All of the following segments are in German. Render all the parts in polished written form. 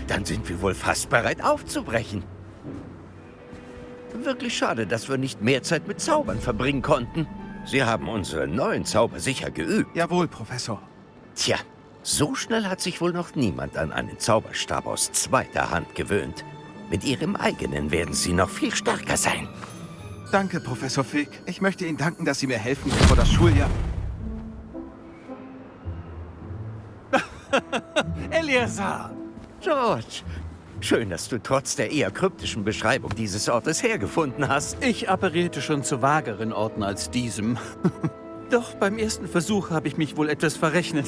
Dann sind wir wohl fast bereit aufzubrechen. Wirklich schade, dass wir nicht mehr Zeit mit Zaubern verbringen konnten. Sie haben unsere neuen Zauber sicher geübt. Jawohl, Professor. Tja, so schnell hat sich wohl noch niemand an einen Zauberstab aus zweiter Hand gewöhnt. Mit Ihrem eigenen werden Sie noch viel stärker sein. Danke, Professor Fig. Ich möchte Ihnen danken, dass Sie mir helfen, bevor das Schuljahr... Eleazar! George, schön, dass du trotz der eher kryptischen Beschreibung dieses Ortes hergefunden hast. Ich apparierte schon zu vageren Orten als diesem. Doch beim ersten Versuch habe ich mich wohl etwas verrechnet.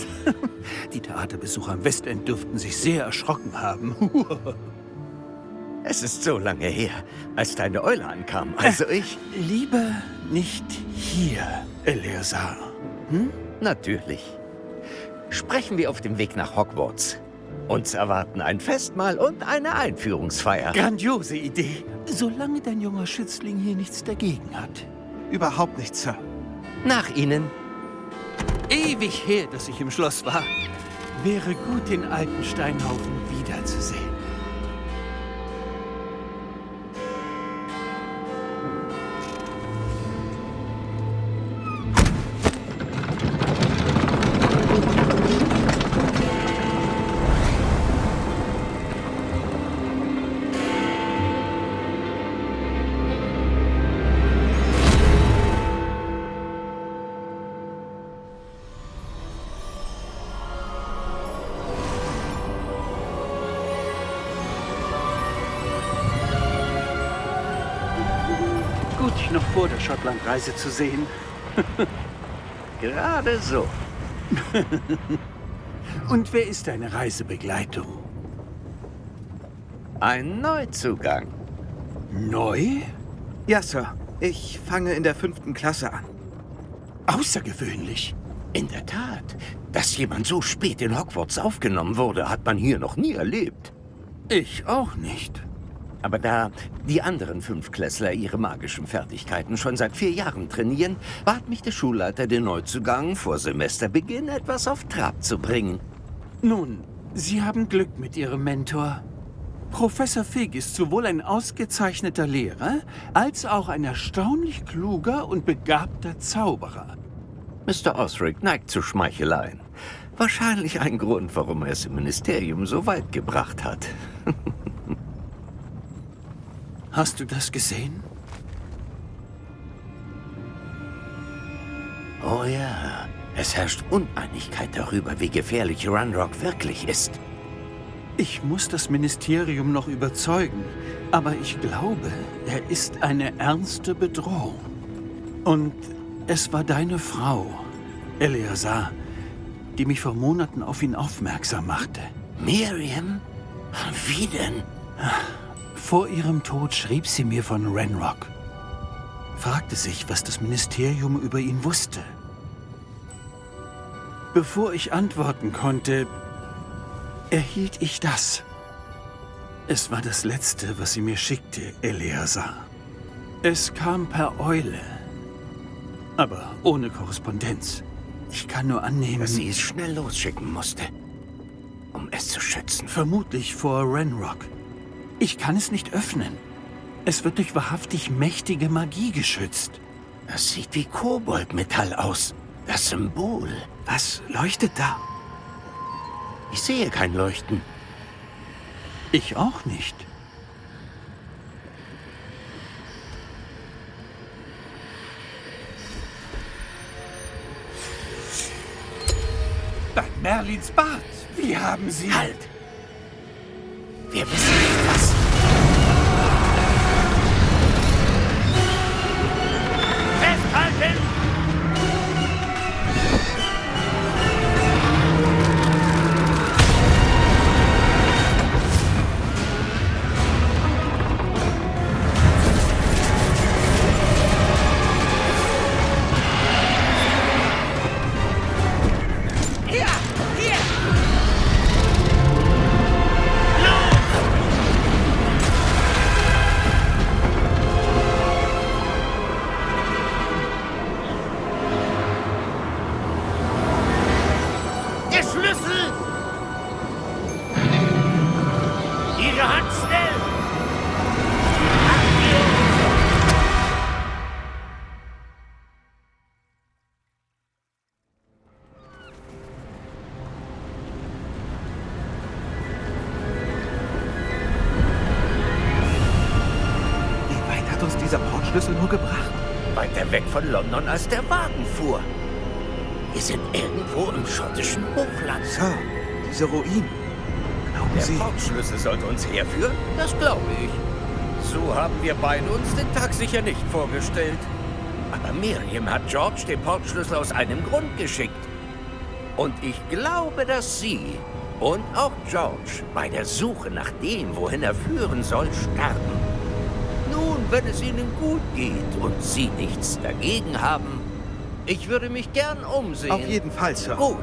Die Theaterbesucher am Westend dürften sich sehr erschrocken haben. Es ist so lange her, als deine Eule ankam. Also ich... Lieber nicht hier, Eleazar. Natürlich. Sprechen wir auf dem Weg nach Hogwarts. Uns erwarten ein Festmahl und eine Einführungsfeier. Grandiose Idee. Solange dein junger Schützling hier nichts dagegen hat. Überhaupt nicht, Sir. Nach Ihnen. Ewig her, dass ich im Schloss war. Wäre gut, den alten Steinhaufen wiederzusehen. Gut, dich noch vor der Schottlandreise zu sehen. Gerade so. Und wer ist deine Reisebegleitung? Ein Neuzugang. Neu? Ja, Sir. Ich fange in der 5. Klasse an. Außergewöhnlich. In der Tat. Dass jemand so spät in Hogwarts aufgenommen wurde, hat man hier noch nie erlebt. Ich auch nicht. Aber da die anderen 5-Klässler ihre magischen Fertigkeiten schon seit 4 Jahren trainieren, bat mich der Schulleiter, den Neuzugang vor Semesterbeginn etwas auf Trab zu bringen. Nun, Sie haben Glück mit Ihrem Mentor. Professor Fig ist sowohl ein ausgezeichneter Lehrer, als auch ein erstaunlich kluger und begabter Zauberer. Mr. Osric neigt zu Schmeicheleien. Wahrscheinlich ein Grund, warum er es im Ministerium so weit gebracht hat. Hast du das gesehen? Oh ja, es herrscht Uneinigkeit darüber, wie gefährlich Ranrock wirklich ist. Ich muss das Ministerium noch überzeugen, aber ich glaube, er ist eine ernste Bedrohung. Und es war deine Frau, Eleazar, die mich vor Monaten auf ihn aufmerksam machte. Miriam? Wie denn? Vor ihrem Tod schrieb sie mir von Ranrock. Fragte sich, was das Ministerium über ihn wusste. Bevor ich antworten konnte, erhielt ich das. Es war das Letzte, was sie mir schickte, Eleazar. Es kam per Eule, aber ohne Korrespondenz. Ich kann nur annehmen, Dass sie es schnell losschicken musste, um es zu schützen. vermutlich vor Ranrock. Ich kann es nicht öffnen. Es wird durch wahrhaftig mächtige Magie geschützt. Das sieht wie Koboldmetall aus. Das Symbol. Was leuchtet da? Ich sehe kein Leuchten. Ich auch nicht. Bei Merlins Bart. Wie haben Sie... Halt! Wir wissen nicht, was... Festhalten! Eure Hand schnell! Wie weit hat uns dieser Portschlüssel nur gebracht? Weiter weg von London, als der Wagen fuhr. Wir sind irgendwo im schottischen Hochland. Sir, diese Ruinen. Glauben Der Sie... Portschlüssel sollte uns herführen? Das glaube ich. So haben wir beide uns den Tag sicher nicht vorgestellt. Aber Miriam hat George den Portschlüssel aus einem Grund geschickt. Und ich glaube, dass sie und auch George bei der Suche nach dem, wohin er führen soll, sterben. Nun, wenn es ihnen gut geht und sie nichts dagegen haben, ich würde mich gern umsehen. Auf jeden Fall, Sir. Gut.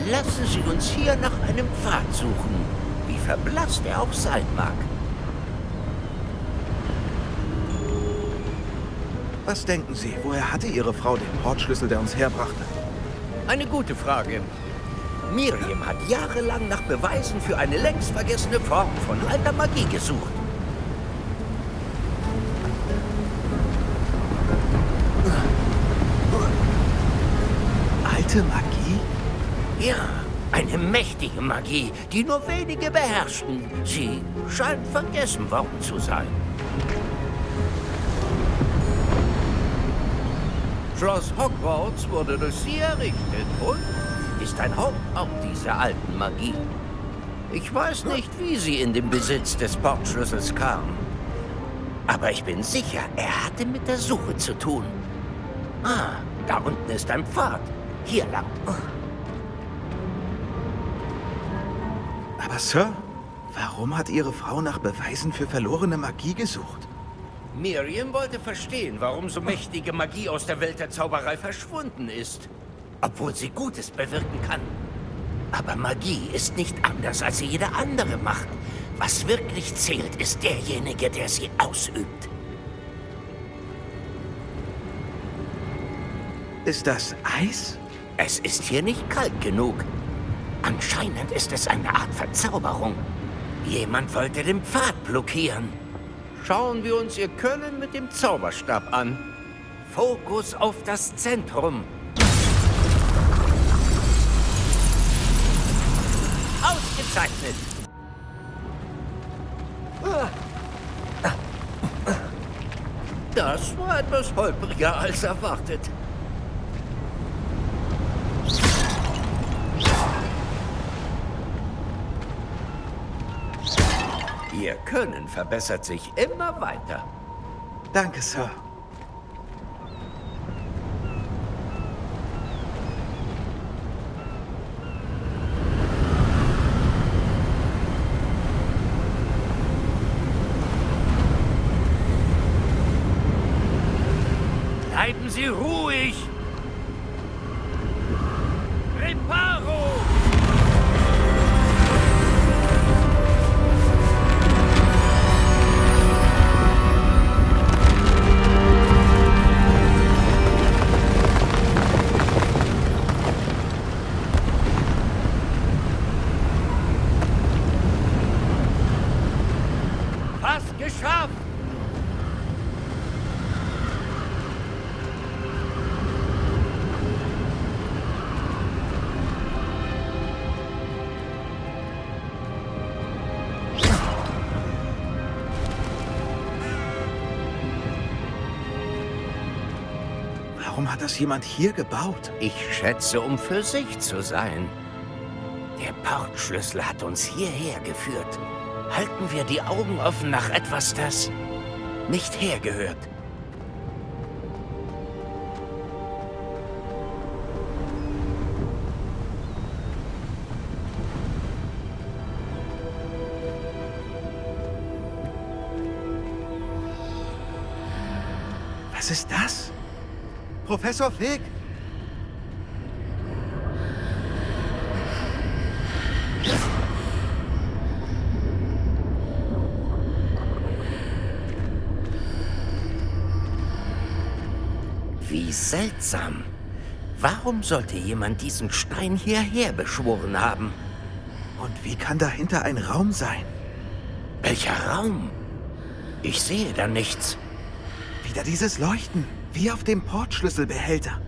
Lassen Sie uns hier nach einem Pfad suchen, wie verblasst er auch sein mag. Was denken Sie, woher hatte Ihre Frau den Portschlüssel, der uns herbrachte? Eine gute Frage. Miriam hat jahrelang nach Beweisen für eine längst vergessene Form von alter Magie gesucht. Alte Magie? Ja, eine mächtige Magie, die nur wenige beherrschen. Sie scheint vergessen worden zu sein. Schloss Hogwarts wurde durch sie errichtet und ist ein Hauptort dieser alten Magie. Ich weiß nicht, wie sie in den Besitz des Portschlüssels kam. Aber ich bin sicher, er hatte mit der Suche zu tun. Ah, da unten ist ein Pfad. Hier lang. Aber Sir, warum hat Ihre Frau nach Beweisen für verlorene Magie gesucht? Miriam wollte verstehen, warum so mächtige Magie aus der Welt der Zauberei verschwunden ist. Obwohl sie Gutes bewirken kann. Aber Magie ist nicht anders als jede andere Macht. Was wirklich zählt, ist derjenige, der sie ausübt. Ist das Eis? Es ist hier nicht kalt genug. Anscheinend ist es eine Art Verzauberung. Jemand wollte den Pfad blockieren. Schauen wir uns ihr Können mit dem Zauberstab an. Fokus auf das Zentrum. Ausgezeichnet. Das war etwas holpriger als erwartet. Ihr Können verbessert sich immer weiter. Danke, Sir. Bleiben Sie ruhig! Reparo! Fast geschafft! Warum hat das jemand hier gebaut? Ich schätze, um für sich zu sein. Der Portschlüssel hat uns hierher geführt. Halten wir die Augen offen nach etwas, das nicht hergehört. Was ist das? Professor Fig? Wie seltsam. Warum sollte jemand diesen Stein hierher beschworen haben? Und wie kann dahinter ein Raum sein? Welcher Raum? Ich sehe da nichts. Wieder dieses Leuchten, wie auf dem Portschlüsselbehälter.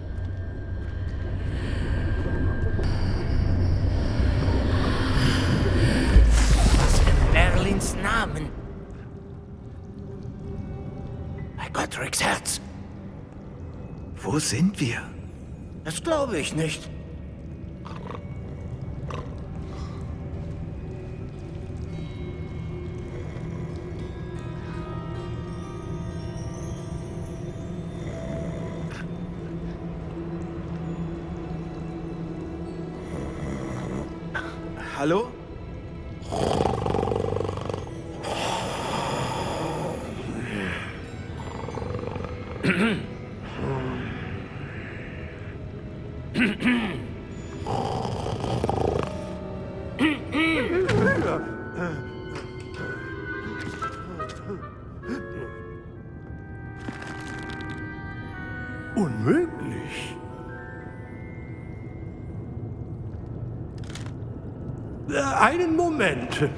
Was in Merlins Namen? Bei Godric's Herz. Wo sind wir? Das glaube ich nicht. Hallo? Unmöglich. Einen Moment.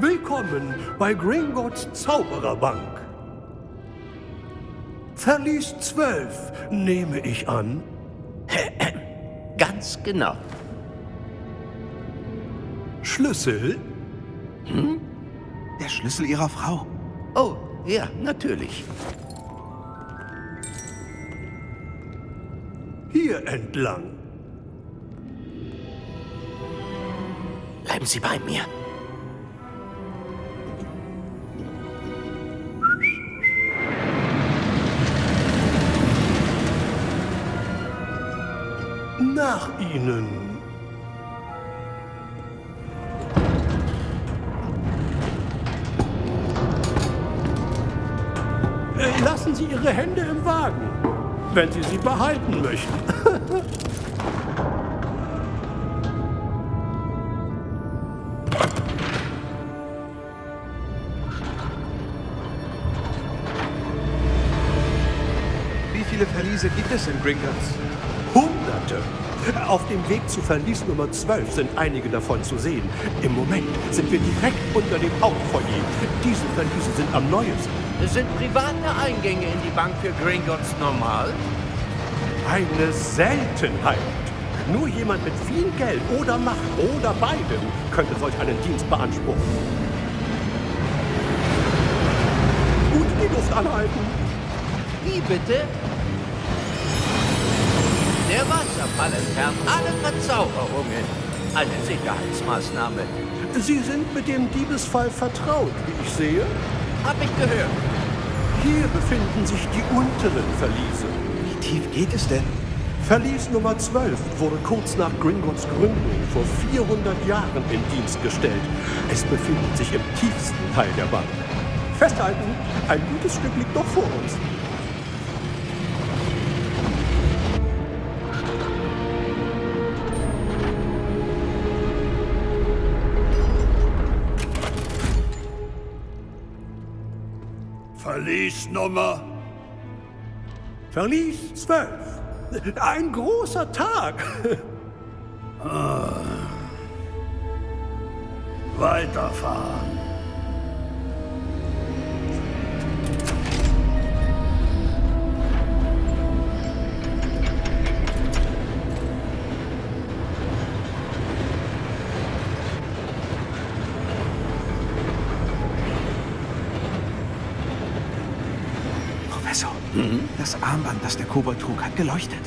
Willkommen bei Gringotts Zaubererbank. Verlies 12, nehme ich an. Ganz genau. Schlüssel? Der Schlüssel Ihrer Frau. Oh, ja, natürlich. Hier entlang. Bleiben Sie bei mir. Nach Ihnen. Lassen Sie Ihre Hände im Wagen, wenn Sie sie behalten möchten. Wie viele Verliese gibt es in Gringotts? Hunderte. Auf dem Weg zu Verlies Nummer 12 sind einige davon zu sehen. Im Moment sind wir direkt unter dem Hauptfoyer. Diese Verliese sind am neuesten. Sind private Eingänge in die Bank für Gringotts normal? Eine Seltenheit. Nur jemand mit viel Geld oder Macht oder beidem könnte solch einen Dienst beanspruchen. Gut die Luft anhalten. Wie bitte? Der Wasserfall entfernt alle Verzauberungen. Eine Sicherheitsmaßnahme. Sie sind mit dem Diebesfall vertraut, wie ich sehe. Hab ich gehört. Hier befinden sich die unteren Verliese. Wie tief geht es denn? Verlies Nummer 12 wurde kurz nach Gringotts Gründung vor 400 Jahren in Dienst gestellt. Es befindet sich im tiefsten Teil der Bank. Festhalten, ein gutes Stück liegt noch vor uns. Verliesnummer. Verlies 12. Ein großer Tag. Weiterfahren. Professor, das Armband, das der Kobold trug, hat geleuchtet.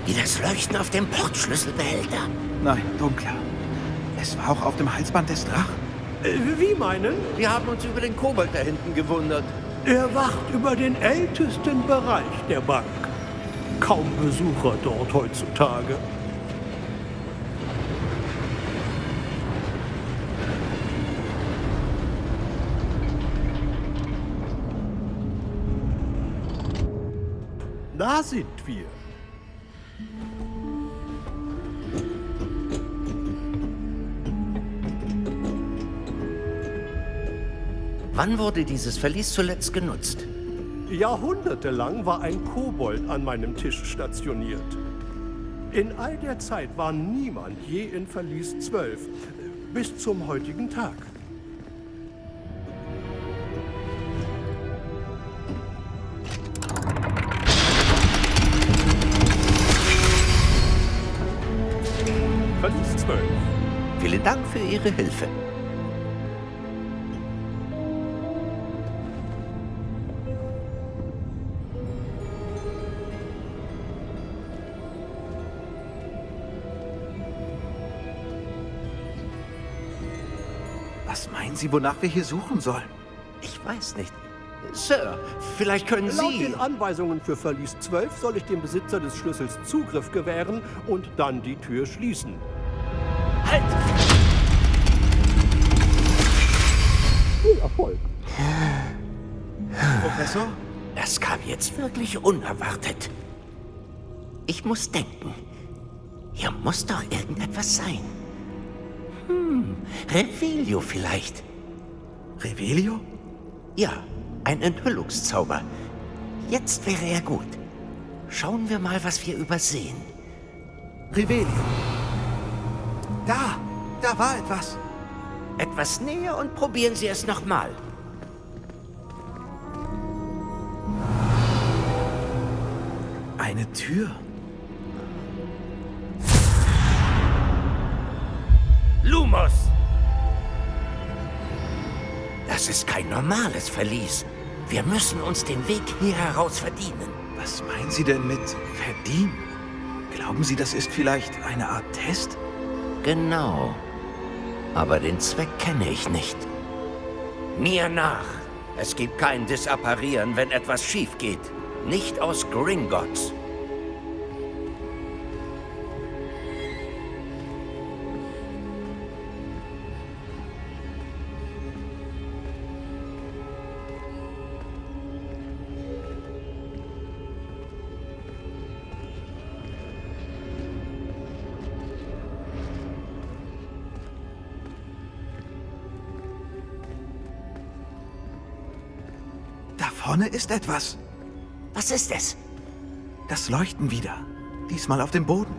Wie das Leuchten auf dem Portschlüsselbehälter. Nein, dunkler. Es war auch auf dem Halsband des Drachen. Wie meinen? Wir haben uns über den Kobold da hinten gewundert. Er wacht über den ältesten Bereich der Bank. Kaum Besucher dort heutzutage. Da sind wir. Wann wurde dieses Verlies zuletzt genutzt? Jahrhundertelang war ein Kobold an meinem Tisch stationiert. In all der Zeit war niemand je in Verlies 12, bis zum heutigen Tag. Verlies 12. Vielen Dank für Ihre Hilfe. Was meinen Sie, wonach wir hier suchen sollen? Ich weiß nicht. Sir, vielleicht können Laut Sie... den Anweisungen für Verlies 12 soll ich dem Besitzer des Schlüssels Zugriff gewähren und dann die Tür schließen. Halt! Viel Erfolg. Professor? Das kam jetzt wirklich unerwartet. Ich muss denken. Hier muss doch irgendetwas sein. Revelio vielleicht. Revelio? Ja, ein Enthüllungszauber. Jetzt wäre er gut. Schauen wir mal, was wir übersehen. Revelio. Da war etwas. Etwas näher und probieren Sie es nochmal. Eine Tür. Lumos! Das ist kein normales Verlies. Wir müssen uns den Weg hier heraus verdienen. Was meinen Sie denn mit verdienen? Glauben Sie, das ist vielleicht eine Art Test? Genau. Aber den Zweck kenne ich nicht. Mir nach. Es gibt kein Disapparieren, wenn etwas schief geht. Nicht aus Gringotts. Da vorne ist etwas. Was ist es? Das Leuchten wieder. Diesmal auf dem Boden.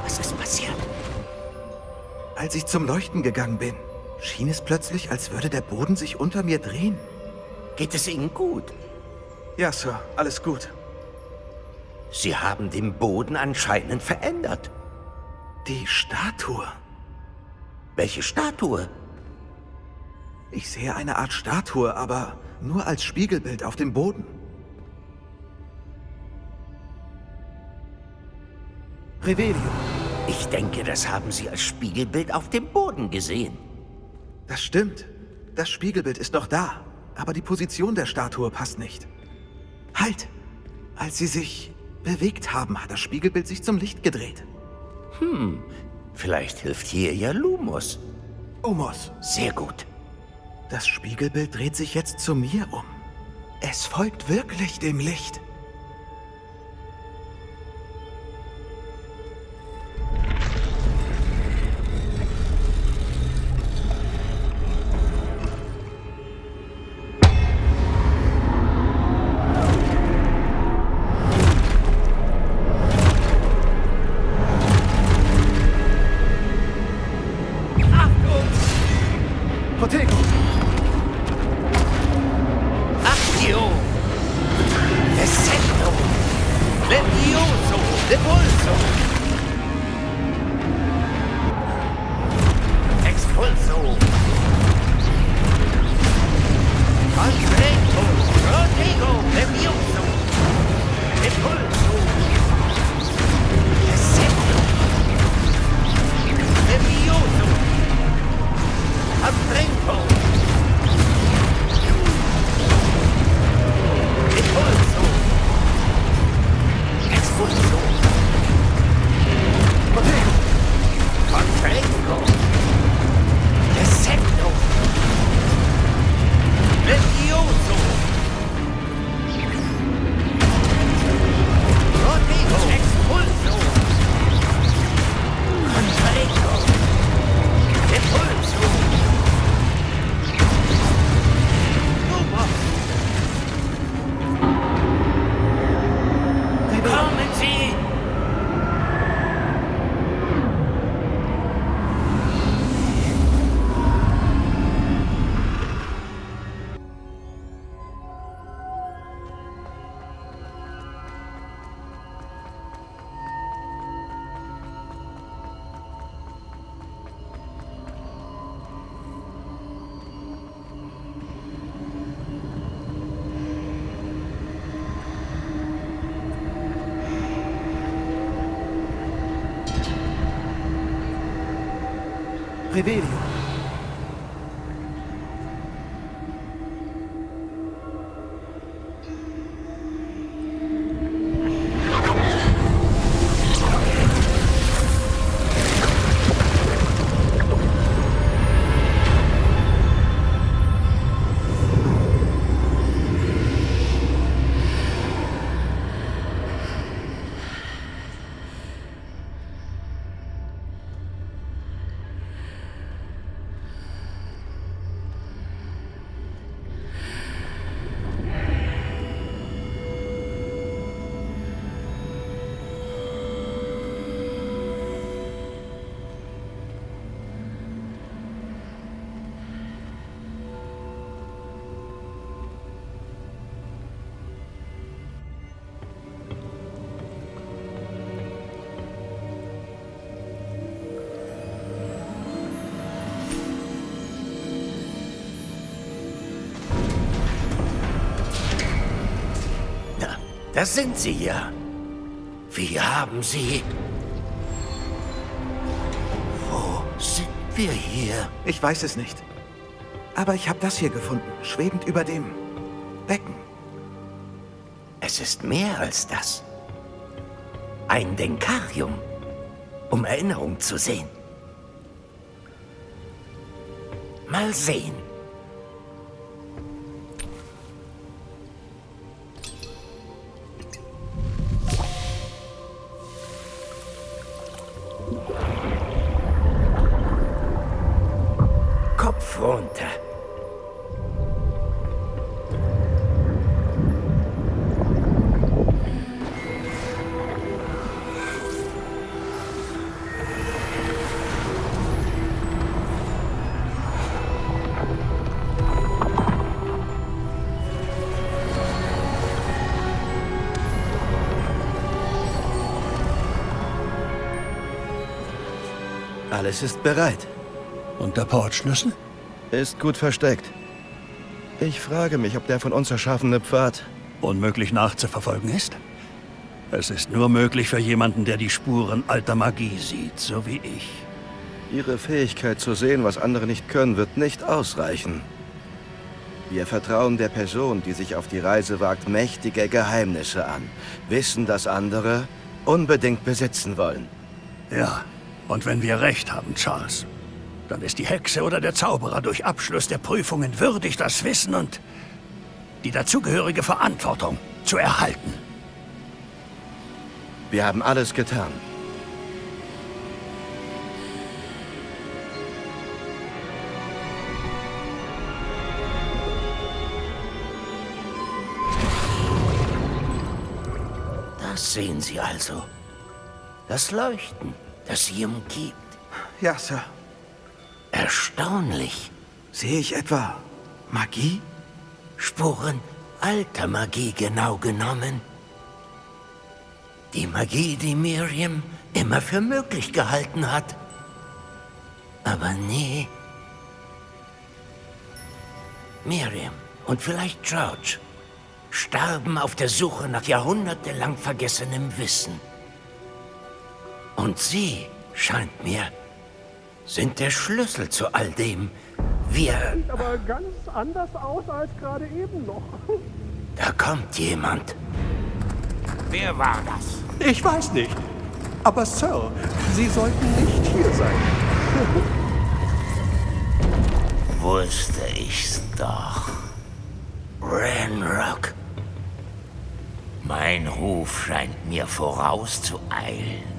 Was ist passiert? Als ich zum Leuchten gegangen bin, schien es plötzlich, als würde der Boden sich unter mir drehen. Geht es Ihnen gut? Ja, Sir, alles gut. Sie haben den Boden anscheinend verändert. Die Statue. Welche Statue? Ich sehe eine Art Statue, aber nur als Spiegelbild auf dem Boden. Revelio. Ich denke, das haben Sie als Spiegelbild auf dem Boden gesehen. Das stimmt. Das Spiegelbild ist noch da, aber die Position der Statue passt nicht. Halt! Als sie sich bewegt haben, hat das Spiegelbild sich zum Licht gedreht. Vielleicht hilft hier ja Lumos. Omos, Sehr gut. das Spiegelbild dreht sich jetzt zu mir um. Es folgt wirklich dem Licht. Protego! Actio! Es Revelio. Das sind Sie ja. Wie haben Sie... Wo sind wir hier? Ich weiß es nicht. Aber ich habe das hier gefunden, schwebend über dem Becken. Es ist mehr als das. Ein Denkarium, um Erinnerung zu sehen. Mal sehen. Kopf runter. Alles ist bereit. Und der Portschlüssel? Ist gut versteckt. Ich frage mich, ob der von uns erschaffene Pfad... Unmöglich nachzuverfolgen ist? Es ist nur möglich für jemanden, der die Spuren alter Magie sieht, so wie ich. Ihre Fähigkeit zu sehen, was andere nicht können, wird nicht ausreichen. Wir vertrauen der Person, die sich auf die Reise wagt, mächtige Geheimnisse an. Wissen, dass andere unbedingt besitzen wollen. Ja, und wenn wir recht haben, Charles, dann ist die Hexe oder der Zauberer durch Abschluss der Prüfungen würdig, das Wissen und die dazugehörige Verantwortung zu erhalten. Wir haben alles getan. Das sehen Sie also. Das Leuchten, das sie umgibt. Ja, Sir. Erstaunlich. Sehe ich etwa Magie? Spuren alter Magie, genau genommen. Die Magie, die Miriam immer für möglich gehalten hat. Aber nie. Miriam und vielleicht George starben auf der Suche nach jahrhundertelang vergessenem Wissen. Und Sie, scheint mir, sind der Schlüssel zu all dem. Wir... Sieht aber ganz anders aus als gerade eben noch. Da kommt jemand. Wer war das? Ich weiß nicht. Aber Sir, Sie sollten nicht hier sein. Wusste ich's doch. Ranrock. Mein Ruf scheint mir vorauszueilen.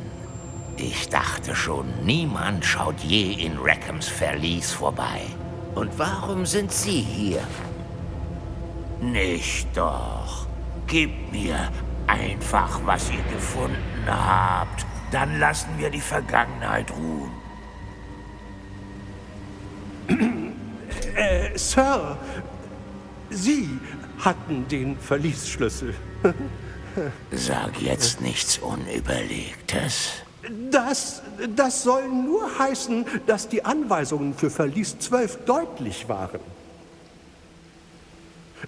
Ich dachte schon, niemand schaut je in Rackhams Verlies vorbei. Und warum sind Sie hier? Nicht doch. Gebt mir einfach, was ihr gefunden habt. Dann lassen wir die Vergangenheit ruhen. Sir, Sie hatten den Verliesschlüssel. Sag jetzt nichts Unüberlegtes. Das soll nur heißen, dass die Anweisungen für Verlies 12 deutlich waren.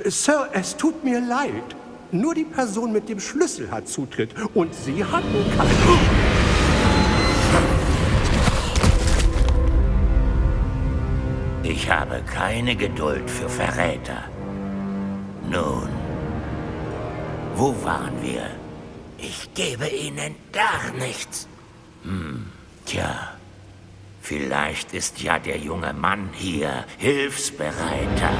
Sir, es tut mir leid. Nur die Person mit dem Schlüssel hat Zutritt und Sie hatten keinen. Ich habe keine Geduld für Verräter. Nun, wo waren wir? Ich gebe Ihnen gar nichts. Tja, vielleicht ist ja der junge Mann hier hilfsbereiter.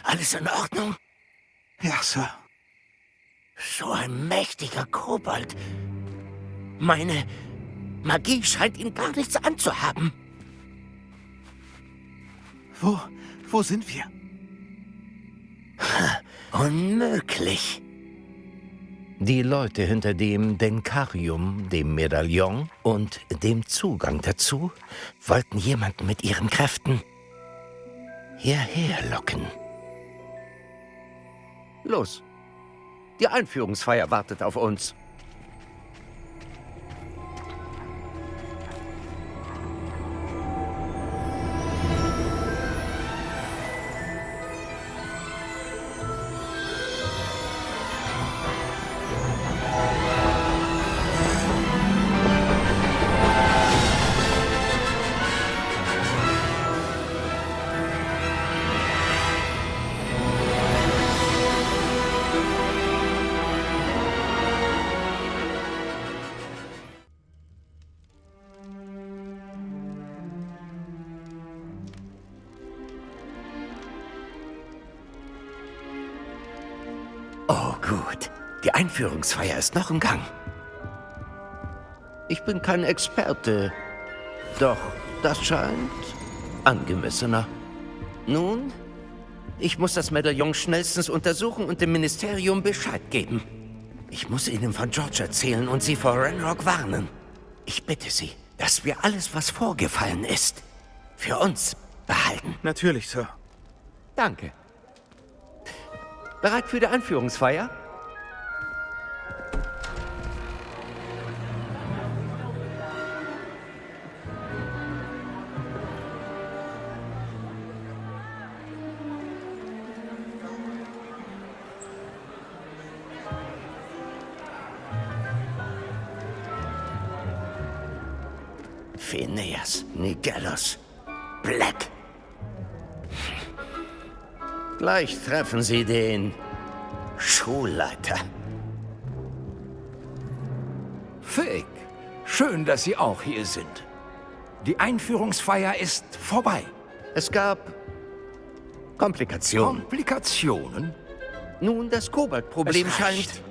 Alles in Ordnung? Ja, Sir. So ein mächtiger Kobold. Meine Magie scheint ihn gar nichts anzuhaben. Wo sind wir? Unmöglich. Die Leute hinter dem Denkarium, dem Medaillon und dem Zugang dazu wollten jemanden mit ihren Kräften hierher locken. Los, die Einführungsfeier wartet auf uns. Oh gut, die Einführungsfeier ist noch im Gang. Ich bin kein Experte, doch das scheint angemessener. Nun, ich muss das Medaillon schnellstens untersuchen und dem Ministerium Bescheid geben. Ich muss ihnen von George erzählen und sie vor Ranrock warnen. Ich bitte Sie, dass wir alles, was vorgefallen ist, für uns behalten. Natürlich, Sir. Danke. Bereit für die Einführungsfeier? Phineas, Nigellus, Black. Gleich treffen Sie den Schulleiter. Fig, schön, dass Sie auch hier sind. Die Einführungsfeier ist vorbei. Es gab Komplikationen. Komplikationen? Nun, das Koboldproblem Es scheint... reicht.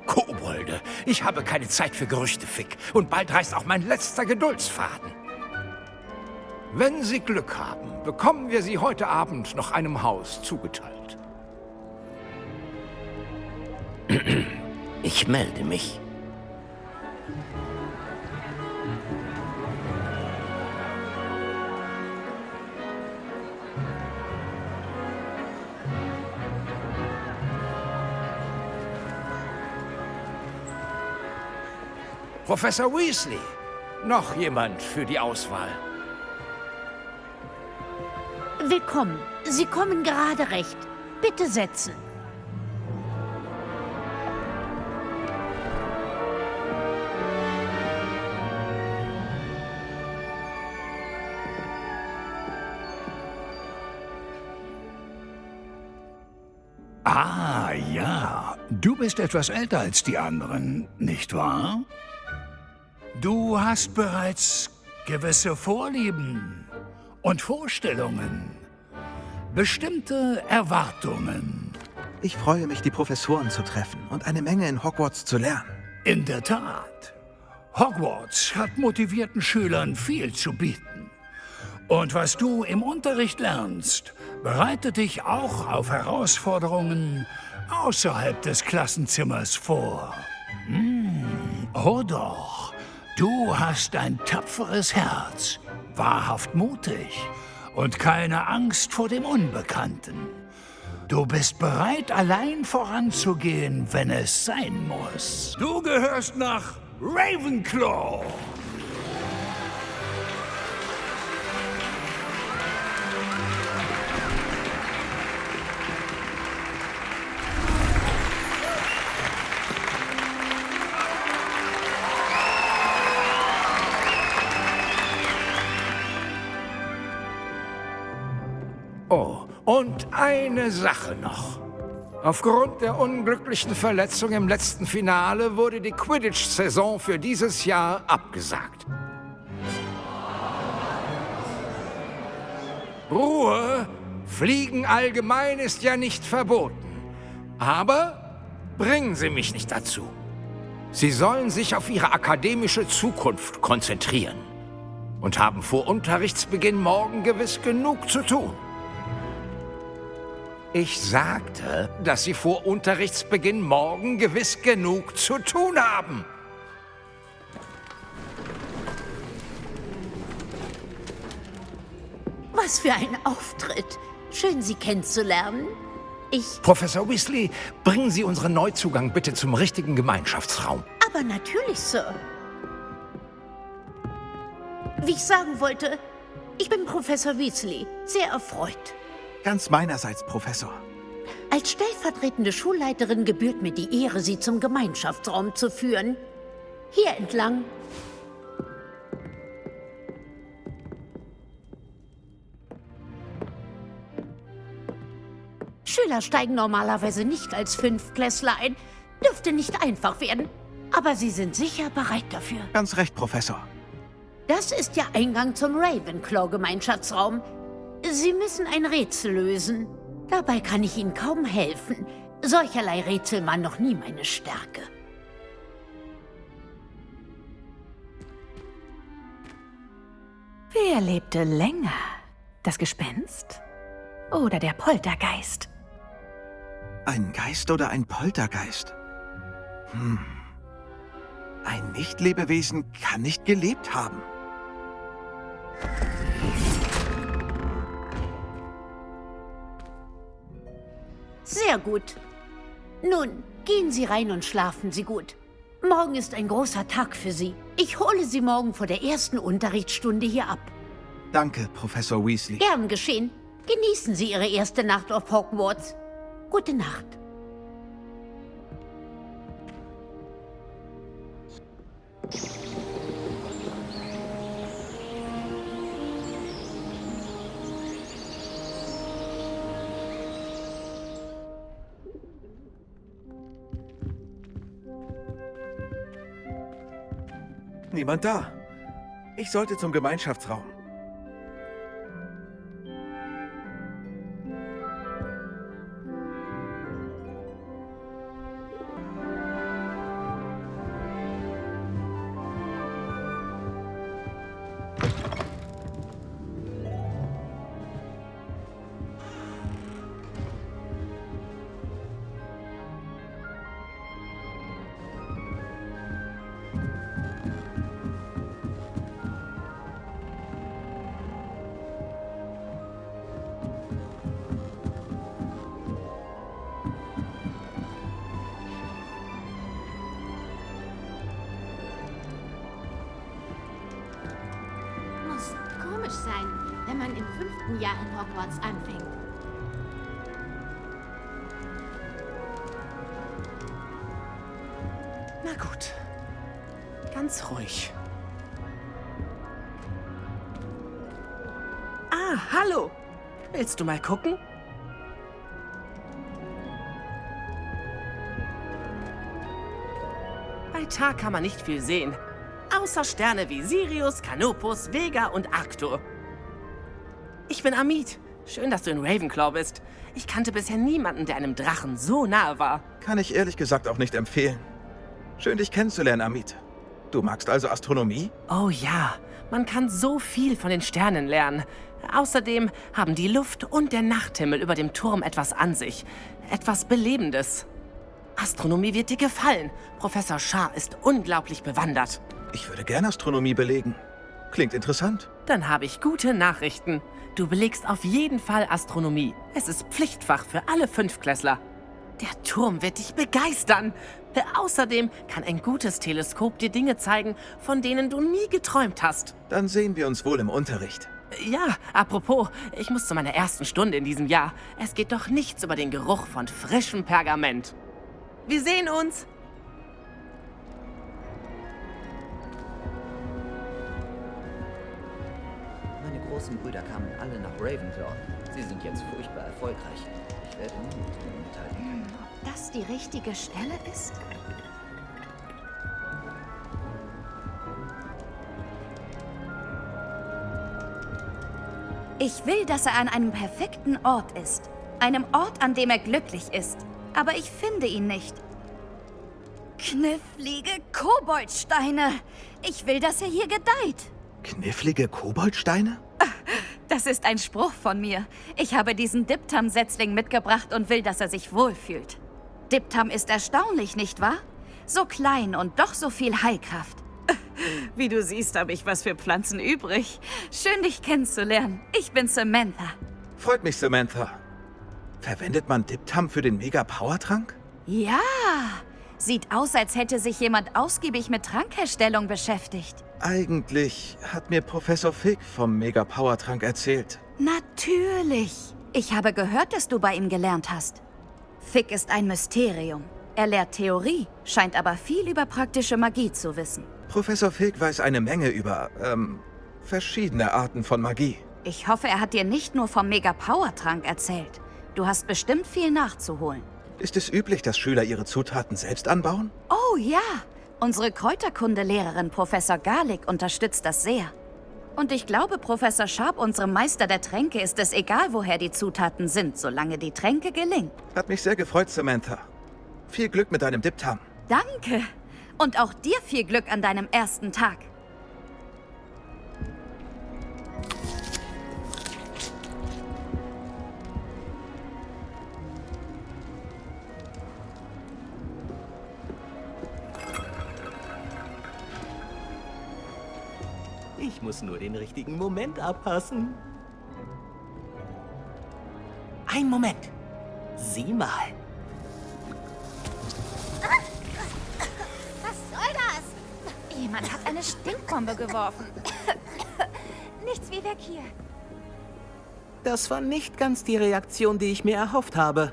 Kobolde, ich habe keine Zeit für Gerüchte, Fig. Und bald reißt auch mein letzter Geduldsfaden. Wenn Sie Glück haben, bekommen wir Sie heute Abend noch einem Haus zugeteilt. Ich melde mich. Professor Weasley, noch jemand für die Auswahl? Willkommen. Sie kommen gerade recht. Bitte setzen. Ah, ja. Du bist etwas älter als die anderen, nicht wahr? Du hast bereits gewisse Vorlieben und Vorstellungen, bestimmte Erwartungen. Ich freue mich, die Professoren zu treffen und eine Menge in Hogwarts zu lernen. In der Tat. Hogwarts hat motivierten Schülern viel zu bieten. Und was du im Unterricht lernst, bereitet dich auch auf Herausforderungen außerhalb des Klassenzimmers vor. Oh doch, du hast ein tapferes Herz, wahrhaft mutig und keine Angst vor dem Unbekannten. Du bist bereit, allein voranzugehen, wenn es sein muss. Du gehörst nach Ravenclaw. Oh, und eine Sache noch. Aufgrund der unglücklichen Verletzung im letzten Finale wurde die Quidditch-Saison für dieses Jahr abgesagt. Ruhe! Fliegen allgemein ist ja nicht verboten. Aber bringen Sie mich nicht dazu. Sie sollen sich auf Ihre akademische Zukunft konzentrieren und haben vor Unterrichtsbeginn morgen gewiss genug zu tun. Ich sagte, dass Sie vor Unterrichtsbeginn morgen gewiss genug zu tun haben. Was für ein Auftritt. Schön, Sie kennenzulernen. Professor Weasley, bringen Sie unseren Neuzugang bitte zum richtigen Gemeinschaftsraum. Aber natürlich, Sir. Wie ich sagen wollte, ich bin Professor Weasley. Sehr erfreut. Ganz meinerseits, Professor. Als stellvertretende Schulleiterin gebührt mir die Ehre, Sie zum Gemeinschaftsraum zu führen. Hier entlang. Schüler steigen normalerweise nicht als Fünftklässler ein. Dürfte nicht einfach werden. Aber Sie sind sicher bereit dafür. Ganz recht, Professor. Das ist der Eingang zum Ravenclaw-Gemeinschaftsraum. Sie müssen ein Rätsel lösen. Dabei kann ich Ihnen kaum helfen. Solcherlei Rätsel waren noch nie meine Stärke. Wer lebte länger? Das Gespenst oder der Poltergeist? Ein Geist oder ein Poltergeist? Ein Nicht-Lebewesen kann nicht gelebt haben. Sehr gut. Nun, gehen Sie rein und schlafen Sie gut. Morgen ist ein großer Tag für Sie. Ich hole Sie morgen vor der ersten Unterrichtsstunde hier ab. Danke, Professor Weasley. Gern geschehen. Genießen Sie Ihre erste Nacht auf Hogwarts. Gute Nacht. Niemand da. Ich sollte zum Gemeinschaftsraum. Muss komisch sein, wenn man im 5. Jahr in Hogwarts anfängt. Na gut. Ganz ruhig. Ah, hallo. Willst du mal gucken? Tag kann man nicht viel sehen. Außer Sterne wie Sirius, Canopus, Vega und Arctur. Ich bin Amit. Schön, dass du in Ravenclaw bist. Ich kannte bisher niemanden, der einem Drachen so nahe war. Kann ich ehrlich gesagt auch nicht empfehlen. Schön, dich kennenzulernen, Amit. Du magst also Astronomie? Oh ja, man kann so viel von den Sternen lernen. Außerdem haben die Luft und der Nachthimmel über dem Turm etwas an sich. Etwas Belebendes. Astronomie wird dir gefallen. Professor Shah ist unglaublich bewandert. Ich würde gerne Astronomie belegen. Klingt interessant. Dann habe ich gute Nachrichten. Du belegst auf jeden Fall Astronomie. Es ist Pflichtfach für alle 5-Klässler. Der Turm wird dich begeistern. Außerdem kann ein gutes Teleskop dir Dinge zeigen, von denen du nie geträumt hast. Dann sehen wir uns wohl im Unterricht. Ja, apropos, ich muss zu meiner ersten Stunde in diesem Jahr. Es geht doch nichts über den Geruch von frischem Pergament. Wir sehen uns. Meine großen Brüder kamen alle nach Ravenclaw. Sie sind jetzt furchtbar erfolgreich. Ich werde nie mit ihnen mithalten können. Ob das die richtige Stelle ist? Ich will, dass er an einem perfekten Ort ist. Einem Ort, an dem er glücklich ist. Aber ich finde ihn nicht. Knifflige Koboldsteine. Ich will, dass er hier gedeiht. Knifflige Koboldsteine? Das ist ein Spruch von mir. Ich habe diesen Diptam-Setzling mitgebracht und will, dass er sich wohlfühlt. Diptam ist erstaunlich, nicht wahr? So klein und doch so viel Heilkraft. Wie du siehst, habe ich was für Pflanzen übrig. Schön, dich kennenzulernen. Ich bin Samantha. Freut mich, Samantha. Verwendet man Diptam für den Mega-Power-Trank? Ja, sieht aus, als hätte sich jemand ausgiebig mit Trankherstellung beschäftigt. Eigentlich hat mir Professor Fig vom Mega-Power-Trank erzählt. Natürlich. Ich habe gehört, dass du bei ihm gelernt hast. Fig ist ein Mysterium. Er lehrt Theorie, scheint aber viel über praktische Magie zu wissen. Professor Fig weiß eine Menge über, verschiedene Arten von Magie. Ich hoffe, er hat dir nicht nur vom Mega-Power-Trank erzählt. Du hast bestimmt viel nachzuholen. Ist es üblich, dass Schüler ihre Zutaten selbst anbauen? Oh ja, unsere Kräuterkundelehrerin Professor Garlick unterstützt das sehr. Und ich glaube, Professor Sharp, unserem Meister der Tränke, ist es egal, woher die Zutaten sind, solange die Tränke gelingen. Hat mich sehr gefreut, Samantha. Viel Glück mit deinem Diptam. Danke. Und auch dir viel Glück an deinem ersten Tag. Ich muss nur den richtigen Moment abpassen. Ein Moment. Sieh mal. Was soll das? Jemand hat eine Stinkbombe geworfen. Nichts wie weg hier. Das war nicht ganz die Reaktion, die ich mir erhofft habe.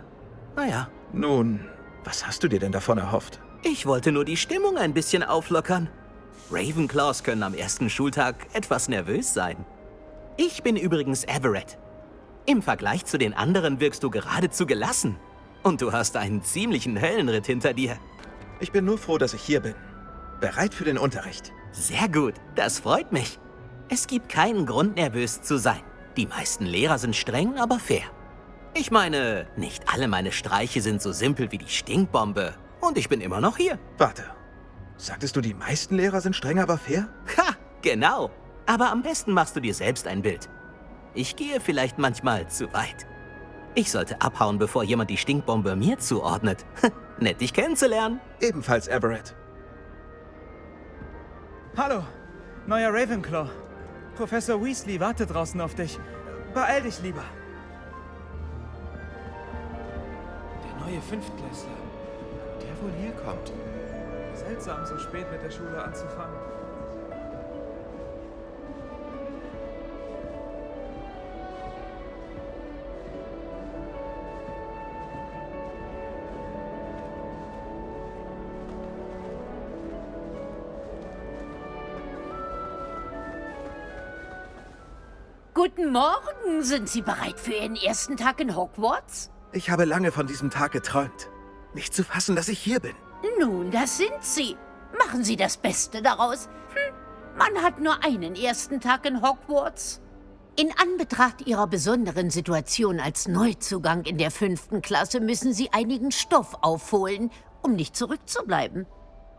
Naja. Nun, was hast du dir denn davon erhofft? Ich wollte nur die Stimmung ein bisschen auflockern. Ravenclaws können am ersten Schultag etwas nervös sein. Ich bin übrigens Everett. Im Vergleich zu den anderen wirkst du geradezu gelassen. Und du hast einen ziemlichen Höllenritt hinter dir. Ich bin nur froh, dass ich hier bin. Bereit für den Unterricht. Sehr gut, das freut mich. Es gibt keinen Grund, nervös zu sein. Die meisten Lehrer sind streng, aber fair. Ich meine, nicht alle meine Streiche sind so simpel wie die Stinkbombe. Und ich bin immer noch hier. Warte. Sagtest du, die meisten Lehrer sind streng, aber fair? Ha, genau. Aber am besten machst du dir selbst ein Bild. Ich gehe vielleicht manchmal zu weit. Ich sollte abhauen, bevor jemand die Stinkbombe mir zuordnet. Nett, dich kennenzulernen. Ebenfalls, Everett. Hallo, neuer Ravenclaw. Professor Weasley wartet draußen auf dich. Beeil dich lieber. Der neue Fünftklässler. Der wohl herkommt. Seltsam, so spät mit der Schule anzufangen. Guten Morgen. Sind Sie bereit für Ihren ersten Tag in Hogwarts? Ich habe lange von diesem Tag geträumt. Nicht zu fassen, dass ich hier bin. Nun, das sind Sie. Machen Sie das Beste daraus. Man hat nur einen ersten Tag in Hogwarts. In Anbetracht Ihrer besonderen Situation als Neuzugang in der 5. Klasse müssen Sie einigen Stoff aufholen, um nicht zurückzubleiben.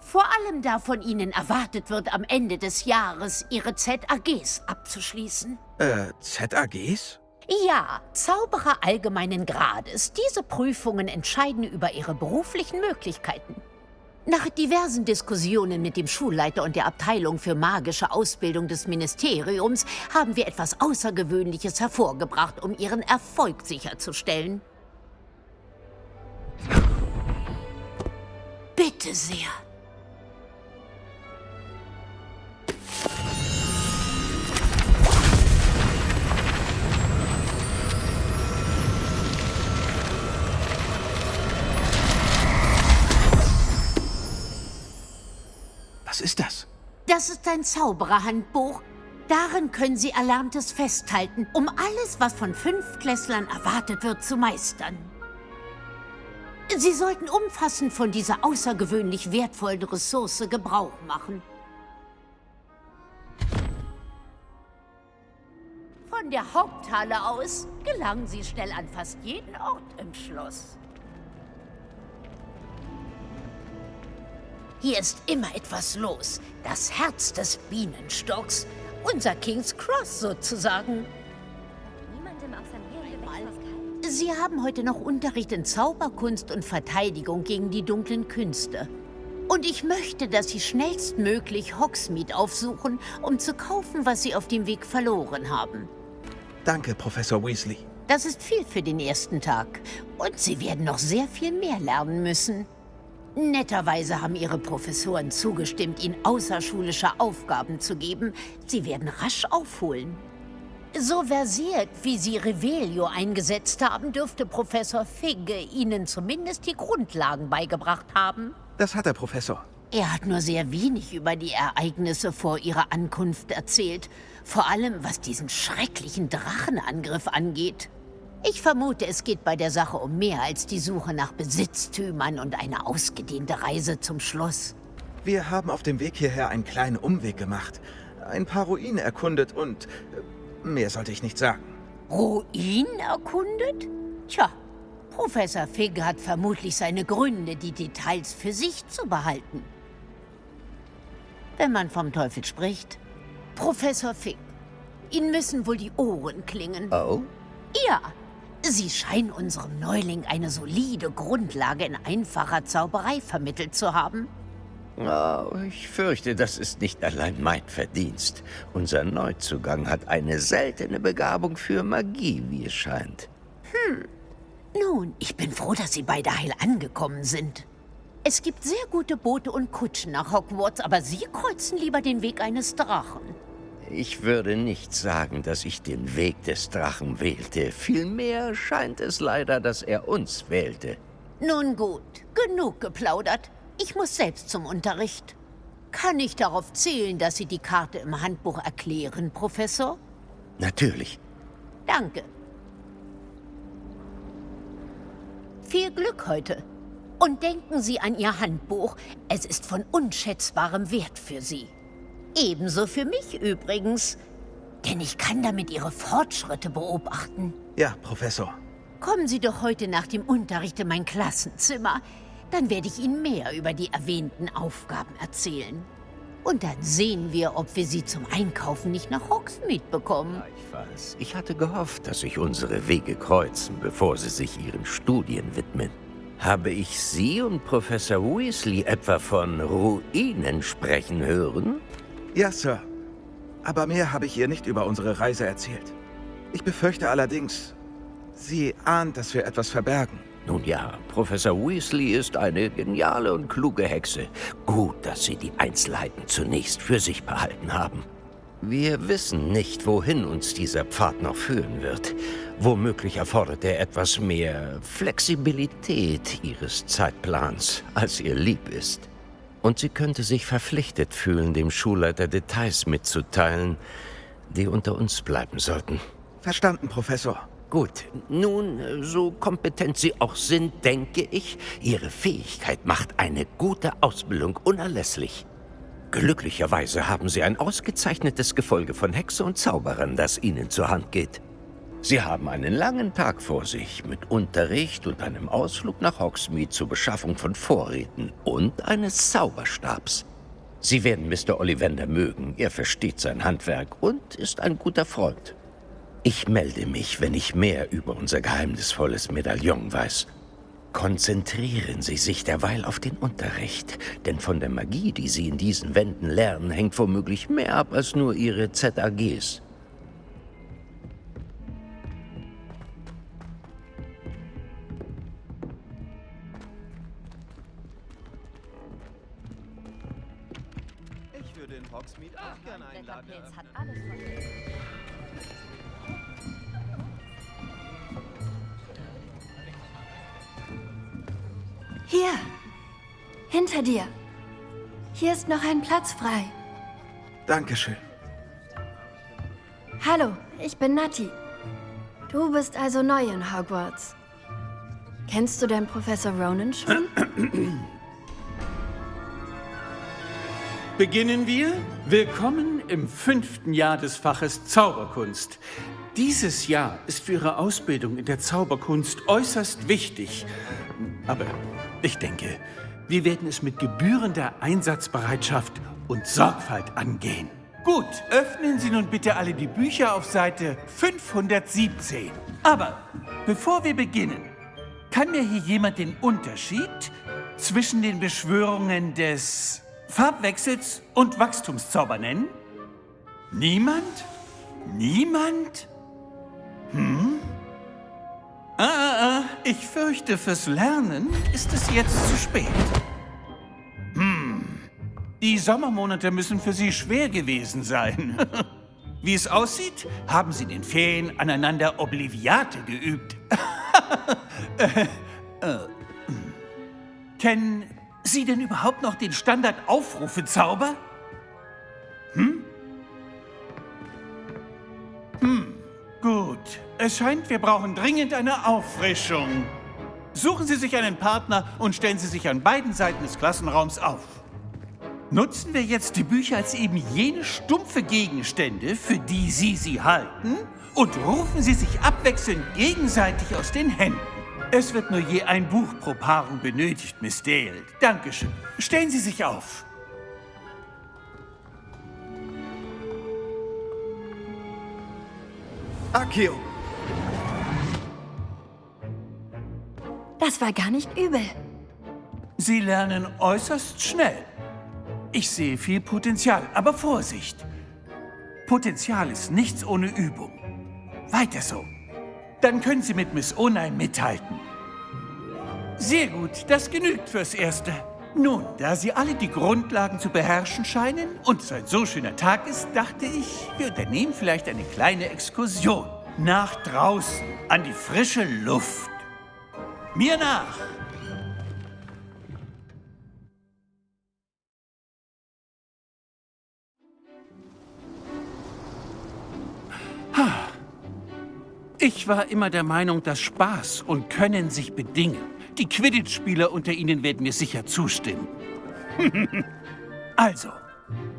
Vor allem, da von Ihnen erwartet wird, am Ende des Jahres Ihre ZAGs abzuschließen. ZAGs? Ja, Zauberer allgemeinen Grades. Diese Prüfungen entscheiden über Ihre beruflichen Möglichkeiten. Nach diversen Diskussionen mit dem Schulleiter und der Abteilung für magische Ausbildung des Ministeriums haben wir etwas Außergewöhnliches hervorgebracht, um Ihren Erfolg sicherzustellen. Bitte sehr. Was ist das? Das ist ein Zaubererhandbuch. Darin können Sie Erlerntes festhalten, um alles, was von 5-Klässlern erwartet wird, zu meistern. Sie sollten umfassend von dieser außergewöhnlich wertvollen Ressource Gebrauch machen. Von der Haupthalle aus gelangen Sie schnell an fast jeden Ort im Schloss. Hier ist immer etwas los. Das Herz des Bienenstocks. Unser King's Cross sozusagen. Sie haben heute noch Unterricht in Zauberkunst und Verteidigung gegen die dunklen Künste. Und ich möchte, dass Sie schnellstmöglich Hogsmeade aufsuchen, um zu kaufen, was Sie auf dem Weg verloren haben. Danke, Professor Weasley. Das ist viel für den ersten Tag. Und Sie werden noch sehr viel mehr lernen müssen. Netterweise haben Ihre Professoren zugestimmt, Ihnen außerschulische Aufgaben zu geben. Sie werden rasch aufholen. So versiert, wie Sie Revelio eingesetzt haben, dürfte Professor Figge Ihnen zumindest die Grundlagen beigebracht haben. Das hat der Professor. Er hat nur sehr wenig über die Ereignisse vor Ihrer Ankunft erzählt. Vor allem, was diesen schrecklichen Drachenangriff angeht. Ich vermute, es geht bei der Sache um mehr als die Suche nach Besitztümern und eine ausgedehnte Reise zum Schloss. Wir haben auf dem Weg hierher einen kleinen Umweg gemacht, ein paar Ruinen erkundet und mehr sollte ich nicht sagen. Ruinen erkundet? Tja, Professor Figge hat vermutlich seine Gründe, die Details für sich zu behalten. Wenn man vom Teufel spricht. Professor Figge, Ihnen müssen wohl die Ohren klingen. Oh? Ja. Sie scheinen unserem Neuling eine solide Grundlage in einfacher Zauberei vermittelt zu haben. Oh, ich fürchte, das ist nicht allein mein Verdienst. Unser Neuzugang hat eine seltene Begabung für Magie, wie es scheint. Nun, ich bin froh, dass Sie beide heil angekommen sind. Es gibt sehr gute Boote und Kutschen nach Hogwarts, aber Sie kreuzen lieber den Weg eines Drachen. Ich würde nicht sagen, dass ich den Weg des Drachen wählte. Vielmehr scheint es leider, dass er uns wählte. Nun gut, genug geplaudert. Ich muss selbst zum Unterricht. Kann ich darauf zählen, dass Sie die Karte im Handbuch erklären, Professor? Natürlich. Danke. Viel Glück heute. Und denken Sie an Ihr Handbuch. Es ist von unschätzbarem Wert für Sie. Ebenso für mich übrigens. Denn ich kann damit Ihre Fortschritte beobachten. Ja, Professor. Kommen Sie doch heute nach dem Unterricht in mein Klassenzimmer. Dann werde ich Ihnen mehr über die erwähnten Aufgaben erzählen. Und dann sehen wir, ob wir Sie zum Einkaufen nicht nach Hogsmeade bekommen. Gleichfalls. Ich hatte gehofft, dass sich unsere Wege kreuzen, bevor Sie sich Ihren Studien widmen. Habe ich Sie und Professor Weasley etwa von Ruinen sprechen hören? Ja, Sir. Aber mehr habe ich ihr nicht über unsere Reise erzählt. Ich befürchte allerdings, sie ahnt, dass wir etwas verbergen. Nun ja, Professor Weasley ist eine geniale und kluge Hexe. Gut, dass Sie die Einzelheiten zunächst für sich behalten haben. Wir wissen nicht, wohin uns dieser Pfad noch führen wird. Womöglich erfordert er etwas mehr Flexibilität Ihres Zeitplans, als ihr lieb ist. Und sie könnte sich verpflichtet fühlen, dem Schulleiter Details mitzuteilen, die unter uns bleiben sollten. Verstanden, Professor. Gut, nun, so kompetent Sie auch sind, denke ich, Ihre Fähigkeit macht eine gute Ausbildung unerlässlich. Glücklicherweise haben Sie ein ausgezeichnetes Gefolge von Hexe und Zauberern, das Ihnen zur Hand geht. Sie haben einen langen Tag vor sich mit Unterricht und einem Ausflug nach Hogsmeade zur Beschaffung von Vorräten und eines Zauberstabs. Sie werden Mr. Ollivander mögen, er versteht sein Handwerk und ist ein guter Freund. Ich melde mich, wenn ich mehr über unser geheimnisvolles Medaillon weiß. Konzentrieren Sie sich derweil auf den Unterricht, denn von der Magie, die Sie in diesen Wänden lernen, hängt womöglich mehr ab als nur Ihre ZAGs. Ich würde in Hogsmeade auch gerne einen Laden eröffnen. Hier, hinter dir. Hier ist noch ein Platz frei. Dankeschön. Hallo, ich bin Natti. Du bist also neu in Hogwarts. Kennst du denn Professor Ronen schon? Beginnen wir. Willkommen im 5. Jahr des Faches Zauberkunst. Dieses Jahr ist für Ihre Ausbildung in der Zauberkunst äußerst wichtig. Aber ich denke, wir werden es mit gebührender Einsatzbereitschaft und Sorgfalt angehen. Gut, öffnen Sie nun bitte alle die Bücher auf Seite 517. Aber bevor wir beginnen, kann mir hier jemand den Unterschied zwischen den Beschwörungen des Farbwechsels und Wachstumszauber nennen? Niemand? Niemand? Ich fürchte, fürs Lernen ist es jetzt zu spät. Die Sommermonate müssen für Sie schwer gewesen sein. Wie es aussieht, haben Sie in den Ferien aneinander Obliviate geübt. Kennen Sie denn überhaupt noch den Standard-Aufrufe-Zauber? Gut. Es scheint, wir brauchen dringend eine Auffrischung. Suchen Sie sich einen Partner und stellen Sie sich an beiden Seiten des Klassenraums auf. Nutzen wir jetzt die Bücher als eben jene stumpfe Gegenstände, für die Sie sie halten, und rufen Sie sich abwechselnd gegenseitig aus den Händen. Es wird nur je ein Buch pro Paarung benötigt, Miss Dale. Dankeschön. Stellen Sie sich auf. Accio! Das war gar nicht übel. Sie lernen äußerst schnell. Ich sehe viel Potenzial, aber Vorsicht! Potenzial ist nichts ohne Übung. Weiter so. Dann können Sie mit Miss Onheim mithalten. Sehr gut, das genügt fürs Erste. Nun, da Sie alle die Grundlagen zu beherrschen scheinen und es ein so schöner Tag ist, dachte ich, wir unternehmen vielleicht eine kleine Exkursion. Nach draußen, an die frische Luft. Mir nach! Ich war immer der Meinung, dass Spaß und Können sich bedingen. Die Quidditch-Spieler unter Ihnen werden mir sicher zustimmen. Also,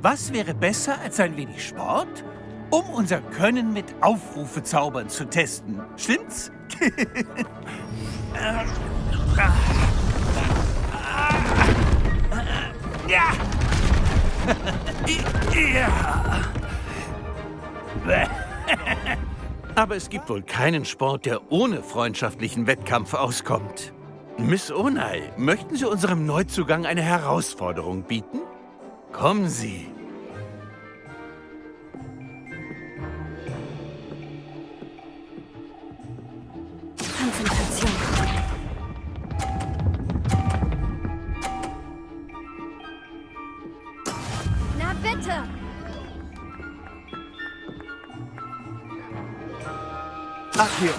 was wäre besser als ein wenig Sport, um unser Können mit Aufrufezaubern zu testen? Stimmt's? Ja! Ja! Aber es gibt wohl keinen Sport, der ohne freundschaftlichen Wettkampf auskommt. Miss Onheim, möchten Sie unserem Neuzugang eine Herausforderung bieten? Kommen Sie. Konzentration. Na bitte! Accio!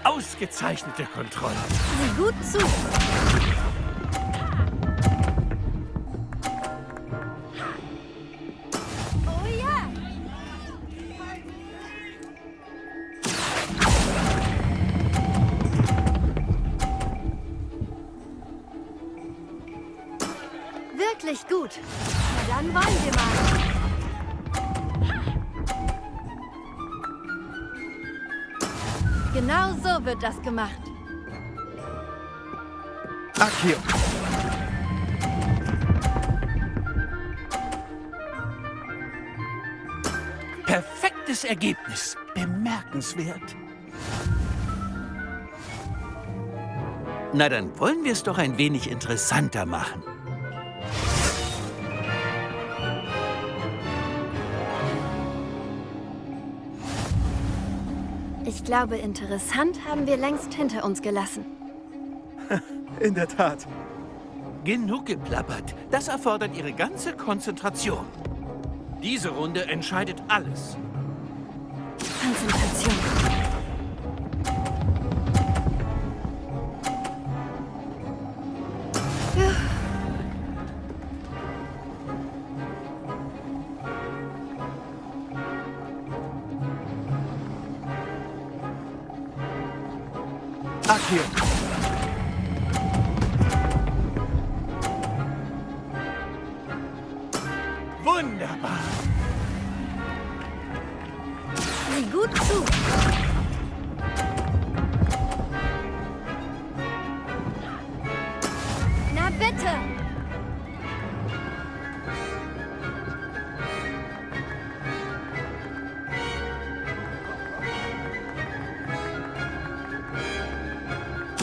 Ausgezeichnete Kontrolle. Sieh gut zu. gut. Na dann wollen wir mal. Genau so wird das gemacht. Accio. Perfektes Ergebnis. Bemerkenswert. Na, dann wollen wir es doch ein wenig interessanter machen. Ich glaube, interessant haben wir längst hinter uns gelassen. In der Tat. Genug geplappert. Das erfordert Ihre ganze Konzentration. Diese Runde entscheidet alles. Konzentration. Accio. Wunderbar. Sieh gut zu. Na bitte.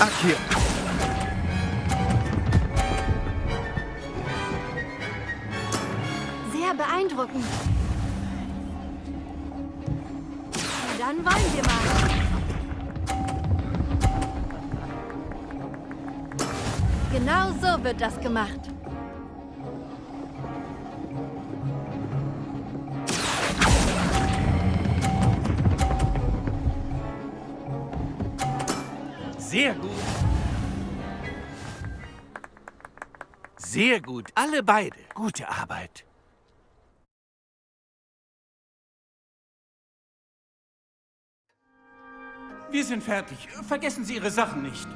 Accio. Sehr beeindruckend. Na dann wollen wir mal. Genau so wird das gemacht. Sehr gut. Sehr gut. Alle beide. Gute Arbeit. Wir sind fertig. Vergessen Sie Ihre Sachen nicht.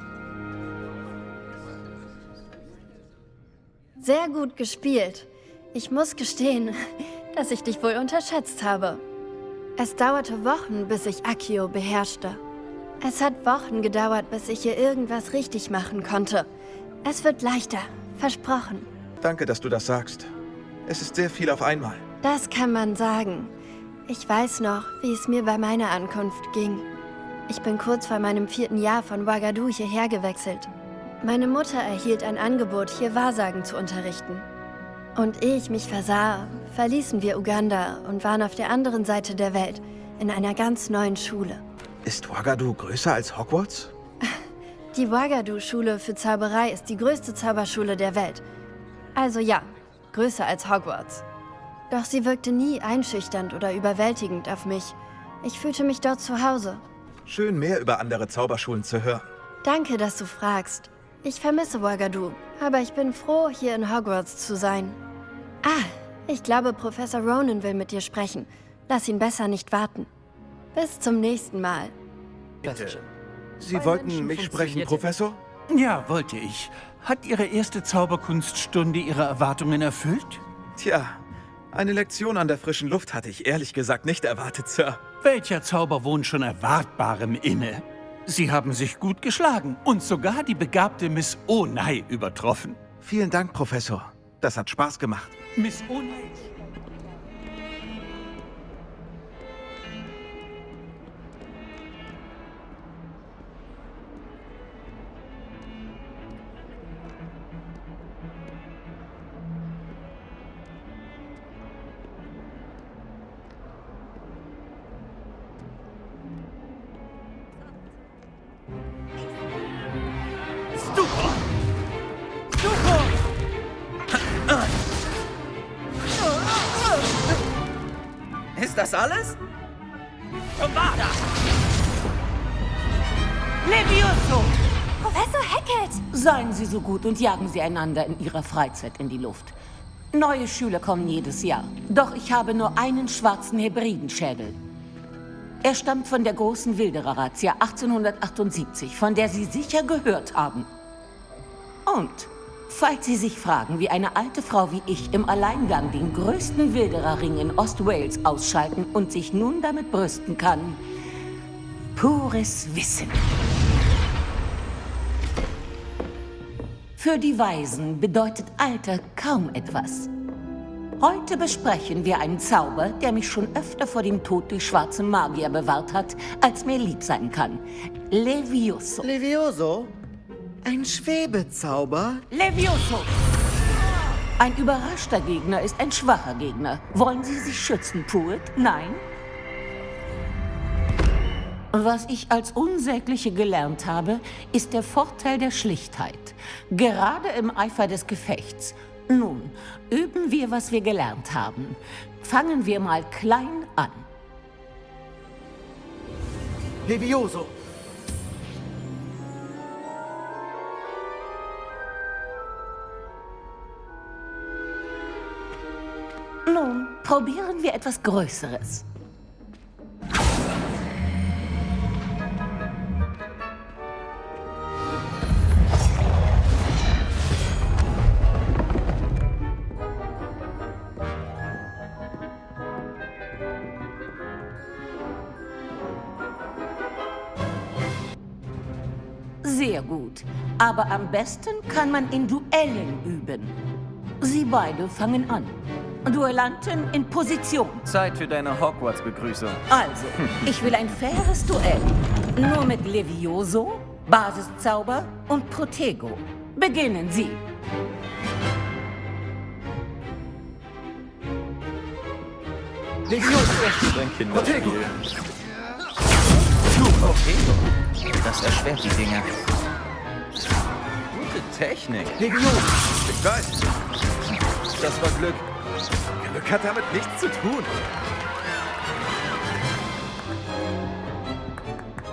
Sehr gut gespielt. Ich muss gestehen, dass ich dich wohl unterschätzt habe. Es dauerte Wochen, bis ich Accio beherrschte. Es hat Wochen gedauert, bis ich hier irgendwas richtig machen konnte. Es wird leichter. Versprochen. Danke, dass du das sagst. Es ist sehr viel auf einmal. Das kann man sagen. Ich weiß noch, wie es mir bei meiner Ankunft ging. Ich bin kurz vor meinem 4. Jahr von Ouagadougou hierher gewechselt. Meine Mutter erhielt ein Angebot, hier Wahrsagen zu unterrichten. Und ehe ich mich versah, verließen wir Uganda und waren auf der anderen Seite der Welt, in einer ganz neuen Schule. Ist Ouagadougou größer als Hogwarts? Die Ouagadougou-Schule für Zauberei ist die größte Zauberschule der Welt. Also ja, größer als Hogwarts. Doch sie wirkte nie einschüchternd oder überwältigend auf mich. Ich fühlte mich dort zu Hause. Schön, mehr über andere Zauberschulen zu hören. Danke, dass du fragst. Ich vermisse Ouagadougou, aber ich bin froh, hier in Hogwarts zu sein. Ah, ich glaube, Professor Ronen will mit dir sprechen. Lass ihn besser nicht warten. Bis zum nächsten Mal. Bitte. Sie wollten mich sprechen, Professor? Ja, wollte ich. Hat Ihre erste Zauberkunststunde Ihre Erwartungen erfüllt? Tja, eine Lektion an der frischen Luft hatte ich ehrlich gesagt nicht erwartet, Sir. Welcher Zauber wohnt schon Erwartbarem inne? Sie haben sich gut geschlagen und sogar die begabte Miss Onai übertroffen. Vielen Dank, Professor. Das hat Spaß gemacht. Miss Onai? Ist das alles? Avada! Levioso! Professor Hackett! Seien Sie so gut und jagen Sie einander in Ihrer Freizeit in die Luft. Neue Schüler kommen jedes Jahr. Doch ich habe nur einen schwarzen Hebridenschädel. Er stammt von der großen Wilderer-Razzia 1878, von der Sie sicher gehört haben. Und Falls Sie sich fragen, wie eine alte Frau wie ich im Alleingang den größten Wildererring in Ostwales ausschalten und sich nun damit brüsten kann, pures Wissen. Für die Weisen bedeutet Alter kaum etwas. Heute besprechen wir einen Zauber, der mich schon öfter vor dem Tod durch schwarze Magier bewahrt hat, als mir lieb sein kann. Levioso. Levioso? Ein Schwebezauber? Levioso! Ein überraschter Gegner ist ein schwacher Gegner. Wollen Sie sich schützen, Pruitt? Nein? Was ich als Unsägliche gelernt habe, ist der Vorteil der Schlichtheit. Gerade im Eifer des Gefechts. Nun, üben wir, was wir gelernt haben. Fangen wir mal klein an. Levioso! Nun, probieren wir etwas Größeres. Sehr gut. Aber am besten kann man in Duellen üben. Sie beide fangen an. Duellanten in Position. Zeit für deine Hogwarts-Begrüßung. Also, ich will ein faires Duell. Nur mit Levioso, Basiszauber und Protego. Beginnen Sie. Levioso, dein Kinderspiel. Protego. Das erschwert die Dinge. Gute Technik. Levioso! Ich weiß. Das war Glück. Glück hat damit nichts zu tun.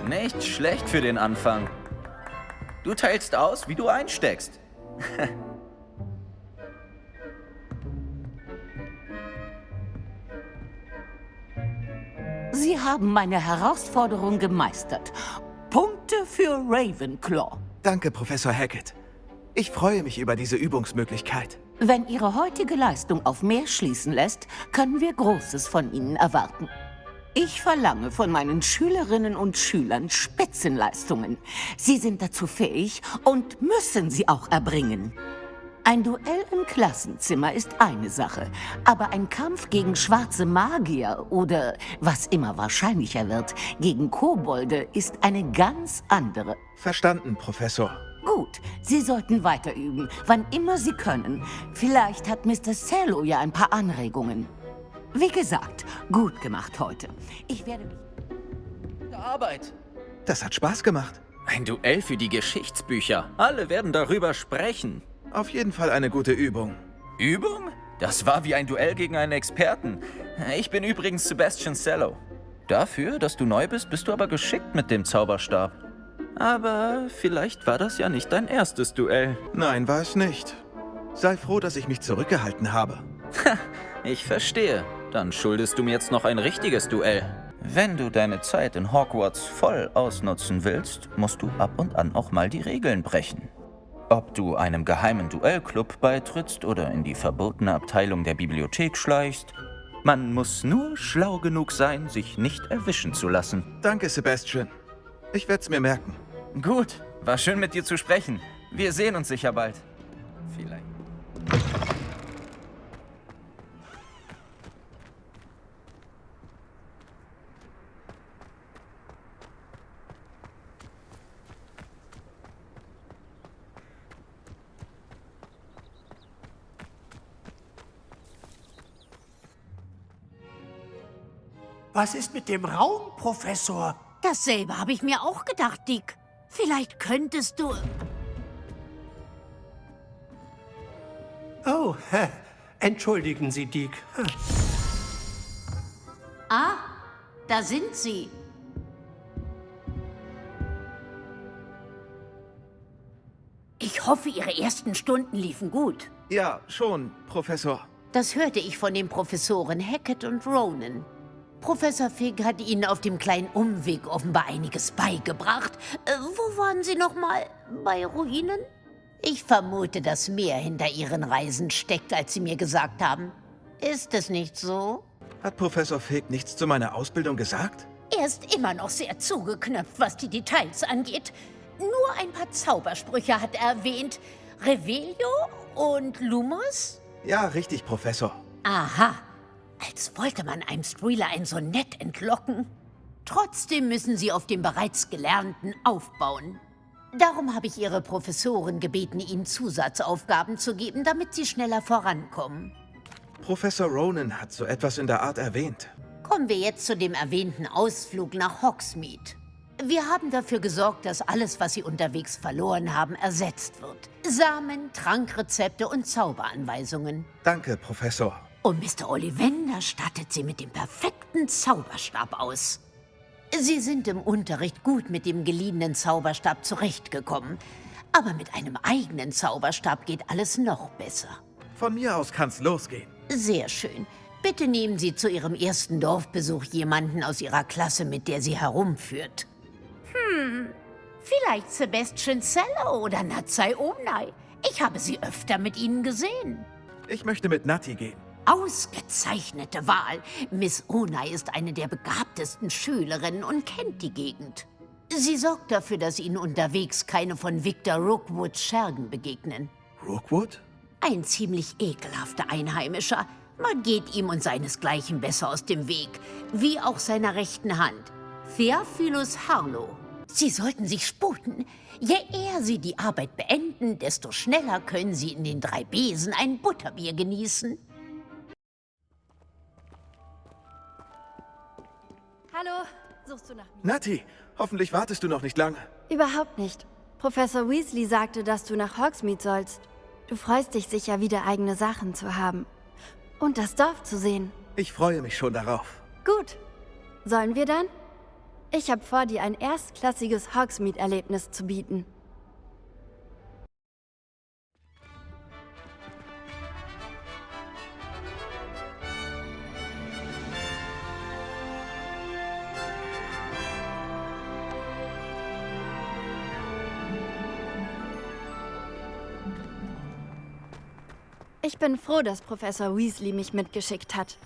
Nicht schlecht für den Anfang. Du teilst aus, wie du einsteckst. Sie haben meine Herausforderung gemeistert. Punkte für Ravenclaw. Danke, Professor Hackett. Ich freue mich über diese Übungsmöglichkeit. Wenn Ihre heutige Leistung auf mehr schließen lässt, können wir Großes von Ihnen erwarten. Ich verlange von meinen Schülerinnen und Schülern Spitzenleistungen. Sie sind dazu fähig und müssen sie auch erbringen. Ein Duell im Klassenzimmer ist eine Sache, aber ein Kampf gegen schwarze Magier oder, was immer wahrscheinlicher wird, gegen Kobolde ist eine ganz andere. Verstanden, Professor. Gut, Sie sollten weiter üben, wann immer Sie können. Vielleicht hat Mr. Cello ja ein paar Anregungen. Wie gesagt, gut gemacht heute. Ich werde mich... Gute Arbeit. Das hat Spaß gemacht. Ein Duell für die Geschichtsbücher. Alle werden darüber sprechen. Auf jeden Fall eine gute Übung. Übung? Das war wie ein Duell gegen einen Experten. Ich bin übrigens Sebastian Cello. Dafür, dass du neu bist, bist du aber geschickt mit dem Zauberstab. Aber vielleicht war das ja nicht dein erstes Duell. Nein, war es nicht. Sei froh, dass ich mich zurückgehalten habe. Ich verstehe. Dann schuldest du mir jetzt noch ein richtiges Duell. Wenn du deine Zeit in Hogwarts voll ausnutzen willst, musst du ab und an auch mal die Regeln brechen. Ob du einem geheimen Duellclub beitrittst oder in die verbotene Abteilung der Bibliothek schleichst, man muss nur schlau genug sein, sich nicht erwischen zu lassen. Danke, Sebastian. Ich werde es mir merken. Gut, war schön mit dir zu sprechen. Wir sehen uns sicher bald. Vielleicht. Was ist mit dem Raum, Professor? Dasselbe habe ich mir auch gedacht, Dick. Vielleicht könntest du... Oh, entschuldigen Sie, Dick. Ah, da sind sie. Ich hoffe, Ihre ersten Stunden liefen gut. Ja, schon, Professor. Das hörte ich von den Professoren Hackett und Ronan. Professor Fig hat Ihnen auf dem kleinen Umweg offenbar einiges beigebracht. Wo waren Sie noch mal? Bei Ruinen? Ich vermute, dass mehr hinter Ihren Reisen steckt, als Sie mir gesagt haben. Ist es nicht so? Hat Professor Fig nichts zu meiner Ausbildung gesagt? Er ist immer noch sehr zugeknöpft, was die Details angeht. Nur ein paar Zaubersprüche hat er erwähnt. Revelio und Lumos? Ja, richtig, Professor. Aha, als wollte man einem Streeler ein Sonett entlocken. Trotzdem müssen Sie auf dem bereits Gelernten aufbauen. Darum habe ich Ihre Professoren gebeten, Ihnen Zusatzaufgaben zu geben, damit Sie schneller vorankommen. Professor Ronan hat so etwas in der Art erwähnt. Kommen wir jetzt zu dem erwähnten Ausflug nach Hogsmeade. Wir haben dafür gesorgt, dass alles, was Sie unterwegs verloren haben, ersetzt wird. Samen, Trankrezepte und Zauberanweisungen. Danke, Professor. Und Mr. Ollivander stattet Sie mit dem perfekten Zauberstab aus. Sie sind im Unterricht gut mit dem geliehenen Zauberstab zurechtgekommen. Aber mit einem eigenen Zauberstab geht alles noch besser. Von mir aus kann's losgehen. Sehr schön. Bitte nehmen Sie zu Ihrem ersten Dorfbesuch jemanden aus Ihrer Klasse mit, der Sie herumführt. Vielleicht Sebastian Cello oder Natsai Omnai. Ich habe sie öfter mit Ihnen gesehen. Ich möchte mit Natti gehen. Ausgezeichnete Wahl. Miss Onai ist eine der begabtesten Schülerinnen und kennt die Gegend. Sie sorgt dafür, dass Ihnen unterwegs keine von Victor Rookwoods Schergen begegnen. Rookwood? Ein ziemlich ekelhafter Einheimischer. Man geht ihm und seinesgleichen besser aus dem Weg, wie auch seiner rechten Hand, Theophilus Harlow. Sie sollten sich sputen. Je eher Sie die Arbeit beenden, desto schneller können Sie in den 3 Besen ein Butterbier genießen. Hallo, suchst du nach mir? Natti, hoffentlich wartest du noch nicht lange. Überhaupt nicht. Professor Weasley sagte, dass du nach Hogsmeade sollst. Du freust dich sicher, wieder eigene Sachen zu haben. Und das Dorf zu sehen. Ich freue mich schon darauf. Gut. Sollen wir dann? Ich habe vor, dir ein erstklassiges Hogsmeade-Erlebnis zu bieten. Ich bin froh, dass Professor Weasley mich mitgeschickt hat.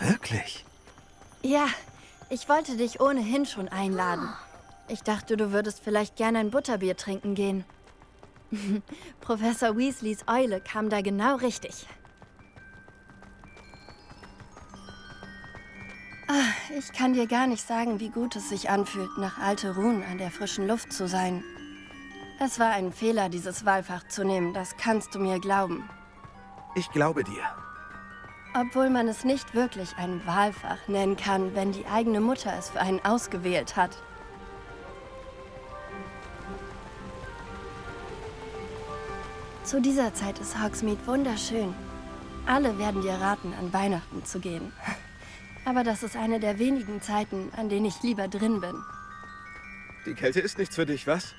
Wirklich? Ja, ich wollte dich ohnehin schon einladen. Ich dachte, du würdest vielleicht gerne ein Butterbier trinken gehen. Professor Weasleys Eule kam da genau richtig. Ich kann dir gar nicht sagen, wie gut es sich anfühlt, nach Alterun an der frischen Luft zu sein. Es war ein Fehler, dieses Wahlfach zu nehmen, das kannst du mir glauben. Ich glaube dir. Obwohl man es nicht wirklich ein Wahlfach nennen kann, wenn die eigene Mutter es für einen ausgewählt hat. Zu dieser Zeit ist Hogsmeade wunderschön. Alle werden dir raten, an Weihnachten zu gehen. Aber das ist eine der wenigen Zeiten, an denen ich lieber drin bin. Die Kälte ist nichts für dich, was?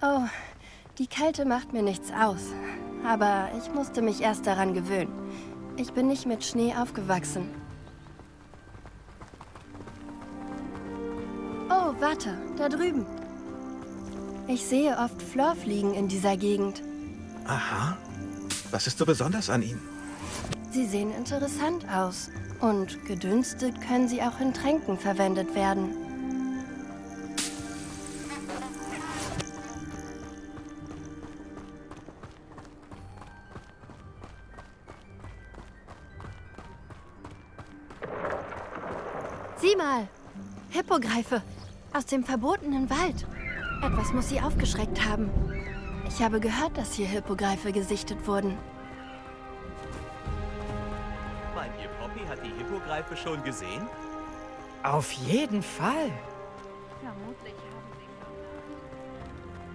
Oh, die Kälte macht mir nichts aus. Aber ich musste mich erst daran gewöhnen. Ich bin nicht mit Schnee aufgewachsen. Oh, warte, da drüben. Ich sehe oft Florfliegen in dieser Gegend. Aha. Was ist so besonders an ihnen? Sie sehen interessant aus. Und gedünstet können sie auch in Tränken verwendet werden. Sieh mal! Hippogreife! Aus dem verbotenen Wald! Etwas muss sie aufgeschreckt haben. Ich habe gehört, dass hier Hippogreife gesichtet wurden. Meint ihr, Poppy hat die Hippogreife schon gesehen? Auf jeden Fall. Vermutlich haben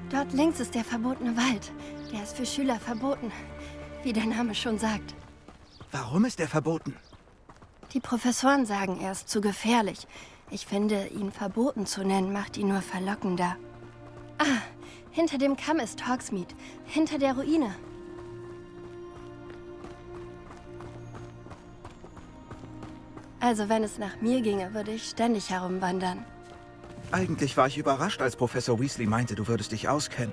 sie... Dort links ist der verbotene Wald. Der ist für Schüler verboten, wie der Name schon sagt. Warum ist er verboten? Die Professoren sagen, er ist zu gefährlich. Ich finde, ihn verboten zu nennen, macht ihn nur verlockender. Ah, hinter dem Kamm ist Hogsmeade. Hinter der Ruine. Also, wenn es nach mir ginge, würde ich ständig herumwandern. Eigentlich war ich überrascht, als Professor Weasley meinte, du würdest dich auskennen.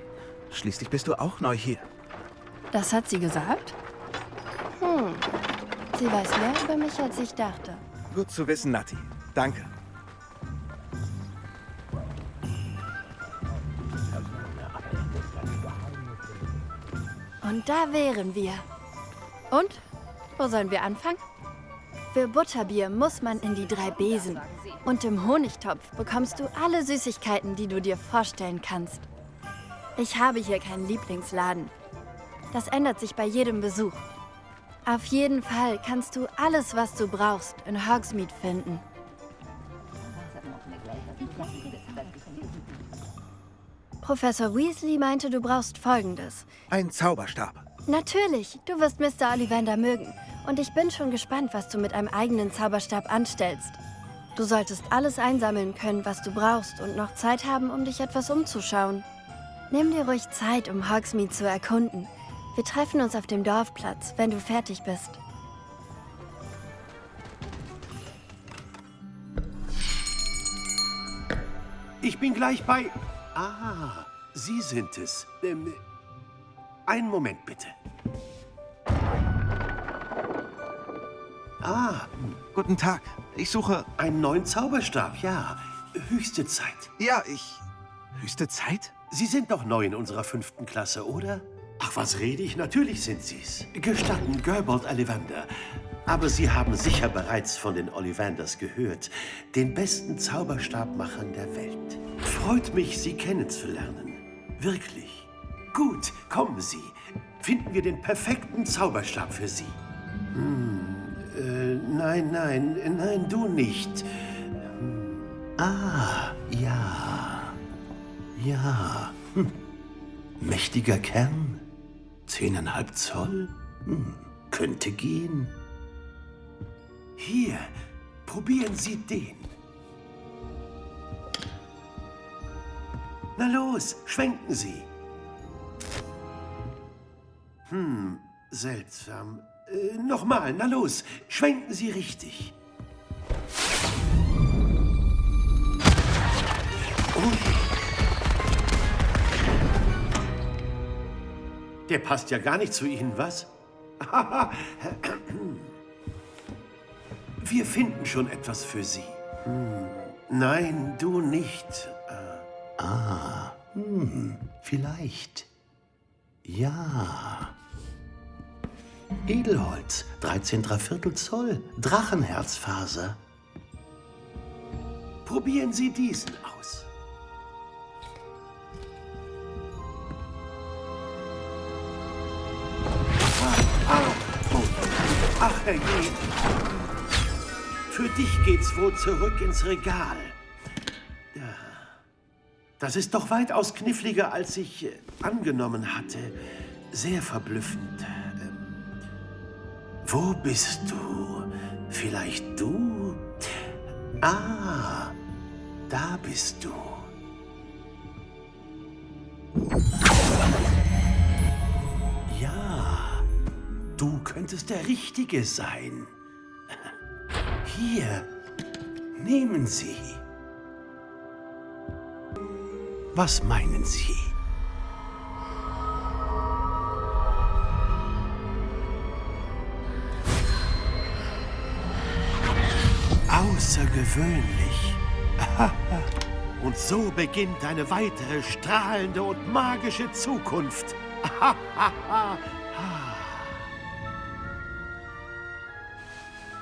Schließlich bist du auch neu hier. Das hat sie gesagt? Sie weiß mehr über mich, als ich dachte. Gut zu wissen, Nati. Danke. Und da wären wir. Und? Wo sollen wir anfangen? Für Butterbier muss man in die 3 Besen. Und im Honigtopf bekommst du alle Süßigkeiten, die du dir vorstellen kannst. Ich habe hier keinen Lieblingsladen. Das ändert sich bei jedem Besuch. Auf jeden Fall kannst du alles, was du brauchst, in Hogsmeade finden. Professor Weasley meinte, du brauchst Folgendes. Ein Zauberstab. Natürlich, du wirst Mr. Ollivander mögen. Und ich bin schon gespannt, was du mit einem eigenen Zauberstab anstellst. Du solltest alles einsammeln können, was du brauchst und noch Zeit haben, um dich etwas umzuschauen. Nimm dir ruhig Zeit, um Hogsmeade zu erkunden. Wir treffen uns auf dem Dorfplatz, wenn du fertig bist. Ich bin gleich bei... Ah, Sie sind es. Einen Moment, bitte. Ah, guten Tag. Ich suche... einen neuen Zauberstab, ja. Höchste Zeit. Ja, höchste Zeit? Sie sind doch neu in unserer 5. Klasse, oder? Ach, was rede ich? Natürlich sind Sie's. Gestatten, Gerbold Ollivander. Aber Sie haben sicher bereits von den Ollivanders gehört. Den besten Zauberstabmachern der Welt. Freut mich, Sie kennenzulernen. Wirklich. Gut, kommen Sie. Finden wir den perfekten Zauberstab für Sie. Nein, du nicht. Ja. Mächtiger Kern? 10,5 Zoll? Könnte gehen. Hier, probieren Sie den. Na los, schwenken Sie. Seltsam. Nochmal, na los, schwenken Sie richtig. Der passt ja gar nicht zu Ihnen, was? Wir finden schon etwas für Sie. Nein, du nicht. Vielleicht. Ja. Edelholz, 13,75 Zoll, Drachenherzfaser. Probieren Sie diesen aus. Ach, herrje. Für dich geht's wohl zurück ins Regal. Das ist doch weitaus kniffliger, als ich angenommen hatte. Sehr verblüffend. Wo bist du? Vielleicht du? Ah, da bist du. Ja, du könntest der Richtige sein. Hier, nehmen Sie. Was meinen Sie? Außergewöhnlich. Und so beginnt eine weitere strahlende und magische Zukunft.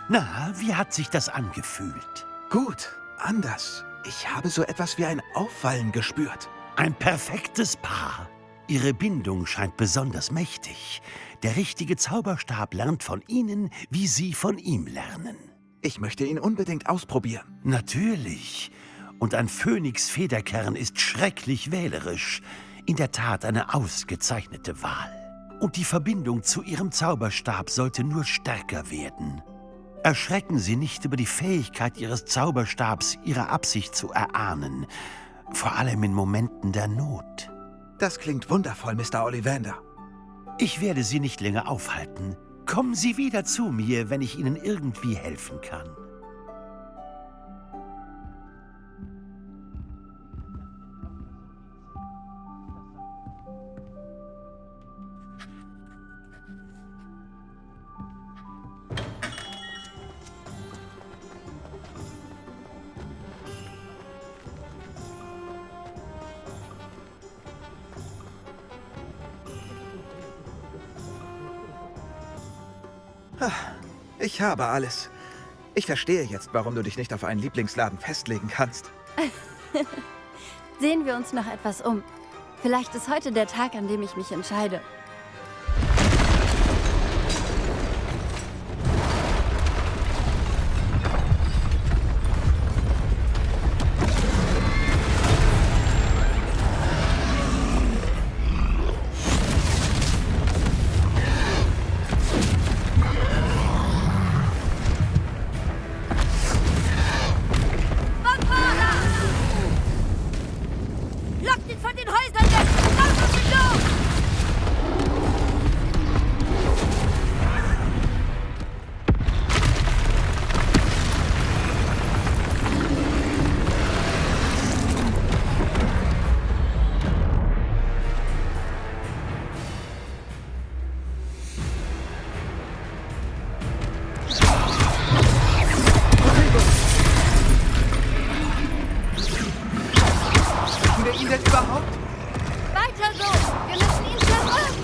Na, wie hat sich das angefühlt? Gut, anders. Ich habe so etwas wie ein Auffallen gespürt. Ein perfektes Paar. Ihre Bindung scheint besonders mächtig. Der richtige Zauberstab lernt von Ihnen, wie Sie von ihm lernen. Ich möchte ihn unbedingt ausprobieren. Natürlich. Und ein Phönix-Federkern ist schrecklich wählerisch. In der Tat eine ausgezeichnete Wahl. Und die Verbindung zu Ihrem Zauberstab sollte nur stärker werden. Erschrecken Sie nicht über die Fähigkeit Ihres Zauberstabs, Ihre Absicht zu erahnen. Vor allem in Momenten der Not. Das klingt wundervoll, Mr. Ollivander. Ich werde Sie nicht länger aufhalten. Kommen Sie wieder zu mir, wenn ich Ihnen irgendwie helfen kann. Ich habe alles. Ich verstehe jetzt, warum du dich nicht auf einen Lieblingsladen festlegen kannst. Sehen wir uns noch etwas um. Vielleicht ist heute der Tag, an dem ich mich entscheide. Lockt ihn von den Häusern weg! Raus aus dem Dorf! Schaffen wir ihn denn überhaupt? Weiter so! Wir müssen ihn verfolgen!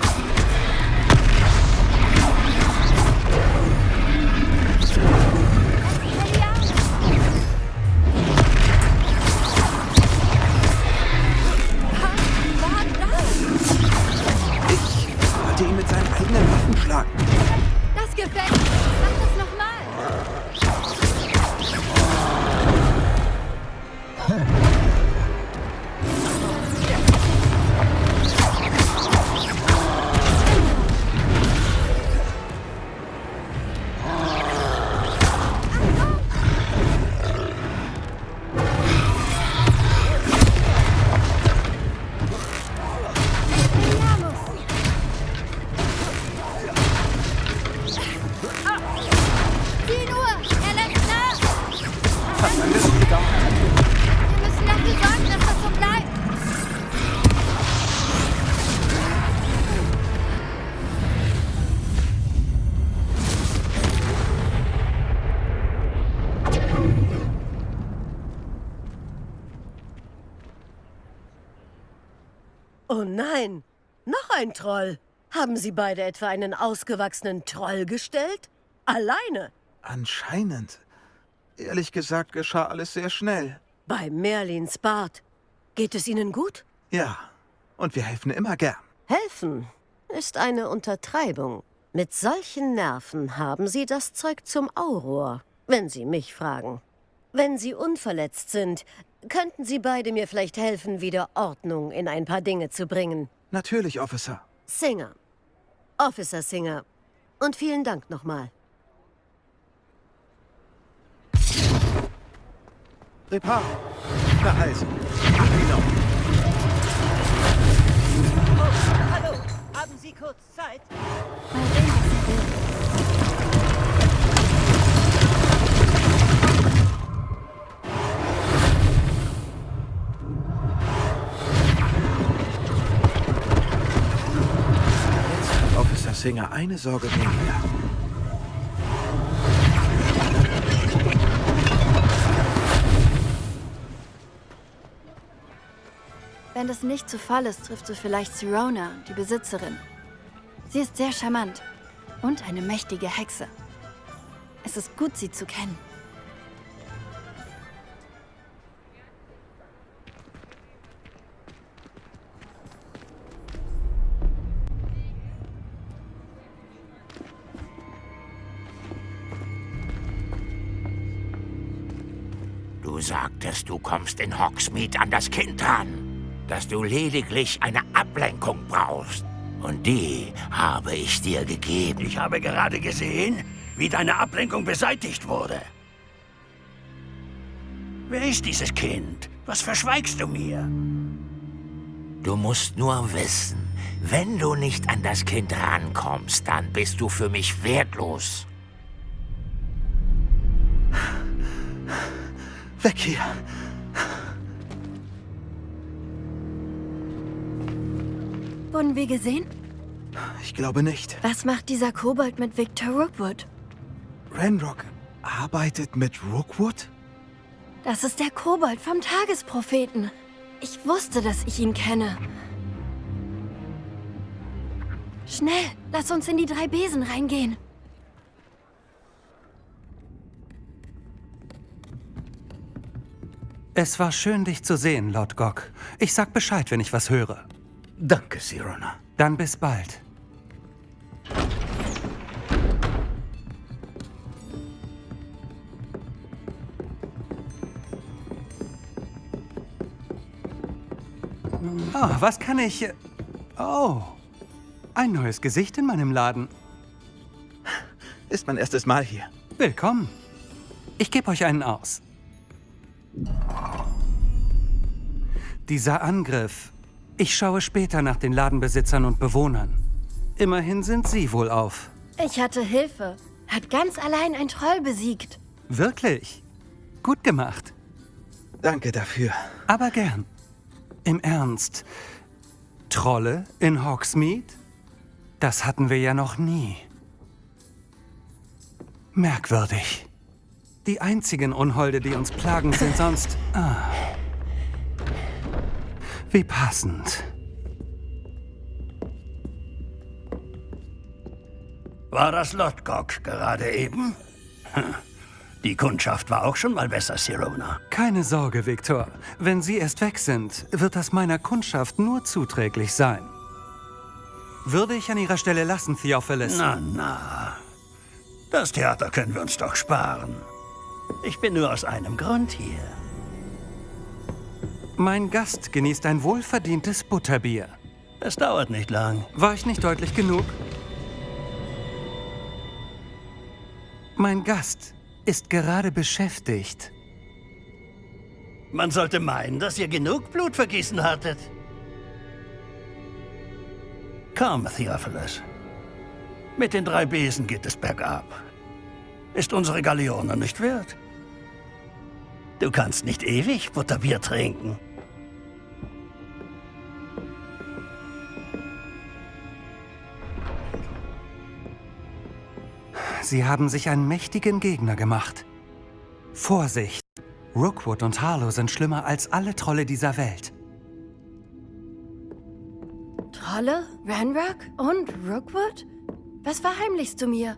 Ich wollte ihn mit seinen eigenen Waffen schlagen. Das gefällt mir. Mach das nochmal. Sieh nur! Er lässt nach! Was lange das gedauert hat. Wir müssen dafür sorgen, dass das so bleibt! Oh nein, noch ein Troll. Haben Sie beide etwa einen ausgewachsenen Troll gestellt? Alleine? Anscheinend. Ehrlich gesagt geschah alles sehr schnell. Bei Merlins Bart. Geht es Ihnen gut? Ja, und wir helfen immer gern. Helfen ist eine Untertreibung. Mit solchen Nerven haben Sie das Zeug zum Auror, wenn Sie mich fragen. Wenn Sie unverletzt sind, könnten Sie beide mir vielleicht helfen, wieder Ordnung in ein paar Dinge zu bringen. Natürlich, Officer. Singer. Officer Singer. Und vielen Dank nochmal. Repar. Na also, genau. Hallo, haben Sie kurz Zeit? Officer Singer eine Sorge weniger. Wenn das nicht zu Fall ist, triffst du vielleicht Sirona, die Besitzerin. Sie ist sehr charmant und eine mächtige Hexe. Es ist gut, sie zu kennen. Du sagtest, du kommst in Hogsmeade an das Kind ran, dass du lediglich eine Ablenkung brauchst. Und die habe ich dir gegeben. Ich habe gerade gesehen, wie deine Ablenkung beseitigt wurde. Wer ist dieses Kind? Was verschweigst du mir? Du musst nur wissen, wenn du nicht an das Kind rankommst, dann bist du für mich wertlos. Weg hier! Wurden wir gesehen? Ich glaube nicht. Was macht dieser Kobold mit Victor Rookwood? Ranrock arbeitet mit Rookwood? Das ist der Kobold vom Tagespropheten. Ich wusste, dass ich ihn kenne. Schnell, lass uns in die 3 Besen reingehen. Es war schön, dich zu sehen, Lord Gok. Ich sag Bescheid, wenn ich was höre. Danke, Sirona. Dann bis bald. Oh, was kann ich... Oh, ein neues Gesicht in meinem Laden. Ist mein erstes Mal hier. Willkommen. Ich gebe euch einen aus. Dieser Angriff. Ich schaue später nach den Ladenbesitzern und Bewohnern. Immerhin sind sie wohlauf. Ich hatte Hilfe. Hat ganz allein ein Troll besiegt. Wirklich? Gut gemacht. Danke dafür. Aber gern. Im Ernst. Trolle in Hogsmeade? Das hatten wir ja noch nie. Merkwürdig. Die einzigen Unholde, die uns plagen, sind sonst... Ah. Wie passend. War das Lord Gok gerade eben? Die Kundschaft war auch schon mal besser, Sirona. Keine Sorge, Victor. Wenn Sie erst weg sind, wird das meiner Kundschaft nur zuträglich sein. Würde ich an Ihrer Stelle lassen, Theophilus. Na. Das Theater können wir uns doch sparen. Ich bin nur aus einem Grund hier. Mein Gast genießt ein wohlverdientes Butterbier. Es dauert nicht lang. War ich nicht deutlich genug? Mein Gast ist gerade beschäftigt. Man sollte meinen, dass ihr genug Blutvergießen hattet. Komm, Theophilus. Mit den 3 Besen geht es bergab. Ist unsere Galeone nicht wert? Du kannst nicht ewig Butterbier trinken. Sie haben sich einen mächtigen Gegner gemacht. Vorsicht! Rookwood und Harlow sind schlimmer als alle Trolle dieser Welt. Trolle? Ranrock? Und Rookwood? Was verheimlichst du mir?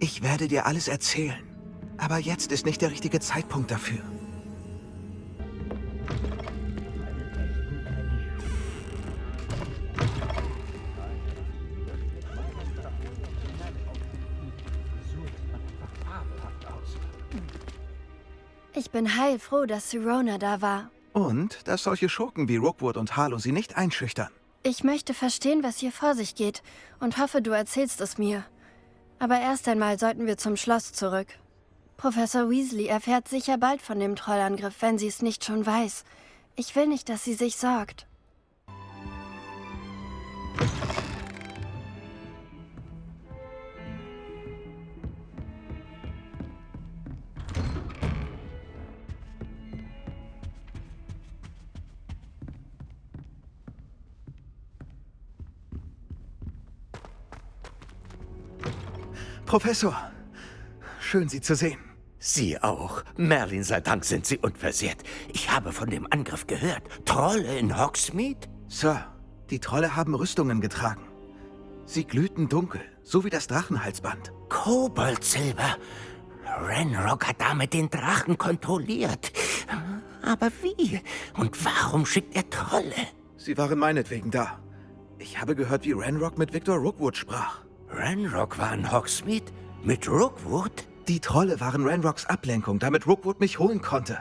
Ich werde dir alles erzählen. Aber jetzt ist nicht der richtige Zeitpunkt dafür. Ich bin heilfroh, dass Sirona da war. Und, dass solche Schurken wie Rookwood und Harlow sie nicht einschüchtern. Ich möchte verstehen, was hier vor sich geht und hoffe, du erzählst es mir. Aber erst einmal sollten wir zum Schloss zurück. Professor Weasley erfährt sicher bald von dem Trollangriff, wenn sie es nicht schon weiß. Ich will nicht, dass sie sich sorgt. Professor, schön, Sie zu sehen. Sie auch. Merlin sei Dank sind Sie unversehrt. Ich habe von dem Angriff gehört. Trolle in Hogsmeade? Sir, die Trolle haben Rüstungen getragen. Sie glühten dunkel, so wie das Drachenhalsband. Koboldsilber. Ranrock hat damit den Drachen kontrolliert. Aber wie? Und warum schickt er Trolle? Sie waren meinetwegen da. Ich habe gehört, wie Ranrock mit Victor Rookwood sprach. Ranrock war in Hogsmeade? Mit Rookwood? Die Trolle waren Ranrocks Ablenkung, damit Rookwood mich holen konnte.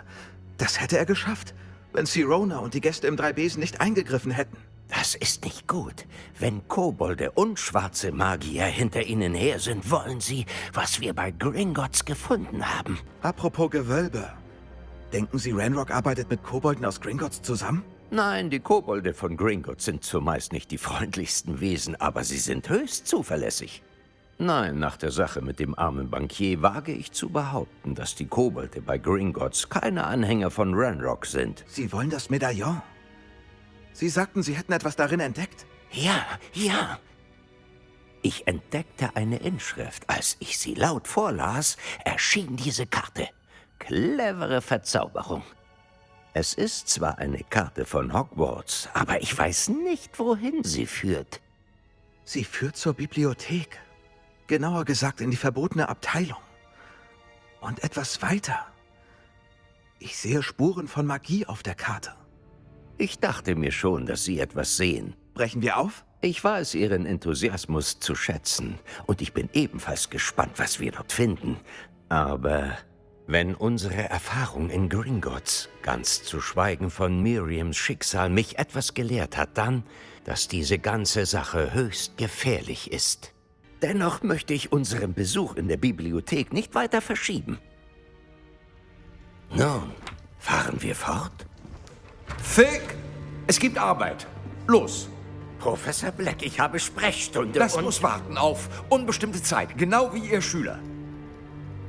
Das hätte er geschafft, wenn Sirona und die Gäste im 3 Besen nicht eingegriffen hätten. Das ist nicht gut. Wenn Kobolde und schwarze Magier hinter ihnen her sind, wollen sie, was wir bei Gringotts gefunden haben. Apropos Gewölbe. Denken Sie, Ranrock arbeitet mit Kobolden aus Gringotts zusammen? Nein, die Kobolde von Gringotts sind zumeist nicht die freundlichsten Wesen, aber sie sind höchst zuverlässig. Nein, nach der Sache mit dem armen Bankier wage ich zu behaupten, dass die Kobolde bei Gringotts keine Anhänger von Ranrock sind. Sie wollen das Medaillon? Sie sagten, Sie hätten etwas darin entdeckt. Ja. Ich entdeckte eine Inschrift. Als ich sie laut vorlas, erschien diese Karte. Clevere Verzauberung. Es ist zwar eine Karte von Hogwarts, aber ich weiß nicht, wohin sie führt. Sie führt zur Bibliothek. Genauer gesagt in die verbotene Abteilung. Und etwas weiter. Ich sehe Spuren von Magie auf der Karte. Ich dachte mir schon, dass Sie etwas sehen. Brechen wir auf? Ich weiß Ihren Enthusiasmus zu schätzen. Und ich bin ebenfalls gespannt, was wir dort finden. Aber wenn unsere Erfahrung in Gringotts, ganz zu schweigen von Miriams Schicksal, mich etwas gelehrt hat, dann, dass diese ganze Sache höchst gefährlich ist. Dennoch möchte ich unseren Besuch in der Bibliothek nicht weiter verschieben. Nun, fahren wir fort? Fig! Es gibt Arbeit. Los! Professor Black, ich habe Sprechstunde. Das muss warten auf unbestimmte Zeit, genau wie Ihr Schüler.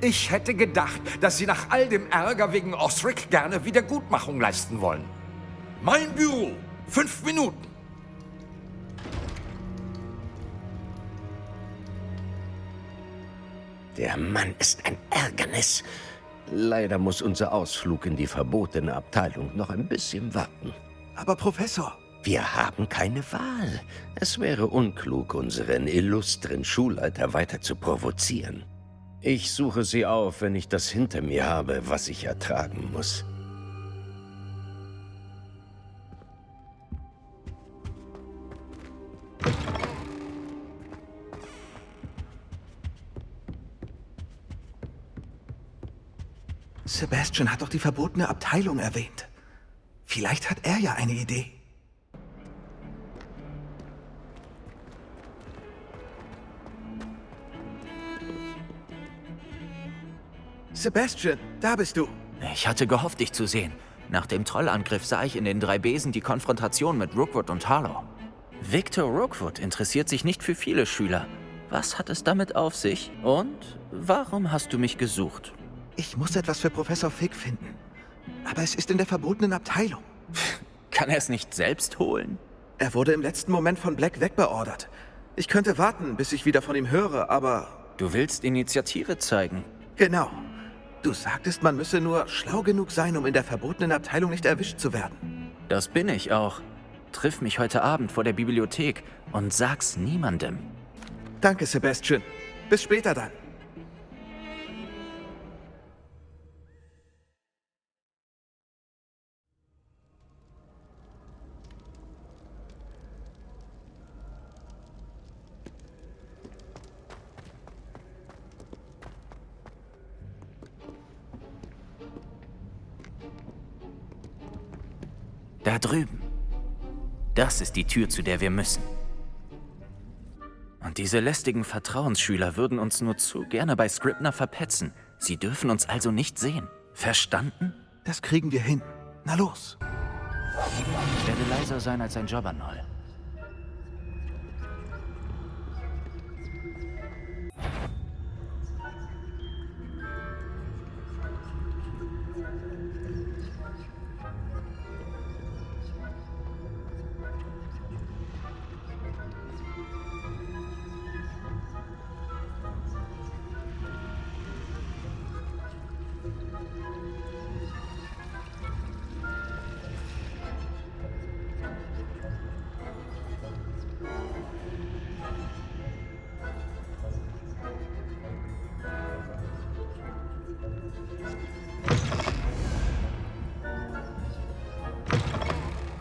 Ich hätte gedacht, dass Sie nach all dem Ärger wegen Osric gerne Wiedergutmachung leisten wollen. Mein Büro. 5 Minuten. Der Mann ist ein Ärgernis. Leider muss unser Ausflug in die verbotene Abteilung noch ein bisschen warten. Aber Professor... Wir haben keine Wahl. Es wäre unklug, unseren illustren Schulleiter weiter zu provozieren. Ich suche Sie auf, wenn ich das hinter mir habe, was ich ertragen muss. Sebastian hat doch die verbotene Abteilung erwähnt. Vielleicht hat er ja eine Idee. Sebastian, da bist du. Ich hatte gehofft, dich zu sehen. Nach dem Trollangriff sah ich in den 3 Besen die Konfrontation mit Rookwood und Harlow. Victor Rookwood interessiert sich nicht für viele Schüler. Was hat es damit auf sich? Und warum hast du mich gesucht? Ich muss etwas für Professor Fig finden. Aber es ist in der verbotenen Abteilung. Kann er es nicht selbst holen? Er wurde im letzten Moment von Black wegbeordert. Ich könnte warten, bis ich wieder von ihm höre, aber... Du willst Initiative zeigen? Genau. Du sagtest, man müsse nur schlau genug sein, um in der verbotenen Abteilung nicht erwischt zu werden. Das bin ich auch. Triff mich heute Abend vor der Bibliothek und sag's niemandem. Danke, Sebastian. Bis später dann. Da drüben. Das ist die Tür, zu der wir müssen. Und diese lästigen Vertrauensschüler würden uns nur zu gerne bei Scribner verpetzen. Sie dürfen uns also nicht sehen. Verstanden? Das kriegen wir hin. Na los. Ich werde leiser sein als ein Jobbernoll.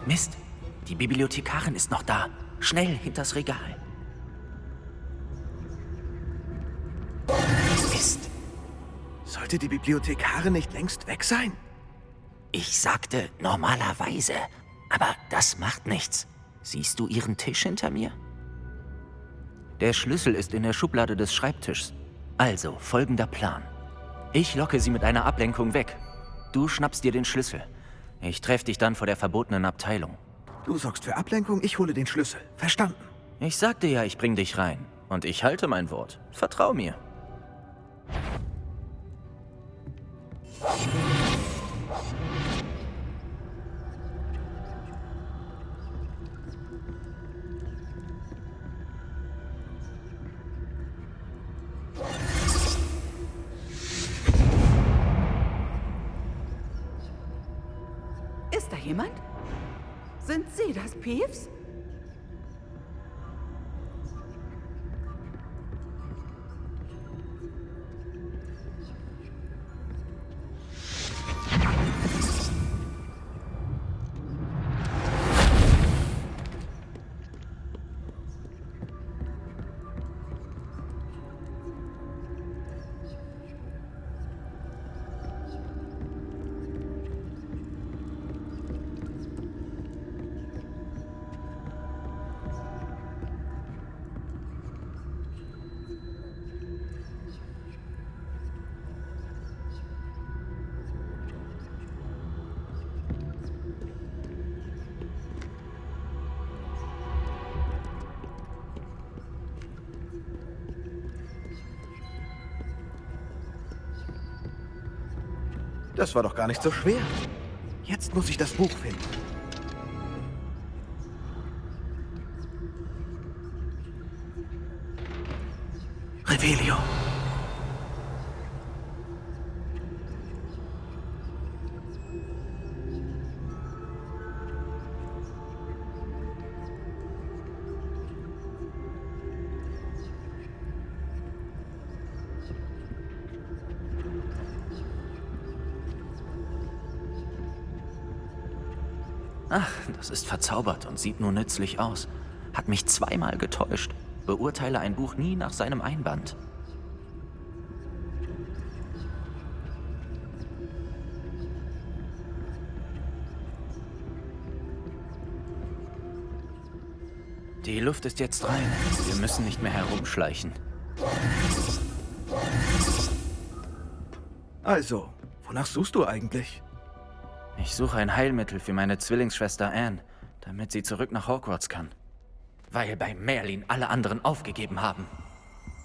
Mist, die Bibliothekarin ist noch da. Schnell, hinters Regal. Mist. Sollte die Bibliothekarin nicht längst weg sein? Ich sagte normalerweise, aber das macht nichts. Siehst du ihren Tisch hinter mir? Der Schlüssel ist in der Schublade des Schreibtischs. Also, folgender Plan. Ich locke sie mit einer Ablenkung weg. Du schnappst dir den Schlüssel. Ich treffe dich dann vor der verbotenen Abteilung. Du sorgst für Ablenkung, ich hole den Schlüssel. Verstanden? Ich sagte ja, ich bring dich rein. Und ich halte mein Wort. Vertrau mir. Ist da jemand? Sind Sie das, Peeves? Das war doch gar nicht so schwer. Jetzt muss ich das Buch finden. Revelio. Ach, das ist verzaubert und sieht nur nützlich aus. Hat mich zweimal getäuscht. Beurteile ein Buch nie nach seinem Einband. Die Luft ist jetzt rein. Wir müssen nicht mehr herumschleichen. Also, wonach suchst du eigentlich? Ich suche ein Heilmittel für meine Zwillingsschwester Anne, damit sie zurück nach Hogwarts kann. Weil bei Merlin alle anderen aufgegeben haben.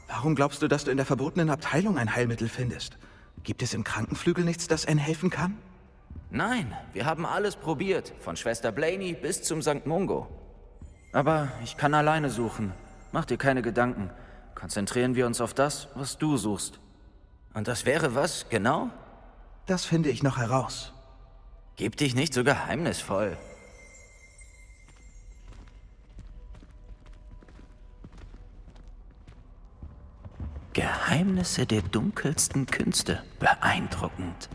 Warum glaubst du, dass du in der verbotenen Abteilung ein Heilmittel findest? Gibt es im Krankenflügel nichts, das Anne helfen kann? Nein, wir haben alles probiert. Von Schwester Blaney bis zum St. Mungo. Aber ich kann alleine suchen. Mach dir keine Gedanken. Konzentrieren wir uns auf das, was du suchst. Und das wäre was, genau? Das finde ich noch heraus. Gib dich nicht so geheimnisvoll. Geheimnisse der dunkelsten Künste. Beeindruckend.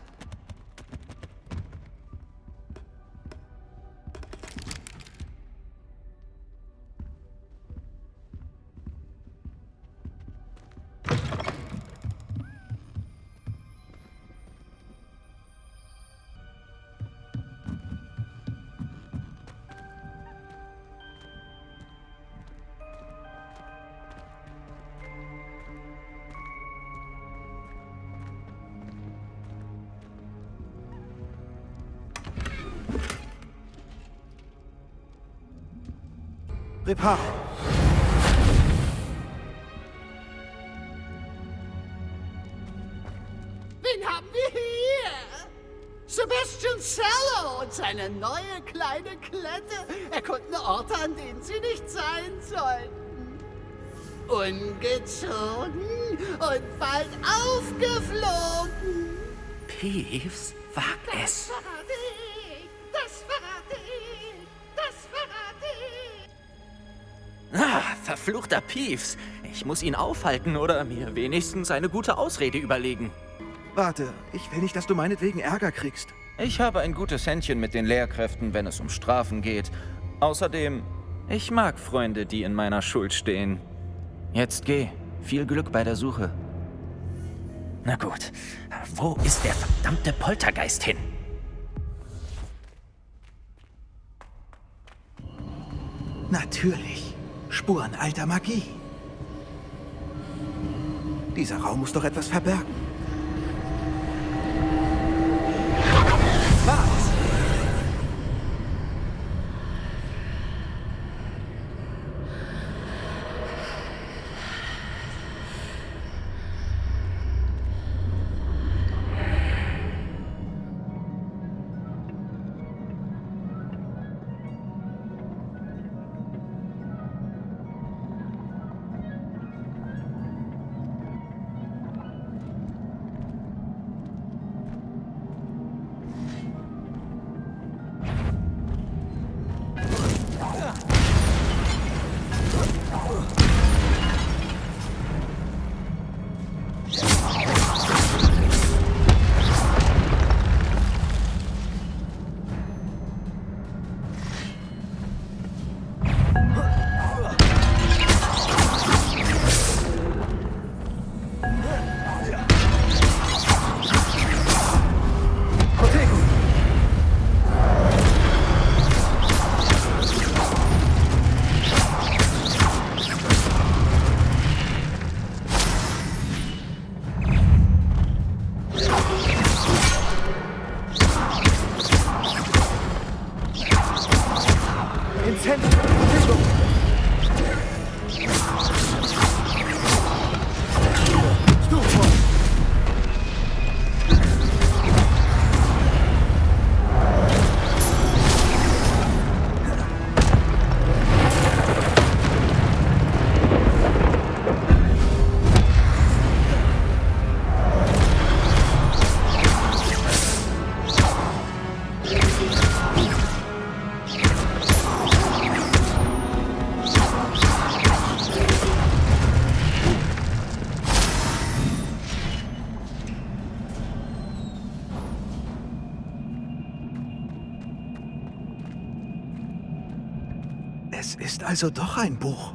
Reparo. Wen haben wir hier? Sebastian Sallow und seine neue kleine Klette erkunden Orte, an denen sie nicht sein sollten. Ungezogen und bald aufgeflogen. Peeves, wag es. Das verrate ich! Das verrate ich! Das verrate ich! Ah, verfluchter Peeves. Ich muss ihn aufhalten oder mir wenigstens eine gute Ausrede überlegen. Warte, ich will nicht, dass du meinetwegen Ärger kriegst. Ich habe ein gutes Händchen mit den Lehrkräften, wenn es um Strafen geht. Außerdem, ich mag Freunde, die in meiner Schuld stehen. Jetzt geh. Viel Glück bei der Suche. Na gut, wo ist der verdammte Poltergeist hin? Natürlich. Spuren alter Magie. Dieser Raum muss doch etwas verbergen. Was? Es ist also doch ein Buch.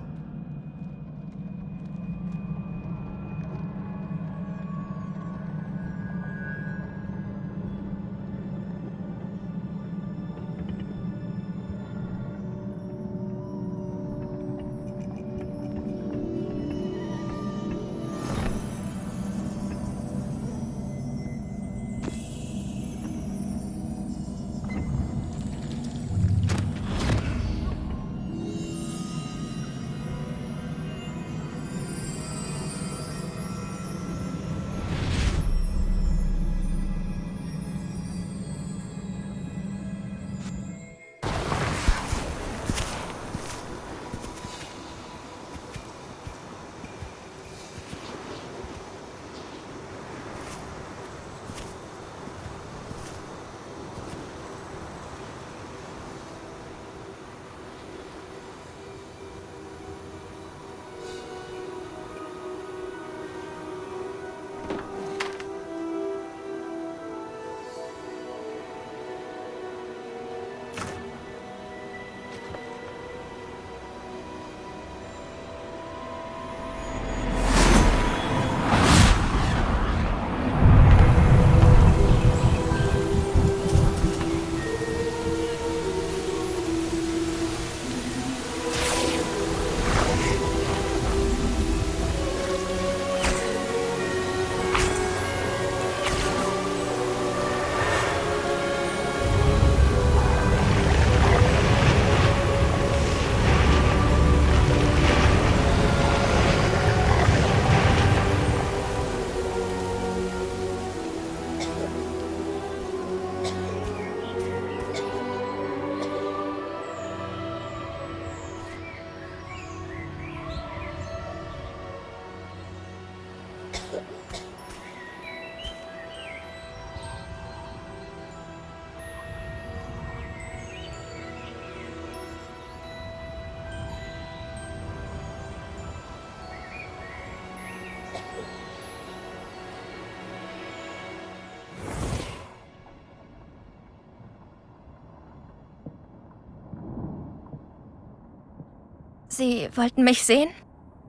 Sie wollten mich sehen?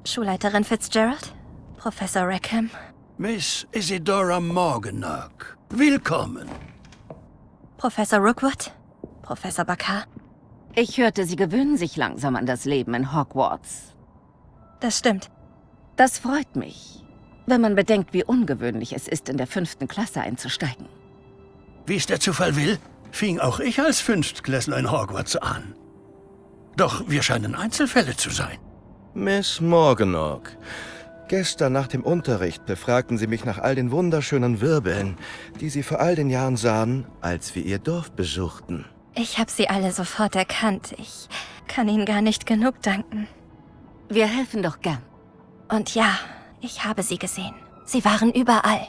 Schulleiterin Fitzgerald? Professor Rackham? Miss Isidora Morganach, willkommen. Professor Rookwood? Professor Bakar? Ich hörte, Sie gewöhnen sich langsam an das Leben in Hogwarts. Das stimmt. Das freut mich, wenn man bedenkt, wie ungewöhnlich es ist, in der 5. Klasse einzusteigen. Wie es der Zufall will, fing auch ich als Fünftklässler in Hogwarts an. Doch wir scheinen Einzelfälle zu sein. Miss Morganach, gestern nach dem Unterricht befragten Sie mich nach all den wunderschönen Wirbeln, die Sie vor all den Jahren sahen, als wir Ihr Dorf besuchten. Ich habe sie alle sofort erkannt. Ich kann Ihnen gar nicht genug danken. Wir helfen doch gern. Und ja, ich habe sie gesehen. Sie waren überall.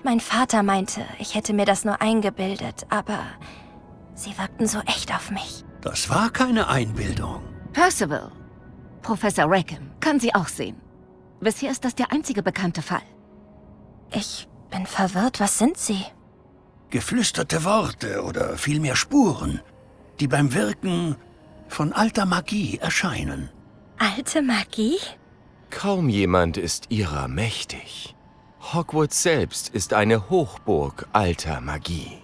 Mein Vater meinte, ich hätte mir das nur eingebildet, aber sie wirkten so echt auf mich. Das war keine Einbildung. Percival, Professor Rackham, kann sie auch sehen. Bisher ist das der einzige bekannte Fall. Ich bin verwirrt. Was sind Sie? Geflüsterte Worte oder vielmehr Spuren, die beim Wirken von alter Magie erscheinen. Alte Magie? Kaum jemand ist ihrer mächtig. Hogwarts selbst ist eine Hochburg alter Magie.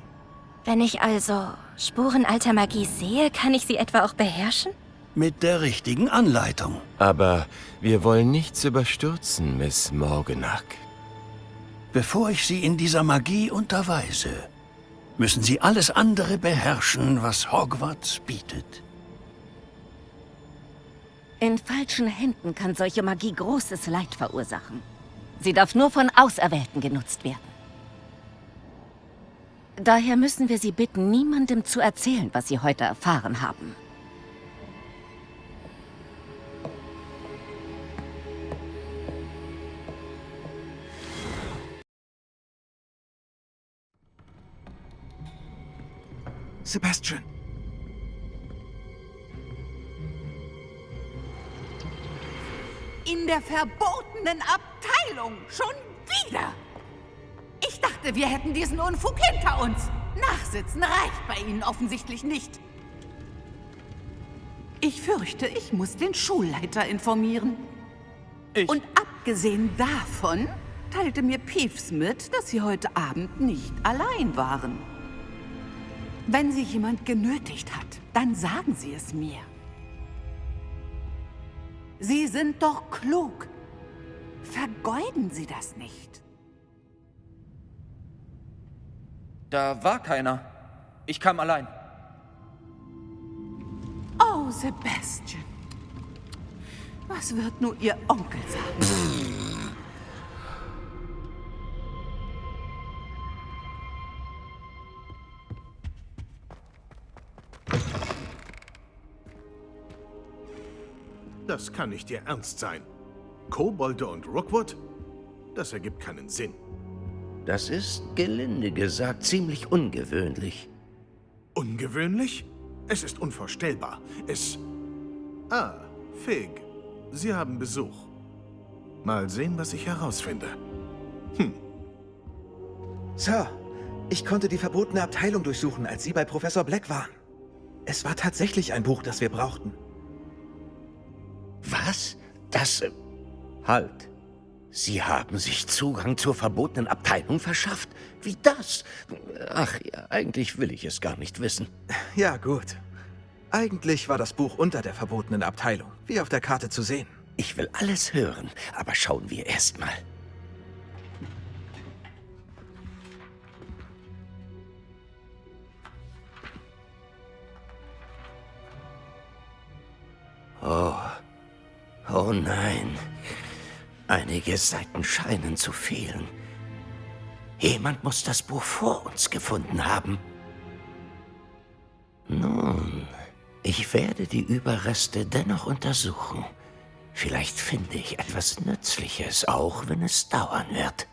Wenn ich also Spuren alter Magie sehe, kann ich sie etwa auch beherrschen? Mit der richtigen Anleitung. Aber wir wollen nichts überstürzen, Miss Morganach. Bevor ich Sie in dieser Magie unterweise, müssen Sie alles andere beherrschen, was Hogwarts bietet. In falschen Händen kann solche Magie großes Leid verursachen. Sie darf nur von Auserwählten genutzt werden. Daher müssen wir Sie bitten, niemandem zu erzählen, was Sie heute erfahren haben. Sebastian! In der verbotenen Abteilung. Schon wieder. Ich dachte, wir hätten diesen Unfug hinter uns. Nachsitzen reicht bei Ihnen offensichtlich nicht. Ich fürchte, ich muss den Schulleiter informieren. Und abgesehen davon teilte mir Peeves mit, dass Sie heute Abend nicht allein waren. Wenn Sie jemand genötigt hat, dann sagen Sie es mir. Sie sind doch klug. Vergeuden Sie das nicht. Da war keiner. Ich kam allein. Oh, Sebastian. Was wird nur Ihr Onkel sagen? Das kann nicht Ihr Ernst sein. Kobolde und Rookwood? Das ergibt keinen Sinn. Das ist, gelinde gesagt, ziemlich ungewöhnlich. Ungewöhnlich? Es ist unvorstellbar. Ah, Fig. Sie haben Besuch. Mal sehen, was ich herausfinde. Sir, ich konnte die verbotene Abteilung durchsuchen, als Sie bei Professor Black waren. Es war tatsächlich ein Buch, das wir brauchten. Was? Halt. Sie haben sich Zugang zur verbotenen Abteilung verschafft? Wie das? Ach ja, eigentlich will ich es gar nicht wissen. Ja, gut. Eigentlich war das Buch unter der verbotenen Abteilung, wie auf der Karte zu sehen. Ich will alles hören, aber schauen wir erst mal. Oh nein. Einige Seiten scheinen zu fehlen. Jemand muss das Buch vor uns gefunden haben. Nun, ich werde die Überreste dennoch untersuchen. Vielleicht finde ich etwas Nützliches, auch wenn es dauern wird.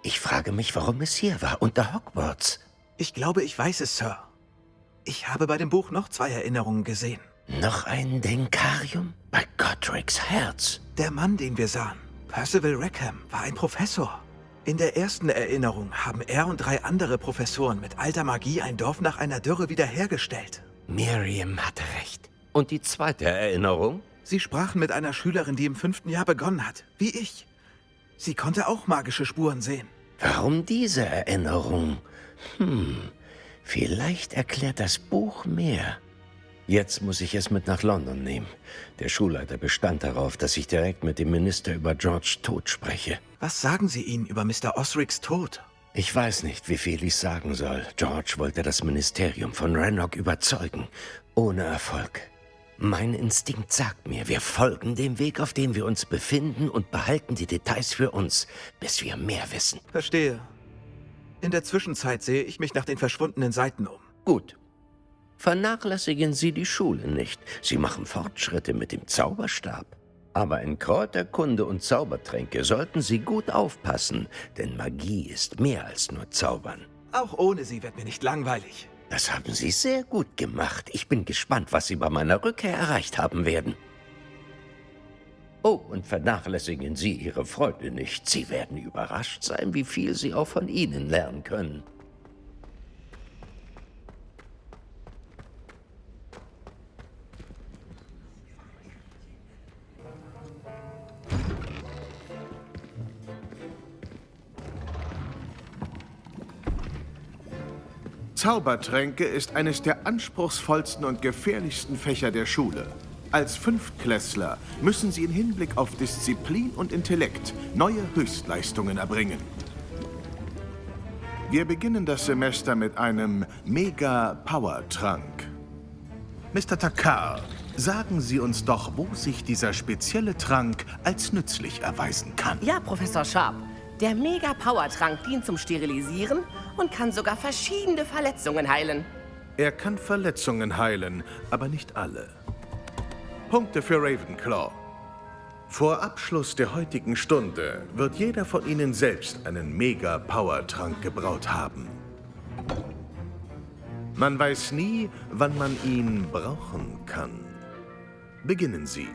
Ich frage mich, warum es hier war, unter Hogwarts. Ich glaube, ich weiß es, Sir. Ich habe bei dem Buch noch 2 Erinnerungen gesehen. Noch ein Denkarium? Bei Godric's Herz. Der Mann, den wir sahen, Percival Rackham, war ein Professor. In der ersten Erinnerung haben er und 3 andere Professoren mit alter Magie ein Dorf nach einer Dürre wiederhergestellt. Miriam hatte recht. Und die zweite Erinnerung? Sie sprachen mit einer Schülerin, die im 5. Jahr begonnen hat, wie ich. Sie konnte auch magische Spuren sehen. Warum diese Erinnerung? Vielleicht erklärt das Buch mehr. Jetzt muss ich es mit nach London nehmen. Der Schulleiter bestand darauf, dass ich direkt mit dem Minister über George Tod spreche. Was sagen Sie ihnen über Mr. Osricks Tod? Ich weiß nicht, wie viel ich sagen soll. George wollte das Ministerium von Rannoch überzeugen. Ohne Erfolg. Mein Instinkt sagt mir, wir folgen dem Weg, auf dem wir uns befinden und behalten die Details für uns, bis wir mehr wissen. Verstehe. In der Zwischenzeit sehe ich mich nach den verschwundenen Seiten um. Gut. Vernachlässigen Sie die Schule nicht. Sie machen Fortschritte mit dem Zauberstab. Aber in Kräuterkunde und Zaubertränke sollten Sie gut aufpassen, denn Magie ist mehr als nur Zaubern. Auch ohne sie wird mir nicht langweilig. Das haben Sie sehr gut gemacht. Ich bin gespannt, was Sie bei meiner Rückkehr erreicht haben werden. Oh, und vernachlässigen Sie Ihre Freunde nicht. Sie werden überrascht sein, wie viel Sie auch von ihnen lernen können. Zaubertränke ist eines der anspruchsvollsten und gefährlichsten Fächer der Schule. Als Fünftklässler müssen sie im Hinblick auf Disziplin und Intellekt neue Höchstleistungen erbringen. Wir beginnen das Semester mit einem Mega-Power-Trank. Mr. Takar, sagen Sie uns doch, wo sich dieser spezielle Trank als nützlich erweisen kann. Ja, Professor Sharp. Der Mega-Power-Trank dient zum Sterilisieren und kann sogar verschiedene Verletzungen heilen. Er kann Verletzungen heilen, aber nicht alle. Punkte für Ravenclaw. Vor Abschluss der heutigen Stunde wird jeder von Ihnen selbst einen Mega-Power-Trank gebraut haben. Man weiß nie, wann man ihn brauchen kann. Beginnen Sie.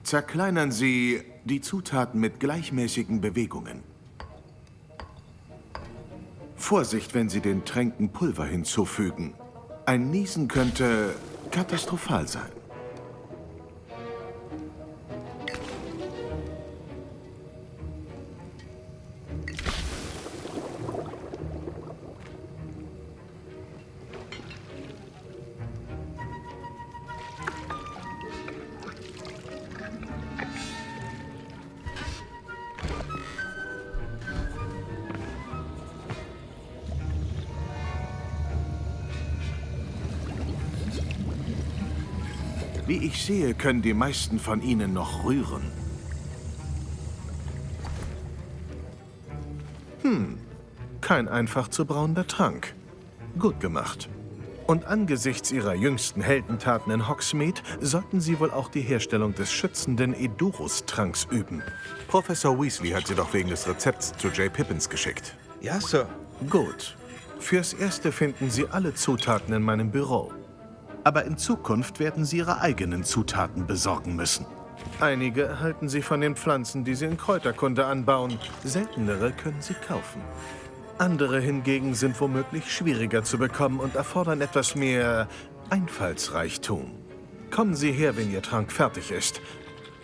Zerkleinern Sie die Zutaten mit gleichmäßigen Bewegungen. Vorsicht, wenn Sie den Tränken Pulver hinzufügen. Ein Niesen könnte katastrophal sein. Wie ich sehe, können die meisten von Ihnen noch rühren. Kein einfach zu brauender Trank. Gut gemacht. Und angesichts Ihrer jüngsten Heldentaten in Hogsmeade sollten Sie wohl auch die Herstellung des schützenden Edurus-Tranks üben. Professor Weasley hat Sie doch wegen des Rezepts zu J. Pippins geschickt. Ja, Sir. Gut. Fürs Erste finden Sie alle Zutaten in meinem Büro. Aber in Zukunft werden Sie Ihre eigenen Zutaten besorgen müssen. Einige erhalten Sie von den Pflanzen, die Sie in Kräuterkunde anbauen. Seltenere können Sie kaufen. Andere hingegen sind womöglich schwieriger zu bekommen und erfordern etwas mehr Einfallsreichtum. Kommen Sie her, wenn Ihr Trank fertig ist.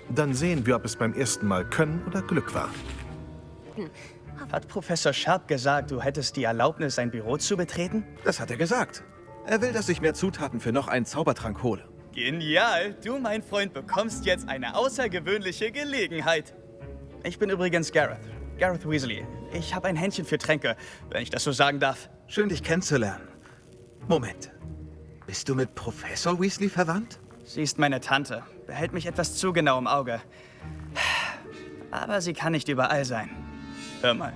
Dann sehen wir, ob es beim ersten Mal Können oder Glück war. Hat Professor Sharp gesagt, du hättest die Erlaubnis, sein Büro zu betreten? Das hat er gesagt. Er will, dass ich mehr Zutaten für noch einen Zaubertrank hole. Genial! Du, mein Freund, bekommst jetzt eine außergewöhnliche Gelegenheit. Ich bin übrigens Gareth. Gareth Weasley. Ich habe ein Händchen für Tränke, wenn ich das so sagen darf. Schön, dich kennenzulernen. Moment. Bist du mit Professor Weasley verwandt? Sie ist meine Tante. Behält mich etwas zu genau im Auge. Aber sie kann nicht überall sein. Hör mal.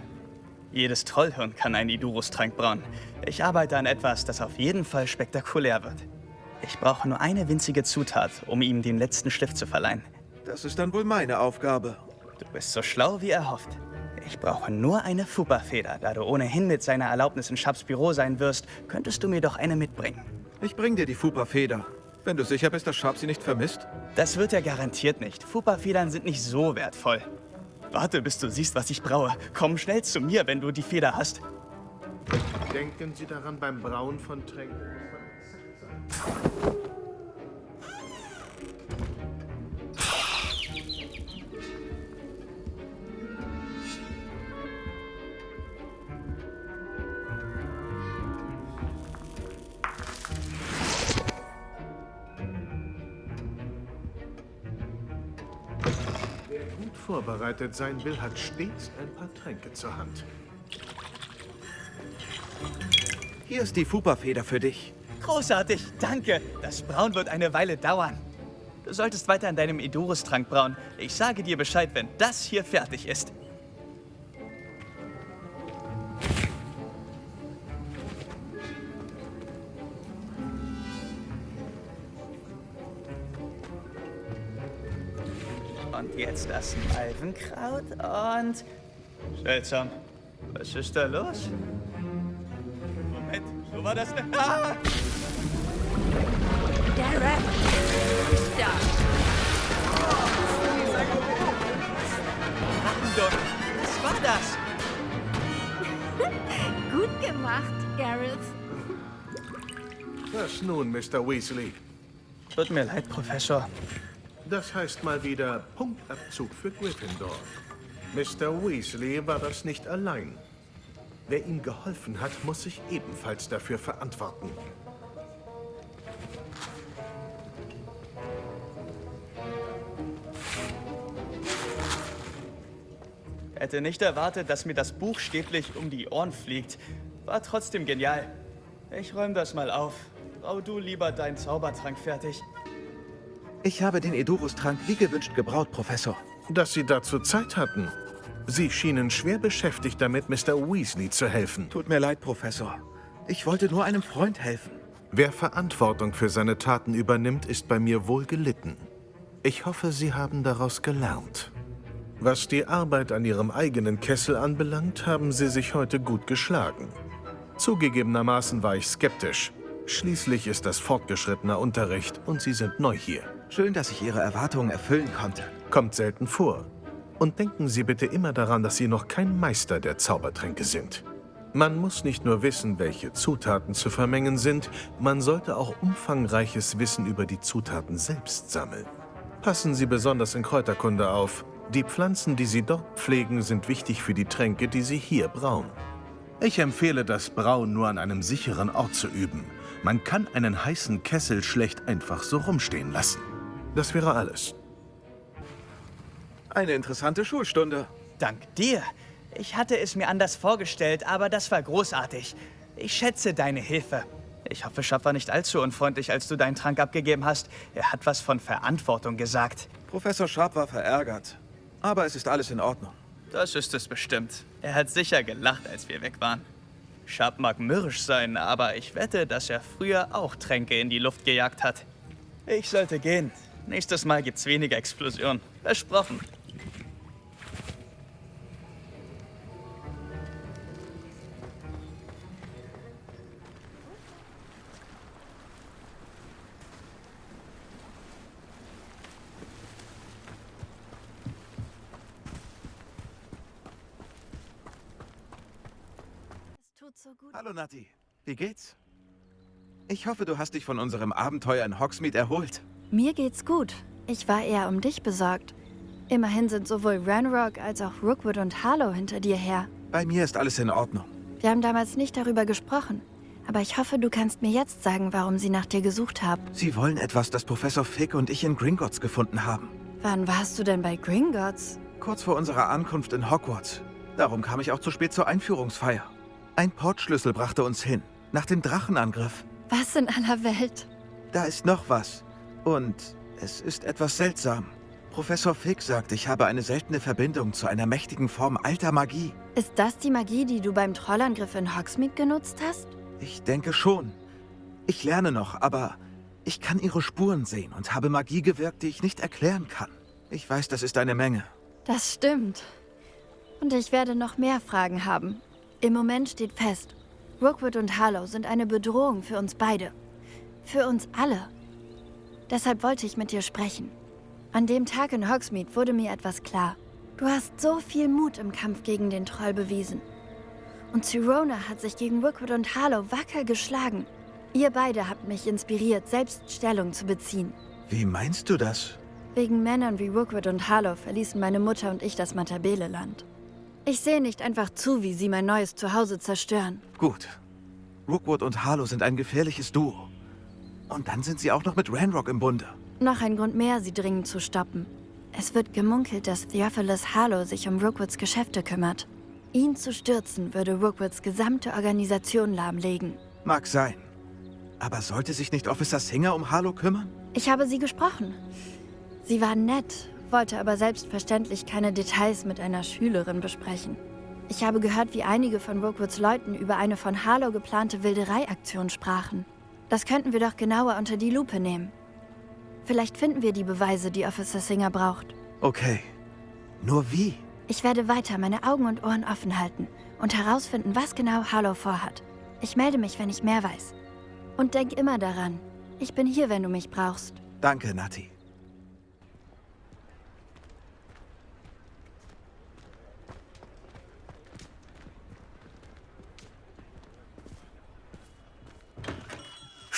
Jedes Trollhirn kann einen Idurus-Trank brauen. Ich arbeite an etwas, das auf jeden Fall spektakulär wird. Ich brauche nur eine winzige Zutat, um ihm den letzten Schliff zu verleihen. Das ist dann wohl meine Aufgabe. Du bist so schlau, wie erhofft. Ich brauche nur eine Fupa-Feder. Da du ohnehin mit seiner Erlaubnis in Sharps Büro sein wirst, könntest du mir doch eine mitbringen. Ich bring dir die Fupa-Feder. Wenn du sicher bist, dass Sharp sie nicht vermisst? Das wird er garantiert nicht. Fupa-Federn sind nicht so wertvoll. Warte, bis du siehst, was ich braue. Komm schnell zu mir, wenn du die Feder hast. Denken Sie daran, beim Brauen von Tränken muss man exakt sein. Wer gut vorbereitet sein will, hat stets ein paar Tränke zur Hand. Hier ist die Fupa-Feder für dich. Großartig, danke. Das Brauen wird eine Weile dauern. Du solltest weiter an deinem Idurus-Trank brauen. Ich sage dir Bescheid, wenn das hier fertig ist. Und jetzt das Malvenkraut und... Seltsam. Was ist da los? Moment, so war das denn? Ah! Gareth! Da! Drachendorn, was war das? Gut gemacht, Gareth. Was nun, Mr. Weasley? Tut mir leid, Professor. Das heißt mal wieder Punktabzug für Gryffindor. Mr. Weasley war das nicht allein. Wer ihm geholfen hat, muss sich ebenfalls dafür verantworten. Hätte nicht erwartet, dass mir das buchstäblich um die Ohren fliegt. War trotzdem genial. Ich räume das mal auf. Brau du lieber deinen Zaubertrank fertig. Ich habe den Edurus-Trank wie gewünscht gebraut, Professor. Dass Sie dazu Zeit hatten. Sie schienen schwer beschäftigt damit, Mr. Weasley zu helfen. Tut mir leid, Professor. Ich wollte nur einem Freund helfen. Wer Verantwortung für seine Taten übernimmt, ist bei mir wohl gelitten. Ich hoffe, Sie haben daraus gelernt. Was die Arbeit an Ihrem eigenen Kessel anbelangt, haben Sie sich heute gut geschlagen. Zugegebenermaßen war ich skeptisch. Schließlich ist das fortgeschrittener Unterricht und Sie sind neu hier. Schön, dass ich Ihre Erwartungen erfüllen konnte. Kommt selten vor. Und denken Sie bitte immer daran, dass Sie noch kein Meister der Zaubertränke sind. Man muss nicht nur wissen, welche Zutaten zu vermengen sind, man sollte auch umfangreiches Wissen über die Zutaten selbst sammeln. Passen Sie besonders in Kräuterkunde auf. Die Pflanzen, die Sie dort pflegen, sind wichtig für die Tränke, die Sie hier brauen. Ich empfehle das Brauen nur an einem sicheren Ort zu üben. Man kann einen heißen Kessel schlecht einfach so rumstehen lassen. Das wäre alles. Eine interessante Schulstunde. Dank dir. Ich hatte es mir anders vorgestellt, aber das war großartig. Ich schätze deine Hilfe. Ich hoffe, Shop war nicht allzu unfreundlich, als du deinen Trank abgegeben hast. Er hat was von Verantwortung gesagt. Professor Sharp war verärgert. Aber es ist alles in Ordnung. Das ist es bestimmt. Er hat sicher gelacht, als wir weg waren. Sharp mag mürrisch sein, aber ich wette, dass er früher auch Tränke in die Luft gejagt hat. Ich sollte gehen. Nächstes Mal gibt's weniger Explosionen. Versprochen. Hallo Nati, wie geht's? Ich hoffe, du hast dich von unserem Abenteuer in Hogsmeade erholt. Mir geht's gut. Ich war eher um dich besorgt. Immerhin sind sowohl Ranrock als auch Rookwood und Harlow hinter dir her. Bei mir ist alles in Ordnung. Wir haben damals nicht darüber gesprochen. Aber ich hoffe, du kannst mir jetzt sagen, warum sie nach dir gesucht haben. Sie wollen etwas, das Professor Fig und ich in Gringotts gefunden haben. Wann warst du denn bei Gringotts? Kurz vor unserer Ankunft in Hogwarts. Darum kam ich auch zu spät zur Einführungsfeier. Ein Portschlüssel brachte uns hin, nach dem Drachenangriff. Was in aller Welt? Da ist noch was. Und es ist etwas seltsam. Professor Fig sagt, ich habe eine seltene Verbindung zu einer mächtigen Form alter Magie. Ist das die Magie, die du beim Trollangriff in Hogsmeade genutzt hast? Ich denke schon. Ich lerne noch, aber ich kann ihre Spuren sehen und habe Magie gewirkt, die ich nicht erklären kann. Ich weiß, das ist eine Menge. Das stimmt. Und ich werde noch mehr Fragen haben. Im Moment steht fest, Rookwood und Harlow sind eine Bedrohung für uns beide. Für uns alle. Deshalb wollte ich mit dir sprechen. An dem Tag in Hogsmeade wurde mir etwas klar. Du hast so viel Mut im Kampf gegen den Troll bewiesen. Und Sirona hat sich gegen Rookwood und Harlow wacker geschlagen. Ihr beide habt mich inspiriert, selbst Stellung zu beziehen. Wie meinst du das? Wegen Männern wie Rookwood und Harlow verließen meine Mutter und ich das Matabele-Land. Ich sehe nicht einfach zu, wie sie mein neues Zuhause zerstören. Gut. Rookwood und Harlow sind ein gefährliches Duo. Und dann sind sie auch noch mit Ranrock im Bunde. Noch ein Grund mehr, sie dringend zu stoppen. Es wird gemunkelt, dass Theophilus Harlow sich um Rookwoods Geschäfte kümmert. Ihn zu stürzen, würde Rookwoods gesamte Organisation lahmlegen. Mag sein. Aber sollte sich nicht Officer Singer um Harlow kümmern? Ich habe sie gesprochen. Sie war nett, wollte aber selbstverständlich keine Details mit einer Schülerin besprechen. Ich habe gehört, wie einige von Rookwoods Leuten über eine von Harlow geplante Wildereiaktion sprachen. Das könnten wir doch genauer unter die Lupe nehmen. Vielleicht finden wir die Beweise, die Officer Singer braucht. Okay. Nur wie? Ich werde weiter meine Augen und Ohren offen halten und herausfinden, was genau Harlow vorhat. Ich melde mich, wenn ich mehr weiß. Und denk immer daran, ich bin hier, wenn du mich brauchst. Danke, Nati.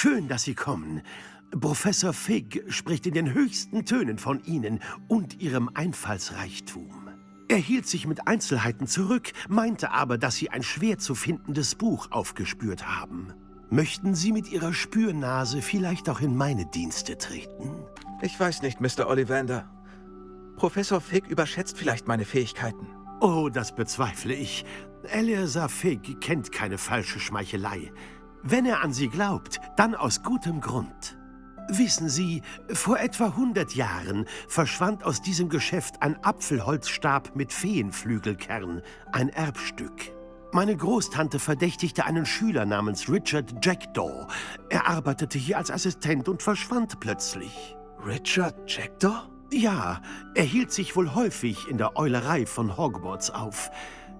Schön, dass Sie kommen. Professor Fig spricht in den höchsten Tönen von Ihnen und Ihrem Einfallsreichtum. Er hielt sich mit Einzelheiten zurück, meinte aber, dass Sie ein schwer zu findendes Buch aufgespürt haben. Möchten Sie mit Ihrer Spürnase vielleicht auch in meine Dienste treten? Ich weiß nicht, Mr. Ollivander. Professor Fig überschätzt vielleicht meine Fähigkeiten. Oh, das bezweifle ich. Eleazar Fig kennt keine falsche Schmeichelei. Wenn er an Sie glaubt, dann aus gutem Grund. Wissen Sie, vor etwa 100 Jahren verschwand aus diesem Geschäft ein Apfelholzstab mit Feenflügelkern, ein Erbstück. Meine Großtante verdächtigte einen Schüler namens Richard Jackdaw. Er arbeitete hier als Assistent und verschwand plötzlich. Richard Jackdaw? Ja, er hielt sich wohl häufig in der Eulerei von Hogwarts auf.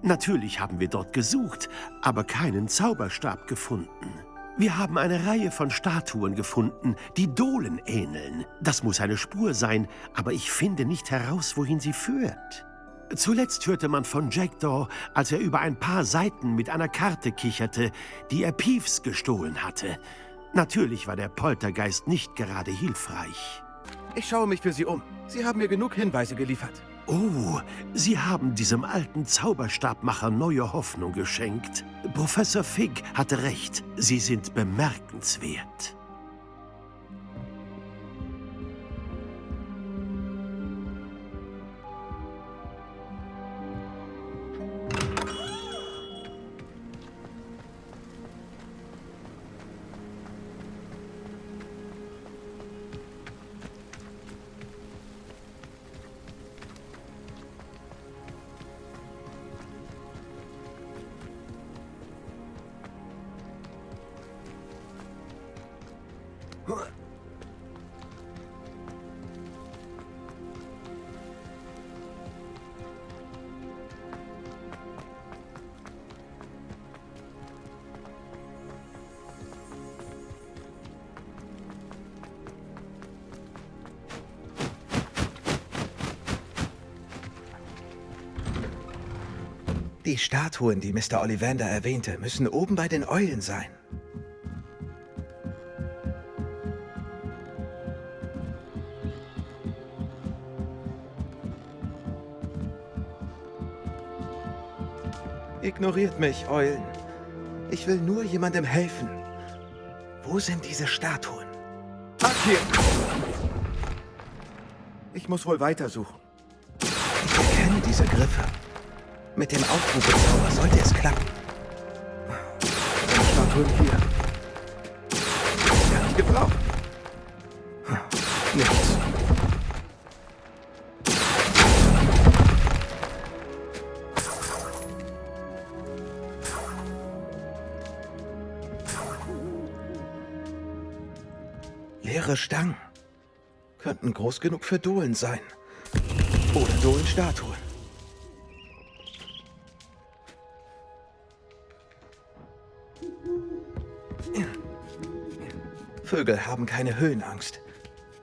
Natürlich haben wir dort gesucht, aber keinen Zauberstab gefunden. Wir haben eine Reihe von Statuen gefunden, die Dohlen ähneln. Das muss eine Spur sein, aber ich finde nicht heraus, wohin sie führt. Zuletzt hörte man von Jackdaw, als er über ein paar Seiten mit einer Karte kicherte, die er Peeves gestohlen hatte. Natürlich war der Poltergeist nicht gerade hilfreich. Ich schaue mich für Sie um. Sie haben mir genug Hinweise geliefert. Oh, Sie haben diesem alten Zauberstabmacher neue Hoffnung geschenkt. Professor Fig hatte recht. Sie sind bemerkenswert. Die Statuen, die Mr. Ollivander erwähnte, müssen oben bei den Eulen sein. Ignoriert mich, Eulen. Ich will nur jemandem helfen. Wo sind diese Statuen? Ach, hier! Ich muss wohl weitersuchen. Ich erkenne diese Griffe. Mit dem Aufrufezauber sollte es klappen. Eine Statue hier. Das kann ich gebrauchen. Nichts. Leere Stangen. Könnten groß genug für Dohlen sein. Oder Dohlenstatuen. Vögel haben keine Höhenangst.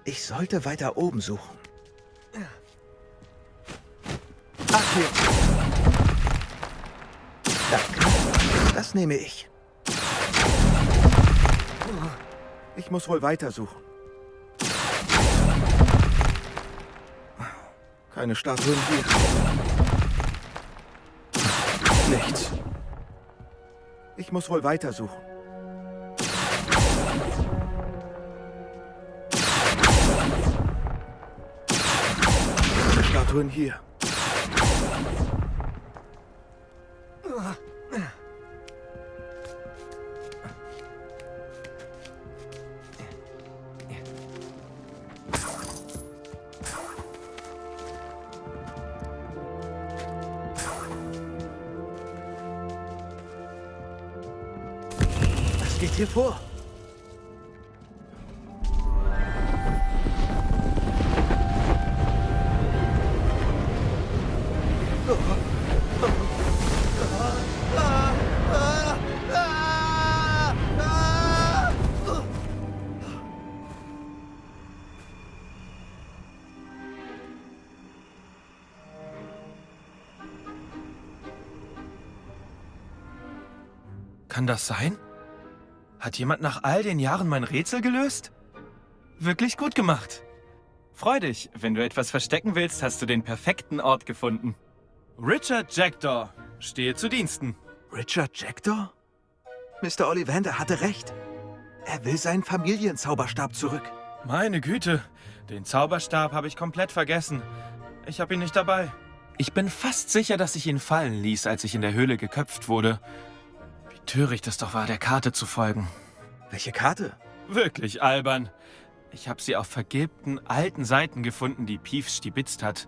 Ich sollte weiter oben suchen. Ach, hier. Danke. Das nehme ich. Ich muss wohl weitersuchen. Keine Statuen hier. Nichts. Ich muss wohl weitersuchen. Statuen hier. Was geht hier vor? Kann das sein? Hat jemand nach all den Jahren mein Rätsel gelöst? Wirklich gut gemacht. Freu dich, wenn du etwas verstecken willst, hast du den perfekten Ort gefunden. Richard Jackdaw, stehe zu Diensten. Richard Jackdaw? Mr. Ollivander hatte recht. Er will seinen Familienzauberstab zurück. Meine Güte, den Zauberstab habe ich komplett vergessen. Ich habe ihn nicht dabei. Ich bin fast sicher, dass ich ihn fallen ließ, als ich in der Höhle geköpft wurde. Wie töricht es doch war, der Karte zu folgen. Welche Karte? Wirklich albern. Ich habe sie auf vergilbten, alten Seiten gefunden, die Peeves stibitzt hat.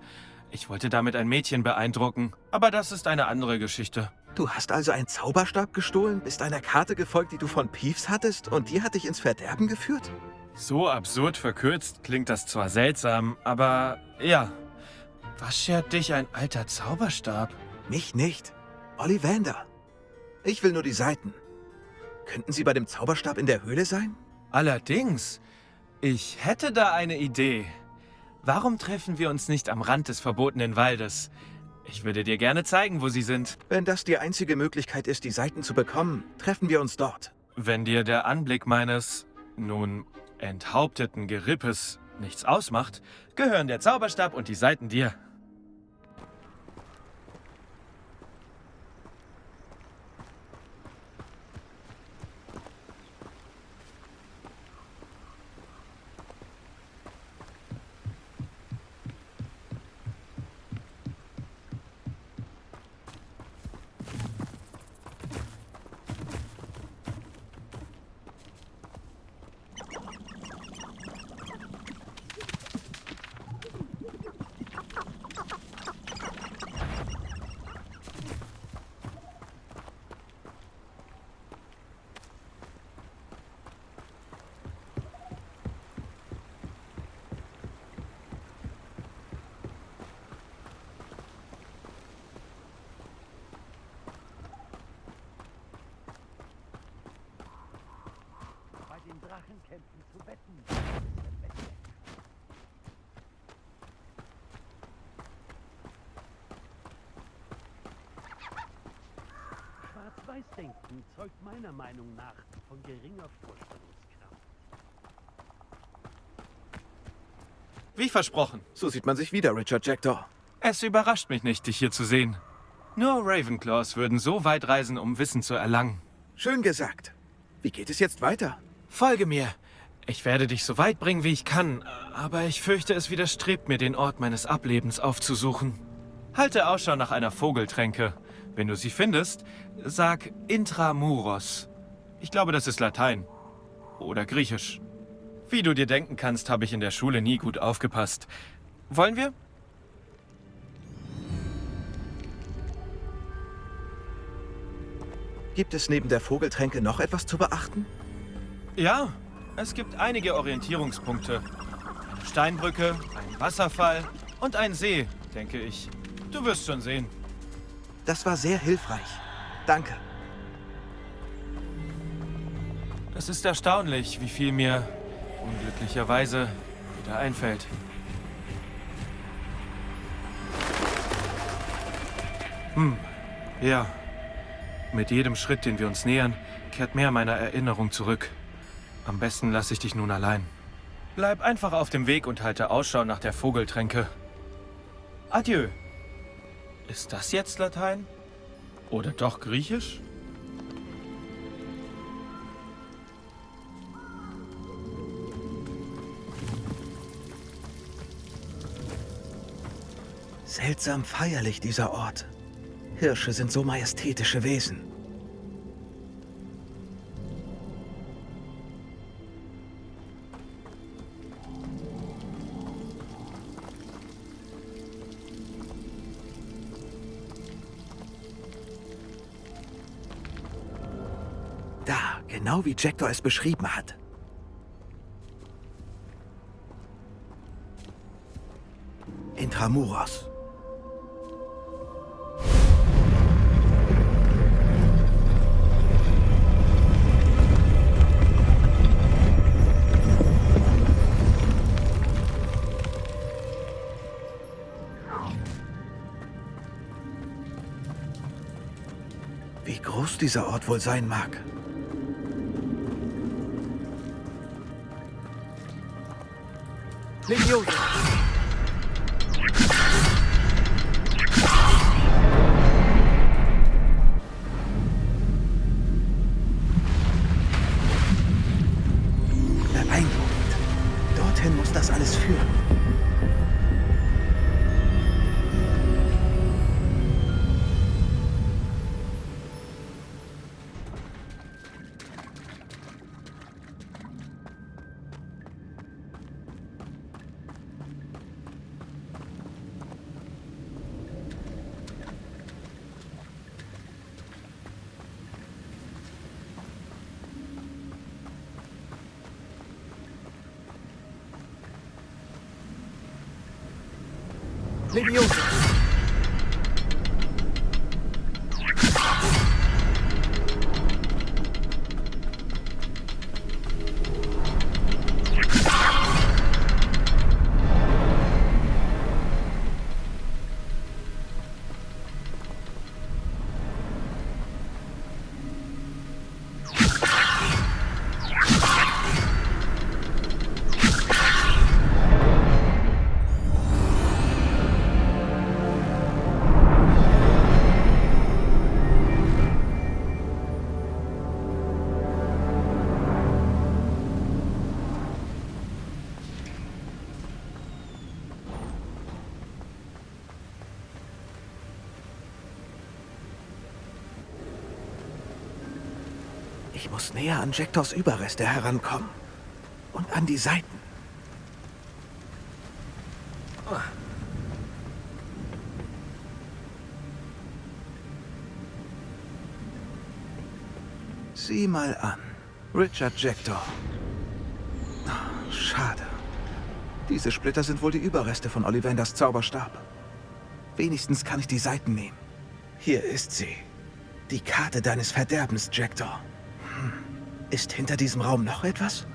Ich wollte damit ein Mädchen beeindrucken, aber das ist eine andere Geschichte. Du hast also einen Zauberstab gestohlen, bist einer Karte gefolgt, die du von Peeves hattest, und die hat dich ins Verderben geführt? So absurd verkürzt klingt das zwar seltsam, aber ja. Was schert dich ein alter Zauberstab? Mich nicht. Ollivander. Ich will nur die Seiten. Könnten Sie bei dem Zauberstab in der Höhle sein? Allerdings. Ich hätte da eine Idee. Warum treffen wir uns nicht am Rand des verbotenen Waldes? Ich würde dir gerne zeigen, wo sie sind. Wenn das die einzige Möglichkeit ist, die Seiten zu bekommen, treffen wir uns dort. Wenn dir der Anblick meines, nun, enthaupteten Gerippes nichts ausmacht, gehören der Zauberstab und die Seiten dir. Drachenkämpfen zu wetten. Schwarz-Weiß-Denken zeugt meiner Meinung nach von geringer Vorstellungskraft. Wie versprochen. So sieht man sich wieder, Richard Jackdaw. Es überrascht mich nicht, dich hier zu sehen. Nur Ravenclaws würden so weit reisen, um Wissen zu erlangen. Schön gesagt. Wie geht es jetzt weiter? Folge mir. Ich werde dich so weit bringen, wie ich kann, aber ich fürchte, es widerstrebt mir, den Ort meines Ablebens aufzusuchen. Halte Ausschau nach einer Vogeltränke. Wenn du sie findest, sag Intramuros. Ich glaube, das ist Latein. Oder Griechisch. Wie du dir denken kannst, habe ich in der Schule nie gut aufgepasst. Wollen wir? Gibt es neben der Vogeltränke noch etwas zu beachten? Ja, es gibt einige Orientierungspunkte. Eine Steinbrücke, ein Wasserfall und ein See, denke ich. Du wirst schon sehen. Das war sehr hilfreich. Danke. Es ist erstaunlich, wie viel mir unglücklicherweise wieder einfällt. Ja. Mit jedem Schritt, den wir uns nähern, kehrt mehr meiner Erinnerung zurück. Am besten lasse ich dich nun allein. Bleib einfach auf dem Weg und halte Ausschau nach der Vogeltränke. Adieu. Ist das jetzt Latein? Oder doch Griechisch? Seltsam feierlich, dieser Ort. Hirsche sind so majestätische Wesen. Da, genau wie Jackdaw es beschrieben hat. Intramuros. Wie groß dieser Ort wohl sein mag. Legion! Beeindruckend. Dorthin muss das alles führen. Leviosa! Ich muss näher an Jektors Überreste herankommen. Und an die Seiten. Sieh mal an. Richard Jektor. Schade. Diese Splitter sind wohl die Überreste von Ollivanders Zauberstab. Wenigstens kann ich die Seiten nehmen. Hier ist sie. Die Karte deines Verderbens, Jektor. Ist hinter diesem Raum noch etwas?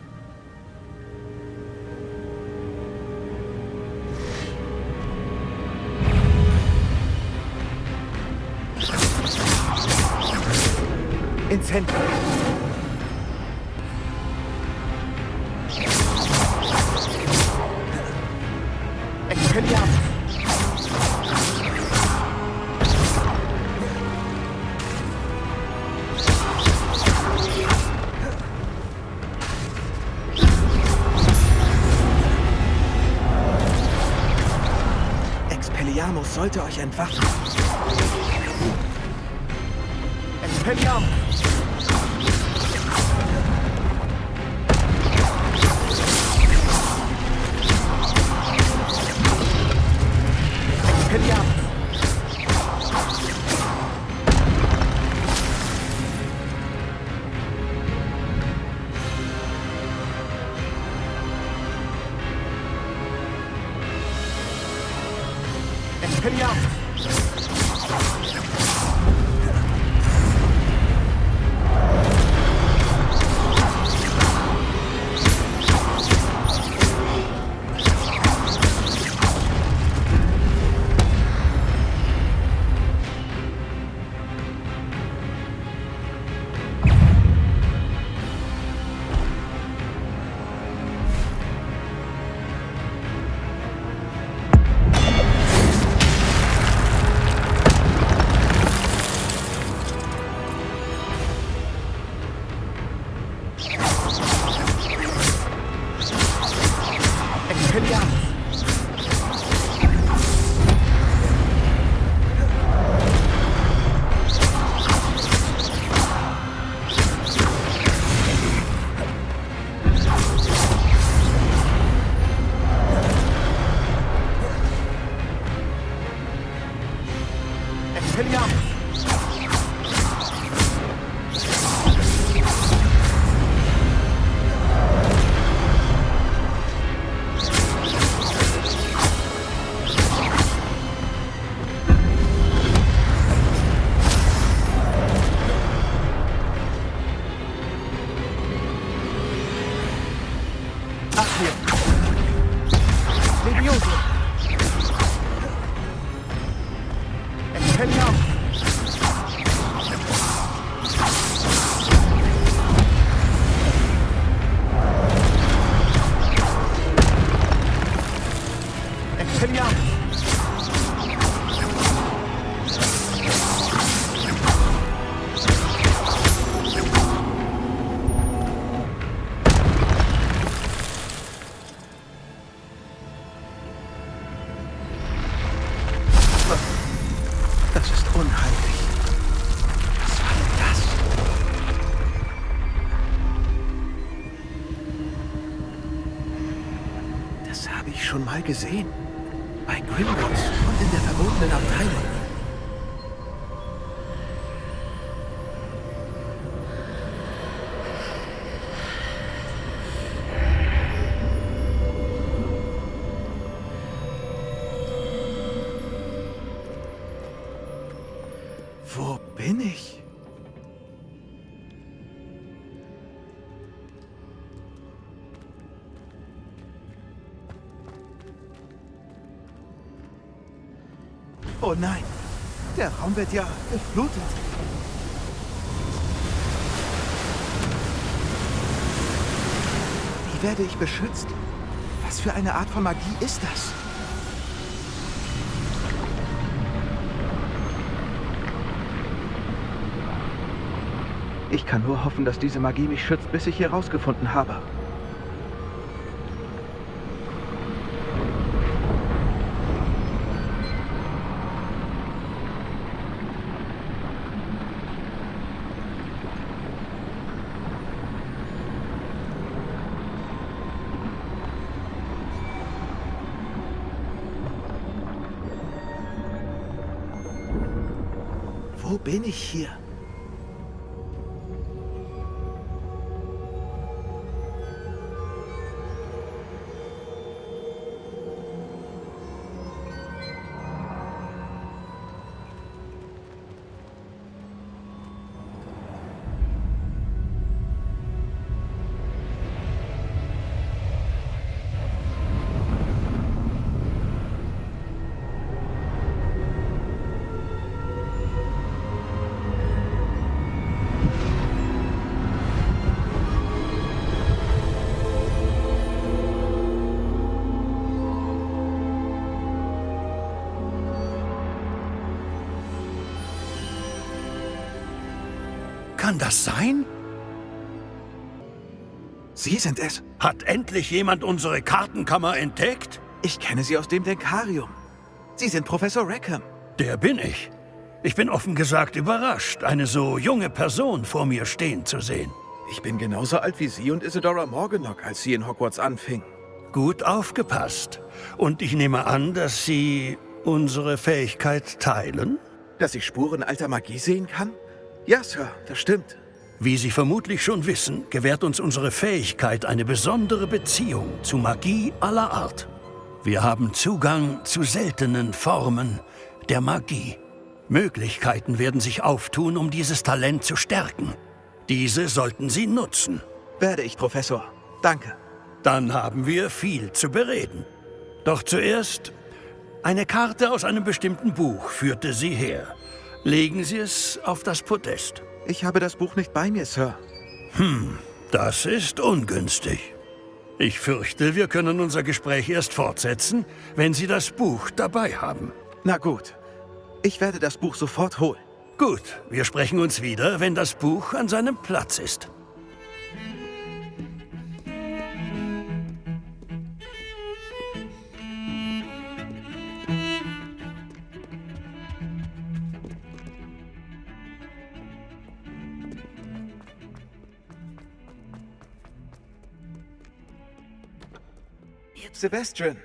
Ins Zentrum. Expelliarmus. Expelliarmus sollte euch entwaffnen. Expelliarmus! Expelliarmus! Expelliarmus! Das ist unheimlich. Was war denn das? Das habe ich schon mal gesehen. Bei Gringotts und in der verbotenen Abteilung. Wo bin ich? Oh nein, der Raum wird ja geflutet. Wie werde ich beschützt? Was für eine Art von Magie ist das? Ich kann nur hoffen, dass diese Magie mich schützt, bis ich hier rausgefunden habe. Wo bin ich hier? Kann das sein? Sie sind es. Hat endlich jemand unsere Kartenkammer entdeckt? Ich kenne Sie aus dem Denkarium. Sie sind Professor Rackham. Der bin ich. Ich bin offen gesagt überrascht, eine so junge Person vor mir stehen zu sehen. Ich bin genauso alt wie Sie und Isidora Morganlock, als sie in Hogwarts anfing. Gut aufgepasst. Und ich nehme an, dass Sie unsere Fähigkeit teilen? Dass ich Spuren alter Magie sehen kann? Ja, Sir, das stimmt. Wie Sie vermutlich schon wissen, gewährt uns unsere Fähigkeit eine besondere Beziehung zu Magie aller Art. Wir haben Zugang zu seltenen Formen der Magie. Möglichkeiten werden sich auftun, um dieses Talent zu stärken. Diese sollten Sie nutzen. Werde ich, Professor. Danke. Dann haben wir viel zu bereden. Doch zuerst, eine Karte aus einem bestimmten Buch führte Sie her. Legen Sie es auf das Podest. Ich habe das Buch nicht bei mir, Sir. Das ist ungünstig. Ich fürchte, wir können unser Gespräch erst fortsetzen, wenn Sie das Buch dabei haben. Na gut. Ich werde das Buch sofort holen. Gut, wir sprechen uns wieder, wenn das Buch an seinem Platz ist. Sebastian,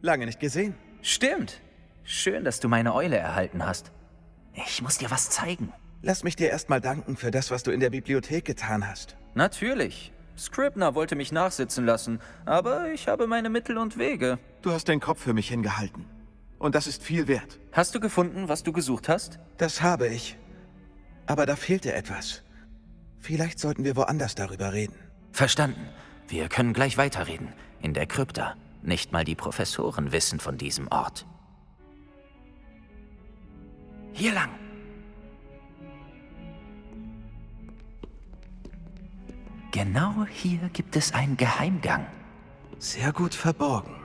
lange nicht gesehen. Stimmt. Schön, dass du meine Eule erhalten hast. Ich muss dir was zeigen. Lass mich dir erstmal danken für das, was du in der Bibliothek getan hast. Natürlich. Scribner wollte mich nachsitzen lassen, aber ich habe meine Mittel und Wege. Du hast den Kopf für mich hingehalten. Und das ist viel wert. Hast du gefunden, was du gesucht hast? Das habe ich. Aber da fehlte etwas. Vielleicht sollten wir woanders darüber reden. Verstanden. Wir können gleich weiterreden. In der Krypta. Nicht mal die Professoren wissen von diesem Ort. Hier lang. Genau hier gibt es einen Geheimgang. Sehr gut verborgen.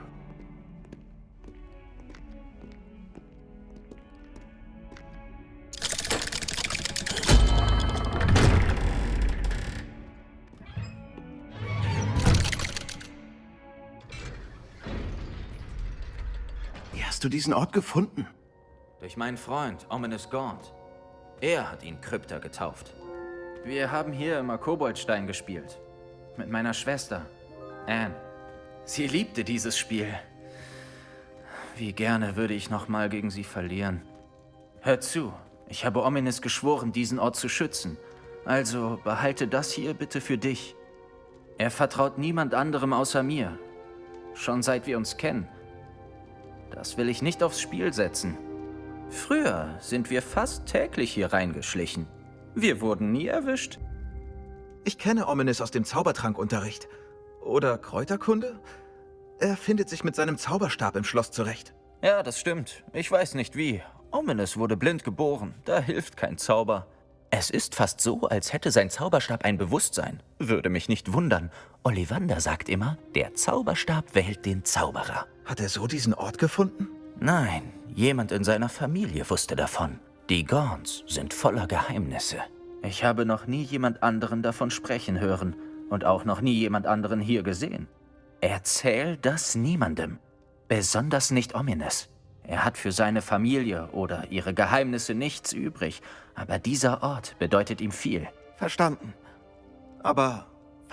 Wie hast du diesen Ort gefunden? Durch meinen Freund, Ominous Gaunt. Er hat ihn Krypta getauft. Wir haben hier immer Koboldstein gespielt. Mit meiner Schwester, Anne. Sie liebte dieses Spiel. Wie gerne würde ich noch mal gegen sie verlieren. Hör zu, ich habe Ominous geschworen, diesen Ort zu schützen. Also behalte das hier bitte für dich. Er vertraut niemand anderem außer mir. Schon seit wir uns kennen. Das will ich nicht aufs Spiel setzen. Früher sind wir fast täglich hier reingeschlichen. Wir wurden nie erwischt. Ich kenne Ominous aus dem Zaubertrankunterricht. Oder Kräuterkunde? Er findet sich mit seinem Zauberstab im Schloss zurecht. Ja, das stimmt. Ich weiß nicht wie. Ominous wurde blind geboren. Da hilft kein Zauber. Es ist fast so, als hätte sein Zauberstab ein Bewusstsein. Würde mich nicht wundern. Ollivander sagt immer, der Zauberstab wählt den Zauberer. Hat er so diesen Ort gefunden? Nein, jemand in seiner Familie wusste davon. Die Gorns sind voller Geheimnisse. Ich habe noch nie jemand anderen davon sprechen hören und auch noch nie jemand anderen hier gesehen. Erzähl das niemandem, besonders nicht Ominous. Er hat für seine Familie oder ihre Geheimnisse nichts übrig, aber dieser Ort bedeutet ihm viel. Verstanden. Aber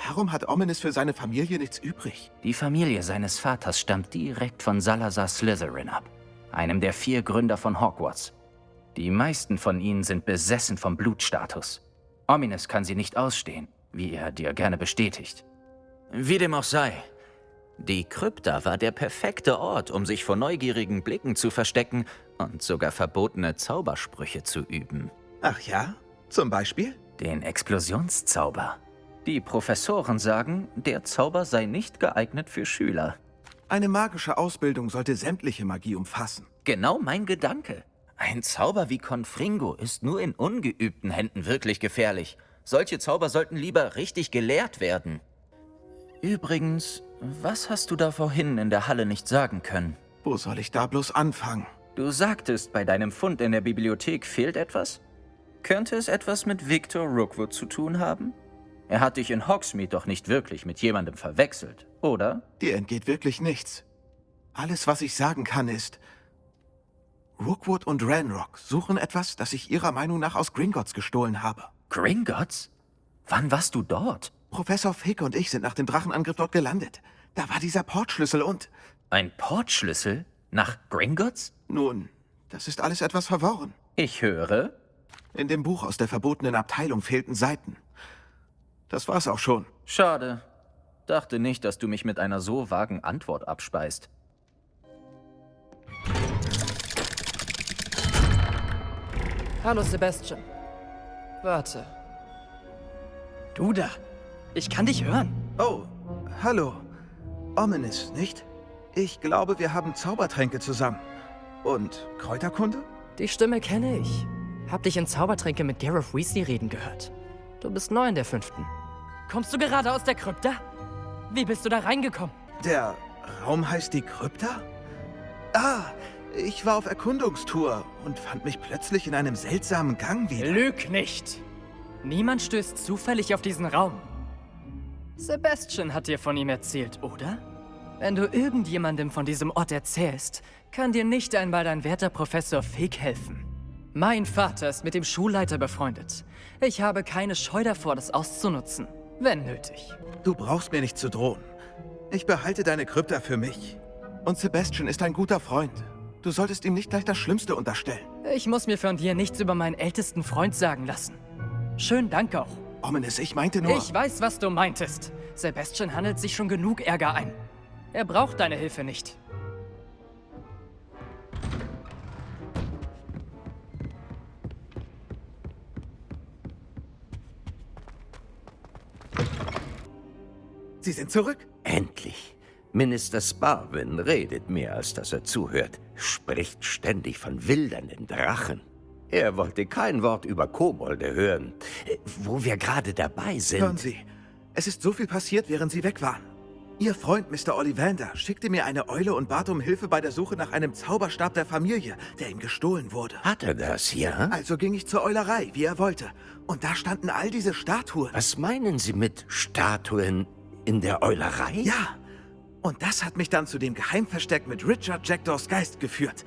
warum hat Ominous für seine Familie nichts übrig? Die Familie seines Vaters stammt direkt von Salazar Slytherin ab, einem der 4 Gründer von Hogwarts. Die meisten von ihnen sind besessen vom Blutstatus. Ominous kann sie nicht ausstehen, wie er dir gerne bestätigt. Wie dem auch sei, die Krypta war der perfekte Ort, um sich vor neugierigen Blicken zu verstecken und sogar verbotene Zaubersprüche zu üben. Ach ja? Zum Beispiel? Den Explosionszauber. Die Professoren sagen, der Zauber sei nicht geeignet für Schüler. Eine magische Ausbildung sollte sämtliche Magie umfassen. Genau mein Gedanke. Ein Zauber wie Confringo ist nur in ungeübten Händen wirklich gefährlich. Solche Zauber sollten lieber richtig gelehrt werden. Übrigens, was hast du da vorhin in der Halle nicht sagen können? Wo soll ich da bloß anfangen? Du sagtest, bei deinem Fund in der Bibliothek fehlt etwas? Könnte es etwas mit Victor Rookwood zu tun haben? Er hat dich in Hogsmeade doch nicht wirklich mit jemandem verwechselt, oder? Dir entgeht wirklich nichts. Alles, was ich sagen kann, ist... Rookwood und Ranrock suchen etwas, das ich ihrer Meinung nach aus Gringotts gestohlen habe. Gringotts? Wann warst du dort? Professor Fig und ich sind nach dem Drachenangriff dort gelandet. Da war dieser Portschlüssel und... Ein Portschlüssel? Nach Gringotts? Nun, das ist alles etwas verworren. Ich höre. In dem Buch aus der verbotenen Abteilung fehlten Seiten. Das war's auch schon. Schade. Dachte nicht, dass du mich mit einer so vagen Antwort abspeist. Hallo, Sebastian. Warte. Du da. Ich kann dich hören. Oh, hallo. Ominous, nicht? Ich glaube, wir haben Zaubertränke zusammen. Und Kräuterkunde? Die Stimme kenne ich. Hab dich in Zaubertränke mit Gareth Weasley reden gehört. Du bist neu in der 5. Kommst du gerade aus der Krypta? Wie bist du da reingekommen? Der Raum heißt die Krypta? Ah, ich war auf Erkundungstour und fand mich plötzlich in einem seltsamen Gang wieder. Lüg nicht! Niemand stößt zufällig auf diesen Raum. Sebastian hat dir von ihm erzählt, oder? Wenn du irgendjemandem von diesem Ort erzählst, kann dir nicht einmal dein werter Professor Fig helfen. Mein Vater ist mit dem Schulleiter befreundet. Ich habe keine Scheu davor, das auszunutzen, wenn nötig. Du brauchst mir nicht zu drohen. Ich behalte deine Krypta für mich. Und Sebastian ist ein guter Freund. Du solltest ihm nicht gleich das Schlimmste unterstellen. Ich muss mir von dir nichts über meinen ältesten Freund sagen lassen. Schönen Dank auch. Ominous, ich meinte nur... Ich weiß, was du meintest. Sebastian handelt sich schon genug Ärger ein. Er braucht deine Hilfe nicht. Sie sind zurück? Endlich. Minister Sparwin redet mehr, als dass er zuhört. Spricht ständig von wildernden Drachen. Er wollte kein Wort über Kobolde hören. Wo wir gerade dabei sind... Hören Sie, es ist so viel passiert, während Sie weg waren. Ihr Freund Mr. Ollivander schickte mir eine Eule und bat um Hilfe bei der Suche nach einem Zauberstab der Familie, der ihm gestohlen wurde. Hat er das, ja? Also ging ich zur Eulerei, wie er wollte. Und da standen all diese Statuen. Was meinen Sie mit Statuen in der Eulerei? Ja. Und das hat mich dann zu dem Geheimversteck mit Richard Jackdaws Geist geführt.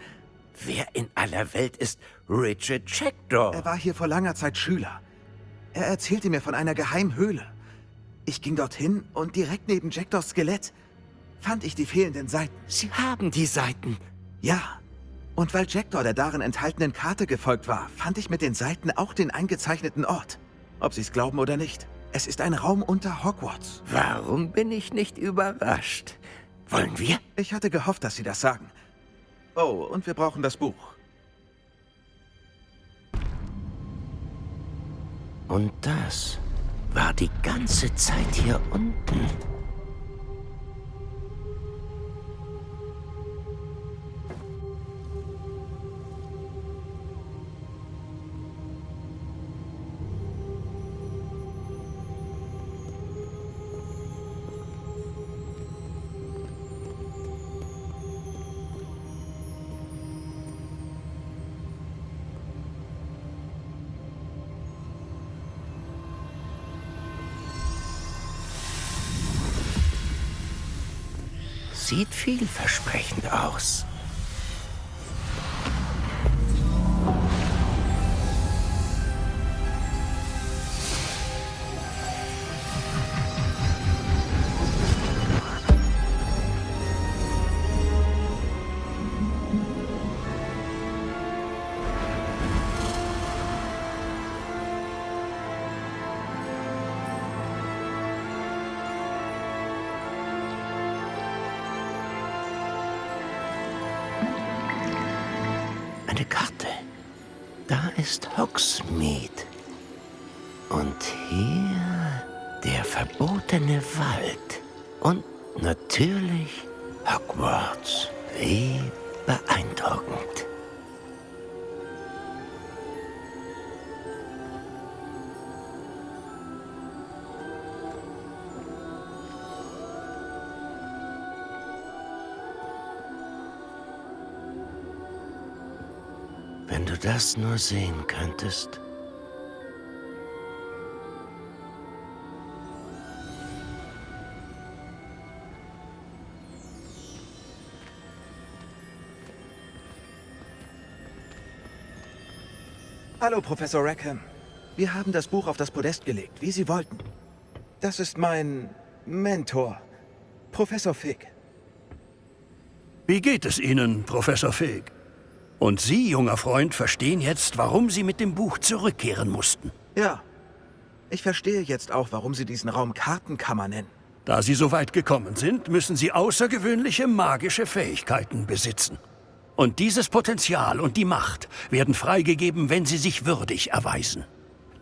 Wer in aller Welt ist Richard Jackdaw? Er war hier vor langer Zeit Schüler. Er erzählte mir von einer geheimen Höhle. Ich ging dorthin und direkt neben Jackdaws Skelett fand ich die fehlenden Seiten. Sie haben die Seiten? Ja. Und weil Jackdaw der darin enthaltenen Karte gefolgt war, fand ich mit den Seiten auch den eingezeichneten Ort. Ob Sie es glauben oder nicht. Es ist ein Raum unter Hogwarts. Warum bin ich nicht überrascht? Wollen wir? Ich hatte gehofft, dass Sie das sagen. Oh, und wir brauchen das Buch. Und das war die ganze Zeit hier unten. Sieht vielversprechend aus. Eine Karte. Da ist Hogsmeade. Und hier der verbotene Wald. Und natürlich Hogwarts. Wie beeindruckend. Wenn du das nur sehen könntest. Hallo, Professor Rackham. Wir haben das Buch auf das Podest gelegt, wie Sie wollten. Das ist mein Mentor, Professor Fig. Wie geht es Ihnen, Professor Fig? Und Sie, junger Freund, verstehen jetzt, warum Sie mit dem Buch zurückkehren mussten. Ja, ich verstehe jetzt auch, warum Sie diesen Raum Kartenkammer nennen. Da Sie so weit gekommen sind, müssen Sie außergewöhnliche magische Fähigkeiten besitzen. Und dieses Potenzial und die Macht werden freigegeben, wenn Sie sich würdig erweisen.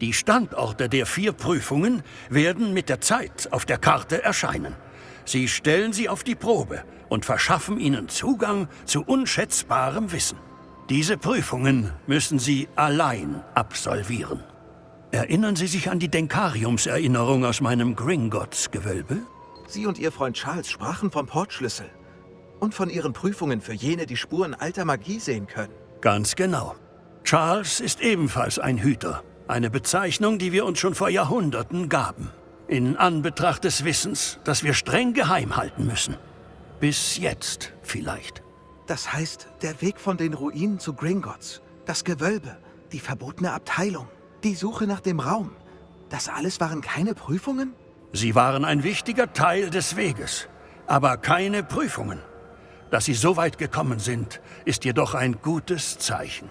Die Standorte der 4 Prüfungen werden mit der Zeit auf der Karte erscheinen. Sie stellen sie auf die Probe und verschaffen Ihnen Zugang zu unschätzbarem Wissen. Diese Prüfungen müssen Sie allein absolvieren. Erinnern Sie sich an die Denkariumserinnerung aus meinem Gringotts-Gewölbe? Sie und Ihr Freund Charles sprachen vom Portschlüssel. Und von Ihren Prüfungen für jene, die Spuren alter Magie sehen können. Ganz genau. Charles ist ebenfalls ein Hüter. Eine Bezeichnung, die wir uns schon vor Jahrhunderten gaben. In Anbetracht des Wissens, das wir streng geheim halten müssen. Bis jetzt vielleicht. Das heißt, der Weg von den Ruinen zu Gringotts, das Gewölbe, die verbotene Abteilung, die Suche nach dem Raum. Das alles waren keine Prüfungen? Sie waren ein wichtiger Teil des Weges, aber keine Prüfungen. Dass Sie so weit gekommen sind, ist jedoch ein gutes Zeichen.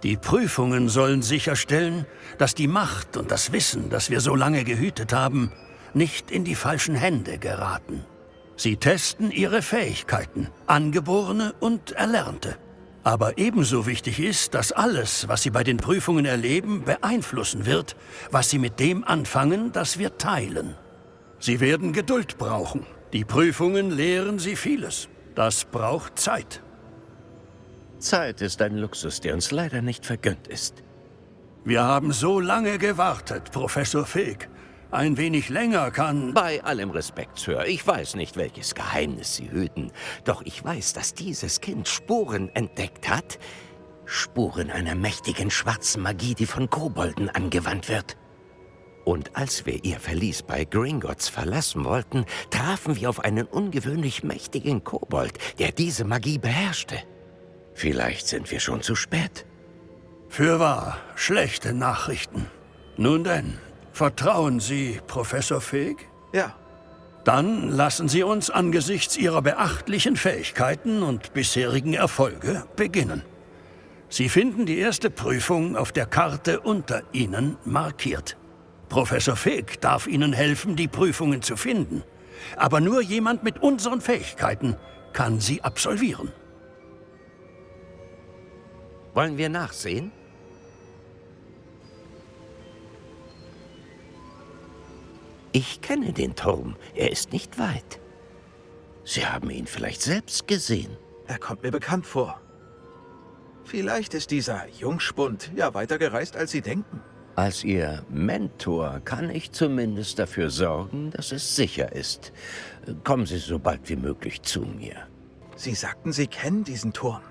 Die Prüfungen sollen sicherstellen, dass die Macht und das Wissen, das wir so lange gehütet haben, nicht in die falschen Hände geraten. Sie testen Ihre Fähigkeiten, angeborene und erlernte. Aber ebenso wichtig ist, dass alles, was Sie bei den Prüfungen erleben, beeinflussen wird, was Sie mit dem anfangen, das wir teilen. Sie werden Geduld brauchen. Die Prüfungen lehren Sie vieles. Das braucht Zeit. Zeit ist ein Luxus, der uns leider nicht vergönnt ist. Wir haben so lange gewartet, Professor Fig. Ein wenig länger kann... Bei allem Respekt, Sir, ich weiß nicht, welches Geheimnis Sie hüten. Doch ich weiß, dass dieses Kind Spuren entdeckt hat. Spuren einer mächtigen schwarzen Magie, die von Kobolden angewandt wird. Und als wir ihr Verlies bei Gringotts verlassen wollten, trafen wir auf einen ungewöhnlich mächtigen Kobold, der diese Magie beherrschte. Vielleicht sind wir schon zu spät. Fürwahr, schlechte Nachrichten. Nun denn, vertrauen Sie Professor Fig? Ja. Dann lassen Sie uns angesichts Ihrer beachtlichen Fähigkeiten und bisherigen Erfolge beginnen. Sie finden die erste Prüfung auf der Karte unter Ihnen markiert. Professor Fig darf Ihnen helfen, die Prüfungen zu finden. Aber nur jemand mit unseren Fähigkeiten kann sie absolvieren. Wollen wir nachsehen? Ich kenne den Turm. Er ist nicht weit. Sie haben ihn vielleicht selbst gesehen. Er kommt mir bekannt vor. Vielleicht ist dieser Jungspund ja weiter gereist, als Sie denken. Als Ihr Mentor kann ich zumindest dafür sorgen, dass es sicher ist. Kommen Sie so bald wie möglich zu mir. Sie sagten, Sie kennen diesen Turm.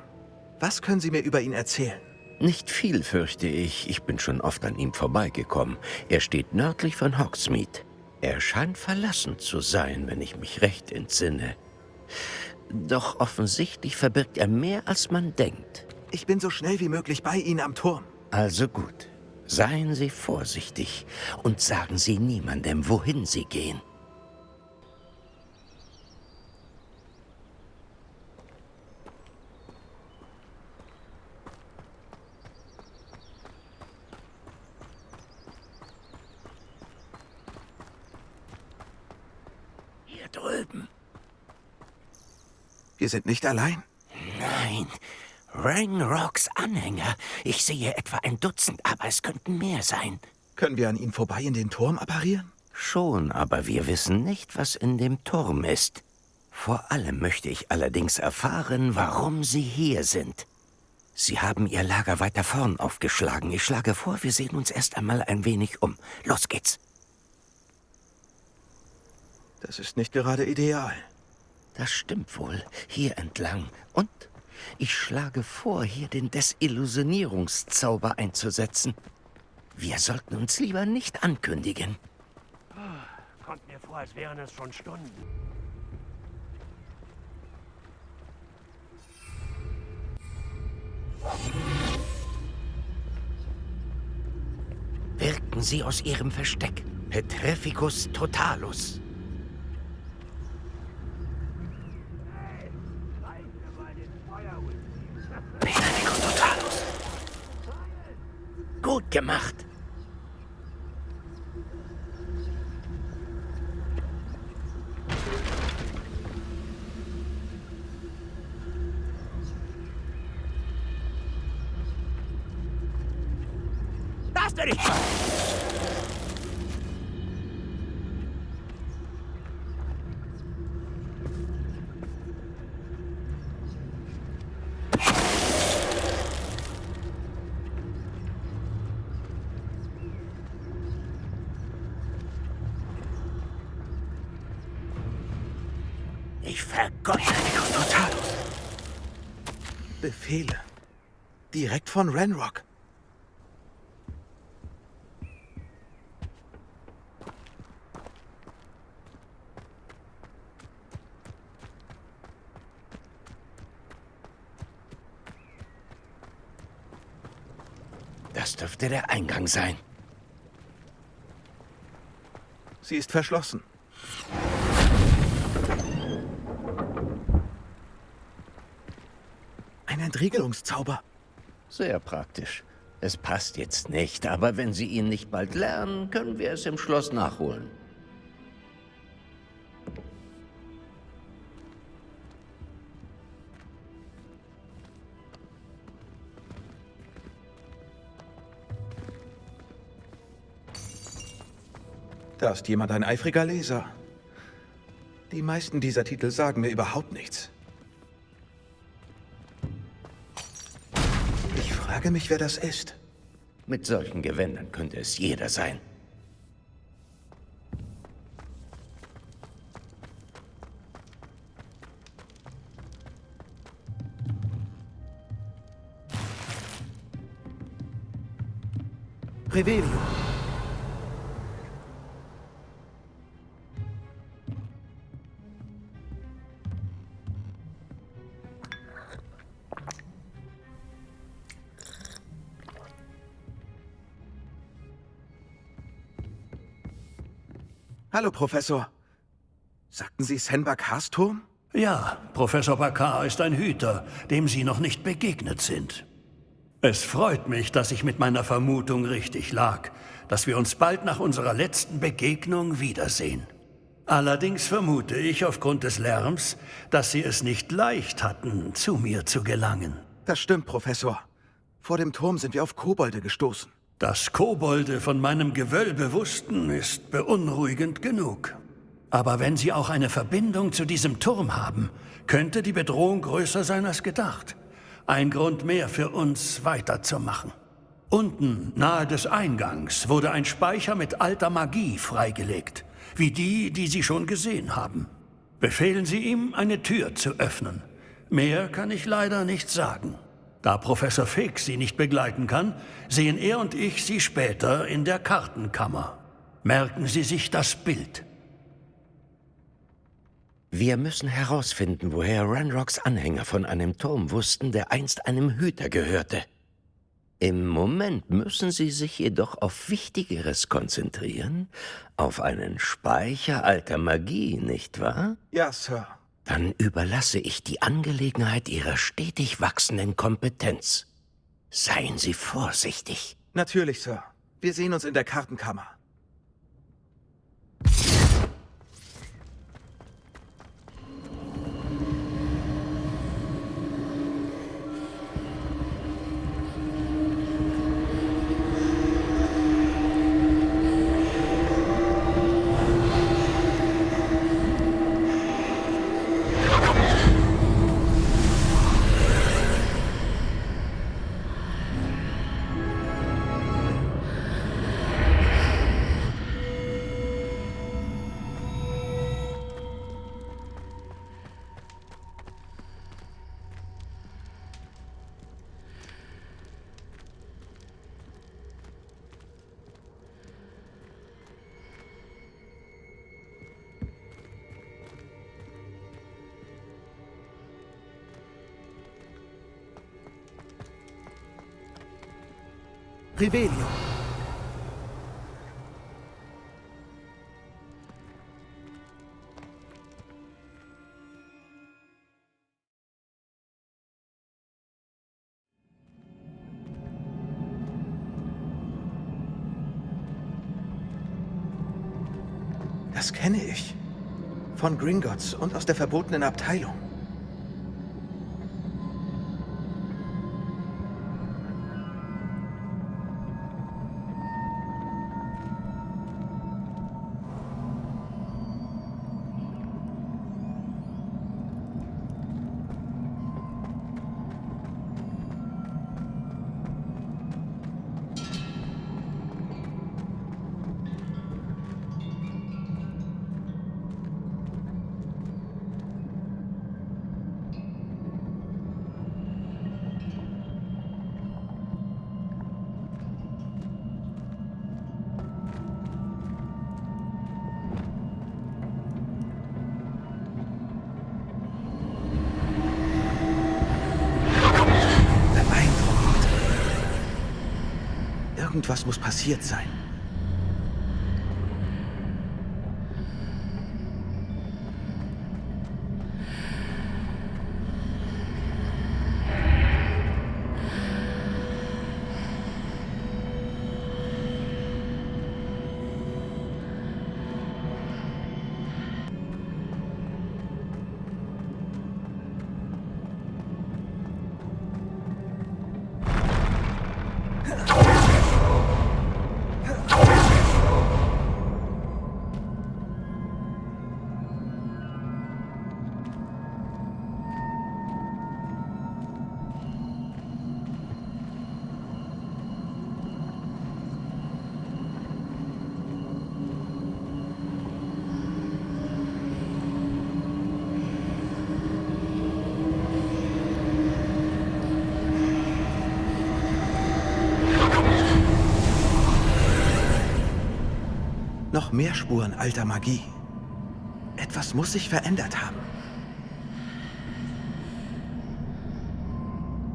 Was können Sie mir über ihn erzählen? Nicht viel, fürchte ich. Ich bin schon oft an ihm vorbeigekommen. Er steht nördlich von Hogsmeade. Er scheint verlassen zu sein, wenn ich mich recht entsinne. Doch offensichtlich verbirgt er mehr, als man denkt. Ich bin so schnell wie möglich bei Ihnen am Turm. Also gut. Seien Sie vorsichtig und sagen Sie niemandem, wohin Sie gehen. Hier drüben. Wir sind nicht allein. Nein. Ranrocks Anhänger. Ich sehe etwa ein Dutzend, aber es könnten mehr sein. Können wir an ihnen vorbei in den Turm apparieren? Schon, aber wir wissen nicht, was in dem Turm ist. Vor allem möchte ich allerdings erfahren, warum Sie hier sind. Sie haben Ihr Lager weiter vorn aufgeschlagen. Ich schlage vor, wir sehen uns erst einmal ein wenig um. Los geht's. Das ist nicht gerade ideal. Das stimmt wohl. Hier entlang. Und ich schlage vor, hier den Desillusionierungszauber einzusetzen. Wir sollten uns lieber nicht ankündigen. Kommt mir vor, als wären es schon Stunden. Wirken Sie aus Ihrem Versteck. Petrificus totalus. Petrificus totalus. Gut gemacht. Das denn nicht! Ich vergott Petrificus totalus. Befehle. Direkt von Ranrock. Das dürfte der Eingang sein. Sie ist verschlossen. Ein Entriegelungszauber. Sehr praktisch. Es passt jetzt nicht, aber wenn Sie ihn nicht bald lernen, können wir es im Schloss nachholen. Da ist jemand ein eifriger Leser. Die meisten dieser Titel sagen mir überhaupt nichts. Ich frage mich, wer das ist. Mit solchen Gewändern könnte es jeder sein. Revelio. Hallo, Professor. Sagten Sie Sen'Bakars Turm? Ja, Professor Bakar ist ein Hüter, dem Sie noch nicht begegnet sind. Es freut mich, dass ich mit meiner Vermutung richtig lag, dass wir uns bald nach unserer letzten Begegnung wiedersehen. Allerdings vermute ich aufgrund des Lärms, dass Sie es nicht leicht hatten, zu mir zu gelangen. Das stimmt, Professor. Vor dem Turm sind wir auf Kobolde gestoßen. Dass Kobolde von meinem Gewölbe wussten, ist beunruhigend genug. Aber wenn sie auch eine Verbindung zu diesem Turm haben, könnte die Bedrohung größer sein als gedacht. Ein Grund mehr für uns, weiterzumachen. Unten, nahe des Eingangs, wurde ein Speicher mit alter Magie freigelegt, wie die Sie schon gesehen haben. Befehlen Sie ihm, eine Tür zu öffnen. Mehr kann ich leider nicht sagen. Da Professor Fig Sie nicht begleiten kann, sehen er und ich Sie später in der Kartenkammer. Merken Sie sich das Bild. Wir müssen herausfinden, woher Ranrocks Anhänger von einem Turm wussten, der einst einem Hüter gehörte. Im Moment müssen Sie sich jedoch auf Wichtigeres konzentrieren, auf einen Speicher alter Magie, nicht wahr? Ja, Sir. Dann überlasse ich die Angelegenheit Ihrer stetig wachsenden Kompetenz. Seien Sie vorsichtig. Natürlich, Sir. Wir sehen uns in der Kartenkammer. Revelio. Das kenne ich. Von Gringotts und aus der verbotenen Abteilung. Irgendwas muss passiert sein. Noch mehr Spuren alter Magie. Etwas muss sich verändert haben.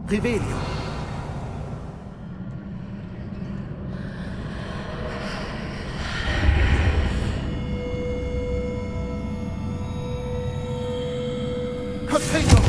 Revelio. Container.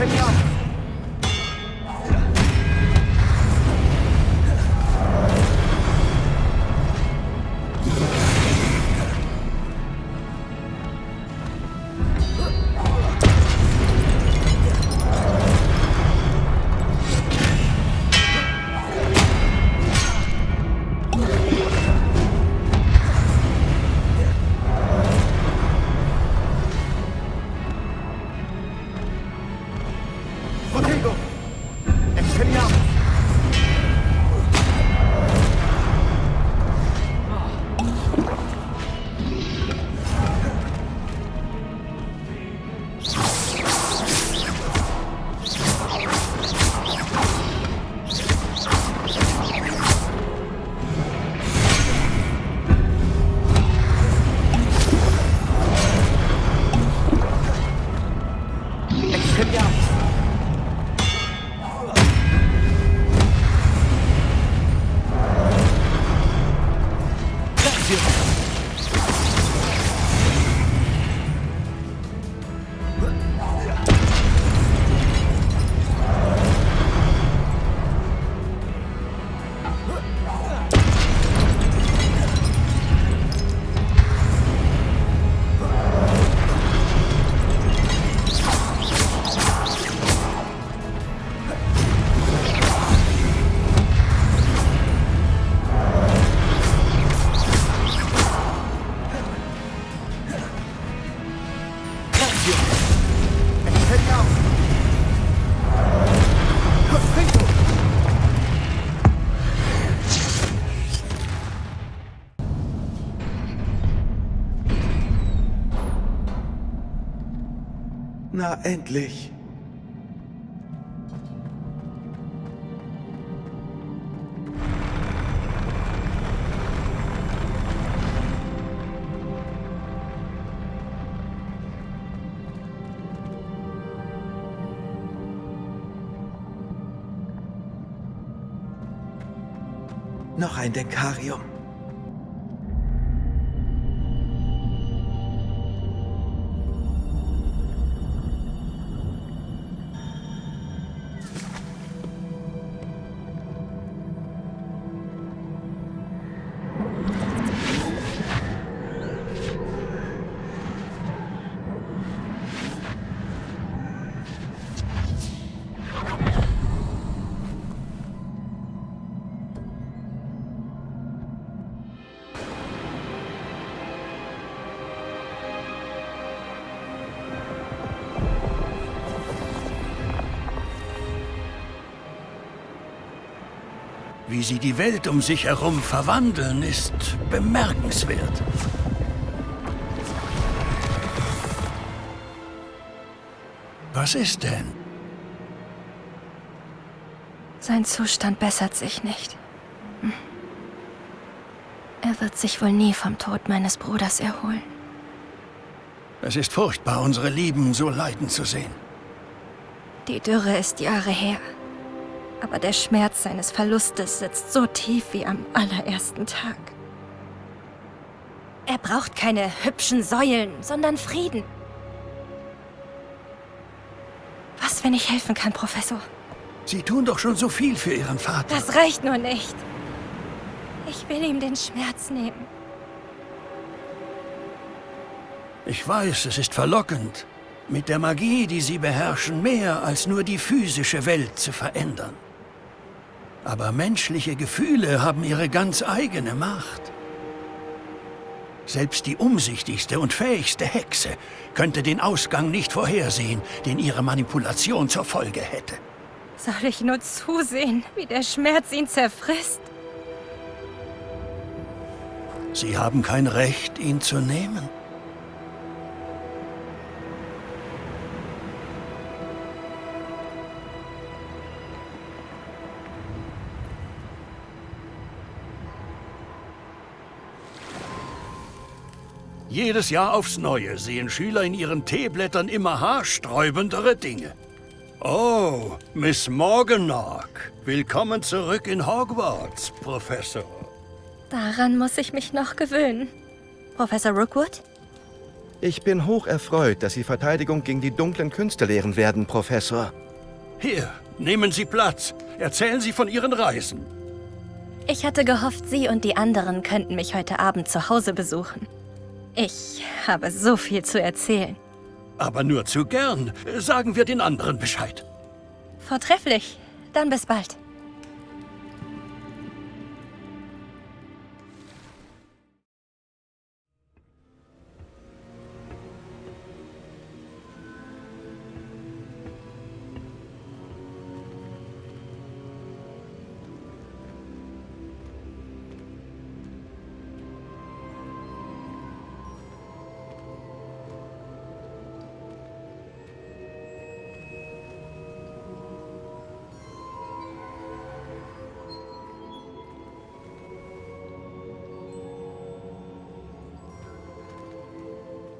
Expelliarmus! Protego! Expelliarmus! Expelliarmus! Na, endlich. Noch ein Denkarium. Wie sie die Welt um sich herum verwandeln, ist bemerkenswert. Was ist denn? Sein Zustand bessert sich nicht. Er wird sich wohl nie vom Tod meines Bruders erholen. Es ist furchtbar, unsere Lieben so leiden zu sehen. Die Dürre ist Jahre her. Aber der Schmerz seines Verlustes sitzt so tief wie am allerersten Tag. Er braucht keine hübschen Säulen, sondern Frieden. Was, wenn ich helfen kann, Professor? Sie tun doch schon so viel für Ihren Vater. Das reicht nur nicht. Ich will ihm den Schmerz nehmen. Ich weiß, es ist verlockend, mit der Magie, die Sie beherrschen, mehr als nur die physische Welt zu verändern. Aber menschliche Gefühle haben ihre ganz eigene Macht. Selbst die umsichtigste und fähigste Hexe könnte den Ausgang nicht vorhersehen, den ihre Manipulation zur Folge hätte. Soll ich nur zusehen, wie der Schmerz ihn zerfrisst? Sie haben kein Recht, ihn zu nehmen. Jedes Jahr aufs Neue sehen Schüler in ihren Teeblättern immer haarsträubendere Dinge. Oh, Miss Morganach. Willkommen zurück in Hogwarts, Professor. Daran muss ich mich noch gewöhnen. Professor Rookwood? Ich bin hoch erfreut, dass Sie Verteidigung gegen die dunklen Künste lehren werden, Professor. Hier, nehmen Sie Platz. Erzählen Sie von Ihren Reisen. Ich hatte gehofft, Sie und die anderen könnten mich heute Abend zu Hause besuchen. Ich habe so viel zu erzählen. Aber nur zu gern. Sagen wir den anderen Bescheid. Vortrefflich. Dann bis bald.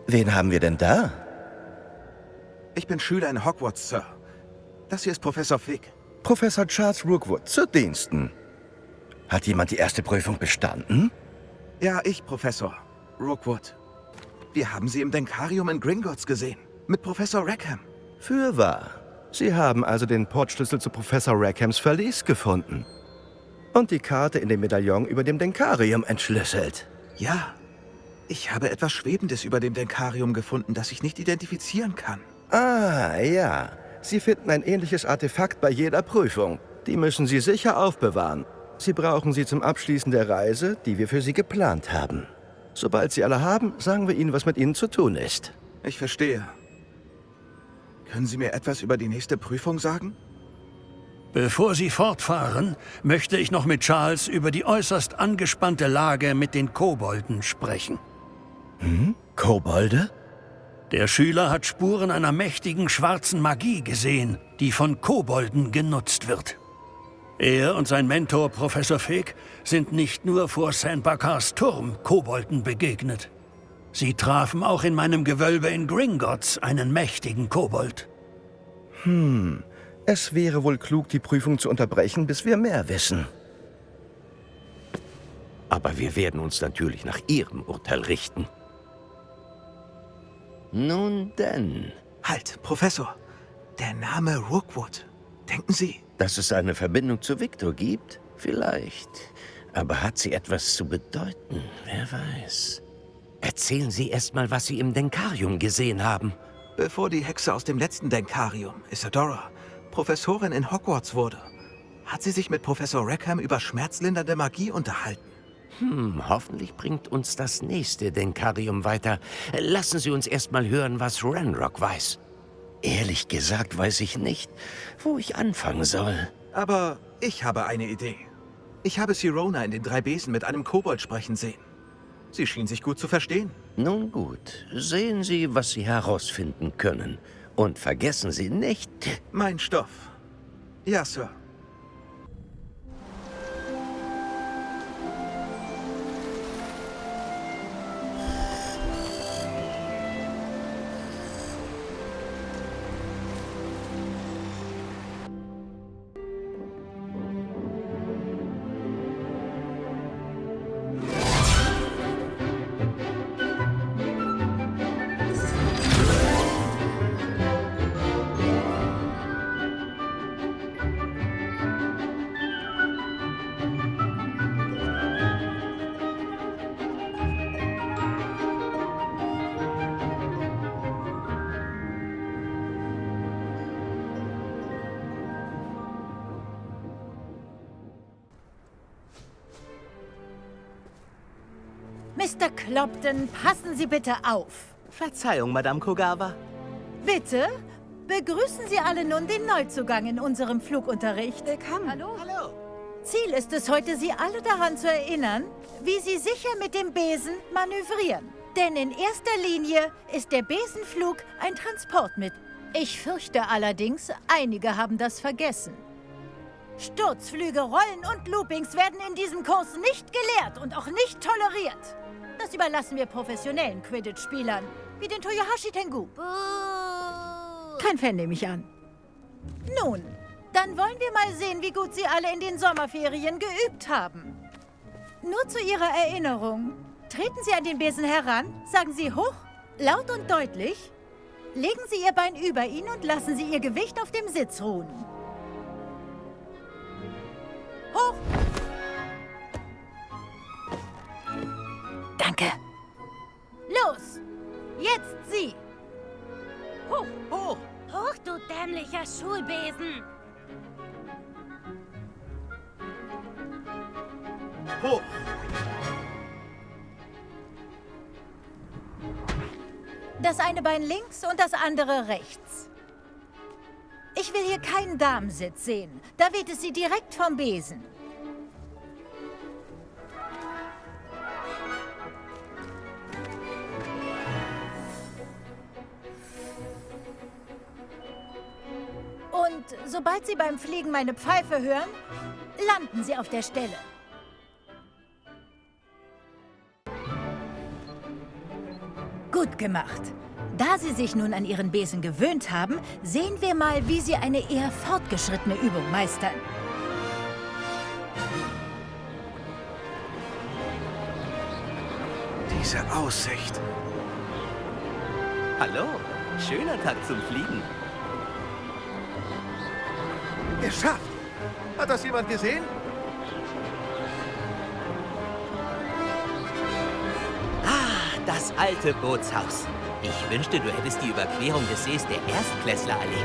Wen haben wir denn da? Ich bin Schüler in Hogwarts, Sir. Das hier ist Professor Fig. Professor Charles Rookwood, zu Diensten. Hat jemand die erste Prüfung bestanden? Ja, ich, Professor Rookwood. Wir haben Sie im Denkarium in Gringotts gesehen. Mit Professor Rackham. Fürwahr. Sie haben also den Portschlüssel zu Professor Rackhams Verlies gefunden. Und die Karte in dem Medaillon über dem Denkarium entschlüsselt. Ja. Ich habe etwas Schwebendes über dem Denkarium gefunden, das ich nicht identifizieren kann. Ah, ja. Sie finden ein ähnliches Artefakt bei jeder Prüfung. Die müssen Sie sicher aufbewahren. Sie brauchen sie zum Abschließen der Reise, die wir für Sie geplant haben. Sobald Sie alle haben, sagen wir Ihnen, was mit Ihnen zu tun ist. Ich verstehe. Können Sie mir etwas über die nächste Prüfung sagen? Bevor Sie fortfahren, möchte ich noch mit Charles über die äußerst angespannte Lage mit den Kobolden sprechen. Kobolde? Der Schüler hat Spuren einer mächtigen schwarzen Magie gesehen, die von Kobolden genutzt wird. Er und sein Mentor Professor Fig sind nicht nur vor St. Bakars Turm Kobolden begegnet. Sie trafen auch in meinem Gewölbe in Gringotts einen mächtigen Kobold. Es wäre wohl klug, die Prüfung zu unterbrechen, bis wir mehr wissen. Aber wir werden uns natürlich nach Ihrem Urteil richten. Nun denn. Halt, Professor. Der Name Rookwood. Denken Sie? Dass es eine Verbindung zu Victor gibt? Vielleicht. Aber hat sie etwas zu bedeuten? Wer weiß. Erzählen Sie erst mal, was Sie im Denkarium gesehen haben. Bevor die Hexe aus dem letzten Denkarium, Isadora, Professorin in Hogwarts wurde, hat sie sich mit Professor Rackham über schmerzlindernde Magie unterhalten. Hoffentlich bringt uns das nächste Denkarium weiter. Lassen Sie uns erst mal hören, was Ranrock weiß. Ehrlich gesagt weiß ich nicht, wo ich anfangen soll. Aber ich habe eine Idee. Ich habe Sirona in den 3 Besen mit einem Kobold sprechen sehen. Sie schien sich gut zu verstehen. Nun gut, sehen Sie, was Sie herausfinden können. Und vergessen Sie nicht... Mein Stoff. Ja, Sir. Mr. Clopton, passen Sie bitte auf. Verzeihung, Madame Kogawa. Bitte? Begrüßen Sie alle nun den Neuzugang in unserem Flugunterricht. Willkommen. Hallo. Ziel ist es heute, Sie alle daran zu erinnern, wie Sie sicher mit dem Besen manövrieren. Denn in erster Linie ist der Besenflug ein Transportmittel. Ich fürchte allerdings, einige haben das vergessen. Sturzflüge, Rollen und Loopings werden in diesem Kurs nicht gelehrt und auch nicht toleriert. Das überlassen wir professionellen Quidditch-Spielern, wie den Toyohashi Tengu. Kein Fan, nehme ich an. Nun, dann wollen wir mal sehen, wie gut Sie alle in den Sommerferien geübt haben. Nur zu Ihrer Erinnerung. Treten Sie an den Besen heran, sagen Sie hoch, Laut und deutlich. Legen Sie Ihr Bein über ihn und lassen Sie Ihr Gewicht auf dem Sitz ruhen. Hoch! Danke. Los! Jetzt Sie! Hoch! Hoch! Hoch, du dämlicher Schulbesen! Hoch! Das eine Bein links und das andere rechts. Ich will hier keinen Damensitz sehen. Da weht es Sie direkt vom Besen. Und sobald Sie beim Fliegen meine Pfeife hören, landen Sie auf der Stelle. Gut gemacht. Da Sie sich nun an Ihren Besen gewöhnt haben, sehen wir mal, wie Sie eine eher fortgeschrittene Übung meistern. Diese Aussicht. Hallo, schöner Tag zum Fliegen. Geschafft! Hat das jemand gesehen? Das alte Bootshaus. Ich wünschte, du hättest die Überquerung des Sees der Erstklässler erlebt.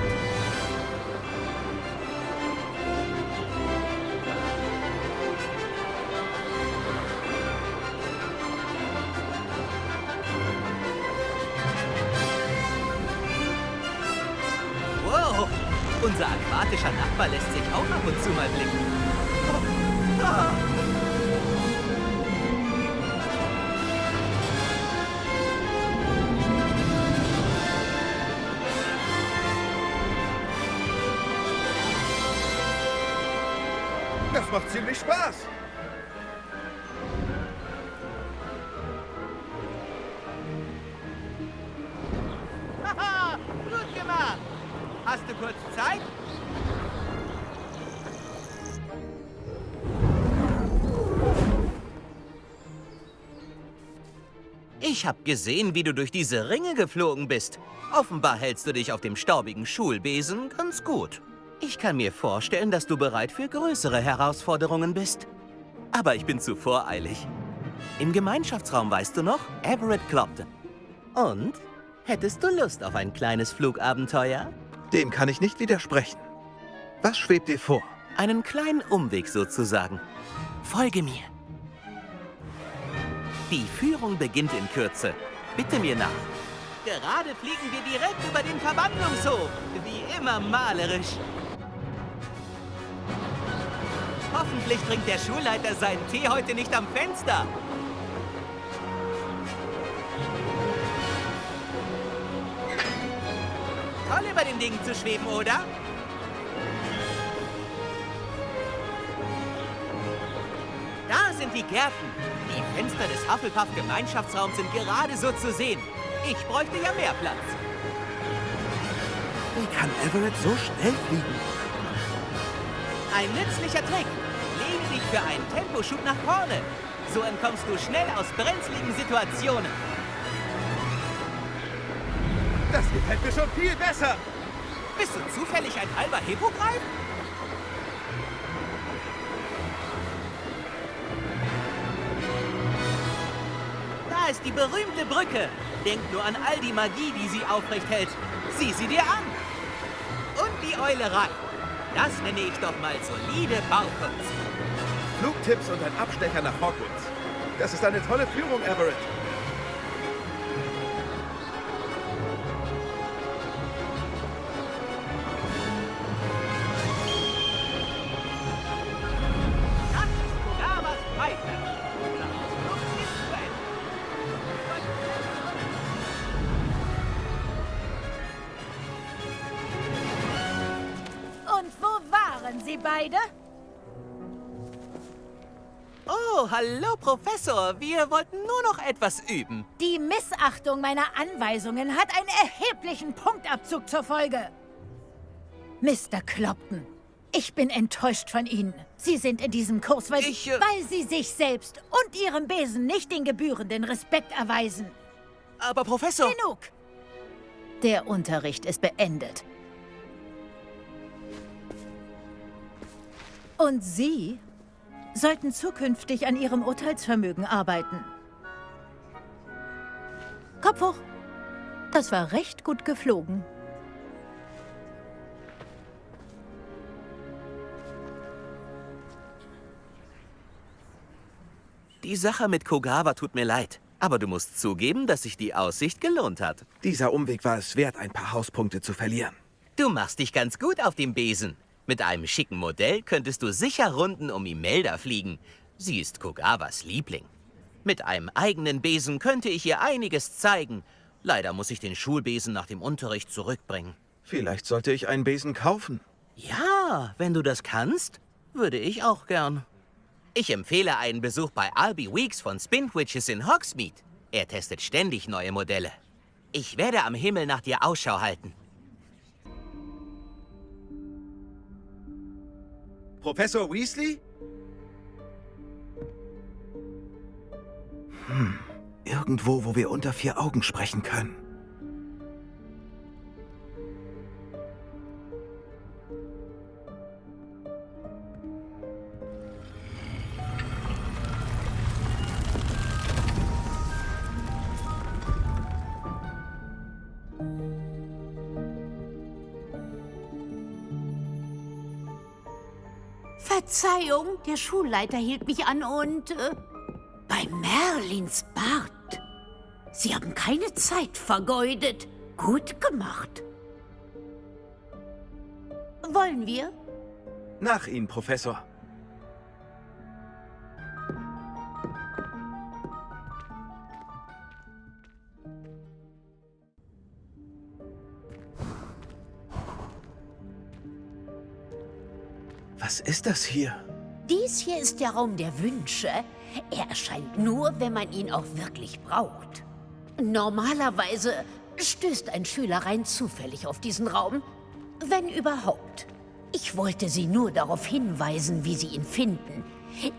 Wow, unser aquatischer Nachbar lässt sich auch ab und zu mal blicken. Das macht ziemlich Spaß. Haha, gut gemacht. Hast du kurz Zeit? Ich hab gesehen, wie du durch diese Ringe geflogen bist. Offenbar hältst du dich auf dem staubigen Schulbesen ganz gut. Ich kann mir vorstellen, dass du bereit für größere Herausforderungen bist. Aber ich bin zu voreilig. Im Gemeinschaftsraum, weißt du noch, Everett Clopton. Und? Hättest du Lust auf ein kleines Flugabenteuer? Dem kann ich nicht widersprechen. Was schwebt dir vor? Einen kleinen Umweg sozusagen. Folge mir. Die Führung beginnt in Kürze. Bitte mir nach. Gerade fliegen wir direkt über den Verwandlungshof. Wie immer malerisch. Hoffentlich trinkt der Schulleiter seinen Tee heute nicht am Fenster. Toll, über den Dingen zu schweben, oder? Da sind die Gärten. Die Fenster des Hufflepuff-Gemeinschaftsraums sind gerade so zu sehen. Ich bräuchte ja mehr Platz. Wie kann Everett so schnell fliegen? Ein nützlicher Trick. Lege dich für einen Temposchub nach vorne. So entkommst du schnell aus brenzligen Situationen. Das gefällt mir schon viel besser. Bist du zufällig ein halber Hippogreif? Da ist die berühmte Brücke. Denk nur an all die Magie, die sie aufrecht hält. Sieh sie dir an. Und die Eulerei. Das nenne ich doch mal solide Baukunst. Flugtipps und ein Abstecher nach Hogwarts. Das ist eine tolle Führung, Everett. Und wo waren Sie beide? Oh, hallo, Professor. Wir wollten nur noch etwas üben. Die Missachtung meiner Anweisungen hat einen erheblichen Punktabzug zur Folge. Mr. Clopton, ich bin enttäuscht von Ihnen. Sie sind in diesem Kurs, weil Sie sich selbst und Ihrem Besen nicht den gebührenden Respekt erweisen. Aber Professor... Genug! Der Unterricht ist beendet. Und Sie sollten zukünftig an Ihrem Urteilsvermögen arbeiten. Kopf hoch! Das war recht gut geflogen. Die Sache mit Kogawa tut mir leid. Aber du musst zugeben, dass sich die Aussicht gelohnt hat. Dieser Umweg war es wert, ein paar Hauspunkte zu verlieren. Du machst dich ganz gut auf dem Besen. Mit einem schicken Modell könntest du sicher Runden um Imelda fliegen. Sie ist Kogawas Liebling. Mit einem eigenen Besen könnte ich ihr einiges zeigen. Leider muss ich den Schulbesen nach dem Unterricht zurückbringen. Vielleicht sollte ich einen Besen kaufen. Ja, wenn du das kannst, würde ich auch gern. Ich empfehle einen Besuch bei Albie Weeks von Spintwitches in Hogsmeade. Er testet ständig neue Modelle. Ich werde am Himmel nach dir Ausschau halten. Professor Weasley? Irgendwo, wo wir unter 4 Augen sprechen können. Verzeihung, der Schulleiter hielt mich an und... bei Merlins Bart. Sie haben keine Zeit vergeudet. Gut gemacht. Wollen wir? Nach Ihnen, Professor. Was ist das hier? Dies hier ist der Raum der Wünsche. Er erscheint nur, wenn man ihn auch wirklich braucht. Normalerweise stößt ein Schüler rein zufällig auf diesen Raum, wenn überhaupt. Ich wollte Sie nur darauf hinweisen, wie Sie ihn finden,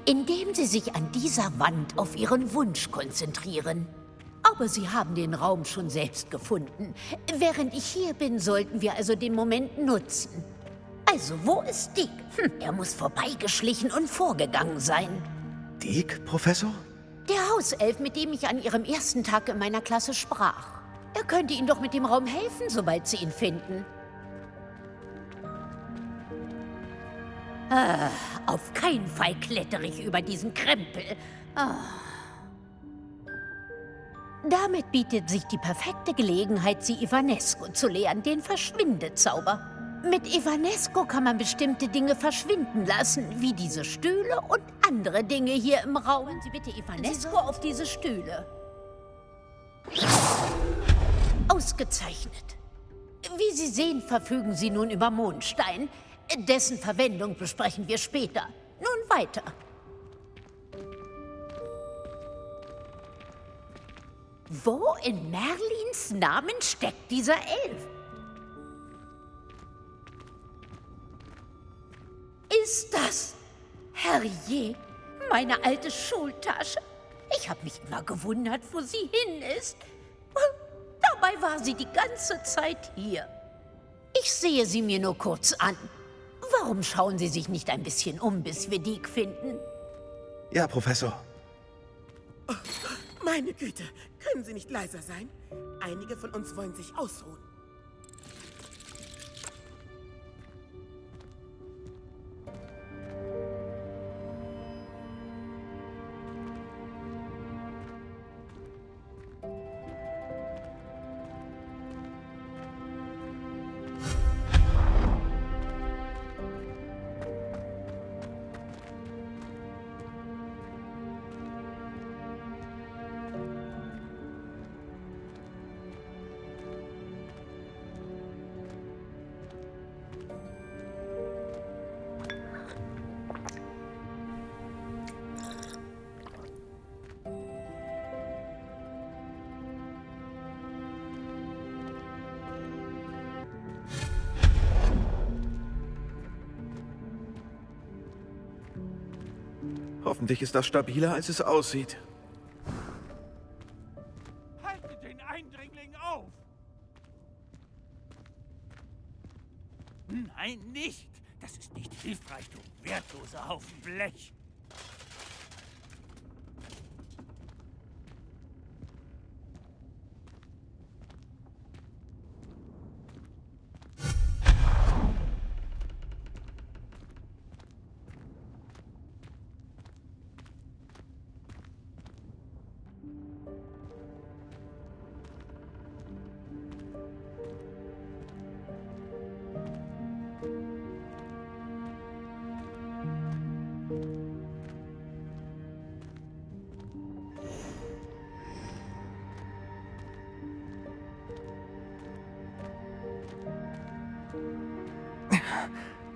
indem Sie sich an dieser Wand auf Ihren Wunsch konzentrieren. Aber Sie haben den Raum schon selbst gefunden. Während ich hier bin, sollten wir also den Moment nutzen. Also, wo ist Dick? Er muss vorbeigeschlichen und vorgegangen sein. Dick, Professor? Der Hauself, mit dem ich an Ihrem ersten Tag in meiner Klasse sprach. Er könnte Ihnen doch mit dem Raum helfen, sobald Sie ihn finden. Auf keinen Fall klettere ich über diesen Krempel. Damit bietet sich die perfekte Gelegenheit, Sie Ivanesco zu lehren, den Verschwindezauber. Mit Ivanesco kann man bestimmte Dinge verschwinden lassen, wie diese Stühle und andere Dinge hier im Raum. Sie bitte Ivanesco auf diese Stühle. Ausgezeichnet. Wie Sie sehen, verfügen Sie nun über Mondstein. Dessen Verwendung besprechen wir später. Nun weiter. Wo in Merlins Namen steckt dieser Elf? Ist das, Herrje, meine alte Schultasche? Ich habe mich immer gewundert, wo sie hin ist. Dabei war sie die ganze Zeit hier. Ich sehe sie mir nur kurz an. Warum schauen Sie sich nicht ein bisschen um, bis wir Dick finden? Ja, Professor. Oh, meine Güte, können Sie nicht leiser sein? Einige von uns wollen sich ausruhen. Hoffentlich ist das stabiler, als es aussieht. Haltet den Nein, nicht! Das ist nicht hilfreich, du wertloser Haufen Blech!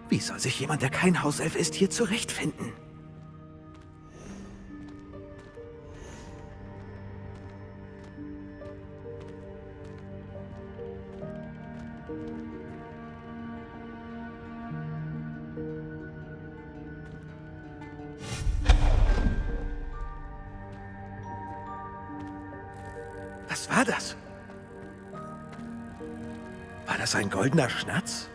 Wie soll sich jemand, der kein Hauself ist, hier zurechtfinden? Was war das? War das ein goldener Schnatz?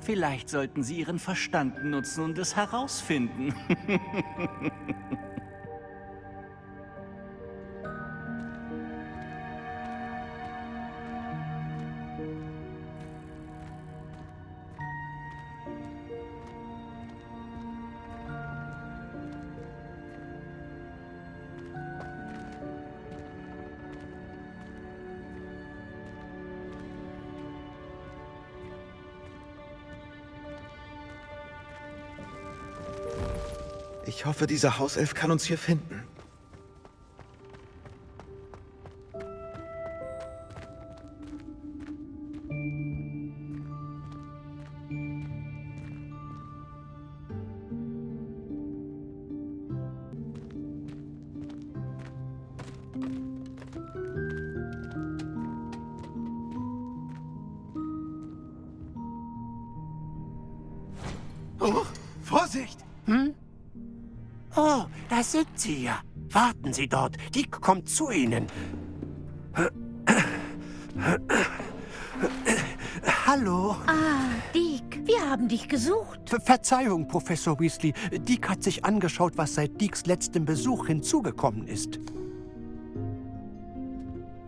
Vielleicht sollten Sie Ihren Verstand nutzen und es herausfinden. Ich hoffe, dieser Hauself kann uns hier finden. Oh, Vorsicht! Oh, da sind Sie ja. Warten Sie dort. Dick kommt zu Ihnen. Hallo. Ah, Dick, wir haben dich gesucht. Verzeihung, Professor Weasley. Dick hat sich angeschaut, was seit Dicks letztem Besuch hinzugekommen ist.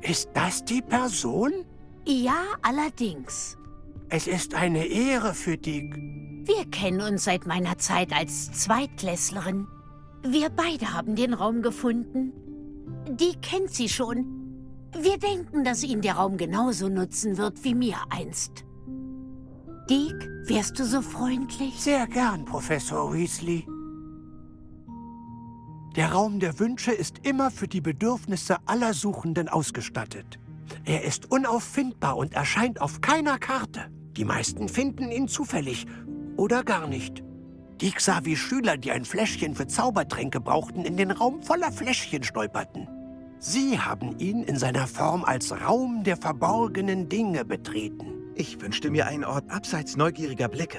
Ist das die Person? Ja, allerdings. Es ist eine Ehre für Dick. Wir kennen uns seit meiner Zeit als Zweitklässlerin. Wir beide haben den Raum gefunden. Die kennt sie schon. Wir denken, dass ihn der Raum genauso nutzen wird wie mir einst. Dick, wärst du so freundlich? Sehr gern, Professor Weasley. Der Raum der Wünsche ist immer für die Bedürfnisse aller Suchenden ausgestattet. Er ist unauffindbar und erscheint auf keiner Karte. Die meisten finden ihn zufällig oder gar nicht. Dick sah, wie Schüler, die ein Fläschchen für Zaubertränke brauchten, in den Raum voller Fläschchen stolperten. Sie haben ihn in seiner Form als Raum der verborgenen Dinge betreten. Ich wünschte mir einen Ort abseits neugieriger Blicke.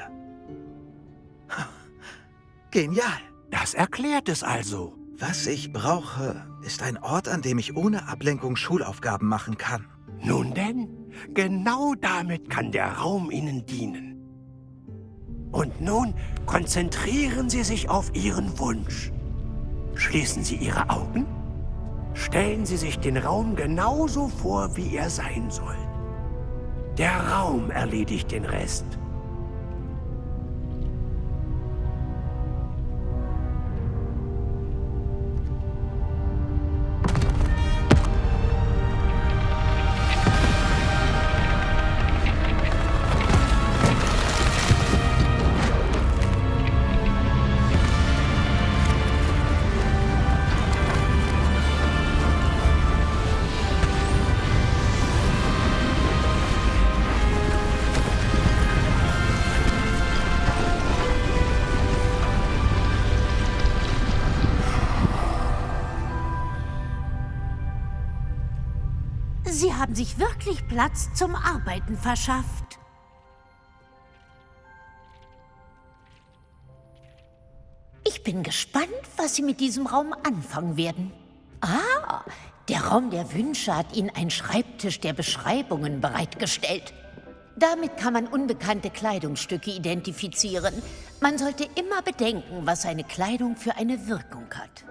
Genial. Das erklärt es also. Was ich brauche, ist ein Ort, an dem ich ohne Ablenkung Schulaufgaben machen kann. Nun denn, genau damit kann der Raum Ihnen dienen. Und nun konzentrieren Sie sich auf Ihren Wunsch. Schließen Sie Ihre Augen. Stellen Sie sich den Raum genauso vor, wie er sein soll. Der Raum erledigt den Rest. Sie haben sich wirklich Platz zum Arbeiten verschafft. Ich bin gespannt, was Sie mit diesem Raum anfangen werden. Der Raum der Wünsche hat Ihnen einen Schreibtisch der Beschreibungen bereitgestellt. Damit kann man unbekannte Kleidungsstücke identifizieren. Man sollte immer bedenken, was eine Kleidung für eine Wirkung hat.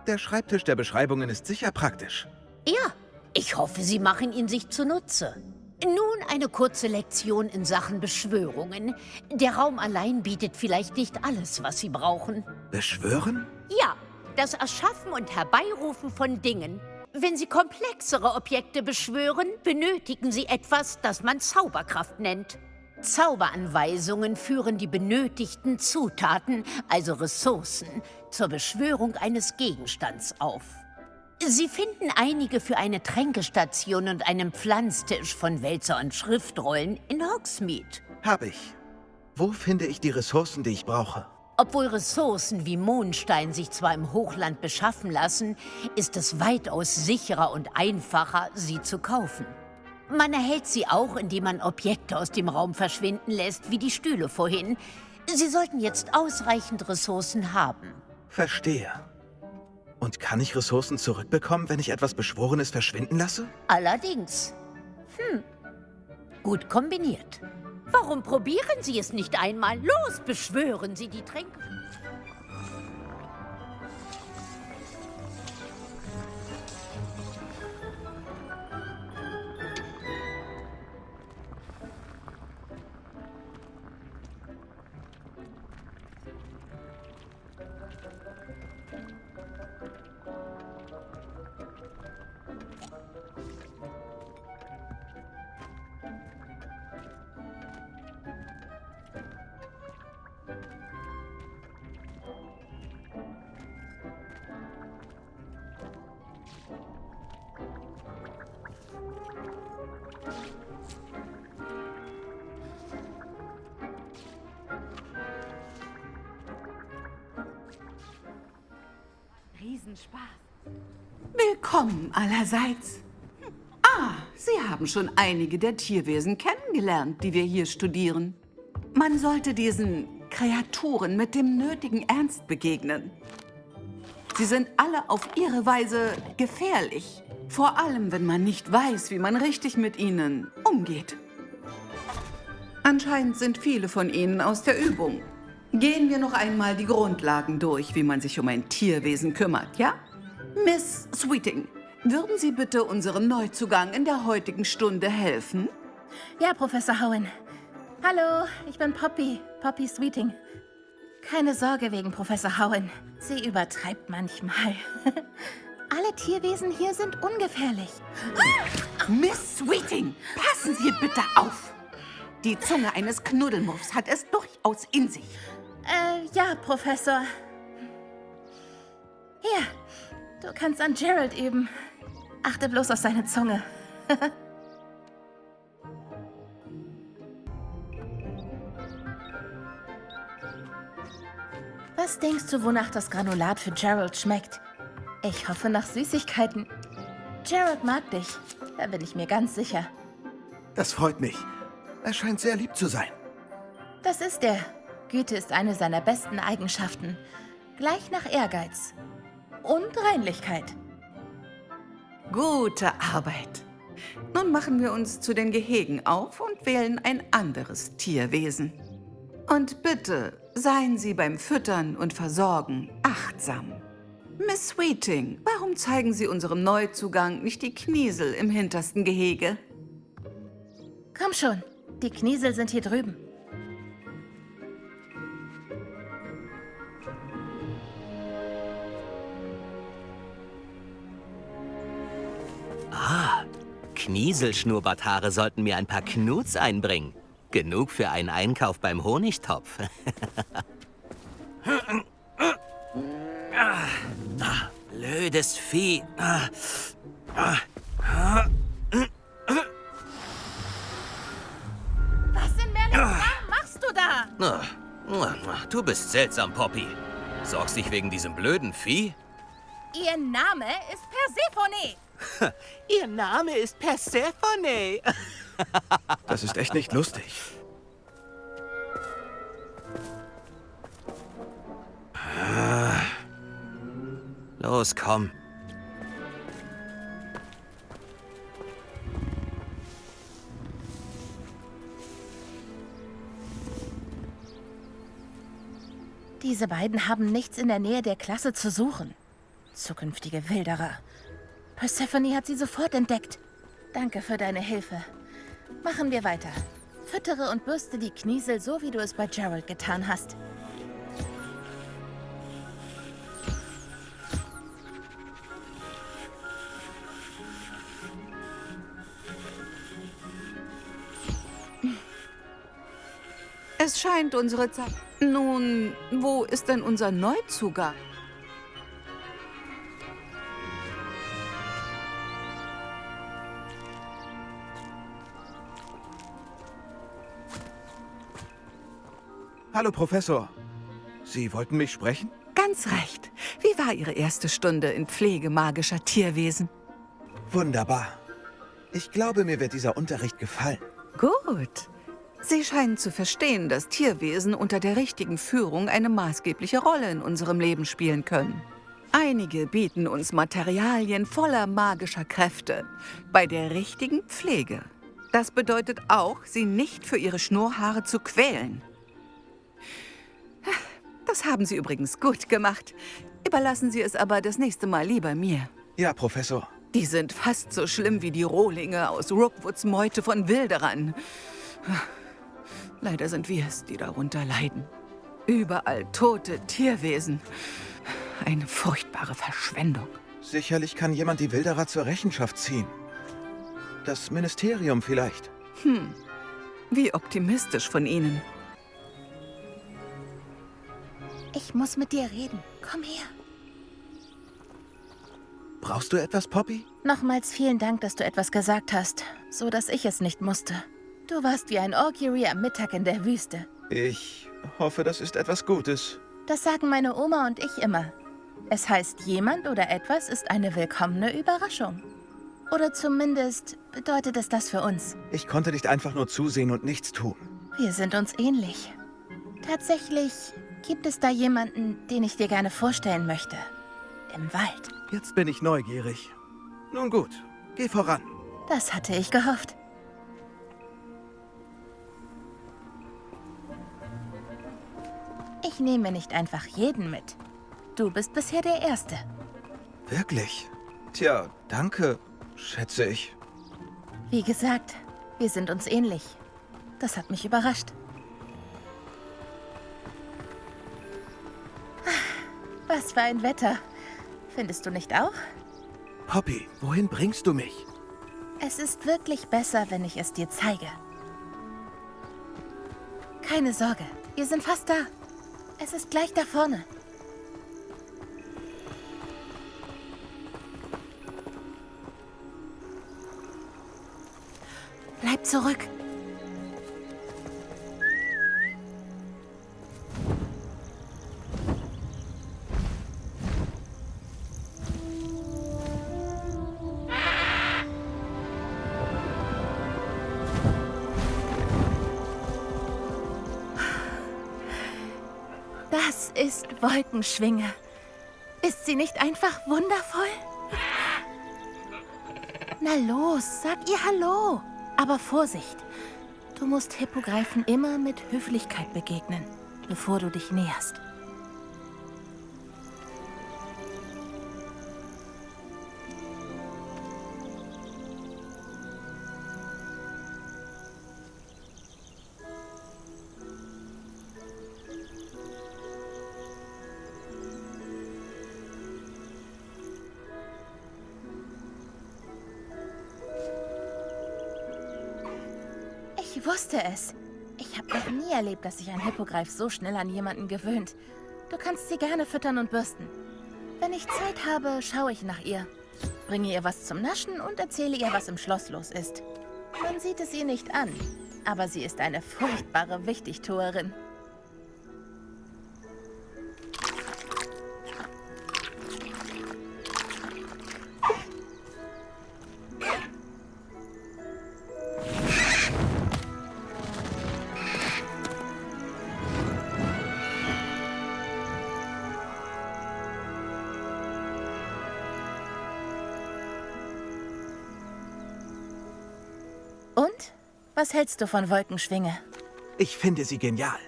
Der Schreibtisch der Beschreibungen ist sicher praktisch. Ja, ich hoffe, Sie machen ihn sich zunutze. Nun eine kurze Lektion in Sachen Beschwörungen. Der Raum allein bietet vielleicht nicht alles, was Sie brauchen. Beschwören? Ja, das Erschaffen und Herbeirufen von Dingen. Wenn Sie komplexere Objekte beschwören, benötigen Sie etwas, das man Zauberkraft nennt. Zauberanweisungen führen die benötigten Zutaten, also Ressourcen, zur Beschwörung eines Gegenstands auf. Sie finden einige für eine Tränkestation und einen Pflanztisch von Wälzer und Schriftrollen in Hogsmeade. Hab ich. Wo finde ich die Ressourcen, die ich brauche? Obwohl Ressourcen wie Mondstein sich zwar im Hochland beschaffen lassen, ist es weitaus sicherer und einfacher, sie zu kaufen. Man erhält sie auch, indem man Objekte aus dem Raum verschwinden lässt, wie die Stühle vorhin. Sie sollten jetzt ausreichend Ressourcen haben. Verstehe. Und kann ich Ressourcen zurückbekommen, wenn ich etwas Beschworenes verschwinden lasse? Allerdings. Gut kombiniert. Warum probieren Sie es nicht einmal? Los, beschwören Sie die Tränke. Riesenspaß. Willkommen allerseits. Ah, Sie haben schon einige der Tierwesen kennengelernt, die wir hier studieren. Man sollte diesen Kreaturen mit dem nötigen Ernst begegnen. Sie sind alle auf ihre Weise gefährlich. Vor allem, wenn man nicht weiß, wie man richtig mit ihnen umgeht. Anscheinend sind viele von ihnen aus der Übung. Gehen wir noch einmal die Grundlagen durch, wie man sich um ein Tierwesen kümmert, ja? Miss Sweeting, würden Sie bitte unserem Neuzugang in der heutigen Stunde helfen? Ja, Professor Howen. Hallo, ich bin Poppy Sweeting. Keine Sorge wegen Professor Howen. Sie übertreibt manchmal. Alle Tierwesen hier sind ungefährlich. Miss Sweeting, passen Sie bitte auf! Die Zunge eines Knuddelmuffs hat es durchaus in sich. Ja, Professor. Hier, du kannst an Gerald üben. Achte bloß auf seine Zunge. Was denkst du, wonach das Granulat für Gerald schmeckt? Ich hoffe nach Süßigkeiten. Gerald mag dich, da bin ich mir ganz sicher. Das freut mich. Er scheint sehr lieb zu sein. Das ist er. Güte ist eine seiner besten Eigenschaften. Gleich nach Ehrgeiz. Und Reinlichkeit. Gute Arbeit. Nun machen wir uns zu den Gehegen auf und wählen ein anderes Tierwesen. Und bitte, seien Sie beim Füttern und Versorgen achtsam. Miss Sweeting, warum zeigen Sie unserem Neuzugang nicht die Kniesel im hintersten Gehege? Komm schon, die Kniesel sind hier drüben. Ah, Knieselschnurrbarthaare sollten mir ein paar Knuts einbringen. Genug für einen Einkauf beim Honigtopf. Blödes Vieh. Was in Merlins Namen machst du da? Du bist seltsam, Poppy. Sorgst dich wegen diesem blöden Vieh? Ihr Name ist Persephone. Ihr Name ist Persephone. Das ist echt nicht lustig. Los, komm. Diese beiden haben nichts in der Nähe der Klasse zu suchen. Zukünftige Wilderer. Persephone hat sie sofort entdeckt. Danke für deine Hilfe. Machen wir weiter. Füttere und bürste die Kniesel so, wie du es bei Gerald getan hast. Es scheint unsere Zeit... Nun, wo ist denn unser Neuzugang? Hallo, Professor. Sie wollten mich sprechen? Ganz recht. Wie war Ihre erste Stunde in Pflege magischer Tierwesen? Wunderbar. Ich glaube, mir wird dieser Unterricht gefallen. Gut. Sie scheinen zu verstehen, dass Tierwesen unter der richtigen Führung eine maßgebliche Rolle in unserem Leben spielen können. Einige bieten uns Materialien voller magischer Kräfte bei der richtigen Pflege. Das bedeutet auch, sie nicht für ihre Schnurrhaare zu quälen. Das haben Sie übrigens gut gemacht. Überlassen Sie es aber das nächste Mal lieber mir. Ja, Professor. Die sind fast so schlimm wie die Rohlinge aus Rookwoods Meute von Wilderern. Leider sind wir es, die darunter leiden. Überall tote Tierwesen. Eine furchtbare Verschwendung. Sicherlich kann jemand die Wilderer zur Rechenschaft ziehen. Das Ministerium vielleicht. Wie optimistisch von Ihnen. Ich muss mit dir reden. Komm her. Brauchst du etwas, Poppy? Nochmals vielen Dank, dass du etwas gesagt hast, so dass ich es nicht musste. Du warst wie ein Orkiri am Mittag in der Wüste. Ich hoffe, das ist etwas Gutes. Das sagen meine Oma und ich immer. Es heißt, jemand oder etwas ist eine willkommene Überraschung. Oder zumindest bedeutet es das für uns. Ich konnte nicht einfach nur zusehen und nichts tun. Wir sind uns ähnlich. Tatsächlich gibt es da jemanden, den ich dir gerne vorstellen möchte. Im Wald. Jetzt bin ich neugierig. Nun gut, geh voran. Das hatte ich gehofft. Ich nehme nicht einfach jeden mit. Du bist bisher der Erste. Wirklich? Tja, danke, schätze ich. Wie gesagt, wir sind uns ähnlich. Das hat mich überrascht. Was für ein Wetter. Findest du nicht auch? Poppy, wohin bringst du mich? Es ist wirklich besser, wenn ich es dir zeige. Keine Sorge, wir sind fast da. Es ist gleich da vorne. Bleib zurück. Das ist Wolkenschwinge. Ist sie nicht einfach wundervoll? Na los, sag ihr Hallo. Aber Vorsicht, du musst Hippogreifen immer mit Höflichkeit begegnen, bevor du dich näherst. Ich wusste es. Ich habe noch nie erlebt, dass sich ein Hippogreif so schnell an jemanden gewöhnt. Du kannst sie gerne füttern und bürsten. Wenn ich Zeit habe, schaue ich nach ihr. Bringe ihr was zum Naschen und erzähle ihr, was im Schloss los ist. Man sieht es ihr nicht an, aber sie ist eine furchtbare Wichtigtuerin. Und? Was hältst du von Wolkenschwinge? Ich finde sie genial.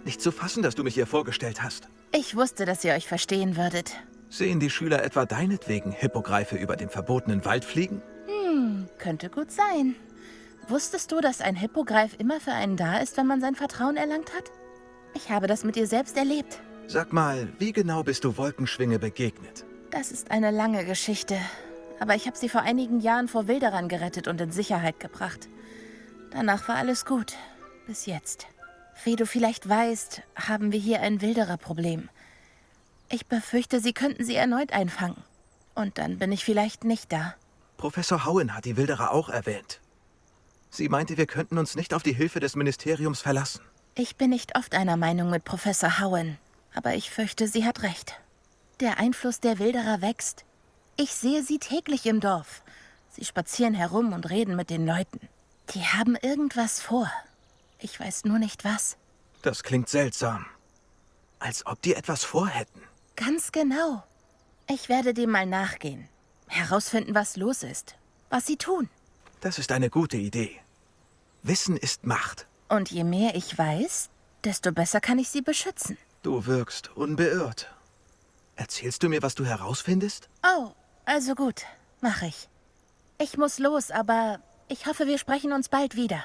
Nicht zu fassen, dass du mich ihr vorgestellt hast. Ich wusste, dass ihr euch verstehen würdet. Sehen die Schüler etwa deinetwegen Hippogreife über den verbotenen Wald fliegen? Könnte gut sein. Wusstest du, dass ein Hippogreif immer für einen da ist, wenn man sein Vertrauen erlangt hat? Ich habe das mit ihr selbst erlebt. Sag mal, wie genau bist du Wolkenschwinge begegnet? Das ist eine lange Geschichte. Aber ich habe sie vor einigen Jahren vor Wilderern gerettet und in Sicherheit gebracht. Danach war alles gut. Bis jetzt. Wie du vielleicht weißt, haben wir hier ein Wildererproblem. Ich befürchte, sie könnten sie erneut einfangen. Und dann bin ich vielleicht nicht da. Professor Howen hat die Wilderer auch erwähnt. Sie meinte, wir könnten uns nicht auf die Hilfe des Ministeriums verlassen. Ich bin nicht oft einer Meinung mit Professor Howen, aber ich fürchte, sie hat recht. Der Einfluss der Wilderer wächst. Ich sehe sie täglich im Dorf. Sie spazieren herum und reden mit den Leuten. Die haben irgendwas vor. Ich weiß nur nicht was. Das klingt seltsam. Als ob die etwas vorhätten. Ganz genau. Ich werde dem mal nachgehen. Herausfinden, was los ist. Was sie tun. Das ist eine gute Idee. Wissen ist Macht. Und je mehr ich weiß, desto besser kann ich sie beschützen. Du wirkst unbeirrt. Erzählst du mir, was du herausfindest? Oh, also gut. Mach ich. Ich muss los, aber ich hoffe, wir sprechen uns bald wieder.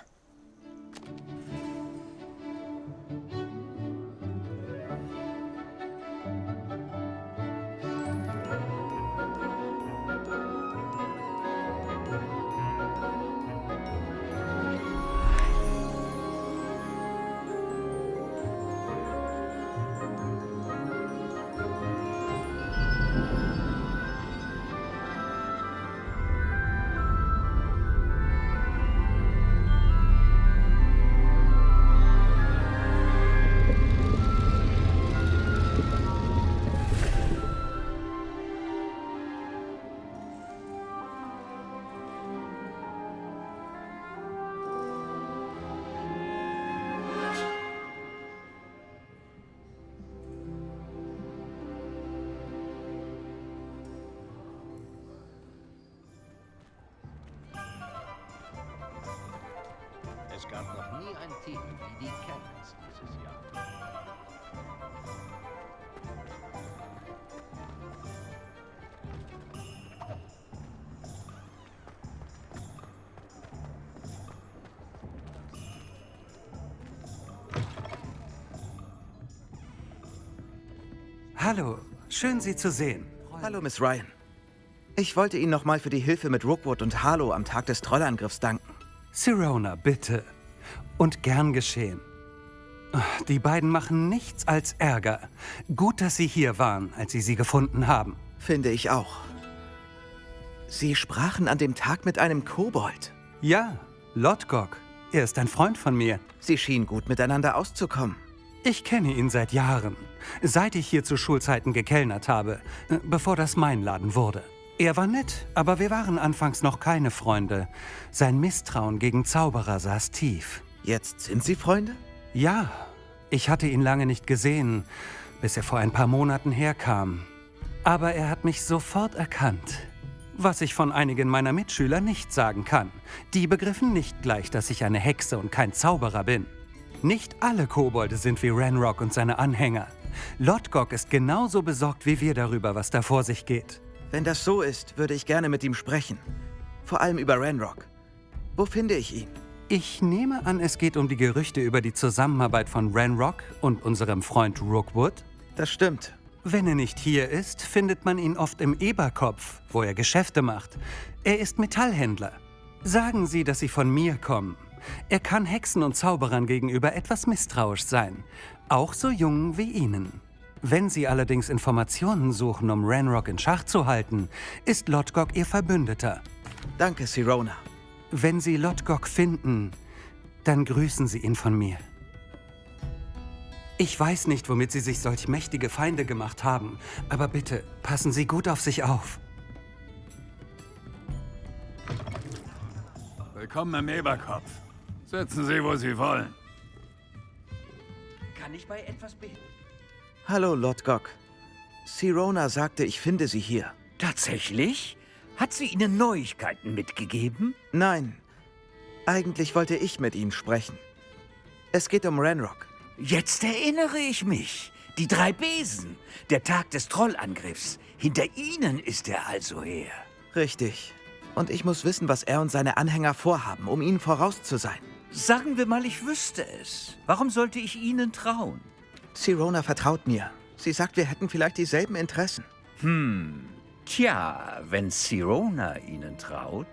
Es gab noch nie ein Team wie die Cannons dieses Jahr. Hallo, schön Sie zu sehen. Hallo, Miss Ryan. Ich wollte Ihnen nochmal für die Hilfe mit Rookwood und Harlow am Tag des Trollangriffs danken. Sirona, bitte. Und gern geschehen. Die beiden machen nichts als Ärger. Gut, dass Sie hier waren, als Sie sie gefunden haben. Finde ich auch. Sie sprachen an dem Tag mit einem Kobold. Ja, Lodgok. Er ist ein Freund von mir. Sie schienen gut miteinander auszukommen. Ich kenne ihn seit Jahren. Seit ich hier zu Schulzeiten gekellnert habe, bevor das mein Laden wurde. Er war nett, aber wir waren anfangs noch keine Freunde. Sein Misstrauen gegen Zauberer saß tief. Jetzt sind Sie Freunde? Ja, ich hatte ihn lange nicht gesehen, bis er vor ein paar Monaten herkam. Aber er hat mich sofort erkannt. Was ich von einigen meiner Mitschüler nicht sagen kann. Die begriffen nicht gleich, dass ich eine Hexe und kein Zauberer bin. Nicht alle Kobolde sind wie Ranrock und seine Anhänger. Lodgok ist genauso besorgt wie wir darüber, was da vor sich geht. Wenn das so ist, würde ich gerne mit ihm sprechen. Vor allem über Ranrock. Wo finde ich ihn? Ich nehme an, es geht um die Gerüchte über die Zusammenarbeit von Ranrock und unserem Freund Rookwood. Das stimmt. Wenn er nicht hier ist, findet man ihn oft im Eberkopf, wo er Geschäfte macht. Er ist Metallhändler. Sagen Sie, dass Sie von mir kommen. Er kann Hexen und Zauberern gegenüber etwas misstrauisch sein. Auch so Jungen wie Ihnen. Wenn Sie allerdings Informationen suchen, um Ranrock in Schach zu halten, ist Lodgok Ihr Verbündeter. Danke, Sirona. Wenn Sie Lodgok finden, dann grüßen Sie ihn von mir. Ich weiß nicht, womit Sie sich solch mächtige Feinde gemacht haben, aber bitte, passen Sie gut auf sich auf. Willkommen im Eberkopf. Sitzen Sie, wo Sie wollen. Kann ich bei etwas behilfen? Hallo, Lodgok. Sirona sagte, ich finde Sie hier. Tatsächlich? Hat sie Ihnen Neuigkeiten mitgegeben? Nein. Eigentlich wollte ich mit Ihnen sprechen. Es geht um Ranrock. Jetzt erinnere ich mich. Die 3 Besen. Der Tag des Trollangriffs. Hinter ihnen ist er also her. Richtig. Und ich muss wissen, was er und seine Anhänger vorhaben, um ihnen voraus zu sein. Sagen wir mal, ich wüsste es. Warum sollte ich ihnen trauen? Sirona vertraut mir. Sie sagt, wir hätten vielleicht dieselben Interessen. Tja, wenn Sirona ihnen traut...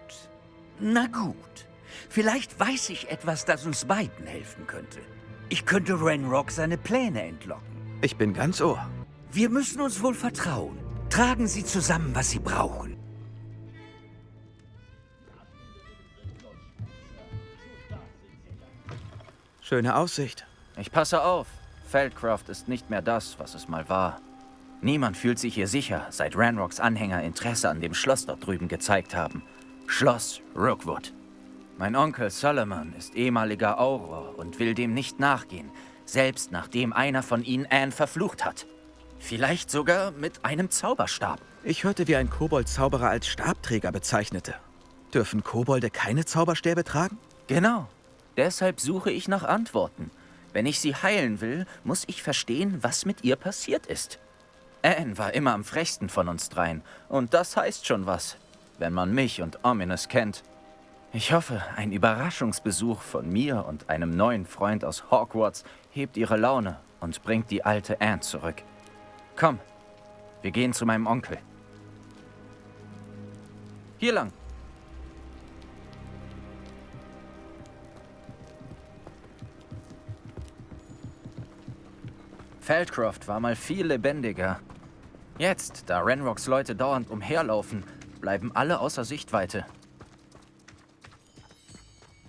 Na gut. Vielleicht weiß ich etwas, das uns beiden helfen könnte. Ich könnte Ranrock seine Pläne entlocken. Ich bin ganz Ohr. Wir müssen uns wohl vertrauen. Tragen Sie zusammen, was Sie brauchen. Schöne Aussicht. Ich passe auf. Feldcroft ist nicht mehr das, was es mal war. Niemand fühlt sich hier sicher, seit Ranrocks Anhänger Interesse an dem Schloss dort drüben gezeigt haben. Schloss Rookwood. Mein Onkel Solomon ist ehemaliger Auror und will dem nicht nachgehen, selbst nachdem einer von ihnen Anne verflucht hat. Vielleicht sogar mit einem Zauberstab. Ich hörte, wie ein Kobold-Zauberer als Stabträger bezeichnete. Dürfen Kobolde keine Zauberstäbe tragen? Genau. Deshalb suche ich nach Antworten. Wenn ich sie heilen will, muss ich verstehen, was mit ihr passiert ist. Anne war immer am frechsten von uns dreien. Und das heißt schon was, wenn man mich und Ominous kennt. Ich hoffe, ein Überraschungsbesuch von mir und einem neuen Freund aus Hogwarts hebt ihre Laune und bringt die alte Anne zurück. Komm, wir gehen zu meinem Onkel. Hier lang. Feldcroft war mal viel lebendiger. Jetzt, da Ranrocks Leute dauernd umherlaufen, bleiben alle außer Sichtweite.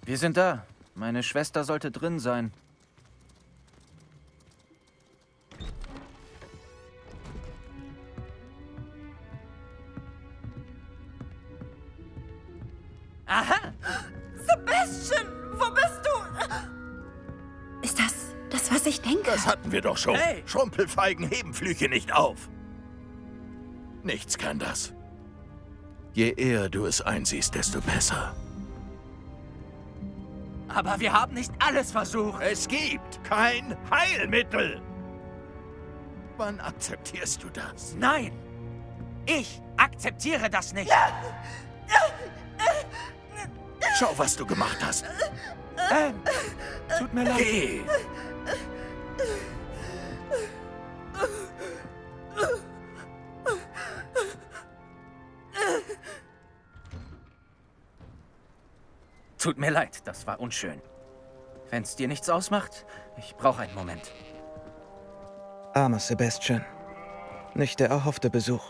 Wir sind da. Meine Schwester sollte drin sein. Aha! Sebastian, wo bist du? Ist das, was ich denke? Das hatten wir doch schon. Hey! Schrumpelfeigen heben Flüche nicht auf. Nichts kann das. Je eher du es einsiehst, desto besser. Aber wir haben nicht alles versucht. Es gibt kein Heilmittel. Wann akzeptierst du das? Nein! Ich akzeptiere das nicht. Schau, was du gemacht hast. Tut mir leid. Geh! Tut mir leid, das war unschön. Wenn's dir nichts ausmacht, ich brauche einen Moment. Armer Sebastian. Nicht der erhoffte Besuch.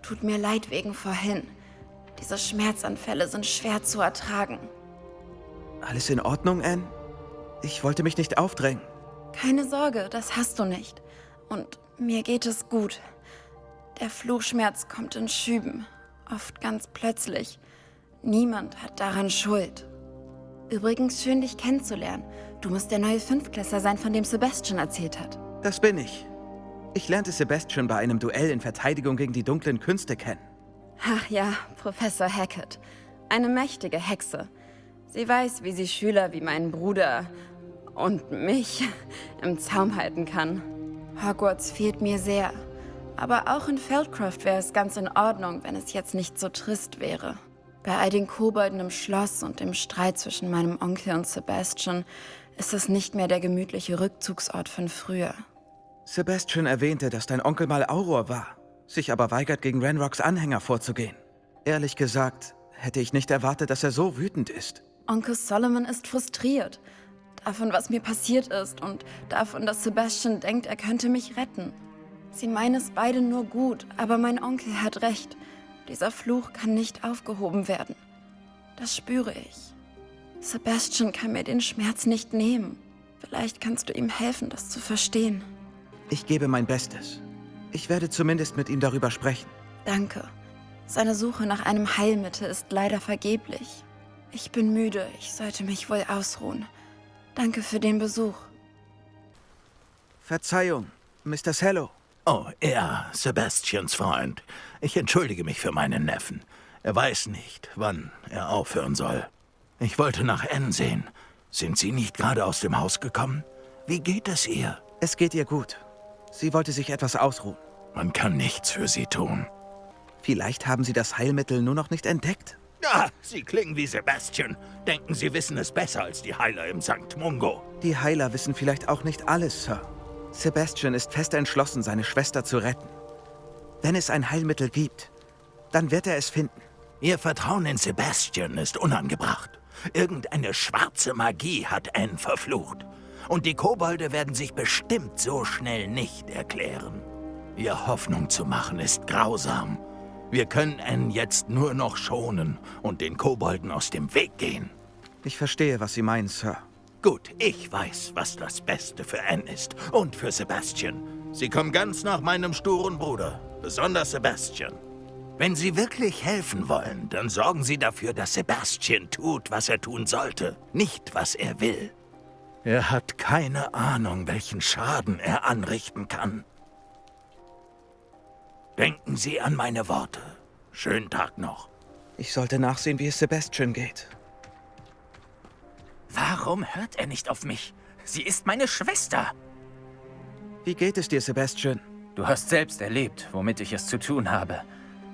Tut mir leid wegen vorhin. Diese Schmerzanfälle sind schwer zu ertragen. Alles in Ordnung, Anne? Ich wollte mich nicht aufdrängen. Keine Sorge, das hast du nicht. Und mir geht es gut. Der Fluchschmerz kommt in Schüben, oft ganz plötzlich. Niemand hat daran Schuld. Übrigens schön, dich kennenzulernen. Du musst der neue Fünftklässler sein, von dem Sebastian erzählt hat. Das bin ich. Ich lernte Sebastian bei einem Duell in Verteidigung gegen die dunklen Künste kennen. Ach ja, Professor Hackett. Eine mächtige Hexe. Sie weiß, wie sie Schüler wie meinen Bruder und mich im Zaum halten kann. Hogwarts fehlt mir sehr. Aber auch in Feldcroft wäre es ganz in Ordnung, wenn es jetzt nicht so trist wäre. Bei all den Kobolden im Schloss und dem Streit zwischen meinem Onkel und Sebastian ist es nicht mehr der gemütliche Rückzugsort von früher. Sebastian erwähnte, dass dein Onkel mal Auror war, sich aber weigert, gegen Ranrocks Anhänger vorzugehen. Ehrlich gesagt, hätte ich nicht erwartet, dass er so wütend ist. Onkel Solomon ist frustriert. Davon, was mir passiert ist und davon, dass Sebastian denkt, er könnte mich retten. Sie meinen es beide nur gut, aber mein Onkel hat recht. Dieser Fluch kann nicht aufgehoben werden. Das spüre ich. Sebastian kann mir den Schmerz nicht nehmen. Vielleicht kannst du ihm helfen, das zu verstehen. Ich gebe mein Bestes. Ich werde zumindest mit ihm darüber sprechen. Danke. Seine Suche nach einem Heilmittel ist leider vergeblich. Ich bin müde, ich sollte mich wohl ausruhen. Danke für den Besuch. Verzeihung, Mr. Sallow. Oh, er, Sebastians Freund. Ich entschuldige mich für meinen Neffen. Er weiß nicht, wann er aufhören soll. Ich wollte nach Anne sehen. Sind Sie nicht gerade aus dem Haus gekommen? Wie geht es ihr? Es geht ihr gut. Sie wollte sich etwas ausruhen. Man kann nichts für sie tun. Vielleicht haben Sie das Heilmittel nur noch nicht entdeckt. Ah, Sie klingen wie Sebastian. Denken, Sie wissen es besser als die Heiler im St. Mungo. Die Heiler wissen vielleicht auch nicht alles, Sir. Sebastian ist fest entschlossen, seine Schwester zu retten. Wenn es ein Heilmittel gibt, dann wird er es finden. Ihr Vertrauen in Sebastian ist unangebracht. Irgendeine schwarze Magie hat Anne verflucht. Und die Kobolde werden sich bestimmt so schnell nicht erklären. Ihr Hoffnung zu machen ist grausam. Wir können Anne jetzt nur noch schonen und den Kobolden aus dem Weg gehen. Ich verstehe, was Sie meinen, Sir. Gut, ich weiß, was das Beste für Anne ist und für Sebastian. Sie kommen ganz nach meinem sturen Bruder, besonders Sebastian. Wenn Sie wirklich helfen wollen, dann sorgen Sie dafür, dass Sebastian tut, was er tun sollte, nicht was er will. Er hat keine Ahnung, welchen Schaden er anrichten kann. Denken Sie an meine Worte. Schönen Tag noch. Ich sollte nachsehen, wie es Sebastian geht. Warum hört er nicht auf mich? Sie ist meine Schwester. Wie geht es dir, Sebastian? Du hast selbst erlebt, womit ich es zu tun habe.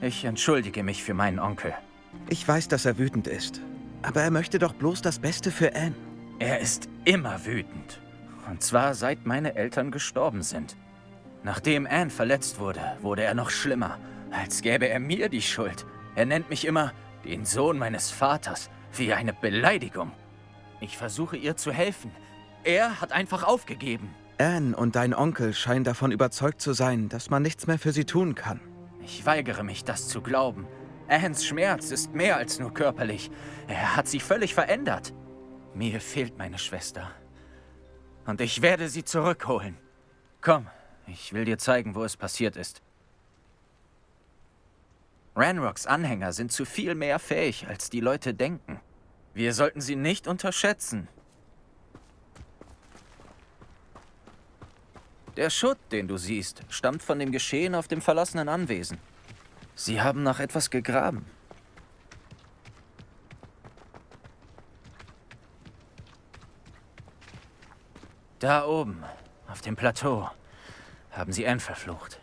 Ich entschuldige mich für meinen Onkel. Ich weiß, dass er wütend ist. Aber er möchte doch bloß das Beste für Anne. Er ist immer wütend. Und zwar seit meine Eltern gestorben sind. Nachdem Anne verletzt wurde, wurde er noch schlimmer. Als gäbe er mir die Schuld. Er nennt mich immer den Sohn meines Vaters. Wie eine Beleidigung. Ich versuche ihr zu helfen. Er hat einfach aufgegeben. Anne und dein Onkel scheinen davon überzeugt zu sein, dass man nichts mehr für sie tun kann. Ich weigere mich, das zu glauben. Annes Schmerz ist mehr als nur körperlich. Er hat sie völlig verändert. Mir fehlt meine Schwester. Und ich werde sie zurückholen. Komm, ich will dir zeigen, wo es passiert ist. Ranrocks Anhänger sind zu viel mehr fähig, als die Leute denken. Wir sollten sie nicht unterschätzen. Der Schutt, den du siehst, stammt von dem Geschehen auf dem verlassenen Anwesen. Sie haben nach etwas gegraben. Da oben, auf dem Plateau, haben sie Anne verflucht.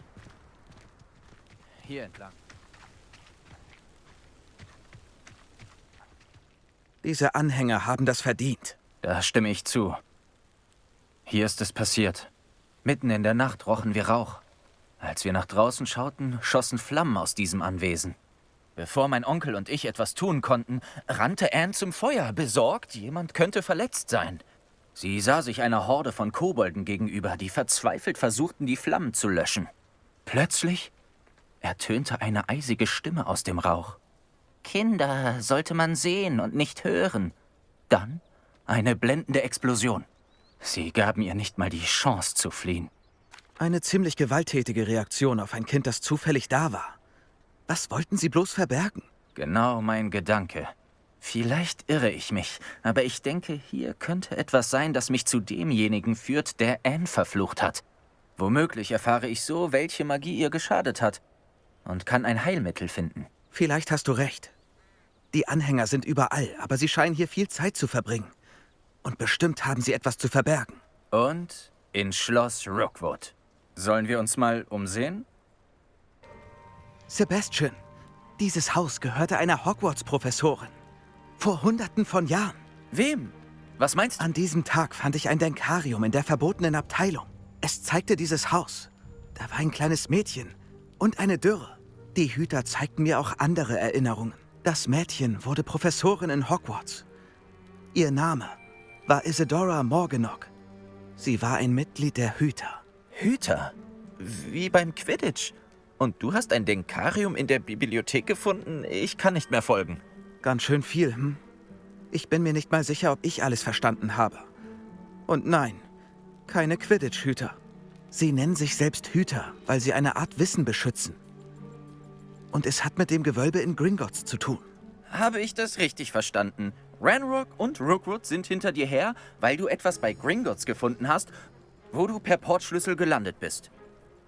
Hier entlang. Diese Anhänger haben das verdient. Da stimme ich zu. Hier ist es passiert. Mitten in der Nacht rochen wir Rauch. Als wir nach draußen schauten, schossen Flammen aus diesem Anwesen. Bevor mein Onkel und ich etwas tun konnten, rannte Anne zum Feuer, besorgt, jemand könnte verletzt sein. Sie sah sich einer Horde von Kobolden gegenüber, die verzweifelt versuchten, die Flammen zu löschen. Plötzlich ertönte eine eisige Stimme aus dem Rauch. Kinder sollte man sehen und nicht hören. Dann eine blendende Explosion. Sie gaben ihr nicht mal die Chance zu fliehen. Eine ziemlich gewalttätige Reaktion auf ein Kind, das zufällig da war. Was wollten sie bloß verbergen? Genau mein Gedanke. Vielleicht irre ich mich, aber ich denke, hier könnte etwas sein, das mich zu demjenigen führt, der Anne verflucht hat. Womöglich erfahre ich so, welche Magie ihr geschadet hat und kann ein Heilmittel finden. Vielleicht hast du recht. Die Anhänger sind überall, aber sie scheinen hier viel Zeit zu verbringen. Und bestimmt haben sie etwas zu verbergen. Und in Schloss Rookwood. Sollen wir uns mal umsehen? Sebastian, dieses Haus gehörte einer Hogwarts-Professorin. Vor Hunderten von Jahren. Wem? Was meinst du? An diesem Tag fand ich ein Denkarium in der verbotenen Abteilung. Es zeigte dieses Haus. Da war ein kleines Mädchen und eine Dürre. Die Hüter zeigten mir auch andere Erinnerungen. Das Mädchen wurde Professorin in Hogwarts. Ihr Name war Isidora Morganach. Sie war ein Mitglied der Hüter. Hüter? Wie beim Quidditch. Und du hast ein Denkarium in der Bibliothek gefunden? Ich kann nicht mehr folgen. Ganz schön viel, hm? Ich bin mir nicht mal sicher, ob ich alles verstanden habe. Und nein, keine Quidditch-Hüter. Sie nennen sich selbst Hüter, weil sie eine Art Wissen beschützen. Und es hat mit dem Gewölbe in Gringotts zu tun. Habe ich das richtig verstanden? Ranrock und Rookwood sind hinter dir her, weil du etwas bei Gringotts gefunden hast, wo du per Portschlüssel gelandet bist.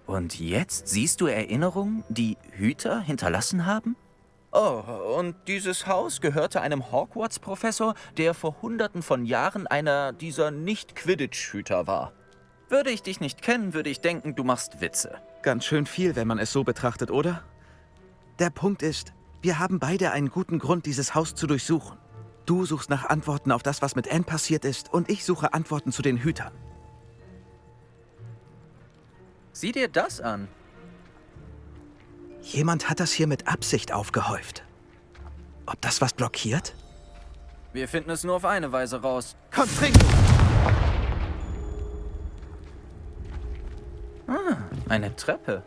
Und jetzt siehst du Erinnerungen, die Hüter hinterlassen haben? Oh, und dieses Haus gehörte einem Hogwarts-Professor, der vor Hunderten von Jahren einer dieser Nicht-Quidditch-Hüter war. Würde ich dich nicht kennen, würde ich denken, du machst Witze. Ganz schön viel, wenn man es so betrachtet, oder? Der Punkt ist, wir haben beide einen guten Grund, dieses Haus zu durchsuchen. Du suchst nach Antworten auf das, was mit Anne passiert ist, und ich suche Antworten zu den Hütern. Sieh dir das an. Jemand hat das hier mit Absicht aufgehäuft. Ob das was blockiert? Wir finden es nur auf eine Weise raus. Komm, trink! Ah, eine Treppe.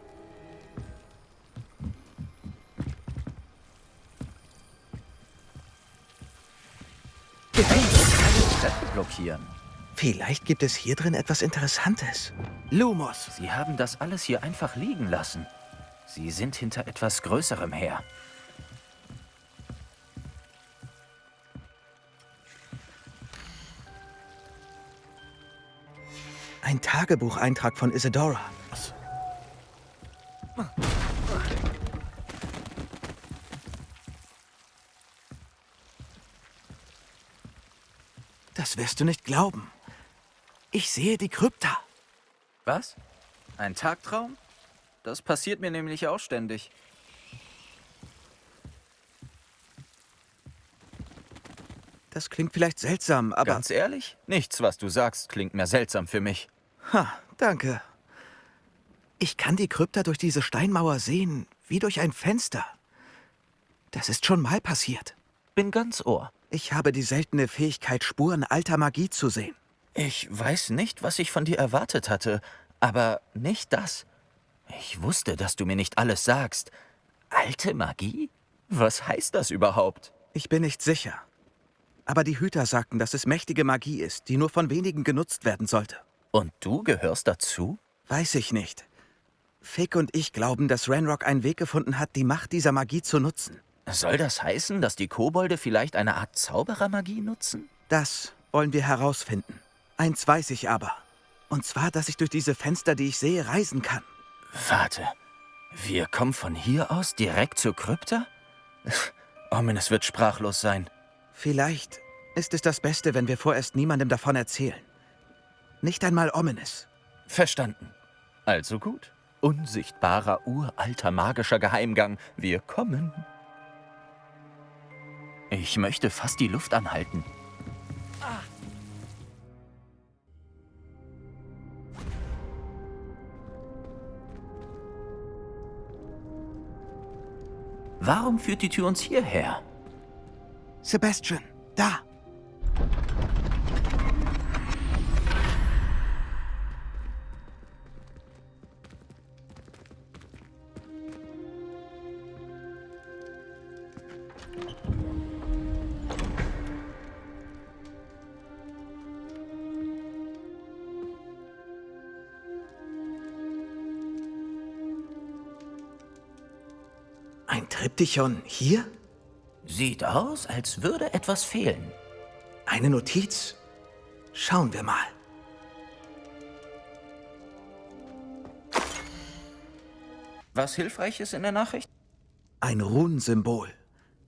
Eine Treppe blockieren. Vielleicht gibt es hier drin etwas Interessantes. Lumos. Sie haben das alles hier einfach liegen lassen. Sie sind hinter etwas Größerem her. Ein Tagebucheintrag von Isidora. Das wirst du nicht glauben. Ich sehe die Krypta. Was? Ein Tagtraum? Das passiert mir nämlich auch ständig. Das klingt vielleicht seltsam, aber... Ganz ehrlich? Nichts, was du sagst, klingt mehr seltsam für mich. Ha, danke. Ich kann die Krypta durch diese Steinmauer sehen, wie durch ein Fenster. Das ist schon mal passiert. Bin ganz Ohr. Ich habe die seltene Fähigkeit, Spuren alter Magie zu sehen. Ich weiß nicht, was ich von dir erwartet hatte, aber nicht das. Ich wusste, dass du mir nicht alles sagst. Alte Magie? Was heißt das überhaupt? Ich bin nicht sicher. Aber die Hüter sagten, dass es mächtige Magie ist, die nur von wenigen genutzt werden sollte. Und du gehörst dazu? Weiß ich nicht. Fig und ich glauben, dass Ranrock einen Weg gefunden hat, die Macht dieser Magie zu nutzen. Soll das heißen, dass die Kobolde vielleicht eine Art Zauberermagie nutzen? Das wollen wir herausfinden. Eins weiß ich aber. Und zwar, dass ich durch diese Fenster, die ich sehe, reisen kann. Warte, wir kommen von hier aus direkt zur Krypta? Ominous wird sprachlos sein. Vielleicht ist es das Beste, wenn wir vorerst niemandem davon erzählen. Nicht einmal Ominous. Verstanden. Also gut. Unsichtbarer, uralter, magischer Geheimgang. Wir kommen. Ich möchte fast die Luft anhalten. Warum führt die Tür uns hierher? Sebastian, da! Ein Triptychon hier? Sieht aus, als würde etwas fehlen. Eine Notiz? Schauen wir mal. Was Hilfreiches in der Nachricht? Ein Runensymbol.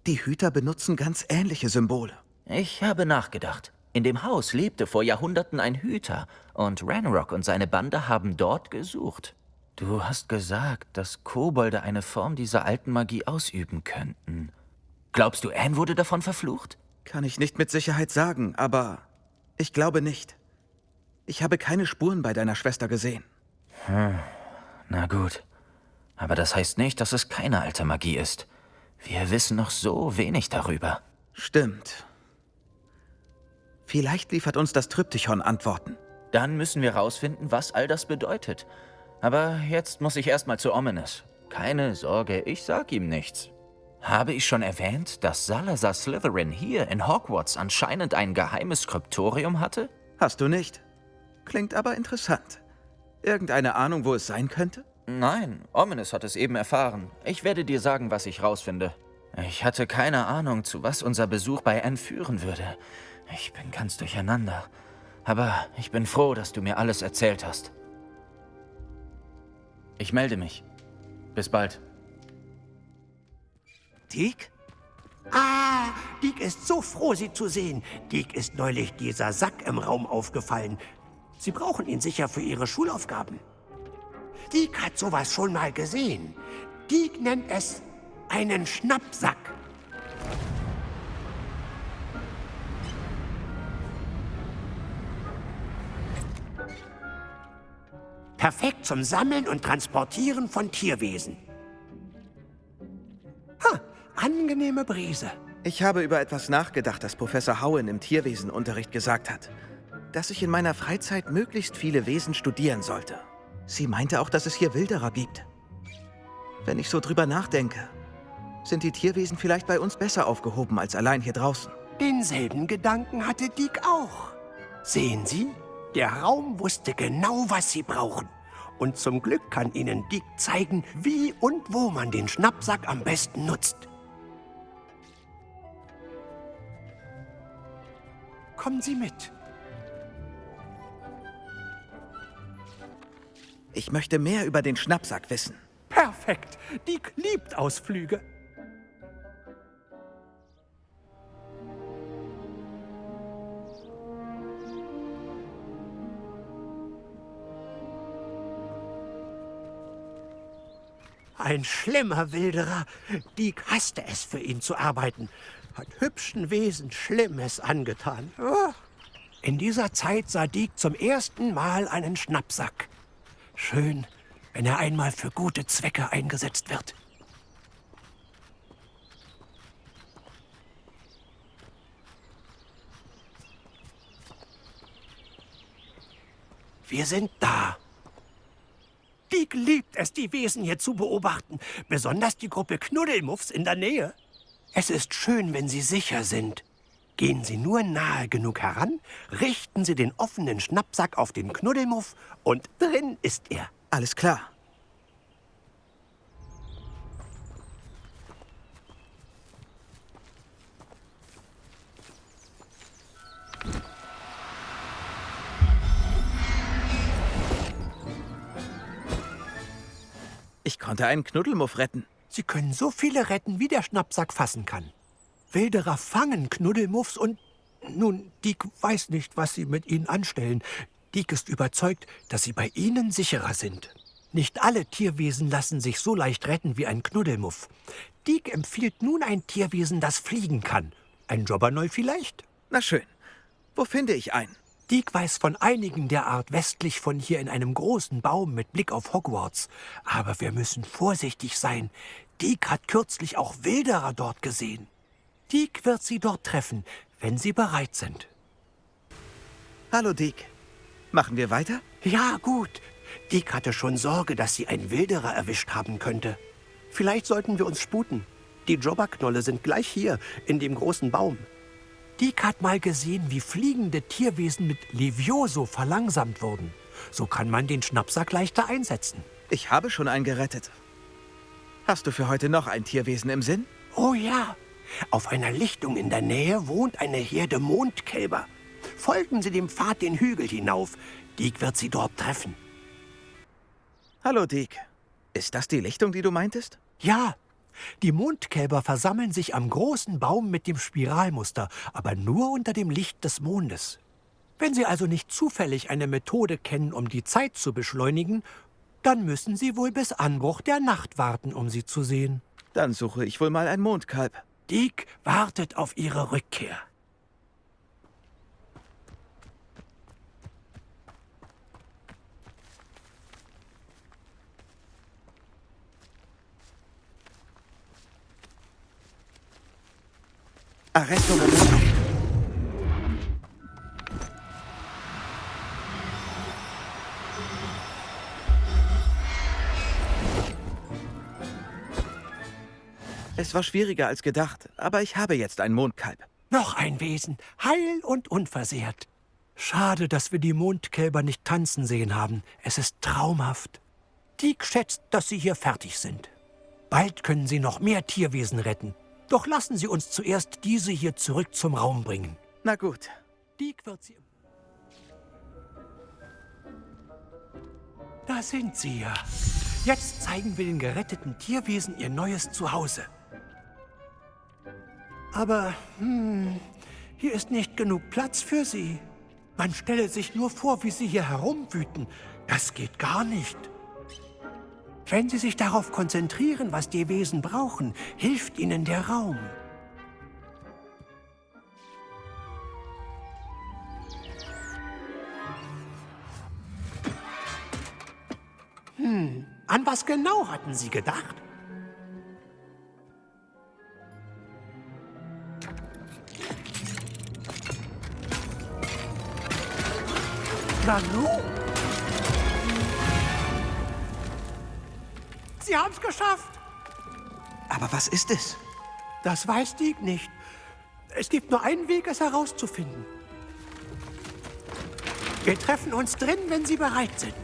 Die Hüter benutzen ganz ähnliche Symbole. Ich habe nachgedacht. In dem Haus lebte vor Jahrhunderten ein Hüter und Ranrock und seine Bande haben dort gesucht. Du hast gesagt, dass Kobolde eine Form dieser alten Magie ausüben könnten. Glaubst du, Anne wurde davon verflucht? Kann ich nicht mit Sicherheit sagen, aber ich glaube nicht. Ich habe keine Spuren bei deiner Schwester gesehen. Na gut. Aber das heißt nicht, dass es keine alte Magie ist. Wir wissen noch so wenig darüber. Stimmt. Vielleicht liefert uns das Triptychon Antworten. Dann müssen wir rausfinden, was all das bedeutet. Aber jetzt muss ich erstmal zu Ominous. Keine Sorge, ich sag ihm nichts. Habe ich schon erwähnt, dass Salazar Slytherin hier in Hogwarts anscheinend ein geheimes Skriptorium hatte? Hast du nicht. Klingt aber interessant. Irgendeine Ahnung, wo es sein könnte? Nein, Ominous hat es eben erfahren. Ich werde dir sagen, was ich rausfinde. Ich hatte keine Ahnung, zu was unser Besuch bei Anne führen würde. Ich bin ganz durcheinander. Aber ich bin froh, dass du mir alles erzählt hast. Ich melde mich. Bis bald. Deke? Ah, Deke ist so froh, Sie zu sehen. Deke ist neulich dieser Sack im Raum aufgefallen. Sie brauchen ihn sicher für Ihre Schulaufgaben. Deke hat sowas schon mal gesehen. Deke nennt es einen Schnappsack. Perfekt zum Sammeln und Transportieren von Tierwesen. Angenehme Brise. Ich habe über etwas nachgedacht, das Professor Howen im Tierwesenunterricht gesagt hat. Dass ich in meiner Freizeit möglichst viele Wesen studieren sollte. Sie meinte auch, dass es hier Wilderer gibt. Wenn ich so drüber nachdenke, sind die Tierwesen vielleicht bei uns besser aufgehoben als allein hier draußen. Denselben Gedanken hatte Deke auch. Sehen Sie, der Raum wusste genau, was Sie brauchen. Und zum Glück kann Ihnen Deke zeigen, wie und wo man den Schnappsack am besten nutzt. Kommen Sie mit. Ich möchte mehr über den Schnappsack wissen. Perfekt. Deke liebt Ausflüge. Ein schlimmer Wilderer. Deke hasste es, für ihn zu arbeiten. Hat hübschen Wesen Schlimmes angetan. In dieser Zeit sah Deke zum ersten Mal einen Schnappsack. Schön, wenn er einmal für gute Zwecke eingesetzt wird. Wir sind da. Deke liebt es, die Wesen hier zu beobachten, besonders die Gruppe Knuddelmuffs in der Nähe. Es ist schön, wenn Sie sicher sind. Gehen Sie nur nahe genug heran, richten Sie den offenen Schnappsack auf den Knuddelmuff und drin ist er. Alles klar. Ich konnte einen Knuddelmuff retten. Sie können so viele retten, wie der Schnappsack fassen kann. Wilderer fangen Knuddelmuffs und... Nun, Deke weiß nicht, was sie mit ihnen anstellen. Deke ist überzeugt, dass sie bei ihnen sicherer sind. Nicht alle Tierwesen lassen sich so leicht retten wie ein Knuddelmuff. Deke empfiehlt nun ein Tierwesen, das fliegen kann. Ein Jobbernoll vielleicht? Na schön. Wo finde ich einen? Deke weiß von einigen der Art westlich von hier in einem großen Baum mit Blick auf Hogwarts. Aber wir müssen vorsichtig sein. Deke hat kürzlich auch Wilderer dort gesehen. Deke wird sie dort treffen, wenn sie bereit sind. Hallo, Deke. Machen wir weiter? Ja, gut. Deke hatte schon Sorge, dass sie einen Wilderer erwischt haben könnte. Vielleicht sollten wir uns sputen. Die Jobberknolle sind gleich hier, in dem großen Baum. Deke hat mal gesehen, wie fliegende Tierwesen mit Levioso verlangsamt wurden. So kann man den Schnappsack leichter einsetzen. Ich habe schon einen gerettet. Hast du für heute noch ein Tierwesen im Sinn? Oh ja. Auf einer Lichtung in der Nähe wohnt eine Herde Mondkälber. Folgen Sie dem Pfad den Hügel hinauf. Deke wird Sie dort treffen. Hallo, Deke. Ist das die Lichtung, die du meintest? Ja. Die Mondkälber versammeln sich am großen Baum mit dem Spiralmuster, aber nur unter dem Licht des Mondes. Wenn Sie also nicht zufällig eine Methode kennen, um die Zeit zu beschleunigen, dann müssen Sie wohl bis Anbruch der Nacht warten, um sie zu sehen. Dann suche ich wohl mal ein Mondkalb. Deke wartet auf Ihre Rückkehr. Arresto Momento. Es war schwieriger als gedacht, aber ich habe jetzt ein Mondkalb. Noch ein Wesen, heil und unversehrt. Schade, dass wir die Mondkälber nicht tanzen sehen haben. Es ist traumhaft. Deke schätzt, dass Sie hier fertig sind. Bald können Sie noch mehr Tierwesen retten. Doch lassen Sie uns zuerst diese hier zurück zum Raum bringen. Na gut. Deke wird sie... Da sind Sie ja. Jetzt zeigen wir den geretteten Tierwesen ihr neues Zuhause. Aber, hier ist nicht genug Platz für sie. Man stelle sich nur vor, wie sie hier herumwüten. Das geht gar nicht. Wenn Sie sich darauf konzentrieren, was die Wesen brauchen, hilft ihnen der Raum. An was genau hatten Sie gedacht? Nanu? Sie haben's geschafft! Aber was ist es? Das weiß Deke nicht. Es gibt nur einen Weg, es herauszufinden. Wir treffen uns drin, wenn Sie bereit sind.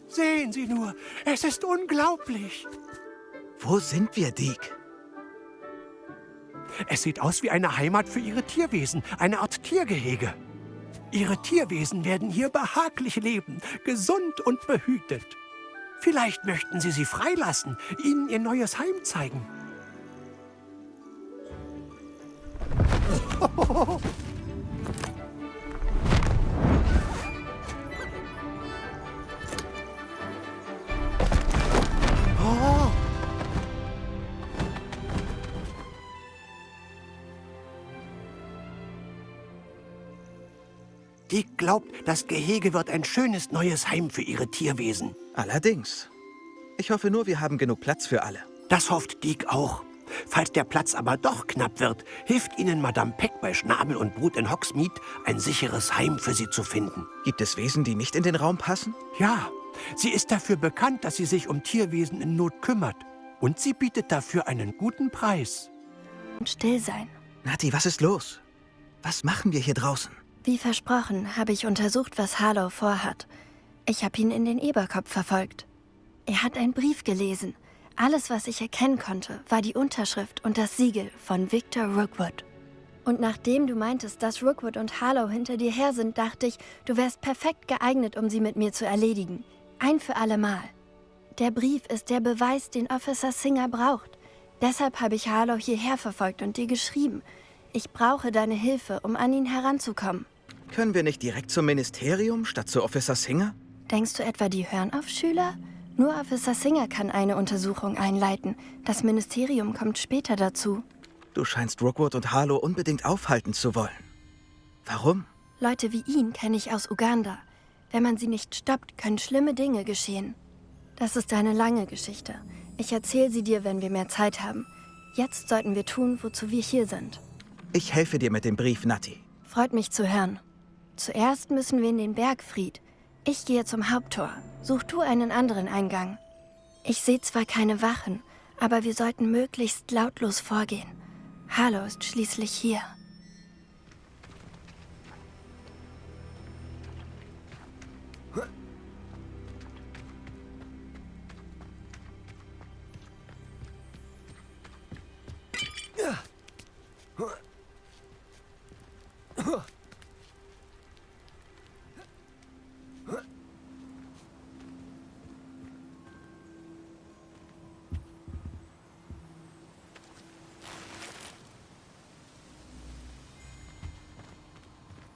Sehen Sie nur, es ist unglaublich. Wo sind wir, Deke? Es sieht aus wie eine Heimat für Ihre Tierwesen, eine Art Tiergehege. Ihre Tierwesen werden hier behaglich leben, gesund und behütet. Vielleicht möchten Sie sie freilassen, ihnen ihr neues Heim zeigen. Deke glaubt, das Gehege wird ein schönes neues Heim für ihre Tierwesen. Allerdings. Ich hoffe nur, wir haben genug Platz für alle. Das hofft Deke auch. Falls der Platz aber doch knapp wird, hilft ihnen Madame Peck bei Schnabel und Brut in Hogsmeade, ein sicheres Heim für sie zu finden. Gibt es Wesen, die nicht in den Raum passen? Ja, sie ist dafür bekannt, dass sie sich um Tierwesen in Not kümmert. Und sie bietet dafür einen guten Preis. Still sein. Natty, was ist los? Was machen wir hier draußen? Wie versprochen, habe ich untersucht, was Harlow vorhat. Ich habe ihn in den Eberkopf verfolgt. Er hat einen Brief gelesen. Alles, was ich erkennen konnte, war die Unterschrift und das Siegel von Victor Rookwood. Und nachdem du meintest, dass Rookwood und Harlow hinter dir her sind, dachte ich, du wärst perfekt geeignet, um sie mit mir zu erledigen. Ein für alle Mal. Der Brief ist der Beweis, den Officer Singer braucht. Deshalb habe ich Harlow hierher verfolgt und dir geschrieben. Ich brauche deine Hilfe, um an ihn heranzukommen. Können wir nicht direkt zum Ministerium statt zu Officer Singer? Denkst du etwa, die hören auf Schüler? Nur Officer Singer kann eine Untersuchung einleiten. Das Ministerium kommt später dazu. Du scheinst Rookwood und Harlow unbedingt aufhalten zu wollen. Warum? Leute wie ihn kenne ich aus Uganda. Wenn man sie nicht stoppt, können schlimme Dinge geschehen. Das ist eine lange Geschichte. Ich erzähle sie dir, wenn wir mehr Zeit haben. Jetzt sollten wir tun, wozu wir hier sind. Ich helfe dir mit dem Brief, Natty. Freut mich zu hören. Zuerst müssen wir in den Bergfried. Ich gehe zum Haupttor. Such du einen anderen Eingang. Ich sehe zwar keine Wachen, aber wir sollten möglichst lautlos vorgehen. Harlow ist schließlich hier.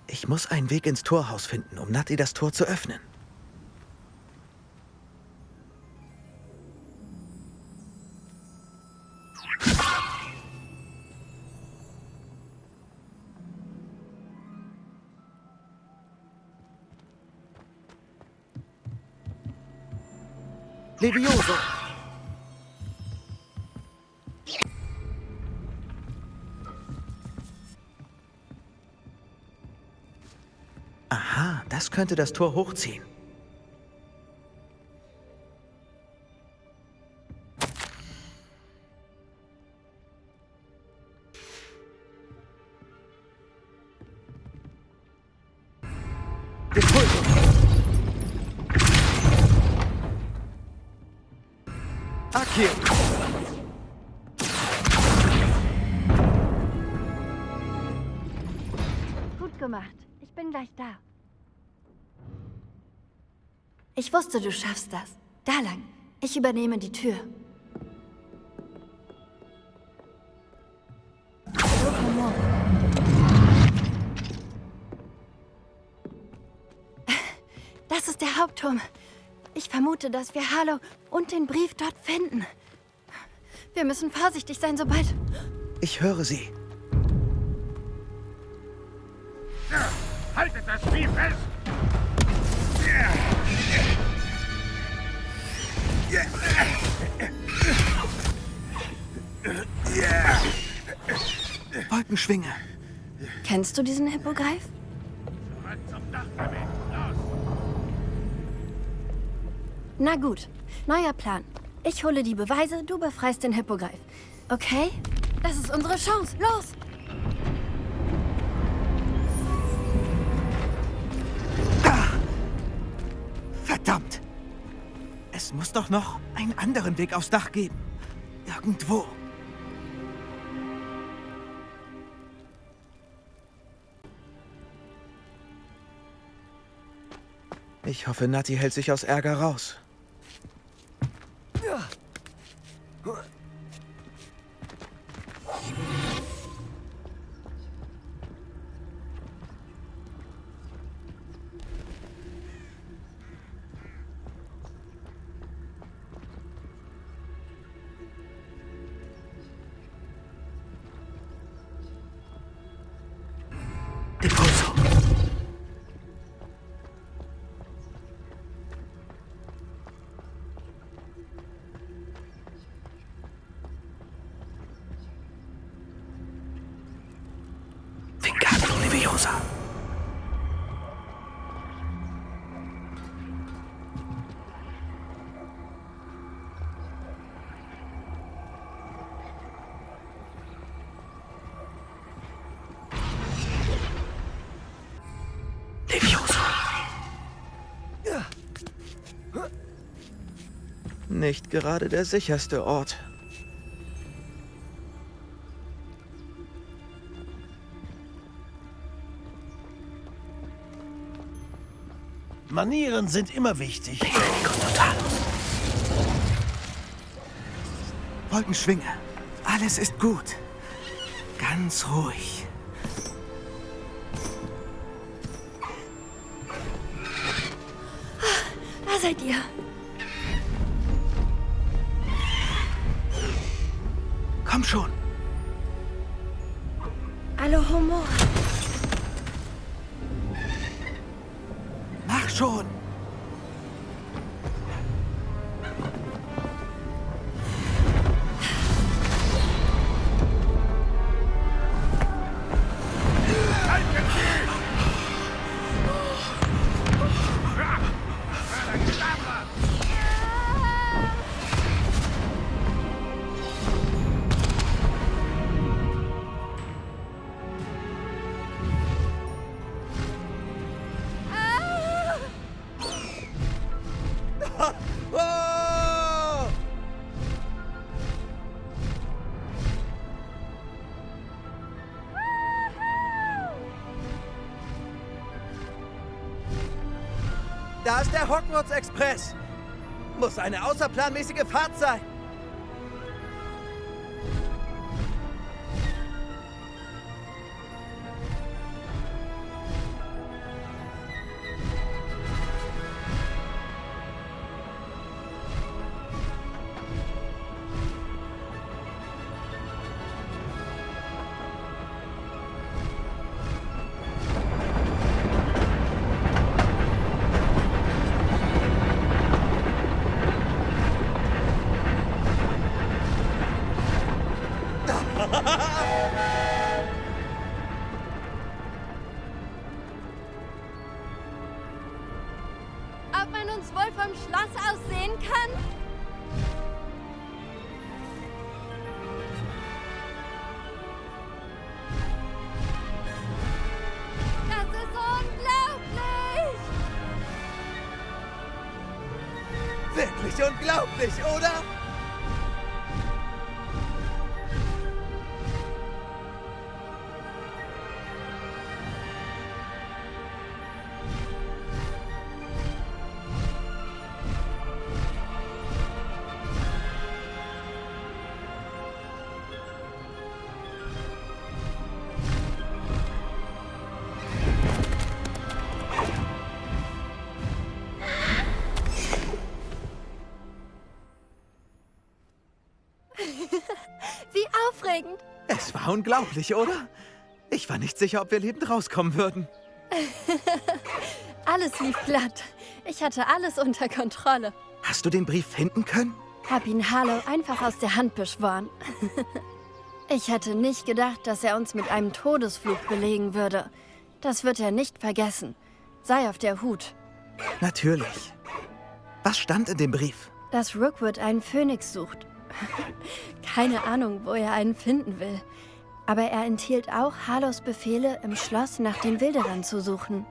Ich muss einen Weg ins Torhaus finden, um Natty das Tor zu öffnen. Levioso! Aha, das könnte das Tor hochziehen. gemacht. Ich bin gleich da. Ich wusste, du schaffst das. Da lang. Ich übernehme die Tür. Das ist der Hauptturm. Ich vermute, dass wir Harlow und den Brief dort finden. Wir müssen vorsichtig sein, sobald... Ich höre sie. Haltet das Vieh fest! Wolkenschwinge. Kennst du diesen Hippogreif? Zurück zum Dach damit! Los! Na gut, neuer Plan. Ich hole die Beweise, du befreist den Hippogreif. Okay? Das ist unsere Chance. Los! Verdammt! Es muss doch noch einen anderen Weg aufs Dach geben. Irgendwo. Ich hoffe, Natty hält sich aus Ärger raus. Nicht gerade der sicherste Ort. Manieren sind immer wichtig. Wolkenschwinge. Alles ist gut. Ganz ruhig. Da seid ihr. Komm schon. Alohomora. Mach schon. Da ist der Hogwarts Express. Muss eine außerplanmäßige Fahrt sein. Ob man uns wohl vom Schloss aus sehen kann? Das ist unglaublich! Wirklich unglaublich, oder? aufregend. Es war unglaublich, oder? Ich war nicht sicher, ob wir lebend rauskommen würden. Alles lief glatt. Ich hatte alles unter Kontrolle. Hast du den Brief finden können? Hab ihn Harlow einfach aus der Hand beschworen. Ich hätte nicht gedacht, dass er uns mit einem Todesfluch belegen würde. Das wird er nicht vergessen. Sei auf der Hut. Natürlich. Was stand in dem Brief? Dass Rookwood einen Phönix sucht. Keine Ahnung, wo er einen finden will. Aber er enthielt auch Harlows Befehle, im Schloss nach den Wilderern zu suchen.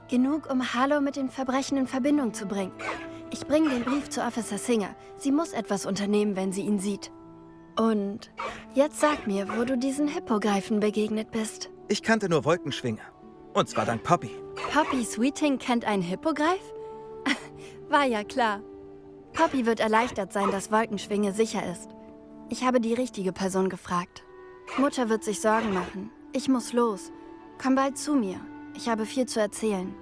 Genug, um Harlow mit den Verbrechen in Verbindung zu bringen. Ich bringe den Brief zu Officer Singer. Sie muss etwas unternehmen, wenn sie ihn sieht. Und jetzt sag mir, wo du diesen Hippogreifen begegnet bist. Ich kannte nur Wolkenschwinge. Und zwar dank Poppy. Poppy Sweeting kennt einen Hippogreif? War ja klar. Poppy wird erleichtert sein, dass Wolkenschwinge sicher ist. Ich habe die richtige Person gefragt. Mutter wird sich Sorgen machen. Ich muss los. Komm bald zu mir. Ich habe viel zu erzählen.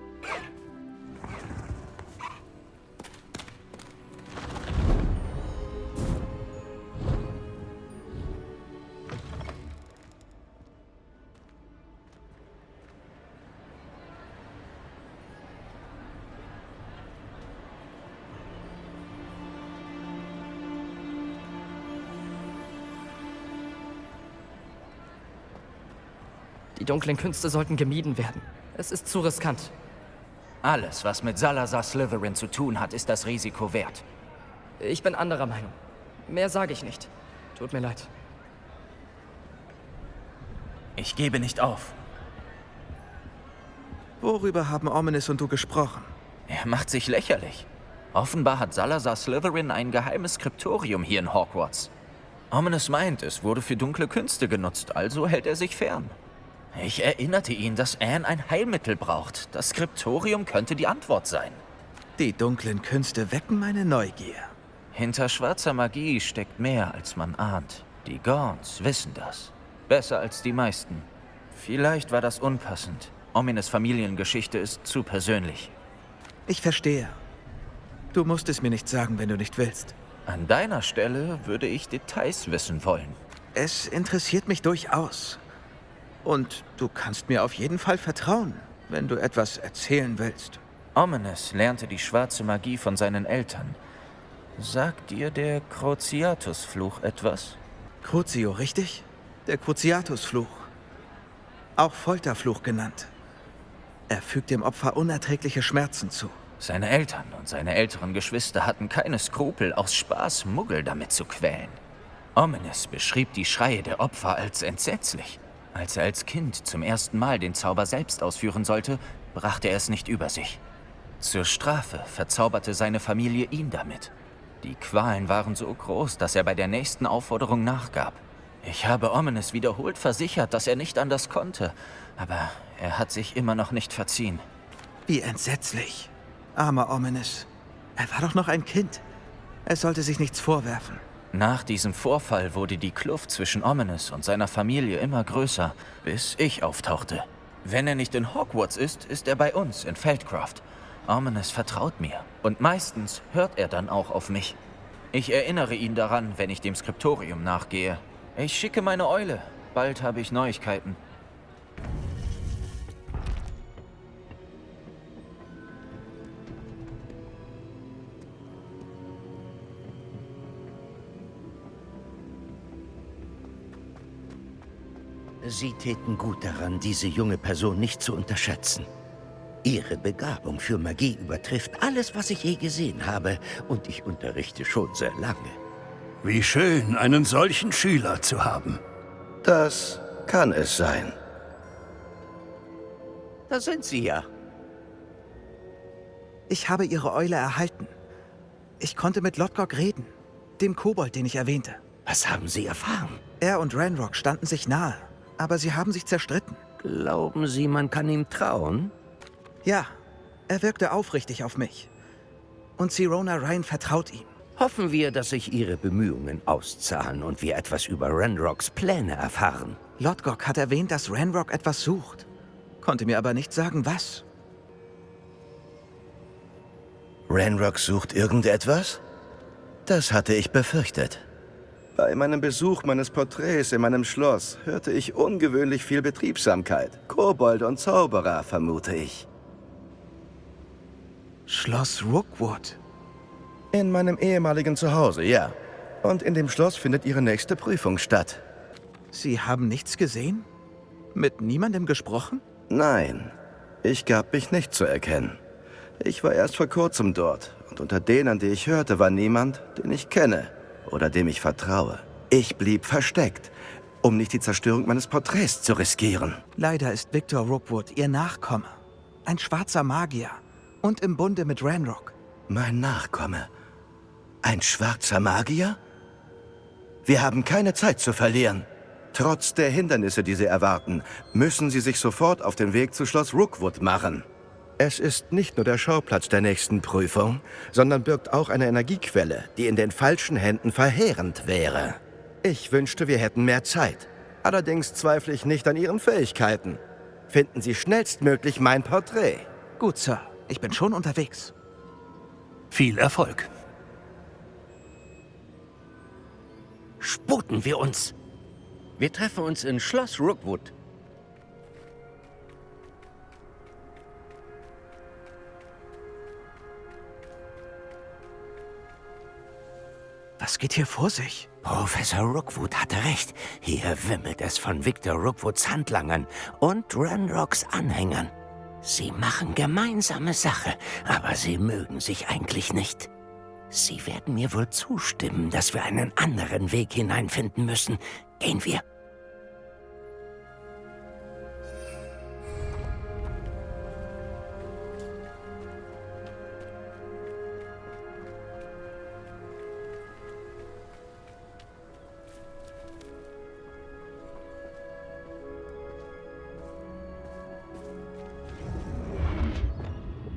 Die dunklen Künste sollten gemieden werden. Es ist zu riskant. Alles, was mit Salazar Slytherin zu tun hat, ist das Risiko wert. Ich bin anderer Meinung. Mehr sage ich nicht. Tut mir leid. Ich gebe nicht auf. Worüber haben Ominis und du gesprochen? Er macht sich lächerlich. Offenbar hat Salazar Slytherin ein geheimes Skriptorium hier in Hogwarts. Ominis meint, es wurde für dunkle Künste genutzt, also hält er sich fern. Ich erinnerte ihn, dass Anne ein Heilmittel braucht. Das Skriptorium könnte die Antwort sein. Die dunklen Künste wecken meine Neugier. Hinter schwarzer Magie steckt mehr, als man ahnt. Die Gaunts wissen das. Besser als die meisten. Vielleicht war das unpassend. Ominis Familiengeschichte ist zu persönlich. Ich verstehe. Du musst es mir nicht sagen, wenn du nicht willst. An deiner Stelle würde ich Details wissen wollen. Es interessiert mich durchaus. Und du kannst mir auf jeden Fall vertrauen, wenn du etwas erzählen willst. Ominis lernte die schwarze Magie von seinen Eltern. Sagt dir der Cruciatus-Fluch etwas? Crucio, richtig? Der Cruciatus-Fluch. Auch Folterfluch genannt. Er fügt dem Opfer unerträgliche Schmerzen zu. Seine Eltern und seine älteren Geschwister hatten keine Skrupel, aus Spaß Muggel damit zu quälen. Ominis beschrieb die Schreie der Opfer als entsetzlich. Als er als Kind zum ersten Mal den Zauber selbst ausführen sollte, brachte er es nicht über sich. Zur Strafe verzauberte seine Familie ihn damit. Die Qualen waren so groß, dass er bei der nächsten Aufforderung nachgab. Ich habe Ominis wiederholt versichert, dass er nicht anders konnte, aber er hat sich immer noch nicht verziehen. Wie entsetzlich. Armer Ominis. Er war doch noch ein Kind. Er sollte sich nichts vorwerfen. Nach diesem Vorfall wurde die Kluft zwischen Ominis und seiner Familie immer größer, bis ich auftauchte. Wenn er nicht in Hogwarts ist, ist er bei uns in Feldcroft. Ominis vertraut mir und meistens hört er dann auch auf mich. Ich erinnere ihn daran, wenn ich dem Skriptorium nachgehe. Ich schicke meine Eule. Bald habe ich Neuigkeiten. Sie täten gut daran, diese junge Person nicht zu unterschätzen. Ihre Begabung für Magie übertrifft alles, was ich je gesehen habe, und ich unterrichte schon sehr lange. Wie schön, einen solchen Schüler zu haben. Das kann es sein. Da sind Sie ja. Ich habe Ihre Eule erhalten. Ich konnte mit Lodgok reden, dem Kobold, den ich erwähnte. Was haben Sie erfahren? Er und Ranrock standen sich nahe, aber sie haben sich zerstritten. Glauben Sie, man kann ihm trauen? Ja, er wirkte aufrichtig auf mich. Und Sirona Ryan vertraut ihm. Hoffen wir, dass sich Ihre Bemühungen auszahlen und wir etwas über Ranrocks Pläne erfahren. Lodgok hat erwähnt, dass Ranrock etwas sucht. Konnte mir aber nicht sagen, was. Ranrock sucht irgendetwas? Das hatte ich befürchtet. Bei meinem Besuch meines Porträts in meinem Schloss hörte ich ungewöhnlich viel Betriebsamkeit. Kobolde und Zauberer, vermute ich. Schloss Rookwood? In meinem ehemaligen Zuhause, ja. Und in dem Schloss findet Ihre nächste Prüfung statt. Sie haben nichts gesehen? Mit niemandem gesprochen? Nein, ich gab mich nicht zu erkennen. Ich war erst vor kurzem dort und unter denen, an die ich hörte, war niemand, den ich kenne oder dem ich vertraue. Ich blieb versteckt, um nicht die Zerstörung meines Porträts zu riskieren. Leider ist Victor Rookwood Ihr Nachkomme. Ein schwarzer Magier und im Bunde mit Ranrock. Mein Nachkomme? Ein schwarzer Magier? Wir haben keine Zeit zu verlieren. Trotz der Hindernisse, die Sie erwarten, müssen Sie sich sofort auf den Weg zu Schloss Rookwood machen. Es ist nicht nur der Schauplatz der nächsten Prüfung, sondern birgt auch eine Energiequelle, die in den falschen Händen verheerend wäre. Ich wünschte, wir hätten mehr Zeit. Allerdings zweifle ich nicht an Ihren Fähigkeiten. Finden Sie schnellstmöglich mein Porträt. Gut, Sir. Ich bin schon unterwegs. Viel Erfolg. Sputen wir uns. Wir treffen uns in Schloss Rookwood. Was geht hier vor sich? Professor Rookwood hatte recht. Hier wimmelt es von Victor Rookwoods Handlangern und Ranrocks Anhängern. Sie machen gemeinsame Sache, aber sie mögen sich eigentlich nicht. Sie werden mir wohl zustimmen, dass wir einen anderen Weg hineinfinden müssen. Gehen wir.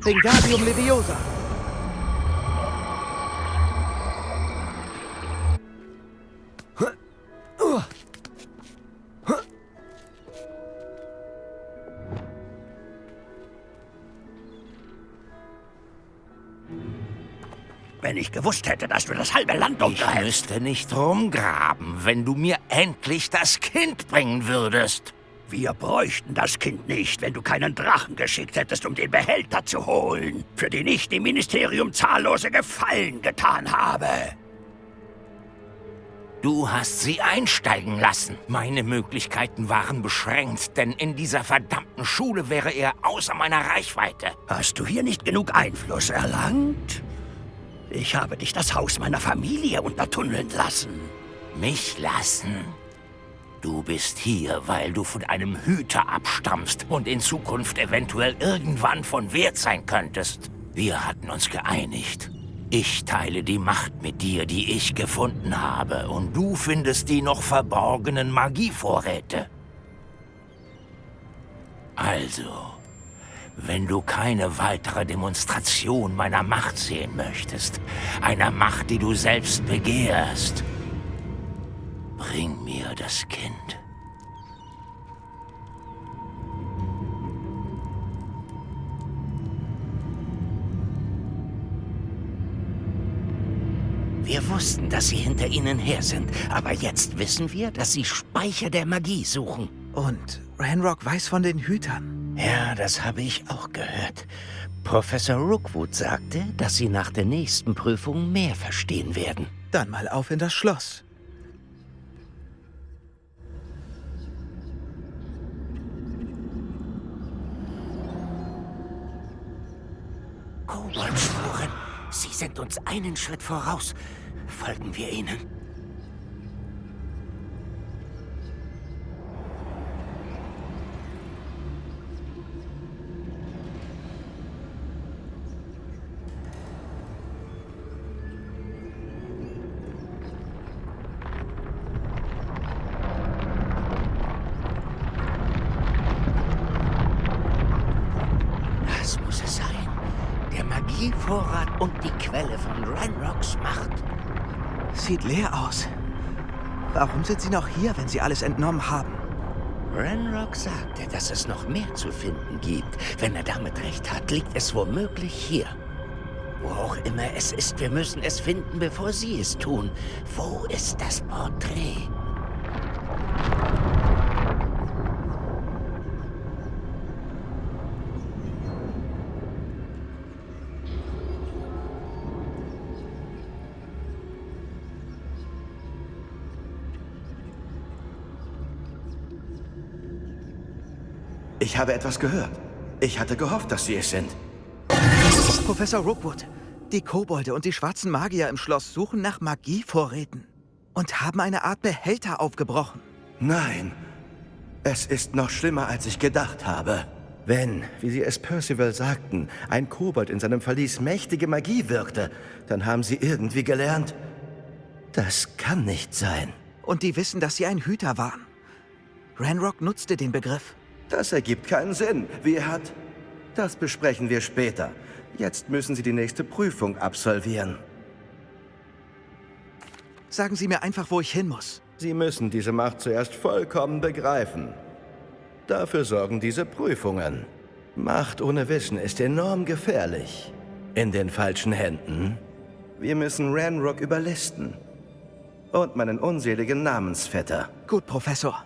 Wingardium Leviosa! Wenn ich gewusst hätte, dass du das halbe Land umgreifst. Ich müsste nicht rumgraben, wenn du mir endlich das Kind bringen würdest. Wir bräuchten das Kind nicht, wenn du keinen Drachen geschickt hättest, um den Behälter zu holen, für den ich dem Ministerium zahllose Gefallen getan habe. Du hast sie einsteigen lassen. Meine Möglichkeiten waren beschränkt, denn in dieser verdammten Schule wäre er außer meiner Reichweite. Hast du hier nicht genug Einfluss erlangt? Ich habe dich das Haus meiner Familie untertunneln lassen. Mich lassen? Du bist hier, weil du von einem Hüter abstammst und in Zukunft eventuell irgendwann von Wert sein könntest. Wir hatten uns geeinigt. Ich teile die Macht mit dir, die ich gefunden habe, und du findest die noch verborgenen Magievorräte. Also, wenn du keine weitere Demonstration meiner Macht sehen möchtest, einer Macht, die du selbst begehrst, bring mir das Kind. Wir wussten, dass sie hinter ihnen her sind, aber jetzt wissen wir, dass sie Speicher der Magie suchen. Und Ranrock weiß von den Hütern. Ja, das habe ich auch gehört. Professor Rookwood sagte, dass sie nach der nächsten Prüfung mehr verstehen werden. Dann mal auf in das Schloss. Koboldspuren. Sie sind uns einen Schritt voraus. Folgen wir ihnen. Das muss es sein. Der Magievorrat und die Quelle von Ranrocks Macht. Sieht leer aus. Warum sind sie noch hier, wenn sie alles entnommen haben? Ranrock sagte, dass es noch mehr zu finden gibt. Wenn er damit recht hat, liegt es womöglich hier. Wo auch immer es ist, wir müssen es finden, bevor sie es tun. Wo ist das Porträt? Ich habe etwas gehört. Ich hatte gehofft, dass Sie es sind. Professor Rookwood, die Kobolde und die schwarzen Magier im Schloss suchen nach Magievorräten und haben eine Art Behälter aufgebrochen. Nein, es ist noch schlimmer, als ich gedacht habe. Wenn, wie Sie es Percival sagten, ein Kobold in seinem Verlies mächtige Magie wirkte, dann haben Sie irgendwie gelernt, das kann nicht sein. Und die wissen, dass sie ein Hüter waren. Ranrock nutzte den Begriff. Das ergibt keinen Sinn. Wie hat... Das besprechen wir später. Jetzt müssen Sie die nächste Prüfung absolvieren. Sagen Sie mir einfach, wo ich hin muss. Sie müssen diese Macht zuerst vollkommen begreifen. Dafür sorgen diese Prüfungen. Macht ohne Wissen ist enorm gefährlich. In den falschen Händen. Wir müssen Ranrock überlisten. Und meinen unseligen Namensvetter. Gut, Professor.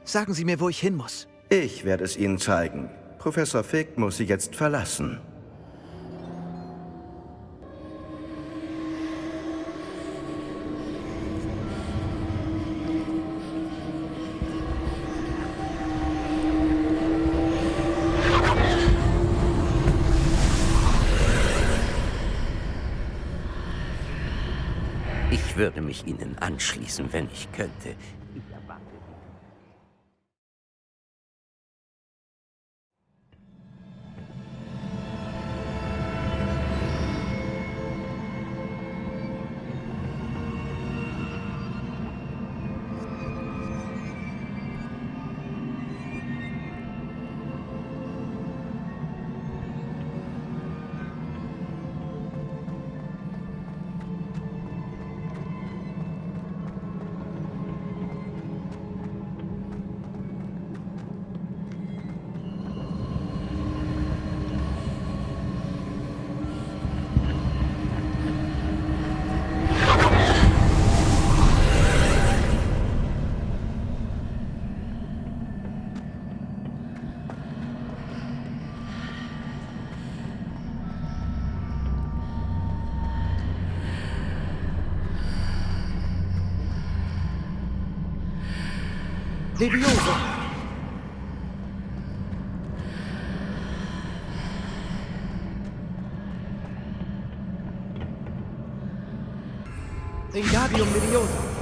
Sagen Sie mir, wo ich hin muss. Ich werde es Ihnen zeigen. Professor Fig muss Sie jetzt verlassen. Ich würde mich Ihnen anschließen, wenn ich könnte. Levioso! Wingardium Levioso!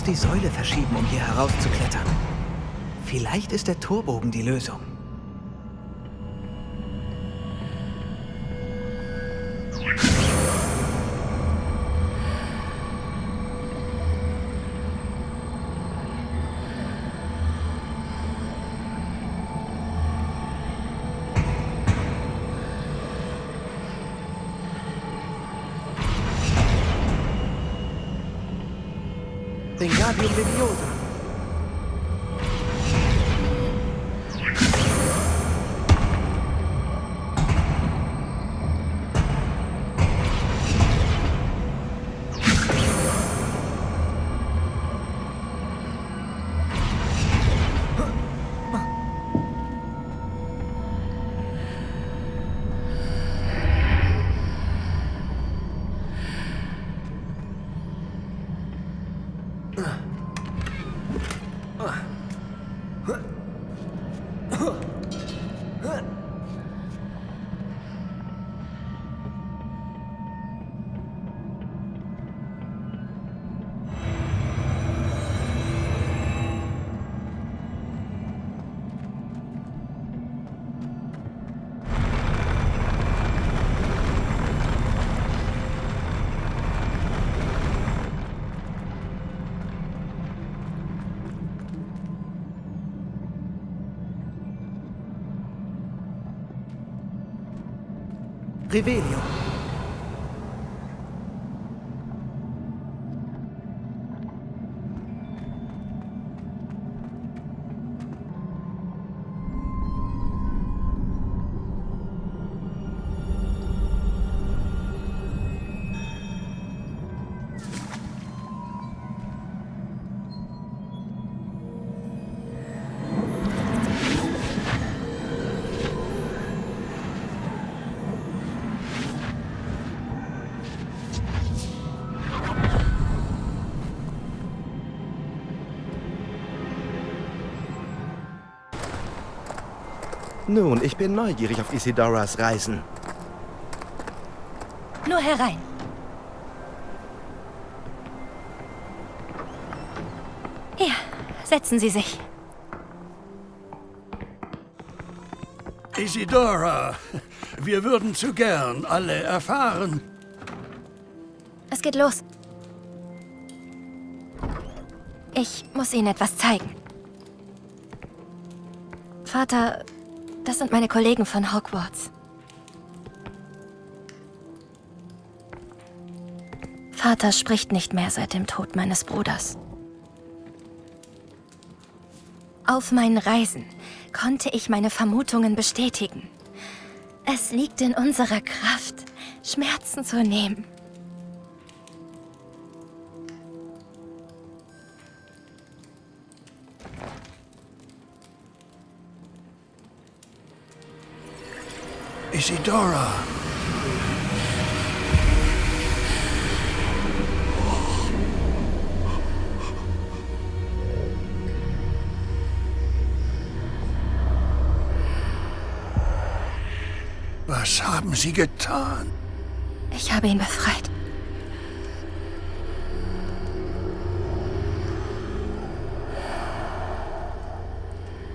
Die Säule verschieben, um hier herauszuklettern. Vielleicht ist der Torbogen die Lösung. Wingardium Leviosa. Revelio. Nun, ich bin neugierig auf Isidoras Reisen. Nur herein. Hier, setzen Sie sich. Isidora, wir würden zu gern alle erfahren. Es geht los. Ich muss Ihnen etwas zeigen. Vater, das sind meine Kollegen von Hogwarts. Vater spricht nicht mehr seit dem Tod meines Bruders. Auf meinen Reisen konnte ich meine Vermutungen bestätigen. Es liegt in unserer Kraft, Schmerzen zu nehmen. Isidora. Was haben Sie getan? Ich habe ihn befreit.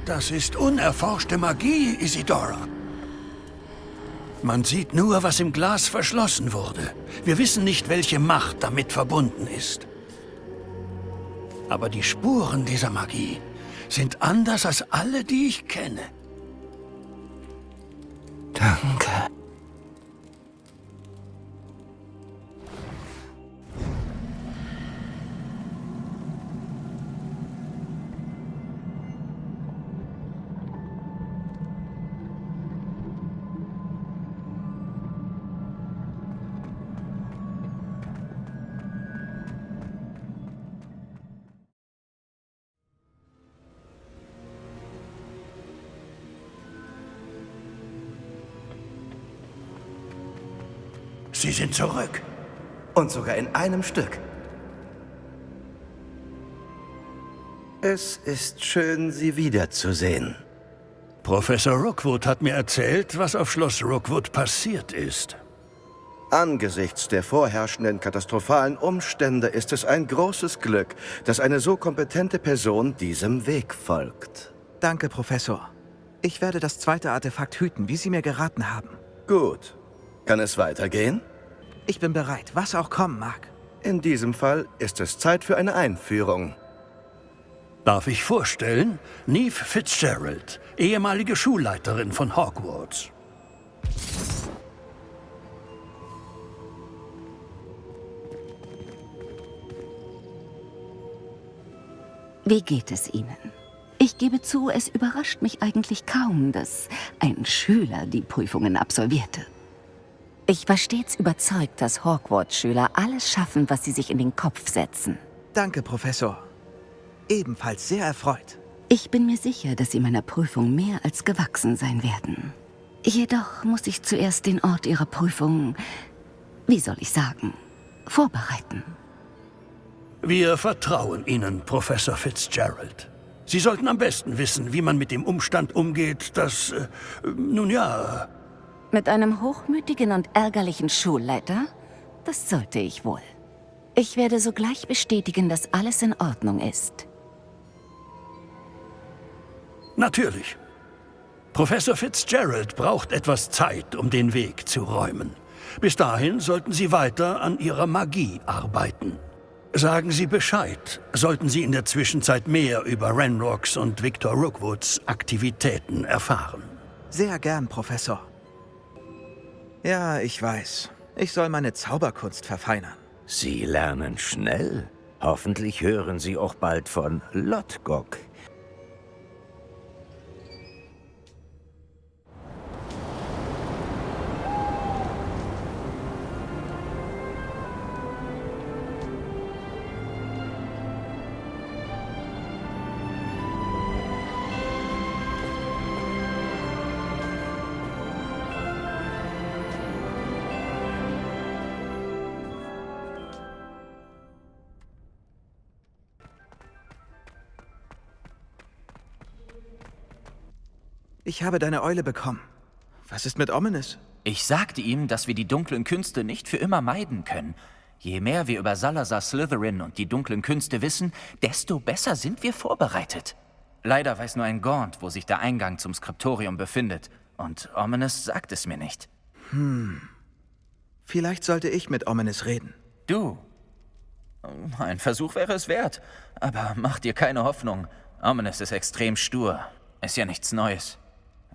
Das ist unerforschte Magie, Isidora. Man sieht nur, was im Glas verschlossen wurde. Wir wissen nicht, welche Macht damit verbunden ist. Aber die Spuren dieser Magie sind anders als alle, die ich kenne. Danke. Sie sind zurück. Und sogar in einem Stück. Es ist schön, Sie wiederzusehen. Professor Rookwood hat mir erzählt, was auf Schloss Rookwood passiert ist. Angesichts der vorherrschenden katastrophalen Umstände ist es ein großes Glück, dass eine so kompetente Person diesem Weg folgt. Danke, Professor. Ich werde das zweite Artefakt hüten, wie Sie mir geraten haben. Gut. Kann es weitergehen? Ich bin bereit, was auch kommen mag. In diesem Fall ist es Zeit für eine Einführung. Darf ich vorstellen? Neve Fitzgerald, ehemalige Schulleiterin von Hogwarts. Wie geht es Ihnen? Ich gebe zu, es überrascht mich eigentlich kaum, dass ein Schüler die Prüfungen absolvierte. Ich war stets überzeugt, dass Hogwarts-Schüler alles schaffen, was sie sich in den Kopf setzen. Danke, Professor. Ebenfalls sehr erfreut. Ich bin mir sicher, dass Sie meiner Prüfung mehr als gewachsen sein werden. Jedoch muss ich zuerst den Ort Ihrer Prüfung, wie soll ich sagen, vorbereiten. Wir vertrauen Ihnen, Professor Fitzgerald. Sie sollten am besten wissen, wie man mit dem Umstand umgeht, dass, nun ja... Mit einem hochmütigen und ärgerlichen Schulleiter? Das sollte ich wohl. Ich werde sogleich bestätigen, dass alles in Ordnung ist. Natürlich. Professor Fitzgerald braucht etwas Zeit, um den Weg zu räumen. Bis dahin sollten Sie weiter an Ihrer Magie arbeiten. Sagen Sie Bescheid, sollten Sie in der Zwischenzeit mehr über Ranrock's und Victor Rookwoods Aktivitäten erfahren. Sehr gern, Professor. Ja, ich weiß. Ich soll meine Zauberkunst verfeinern. Sie lernen schnell. Hoffentlich hören Sie auch bald von Lodgok. Ich habe deine Eule bekommen. Was ist mit Ominous? Ich sagte ihm, dass wir die dunklen Künste nicht für immer meiden können. Je mehr wir über Salazar Slytherin und die dunklen Künste wissen, desto besser sind wir vorbereitet. Leider weiß nur ein Gaunt, wo sich der Eingang zum Skriptorium befindet. Und Ominous sagt es mir nicht. Vielleicht sollte ich mit Ominous reden. Du? Ein Versuch wäre es wert. Aber mach dir keine Hoffnung. Ominous ist extrem stur. Ist ja nichts Neues.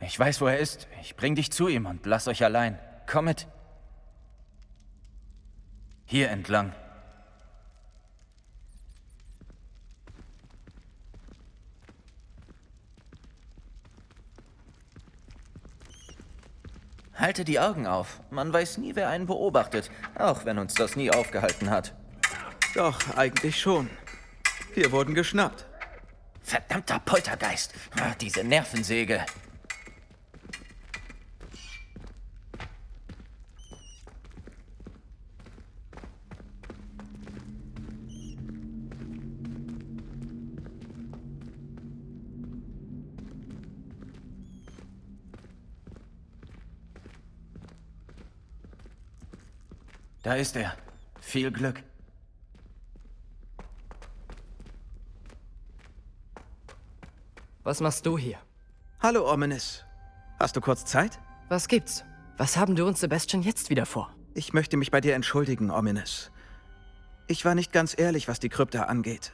Ich weiß, wo er ist. Ich bring dich zu ihm und lass euch allein. Komm mit. Hier entlang. Halte die Augen auf. Man weiß nie, wer einen beobachtet, auch wenn uns das nie aufgehalten hat. Doch, eigentlich schon. Wir wurden geschnappt. Verdammter Poltergeist! Diese Nervensäge! Da ist er. Viel Glück. Was machst du hier? Hallo, Ominous. Hast du kurz Zeit? Was gibt's? Was haben du und Sebastian jetzt wieder vor? Ich möchte mich bei dir entschuldigen, Ominous. Ich war nicht ganz ehrlich, was die Krypta angeht.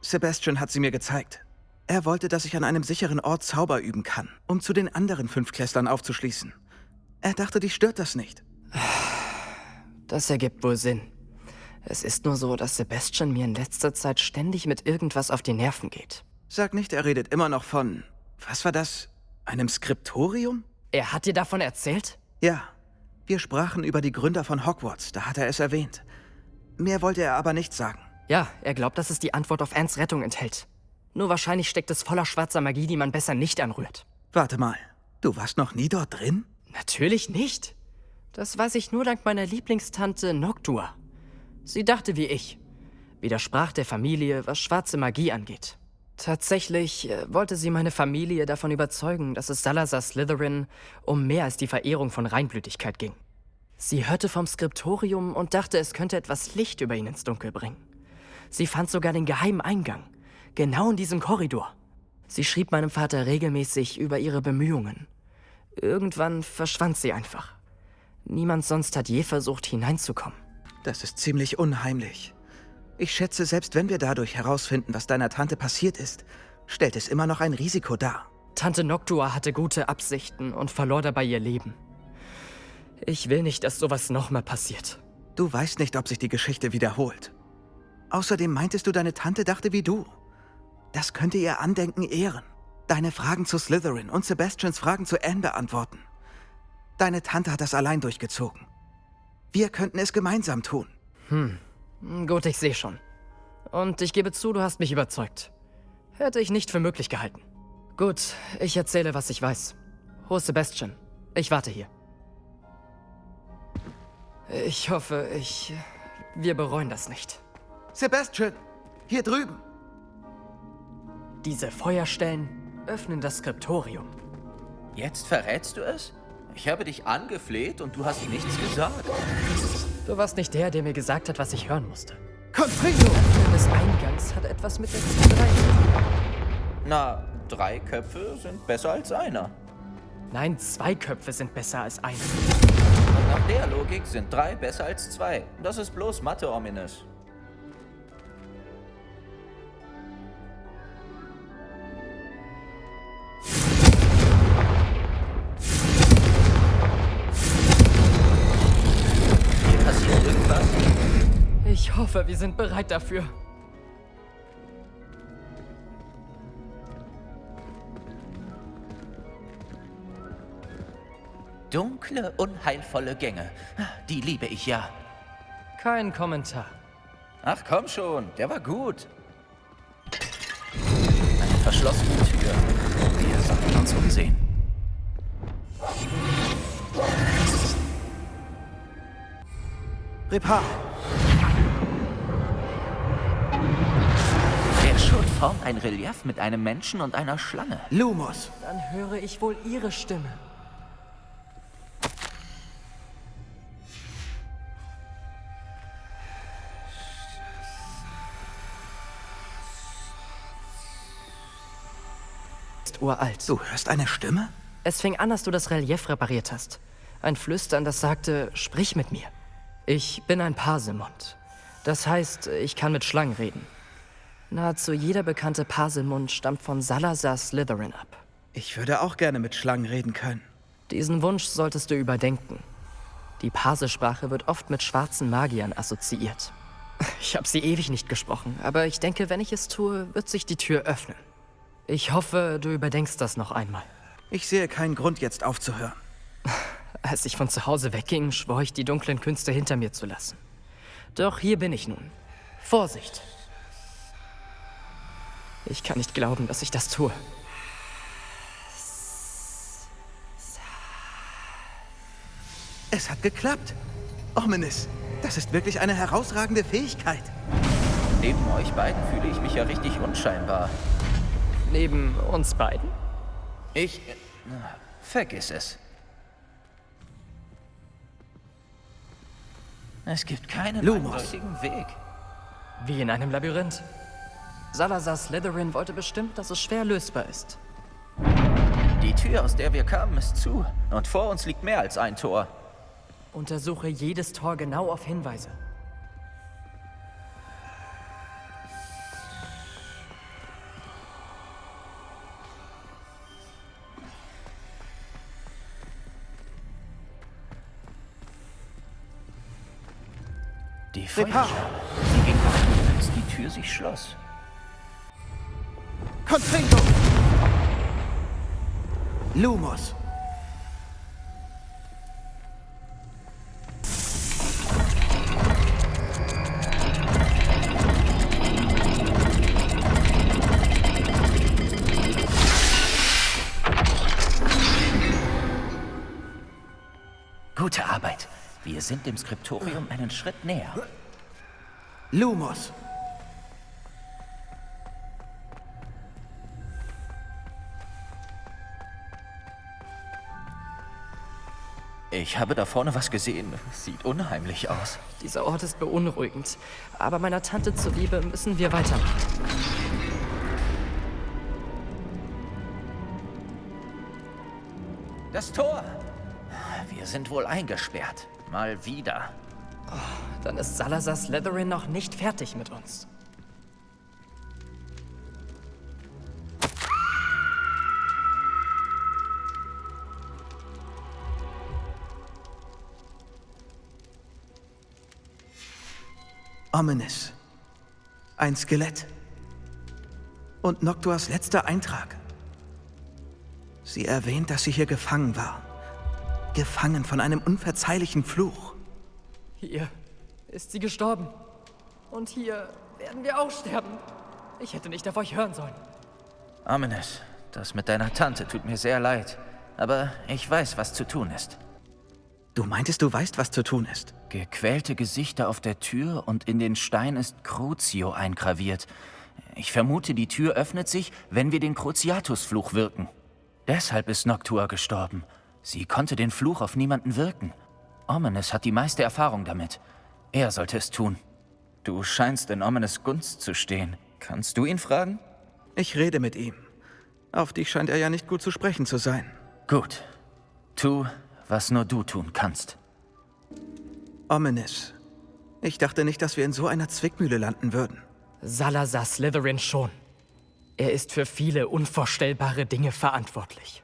Sebastian hat sie mir gezeigt. Er wollte, dass ich an einem sicheren Ort Zauber üben kann, um zu den anderen Fünftklässlern aufzuschließen. Er dachte, dich stört das nicht. Das ergibt wohl Sinn. Es ist nur so, dass Sebastian mir in letzter Zeit ständig mit irgendwas auf die Nerven geht. Sag nicht, er redet immer noch von... Was war das? Einem Skriptorium? Er hat dir davon erzählt? Ja. Wir sprachen über die Gründer von Hogwarts, da hat er es erwähnt. Mehr wollte er aber nicht sagen. Ja, er glaubt, dass es die Antwort auf Annes Rettung enthält. Nur wahrscheinlich steckt es voller schwarzer Magie, die man besser nicht anrührt. Warte mal, du warst noch nie dort drin? Natürlich nicht. Das weiß ich nur dank meiner Lieblingstante Noctua. Sie dachte wie ich. Widersprach der Familie, was schwarze Magie angeht. Tatsächlich wollte sie meine Familie davon überzeugen, dass es Salazar Slytherin um mehr als die Verehrung von Reinblütigkeit ging. Sie hörte vom Skriptorium und dachte, es könnte etwas Licht über ihn ins Dunkel bringen. Sie fand sogar den geheimen Eingang, genau in diesem Korridor. Sie schrieb meinem Vater regelmäßig über ihre Bemühungen. Irgendwann verschwand sie einfach. Niemand sonst hat je versucht, hineinzukommen. Das ist ziemlich unheimlich. Ich schätze, selbst wenn wir dadurch herausfinden, was deiner Tante passiert ist, stellt es immer noch ein Risiko dar. Tante Noctua hatte gute Absichten und verlor dabei ihr Leben. Ich will nicht, dass sowas nochmal passiert. Du weißt nicht, ob sich die Geschichte wiederholt. Außerdem meintest du, deine Tante dachte wie du. Das könnte ihr Andenken ehren. Deine Fragen zu Slytherin und Sebastians Fragen zu Anne beantworten. Deine Tante hat das allein durchgezogen. Wir könnten es gemeinsam tun. Gut, ich sehe schon. Und ich gebe zu, du hast mich überzeugt. Hätte ich nicht für möglich gehalten. Gut, ich erzähle, was ich weiß. Ho, Sebastian, ich warte hier. Ich hoffe, wir bereuen das nicht. Sebastian, hier drüben. Diese Feuerstellen öffnen das Skriptorium. Jetzt verrätst du es? Ich habe dich angefleht und du hast nichts gesagt. Du warst nicht der mir gesagt hat, was ich hören musste. Confringo! Öffnen des Eingangs hat etwas mit der Zauberei zu tun. Na, 3 Köpfe sind besser als einer. Nein, 2 Köpfe sind besser als einer. Und nach der Logik sind 3 besser als 2. Das ist bloß Mathe, Ominous. hoffe, wir sind bereit dafür. Dunkle, unheilvolle Gänge. Die liebe ich ja. Kein Kommentar. Ach komm schon, der war gut. Eine verschlossene Tür. Wir sollten uns umsehen. Repar! Der Schutt formt ein Relief mit einem Menschen und einer Schlange. Lumos! Dann höre ich wohl Ihre Stimme. Uralt. Du hörst eine Stimme? Es fing an, als du das Relief repariert hast. Ein Flüstern, das sagte, sprich mit mir. Ich bin ein Parselmund. Das heißt, ich kann mit Schlangen reden. Nahezu jeder bekannte Parselmund stammt von Salazar Slytherin ab. Ich würde auch gerne mit Schlangen reden können. Diesen Wunsch solltest du überdenken. Die Parselsprache wird oft mit schwarzen Magiern assoziiert. Ich habe sie ewig nicht gesprochen, aber ich denke, wenn ich es tue, wird sich die Tür öffnen. Ich hoffe, du überdenkst das noch einmal. Ich sehe keinen Grund, jetzt aufzuhören. Als ich von zu Hause wegging, schwor ich, die dunklen Künste hinter mir zu lassen. Doch hier bin ich nun. Vorsicht! Ich kann nicht glauben, dass ich das tue. Es hat geklappt. Ominous, das ist wirklich eine herausragende Fähigkeit. Neben euch beiden fühle ich mich ja richtig unscheinbar. Neben uns beiden? Vergiss es. Es gibt keinen eindeutigen Weg. Wie in einem Labyrinth. Salazar Slytherin wollte bestimmt, dass es schwer lösbar ist. Die Tür, aus der wir kamen, ist zu. Und vor uns liegt mehr als ein Tor. Untersuche jedes Tor genau auf Hinweise. Die Feuerschale. Sie ging an, als die Tür sich schloss. Confringo! Lumos! Gute Arbeit. Wir sind dem Skriptorium einen Schritt näher. Lumos! Ich habe da vorne was gesehen. Sieht unheimlich aus. Dieser Ort ist beunruhigend. Aber meiner Tante zuliebe müssen wir weitermachen. Das Tor! Wir sind wohl eingesperrt. Mal wieder. Oh, dann ist Salazar Slytherin noch nicht fertig mit uns. Ominous. Ein Skelett. Und Noctuas letzter Eintrag. Sie erwähnt, dass sie hier gefangen war. Gefangen von einem unverzeihlichen Fluch. Hier ist sie gestorben. Und hier werden wir auch sterben. Ich hätte nicht auf euch hören sollen. Ominous, das mit deiner Tante tut mir sehr leid. Aber ich weiß, was zu tun ist. Du meintest, du weißt, was zu tun ist? Gequälte Gesichter auf der Tür und in den Stein ist Crucio eingraviert. Ich vermute, die Tür öffnet sich, wenn wir den Cruciatus-Fluch wirken. Deshalb ist Noctua gestorben. Sie konnte den Fluch auf niemanden wirken. Ominous hat die meiste Erfahrung damit. Er sollte es tun. Du scheinst in Ominous Gunst zu stehen. Kannst du ihn fragen? Ich rede mit ihm. Auf dich scheint er ja nicht gut zu sprechen zu sein. Gut. Tu, was nur du tun kannst. Ominous. Ich dachte nicht, dass wir in so einer Zwickmühle landen würden. Salazar Slytherin schon. Er ist für viele unvorstellbare Dinge verantwortlich.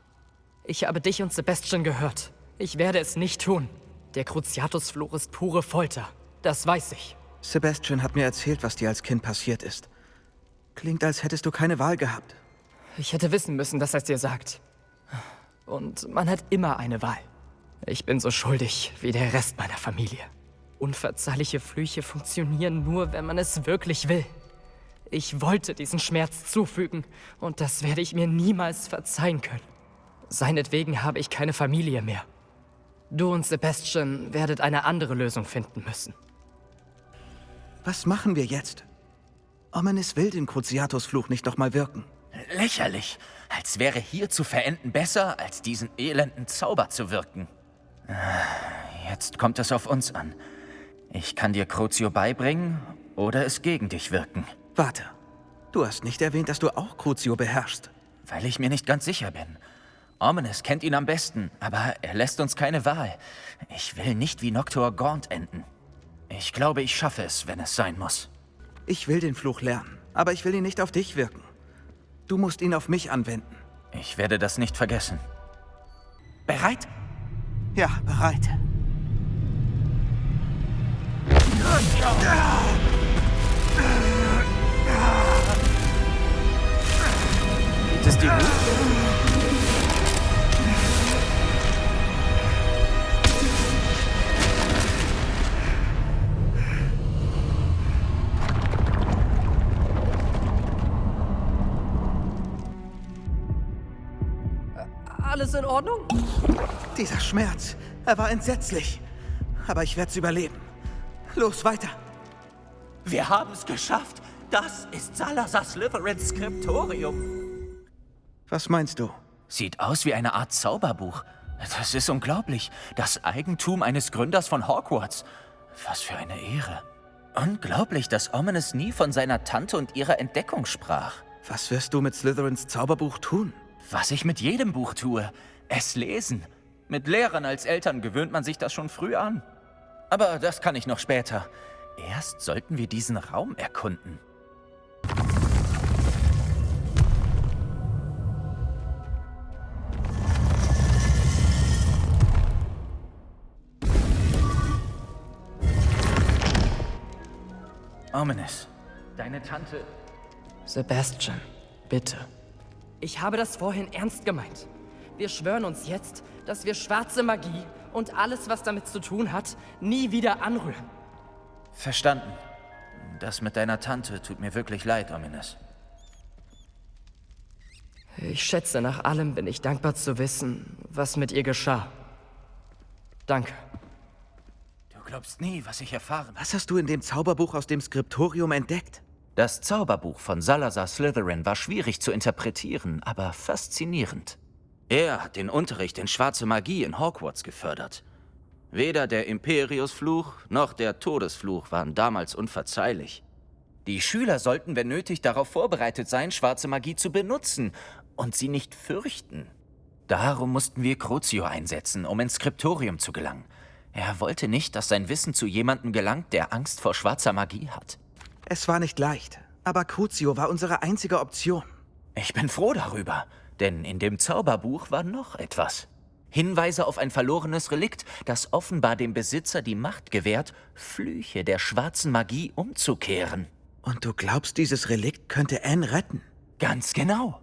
Ich habe dich und Sebastian gehört. Ich werde es nicht tun. Der Cruciatus-Fluch ist pure Folter. Das weiß ich. Sebastian hat mir erzählt, was dir als Kind passiert ist. Klingt, als hättest du keine Wahl gehabt. Ich hätte wissen müssen, dass er es dir sagt. Und man hat immer eine Wahl. Ich bin so schuldig wie der Rest meiner Familie. Unverzeihliche Flüche funktionieren nur, wenn man es wirklich will. Ich wollte diesen Schmerz zufügen und das werde ich mir niemals verzeihen können. Seinetwegen habe ich keine Familie mehr. Du und Sebastian werdet eine andere Lösung finden müssen. Was machen wir jetzt? Omenes will den Cruciatus-Fluch nicht nochmal wirken. Lächerlich. Als wäre hier zu verenden besser, als diesen elenden Zauber zu wirken. Jetzt kommt es auf uns an. Ich kann dir Crucio beibringen oder es gegen dich wirken. Warte. Du hast nicht erwähnt, dass du auch Crucio beherrschst. Weil ich mir nicht ganz sicher bin. Omenes kennt ihn am besten, aber er lässt uns keine Wahl. Ich will nicht wie Noctua Gaunt enden. Ich glaube, ich schaffe es, wenn es sein muss. Ich will den Fluch lernen, aber ich will ihn nicht auf dich wirken. Du musst ihn auf mich anwenden. Ich werde das nicht vergessen. Bereit? Ja, bereit. Geht es dir gut? Alles in Ordnung? Dieser Schmerz, er war entsetzlich. Aber ich werde es überleben. Los, weiter. Wir haben es geschafft. Das ist Salazar Slytherins Skriptorium. Was meinst du? Sieht aus wie eine Art Zauberbuch. Das ist unglaublich. Das Eigentum eines Gründers von Hogwarts. Was für eine Ehre. Unglaublich, dass Omenes nie von seiner Tante und ihrer Entdeckung sprach. Was wirst du mit Slytherins Zauberbuch tun? Was ich mit jedem Buch tue. Es lesen. Mit Lehrern als Eltern gewöhnt man sich das schon früh an. Aber das kann ich noch später. Erst sollten wir diesen Raum erkunden. Omenes, deine Tante... Sebastian, bitte. Ich habe das vorhin ernst gemeint. Wir schwören uns jetzt, dass wir schwarze Magie und alles, was damit zu tun hat, nie wieder anrühren. Verstanden. Das mit deiner Tante tut mir wirklich leid, Omenes. Ich schätze, nach allem bin ich dankbar zu wissen, was mit ihr geschah. Danke. Du glaubst nie, was ich erfahren habe. Was hast du in dem Zauberbuch aus dem Skriptorium entdeckt? Das Zauberbuch von Salazar Slytherin war schwierig zu interpretieren, aber faszinierend. Er hat den Unterricht in schwarze Magie in Hogwarts gefördert. Weder der Imperius-Fluch noch der Todesfluch waren damals unverzeihlich. Die Schüler sollten, wenn nötig, darauf vorbereitet sein, schwarze Magie zu benutzen und sie nicht fürchten. Darum mussten wir Crucio einsetzen, um ins Skriptorium zu gelangen. Er wollte nicht, dass sein Wissen zu jemandem gelangt, der Angst vor schwarzer Magie hat. Es war nicht leicht, aber Crucio war unsere einzige Option. Ich bin froh darüber, denn in dem Zauberbuch war noch etwas. Hinweise auf ein verlorenes Relikt, das offenbar dem Besitzer die Macht gewährt, Flüche der schwarzen Magie umzukehren. Und du glaubst, dieses Relikt könnte Anne retten? Ganz genau.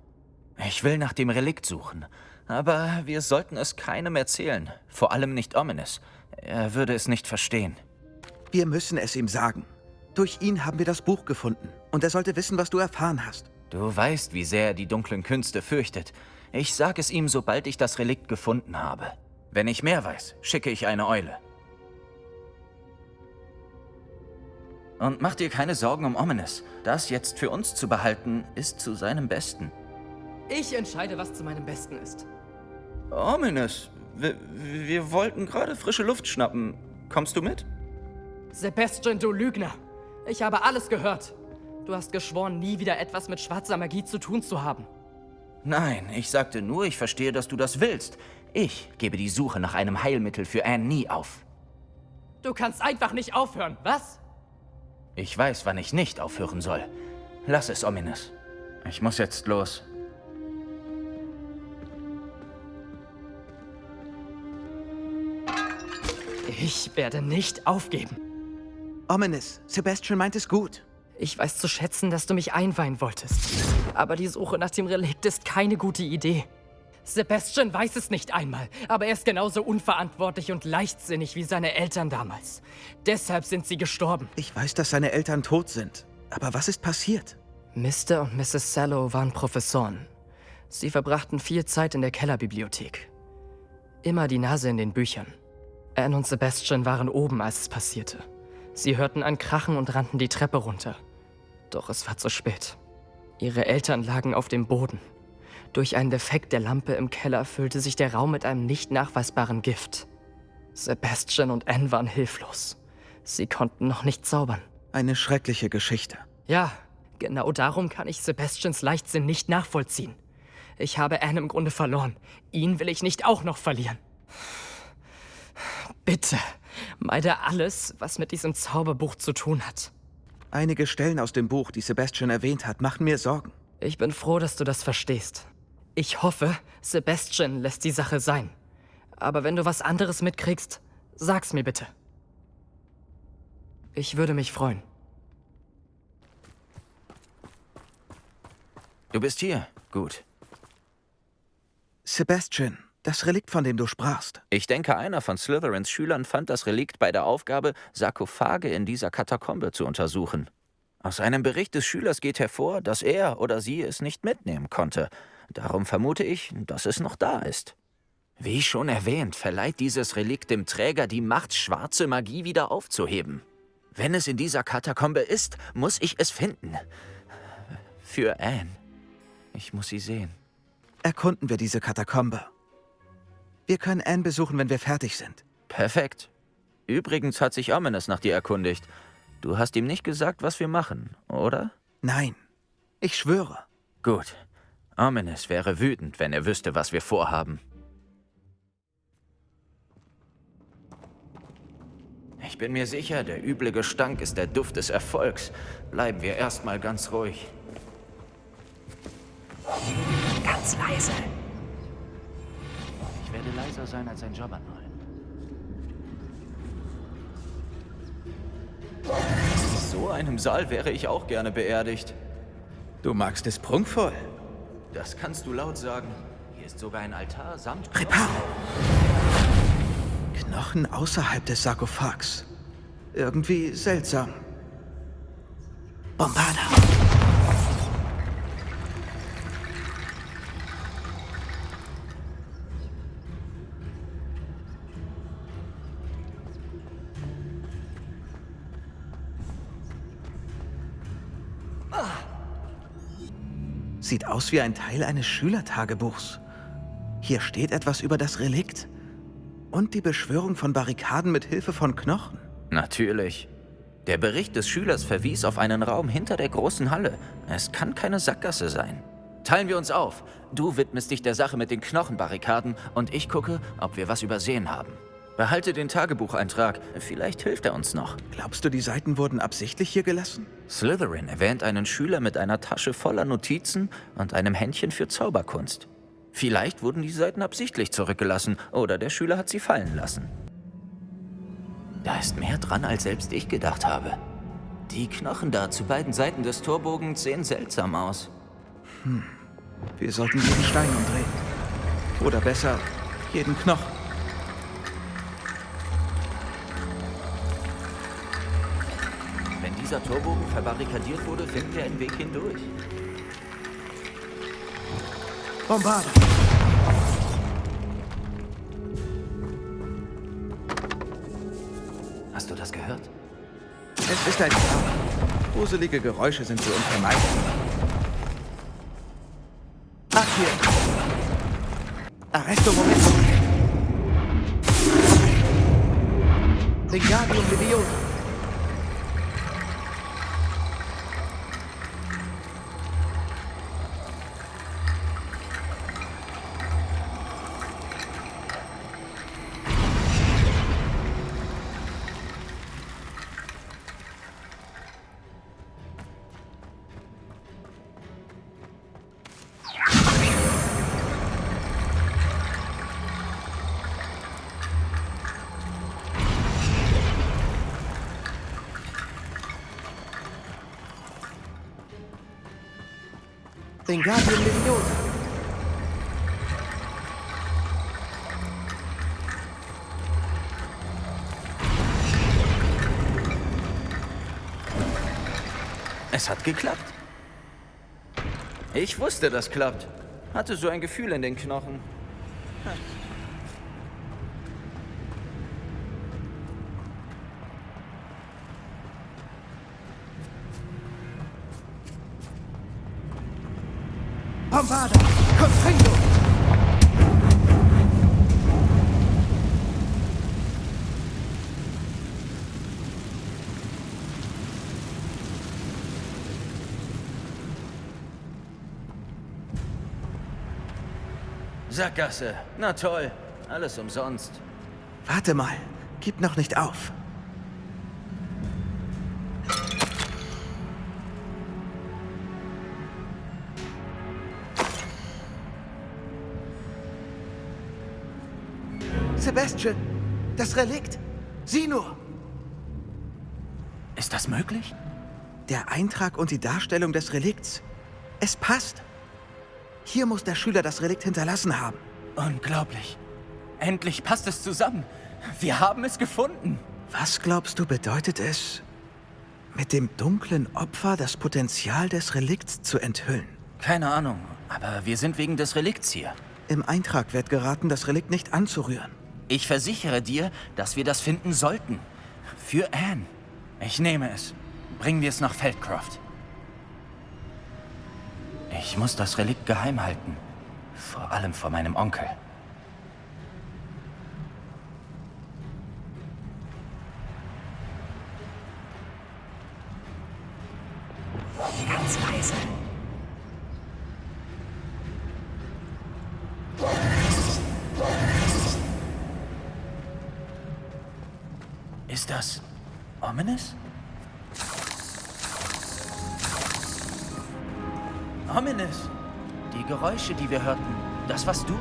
Ich will nach dem Relikt suchen, aber wir sollten es keinem erzählen, vor allem nicht Omenes. Er würde es nicht verstehen. Wir müssen es ihm sagen. Durch ihn haben wir das Buch gefunden und er sollte wissen, was du erfahren hast. Du weißt, wie sehr er die dunklen Künste fürchtet. Ich sag es ihm, sobald ich das Relikt gefunden habe. Wenn ich mehr weiß, schicke ich eine Eule. Und mach dir keine Sorgen um Omenes. Das jetzt für uns zu behalten, ist zu seinem Besten. Ich entscheide, was zu meinem Besten ist. Omenes, wir wollten gerade frische Luft schnappen. Kommst du mit? Sebastian, du Lügner! Ich habe alles gehört. Du hast geschworen, nie wieder etwas mit schwarzer Magie zu tun zu haben. Nein, ich sagte nur, ich verstehe, dass du das willst. Ich gebe die Suche nach einem Heilmittel für Anne nie auf. Du kannst einfach nicht aufhören, was? Ich weiß, wann ich nicht aufhören soll. Lass es, Omenes. Ich muss jetzt los. Ich werde nicht aufgeben. Ominous, Sebastian meint es gut. Ich weiß zu schätzen, dass du mich einweihen wolltest. Aber die Suche nach dem Relikt ist keine gute Idee. Sebastian weiß es nicht einmal, aber er ist genauso unverantwortlich und leichtsinnig wie seine Eltern damals. Deshalb sind sie gestorben. Ich weiß, dass seine Eltern tot sind. Aber was ist passiert? Mr. und Mrs. Sallow waren Professoren. Sie verbrachten viel Zeit in der Kellerbibliothek. Immer die Nase in den Büchern. Anne und Sebastian waren oben, als es passierte. Sie hörten ein Krachen und rannten die Treppe runter. Doch es war zu spät. Ihre Eltern lagen auf dem Boden. Durch einen Defekt der Lampe im Keller füllte sich der Raum mit einem nicht nachweisbaren Gift. Sebastian und Anne waren hilflos. Sie konnten noch nicht zaubern. Eine schreckliche Geschichte. Ja, genau darum kann ich Sebastians Leichtsinn nicht nachvollziehen. Ich habe Anne im Grunde verloren. Ihn will ich nicht auch noch verlieren. Bitte, meide alles, was mit diesem Zauberbuch zu tun hat. Einige Stellen aus dem Buch, die Sebastian erwähnt hat, machen mir Sorgen. Ich bin froh, dass du das verstehst. Ich hoffe, Sebastian lässt die Sache sein. Aber wenn du was anderes mitkriegst, sag's mir bitte. Ich würde mich freuen. Du bist hier. Gut. Sebastian, das Relikt, von dem du sprachst. Ich denke, einer von Slytherins Schülern fand das Relikt bei der Aufgabe, Sarkophage in dieser Katakombe zu untersuchen. Aus einem Bericht des Schülers geht hervor, dass er oder sie es nicht mitnehmen konnte. Darum vermute ich, dass es noch da ist. Wie schon erwähnt, verleiht dieses Relikt dem Träger die Macht, schwarze Magie wieder aufzuheben. Wenn es in dieser Katakombe ist, muss ich es finden. Für Anne. Ich muss sie sehen. Erkunden wir diese Katakombe. Wir können Anne besuchen, wenn wir fertig sind. Perfekt. Übrigens hat sich Ominous nach dir erkundigt. Du hast ihm nicht gesagt, was wir machen, oder? Nein. Ich schwöre. Gut. Ominous wäre wütend, wenn er wüsste, was wir vorhaben. Ich bin mir sicher, der üble Gestank ist der Duft des Erfolgs. Bleiben wir erstmal ganz ruhig. Ganz leise. Ich werde leiser sein als ein Jobbernoll. In so einem Saal wäre ich auch gerne beerdigt. Du magst es prunkvoll. Das kannst du laut sagen. Hier ist sogar ein Altar samt Reparo! Knochen außerhalb des Sarkophags. Irgendwie seltsam. Bombarda! Sieht aus wie ein Teil eines Schülertagebuchs. Hier steht etwas über das Relikt und die Beschwörung von Barrikaden mit Hilfe von Knochen. Natürlich. Der Bericht des Schülers verwies auf einen Raum hinter der großen Halle. Es kann keine Sackgasse sein. Teilen wir uns auf. Du widmest dich der Sache mit den Knochenbarrikaden und ich gucke, ob wir was übersehen haben. Behalte den Tagebucheintrag. Vielleicht hilft er uns noch. Glaubst du, die Seiten wurden absichtlich hier gelassen? Slytherin erwähnt einen Schüler mit einer Tasche voller Notizen und einem Händchen für Zauberkunst. Vielleicht wurden die Seiten absichtlich zurückgelassen oder der Schüler hat sie fallen lassen. Da ist mehr dran, als selbst ich gedacht habe. Die Knochen da zu beiden Seiten des Torbogens sehen seltsam aus. Wir sollten jeden Stein umdrehen. Oder besser, jeden Knochen. Wenn dieser Torbogen verbarrikadiert wurde, finden wir einen Weg hindurch. Bombarda! Hast du das gehört? Es ist ein Zauber. Gruselige Geräusche sind zu unvermeiden. Ach, hier. Arresto Momento. Wingardium Leviosa. Wingardium Leviosa. Es hat geklappt. Ich wusste, das klappt. Hatte so ein Gefühl in den Knochen. Bombarda! Confringo! Sackgasse. Na toll. Alles umsonst. Warte mal. Gib noch nicht auf. Sebastian, das Relikt. Sieh nur. Ist das möglich? Der Eintrag und die Darstellung des Relikts. Es passt. Hier muss der Schüler das Relikt hinterlassen haben. Unglaublich. Endlich passt es zusammen. Wir haben es gefunden. Was glaubst du, bedeutet es, mit dem dunklen Opfer das Potenzial des Relikts zu enthüllen? Keine Ahnung, aber wir sind wegen des Relikts hier. Im Eintrag wird geraten, das Relikt nicht anzurühren. Ich versichere dir, dass wir das finden sollten. Für Anne. Ich nehme es. Bringen wir es nach Feldcroft. Ich muss das Relikt geheim halten. Vor allem vor meinem Onkel. Ganz leise. Ist das ominous? Ominous. Die Geräusche, die wir hörten, das warst du.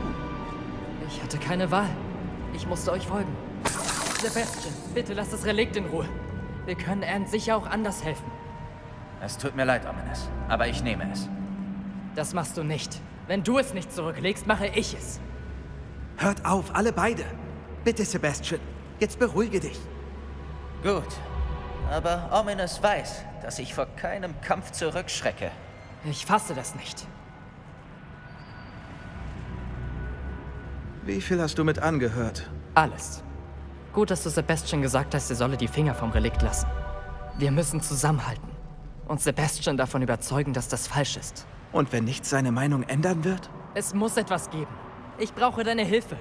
Ich hatte keine Wahl. Ich musste euch folgen. Sebastian, bitte lass das Relikt in Ruhe. Wir können Anne sicher auch anders helfen. Es tut mir leid, Ominous, aber ich nehme es. Das machst du nicht. Wenn du es nicht zurücklegst, mache ich es. Hört auf, alle beide. Bitte, Sebastian. Jetzt beruhige dich. Gut. Aber Ominous weiß, dass ich vor keinem Kampf zurückschrecke. Ich fasse das nicht. Wie viel hast du mit angehört? Alles. Gut, dass du Sebastian gesagt hast, er solle die Finger vom Relikt lassen. Wir müssen zusammenhalten. Und Sebastian davon überzeugen, dass das falsch ist. Und wenn nichts seine Meinung ändern wird? Es muss etwas geben. Ich brauche deine Hilfe.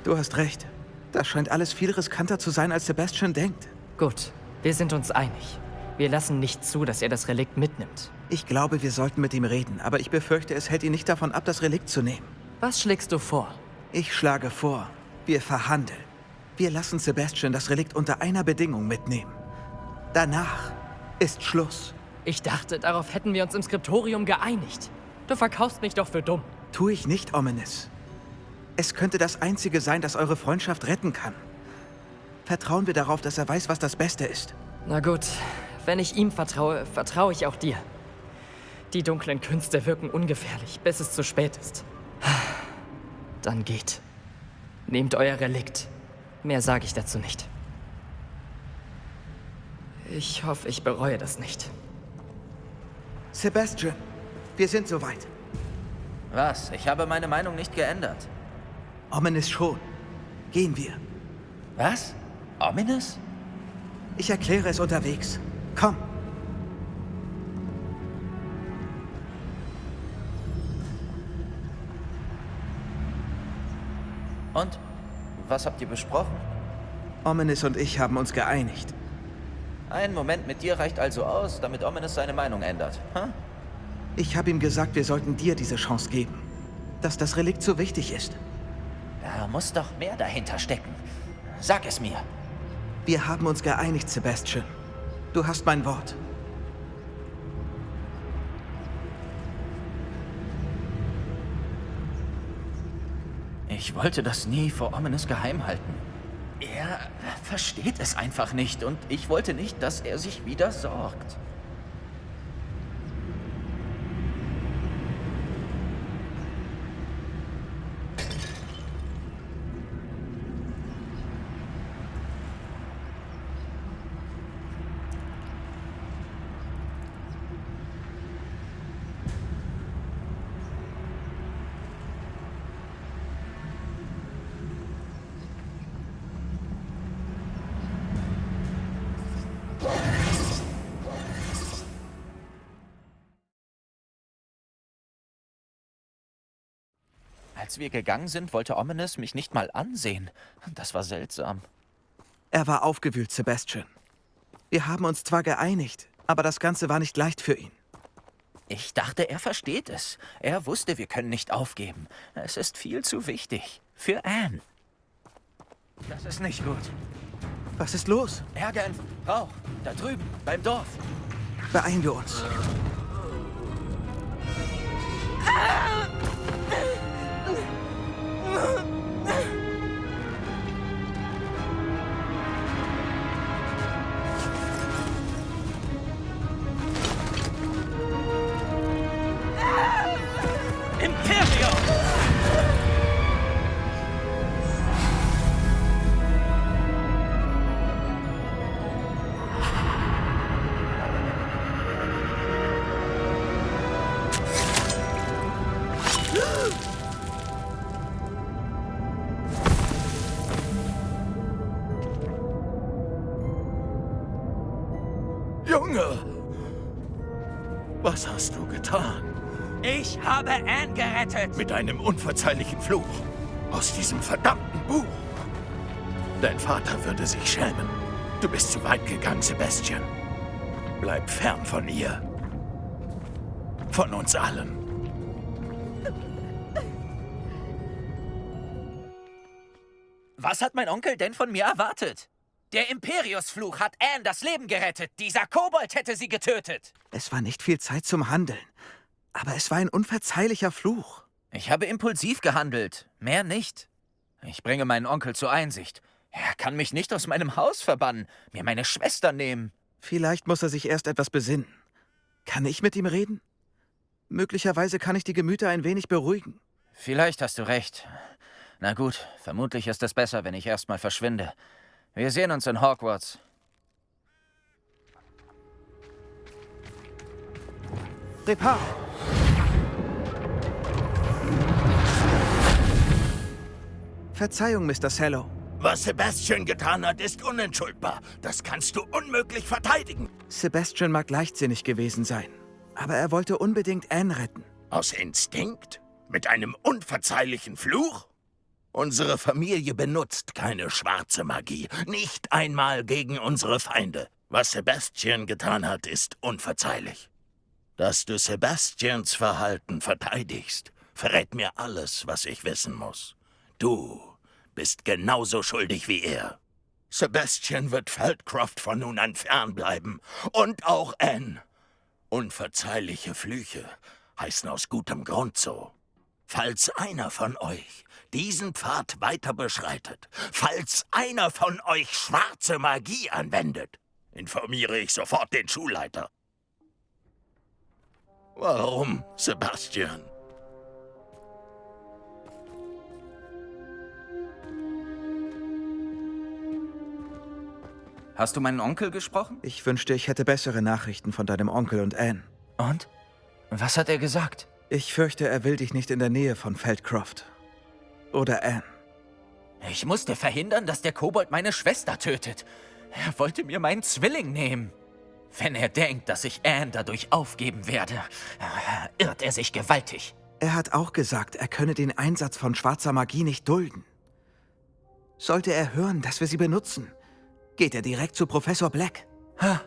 Du hast recht. Das scheint alles viel riskanter zu sein, als Sebastian denkt. Gut, wir sind uns einig. Wir lassen nicht zu, dass er das Relikt mitnimmt. Ich glaube, wir sollten mit ihm reden, aber ich befürchte, es hält ihn nicht davon ab, das Relikt zu nehmen. Was schlägst du vor? Ich schlage vor, wir verhandeln. Wir lassen Sebastian das Relikt unter einer Bedingung mitnehmen. Danach ist Schluss. Ich dachte, darauf hätten wir uns im Skriptorium geeinigt. Du verkaufst mich doch für dumm. Tu ich nicht, Ominous. Es könnte das Einzige sein, das eure Freundschaft retten kann. Vertrauen wir darauf, dass er weiß, was das Beste ist. Na gut, wenn ich ihm vertraue, vertraue ich auch dir. Die dunklen Künste wirken ungefährlich, bis es zu spät ist. Dann geht. Nehmt euer Relikt. Mehr sage ich dazu nicht. Ich hoffe, ich bereue das nicht. Sebastian, wir sind soweit. Was? Ich habe meine Meinung nicht geändert. Ominous schon. Gehen wir. Was? Ominous? Ich erkläre es unterwegs. Komm. Und? Was habt ihr besprochen? Ominous und ich haben uns geeinigt. Ein Moment mit dir reicht also aus, damit Ominous seine Meinung ändert. Huh? Ich habe ihm gesagt, wir sollten dir diese Chance geben. Dass das Relikt so wichtig ist. Da muss doch mehr dahinter stecken. Sag es mir. Wir haben uns geeinigt, Sebastian. Du hast mein Wort. Ich wollte das nie vor Ominous geheim halten. Er versteht es einfach nicht und ich wollte nicht, dass er sich wieder sorgt. Als wir gegangen sind, wollte Ominous mich nicht mal ansehen. Das war seltsam. Er war aufgewühlt, Sebastian. Wir haben uns zwar geeinigt, aber das Ganze war nicht leicht für ihn. Ich dachte, er versteht es. Er wusste, wir können nicht aufgeben. Es ist viel zu wichtig. Für Anne. Das ist nicht gut. Was ist los? Ärger in Rauch. Da drüben, beim Dorf. Beeilen wir uns. Imperium! Junge! Was hast du getan? Ich habe Anne gerettet! Mit einem unverzeihlichen Fluch. Aus diesem verdammten Buch. Dein Vater würde sich schämen. Du bist zu weit gegangen, Sebastian. Bleib fern von ihr. Von uns allen. Was hat mein Onkel denn von mir erwartet? Der Imperius-Fluch hat Anne das Leben gerettet. Dieser Kobold hätte sie getötet. Es war nicht viel Zeit zum Handeln. Aber es war ein unverzeihlicher Fluch. Ich habe impulsiv gehandelt. Mehr nicht. Ich bringe meinen Onkel zur Einsicht. Er kann mich nicht aus meinem Haus verbannen, mir meine Schwester nehmen. Vielleicht muss er sich erst etwas besinnen. Kann ich mit ihm reden? Möglicherweise kann ich die Gemüter ein wenig beruhigen. Vielleicht hast du recht. Na gut, vermutlich ist es besser, wenn ich erstmal verschwinde. Wir sehen uns in Hogwarts. Reparo! Verzeihung, Mr. Sallow. Was Sebastian getan hat, ist unentschuldbar. Das kannst du unmöglich verteidigen. Sebastian mag leichtsinnig gewesen sein, aber er wollte unbedingt Anne retten. Aus Instinkt? Mit einem unverzeihlichen Fluch? Unsere Familie benutzt keine schwarze Magie. Nicht einmal gegen unsere Feinde. Was Sebastian getan hat, ist unverzeihlich. Dass du Sebastians Verhalten verteidigst, verrät mir alles, was ich wissen muss. Du bist genauso schuldig wie er. Sebastian wird Feldcroft von nun an fernbleiben. Und auch Anne. Unverzeihliche Flüche heißen aus gutem Grund so. Falls einer von euch diesen Pfad weiter beschreitet, falls einer von euch schwarze Magie anwendet, informiere ich sofort den Schulleiter. Warum, Sebastian? Hast du meinen Onkel gesprochen? Ich wünschte, ich hätte bessere Nachrichten von deinem Onkel und Anne. Und? Was hat er gesagt? Ich fürchte, er will dich nicht in der Nähe von Feldcroft. Oder Anne. Ich musste verhindern, dass der Kobold meine Schwester tötet. Er wollte mir meinen Zwilling nehmen. Wenn er denkt, dass ich Anne dadurch aufgeben werde, irrt er sich gewaltig. Er hat auch gesagt, er könne den Einsatz von schwarzer Magie nicht dulden. Sollte er hören, dass wir sie benutzen, geht er direkt zu Professor Black. Ha,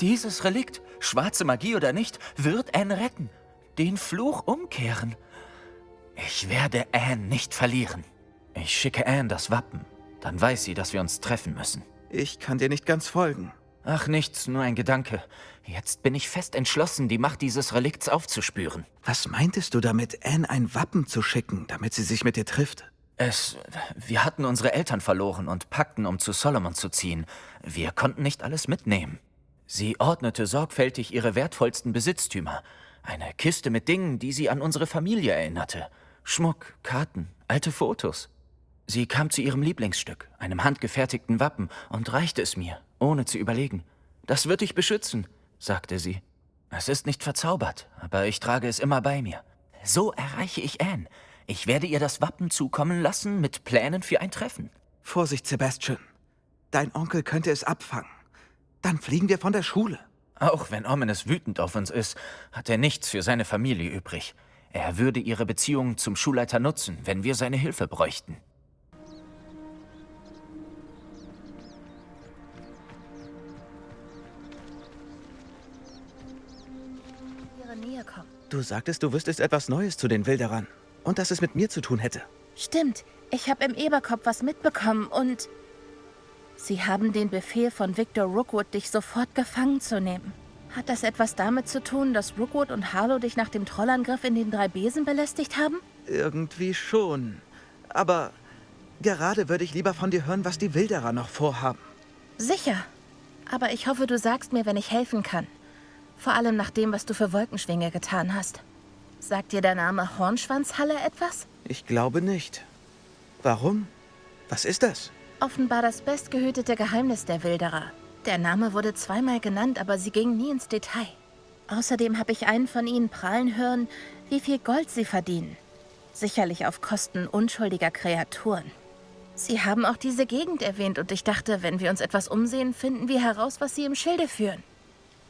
dieses Relikt, schwarze Magie oder nicht, wird Anne retten. Den Fluch umkehren. Ich werde Anne nicht verlieren. Ich schicke Anne das Wappen. Dann weiß sie, dass wir uns treffen müssen. Ich kann dir nicht ganz folgen. Ach, nichts, nur ein Gedanke. Jetzt bin ich fest entschlossen, die Macht dieses Relikts aufzuspüren. Was meintest du damit, Anne ein Wappen zu schicken, damit sie sich mit dir trifft? Wir hatten unsere Eltern verloren und packten, um zu Solomon zu ziehen. Wir konnten nicht alles mitnehmen. Sie ordnete sorgfältig ihre wertvollsten Besitztümer. Eine Kiste mit Dingen, die sie an unsere Familie erinnerte. Schmuck, Karten, alte Fotos. Sie kam zu ihrem Lieblingsstück, einem handgefertigten Wappen, und reichte es mir, ohne zu überlegen. »Das wird dich beschützen«, sagte sie. »Es ist nicht verzaubert, aber ich trage es immer bei mir. So erreiche ich Anne. Ich werde ihr das Wappen zukommen lassen mit Plänen für ein Treffen.« Vorsicht, Sebastian. Dein Onkel könnte es abfangen. Dann fliegen wir von der Schule. Auch wenn Ominous wütend auf uns ist, hat er nichts für seine Familie übrig. Er würde ihre Beziehung zum Schulleiter nutzen, wenn wir seine Hilfe bräuchten. Ihre Nähe kommen. Du sagtest, du wüsstest etwas Neues zu den Wilderern. Und dass es mit mir zu tun hätte. Stimmt. Ich habe im Eberkopf was mitbekommen und... Sie haben den Befehl von Victor Rookwood, dich sofort gefangen zu nehmen. Hat das etwas damit zu tun, dass Rookwood und Harlow dich nach dem Trollangriff in den 3 Besen belästigt haben? Irgendwie schon. Aber gerade würde ich lieber von dir hören, was die Wilderer noch vorhaben. Sicher. Aber ich hoffe, du sagst mir, wenn ich helfen kann. Vor allem nach dem, was du für Wolkenschwinge getan hast. Sagt dir der Name Hornschwanzhalle etwas? Ich glaube nicht. Warum? Was ist das? Offenbar das bestgehütete Geheimnis der Wilderer. Der Name wurde 2-mal genannt, aber sie ging nie ins Detail. Außerdem habe ich einen von ihnen prahlen hören, wie viel Gold sie verdienen. Sicherlich auf Kosten unschuldiger Kreaturen. Sie haben auch diese Gegend erwähnt und ich dachte, wenn wir uns etwas umsehen, finden wir heraus, was sie im Schilde führen.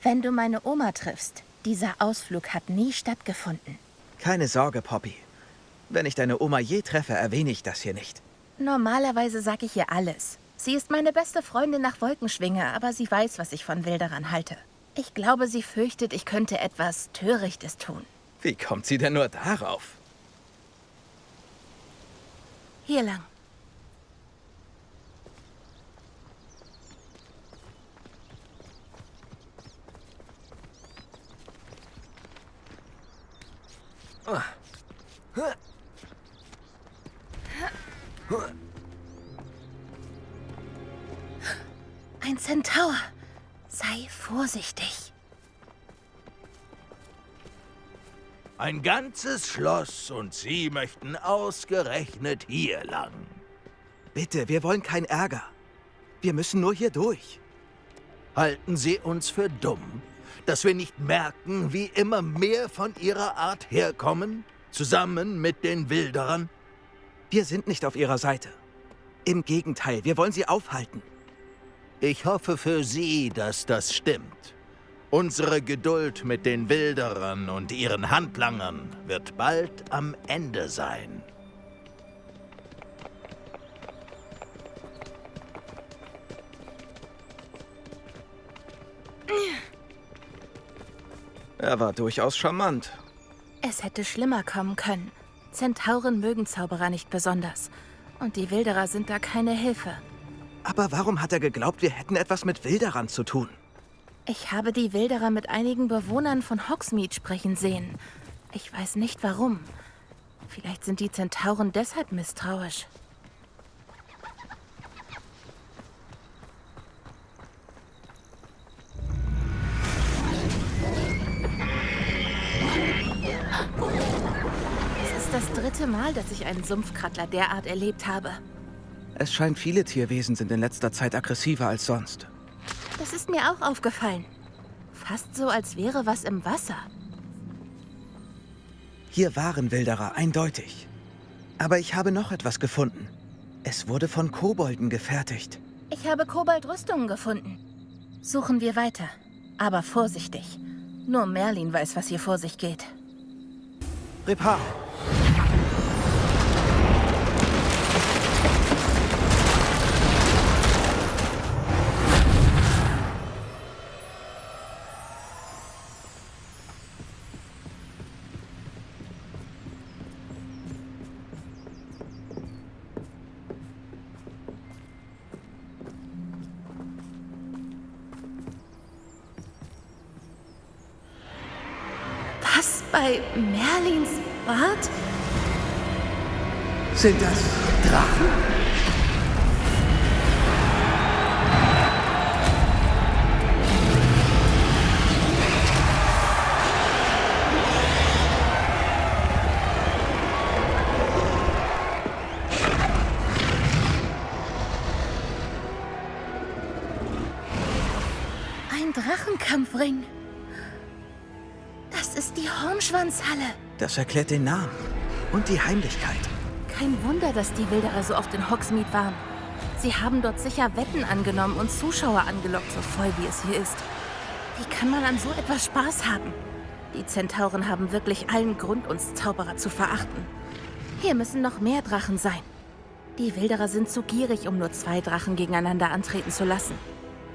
Wenn du meine Oma triffst, dieser Ausflug hat nie stattgefunden. Keine Sorge, Poppy. Wenn ich deine Oma je treffe, erwähne ich das hier nicht. Normalerweise sage ich ihr alles. Sie ist meine beste Freundin nach Wolkenschwinge, aber sie weiß, was ich von Wilderern halte. Ich glaube, sie fürchtet, ich könnte etwas Törichtes tun. Wie kommt sie denn nur darauf? Hier lang. Ein Zentaur. Sei vorsichtig. Ein ganzes Schloss und Sie möchten ausgerechnet hier lang. Bitte, wir wollen keinen Ärger. Wir müssen nur hier durch. Halten Sie uns für dumm, dass wir nicht merken, wie immer mehr von Ihrer Art herkommen, zusammen mit den Wilderern? Wir sind nicht auf Ihrer Seite. Im Gegenteil, wir wollen Sie aufhalten. Ich hoffe für Sie, dass das stimmt. Unsere Geduld mit den Wilderern und ihren Handlangern wird bald am Ende sein. Er war durchaus charmant. Es hätte schlimmer kommen können. Zentauren mögen Zauberer nicht besonders. Und die Wilderer sind da keine Hilfe. Aber warum hat er geglaubt, wir hätten etwas mit Wilderern zu tun? Ich habe die Wilderer mit einigen Bewohnern von Hogsmeade sprechen sehen. Ich weiß nicht warum. Vielleicht sind die Zentauren deshalb misstrauisch. Es ist das 3. Mal, dass ich einen Sumpfkrattler derart erlebt habe. Es scheint, viele Tierwesen sind in letzter Zeit aggressiver als sonst. Das ist mir auch aufgefallen. Fast so, als wäre was im Wasser. Hier waren Wilderer, eindeutig. Aber ich habe noch etwas gefunden. Es wurde von Kobolden gefertigt. Ich habe Koboldrüstungen gefunden. Suchen wir weiter. Aber vorsichtig. Nur Merlin weiß, was hier vor sich geht. Repar! Was bei Merlins Bart? Sind das Drachen? Ein Drachenkampfring. Das ist die Hornschwanzhalle. Das erklärt den Namen und die Heimlichkeit. Kein Wunder, dass die Wilderer so oft in Hogsmeade waren. Sie haben dort sicher Wetten angenommen und Zuschauer angelockt, so voll wie es hier ist. Wie kann man an so etwas Spaß haben? Die Zentauren haben wirklich allen Grund, uns Zauberer zu verachten. Hier müssen noch mehr Drachen sein. Die Wilderer sind zu gierig, um nur 2 Drachen gegeneinander antreten zu lassen.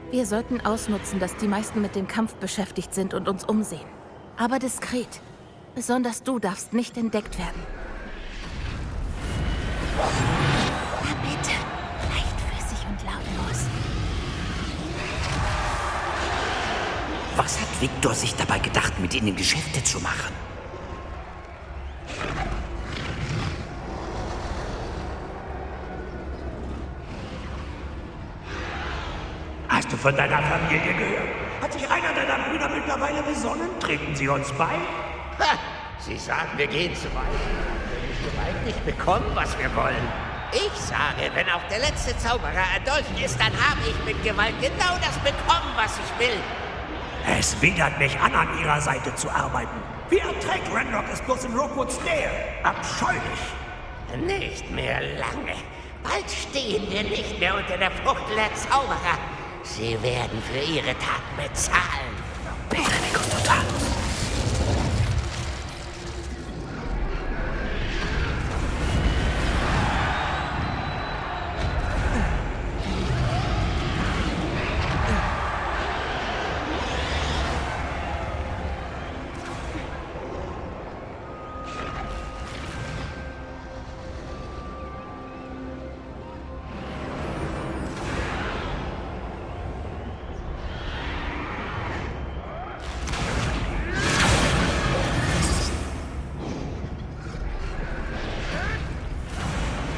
Wir sollten ausnutzen, dass die meisten mit dem Kampf beschäftigt sind und uns umsehen. Aber diskret. Besonders du darfst nicht entdeckt werden. Na bitte, leichtfüßig und lautlos. Was hat Victor sich dabei gedacht, mit ihnen Geschäfte zu machen? Hast du von deiner Familie gehört? Hat sich einer deiner Brüder mittlerweile besonnen? Treten sie uns bei? Ha! Sie sagen, wir gehen zu weit. Wenn wir Gewalt nicht bekommen, was wir wollen. Ich sage, wenn auch der letzte Zauberer erdolchen ist, dann habe ich mit Gewalt genau das bekommen, was ich will. Es widert mich an ihrer Seite zu arbeiten. Wie erträgt Ranrock es bloß in Rockwoods Nähe? Abscheulich. Nicht mehr lange. Bald stehen wir nicht mehr unter der Fuchtel der Zauberer. Sie werden für ihre Taten bezahlen. Perinicus Totalus.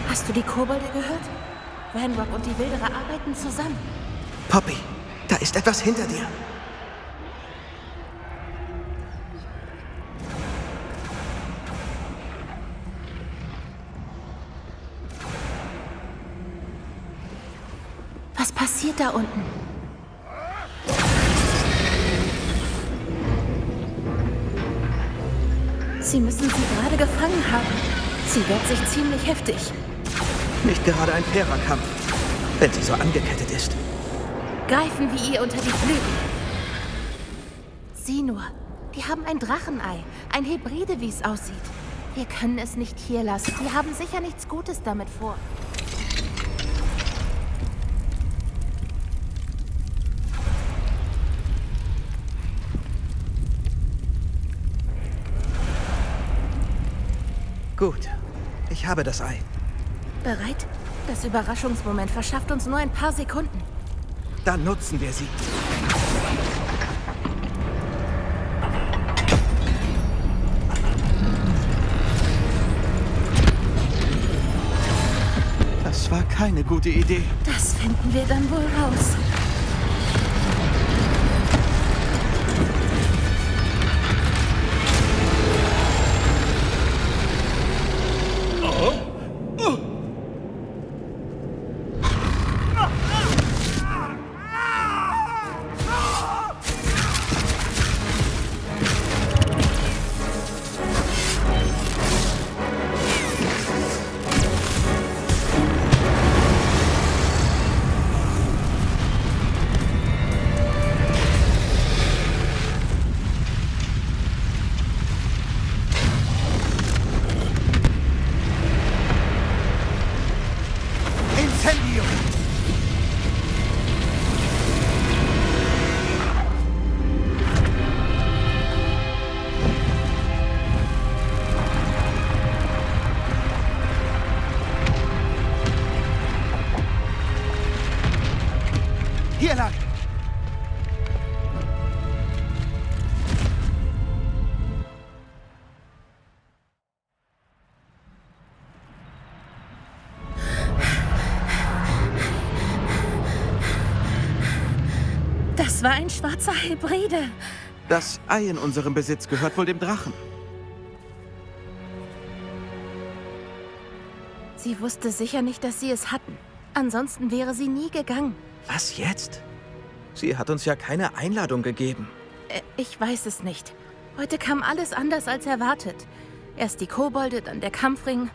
Hast du die Kobolde gehört? Ranrock und die Wilderer arbeiten zusammen. Poppy, da ist etwas hinter dir. Was passiert da unten? Sie müssen sie gerade gefangen haben. Sie wehrt sich ziemlich heftig. Nicht gerade ein fairer Kampf, wenn sie so angekettet ist. Greifen wir ihr unter die Flügel. Sieh nur, die haben ein Drachenei. Ein Hybride, wie es aussieht. Wir können es nicht hier lassen. Sie haben sicher nichts Gutes damit vor. Gut, ich habe das Ei. Bereit? Das Überraschungsmoment verschafft uns nur ein paar Sekunden. Dann nutzen wir sie. Das war keine gute Idee. Das finden wir dann wohl raus. Hier lang! Das war ein schwarzer Hybride. Das Ei in unserem Besitz gehört wohl dem Drachen. Sie wusste sicher nicht, dass sie es hatten. Ansonsten wäre sie nie gegangen. Was jetzt? Sie hat uns ja keine Einladung gegeben. Ich weiß es nicht. Heute kam alles anders als erwartet. Erst die Kobolde, dann der Kampfring.